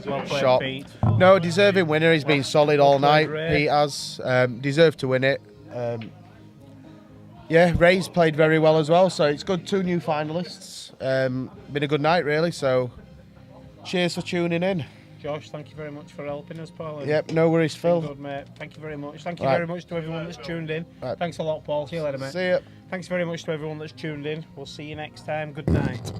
Well played, shot. Pete. No, deserving winner. He's been solid all night. Ray. Pete has deserved to win it. Yeah, Ray's played very well as well. So it's good. 2 new finalists. Been a good night, really. So cheers for tuning in. Josh, thank you very much for helping us, Paul. Yep, no worries, Phil. Good, mate. Thank you very much. Thank you very much to everyone that's tuned in. Right. Thanks a lot, Paul. See you later, mate. See ya. Thanks very much to everyone that's tuned in. We'll see you next time. Good night.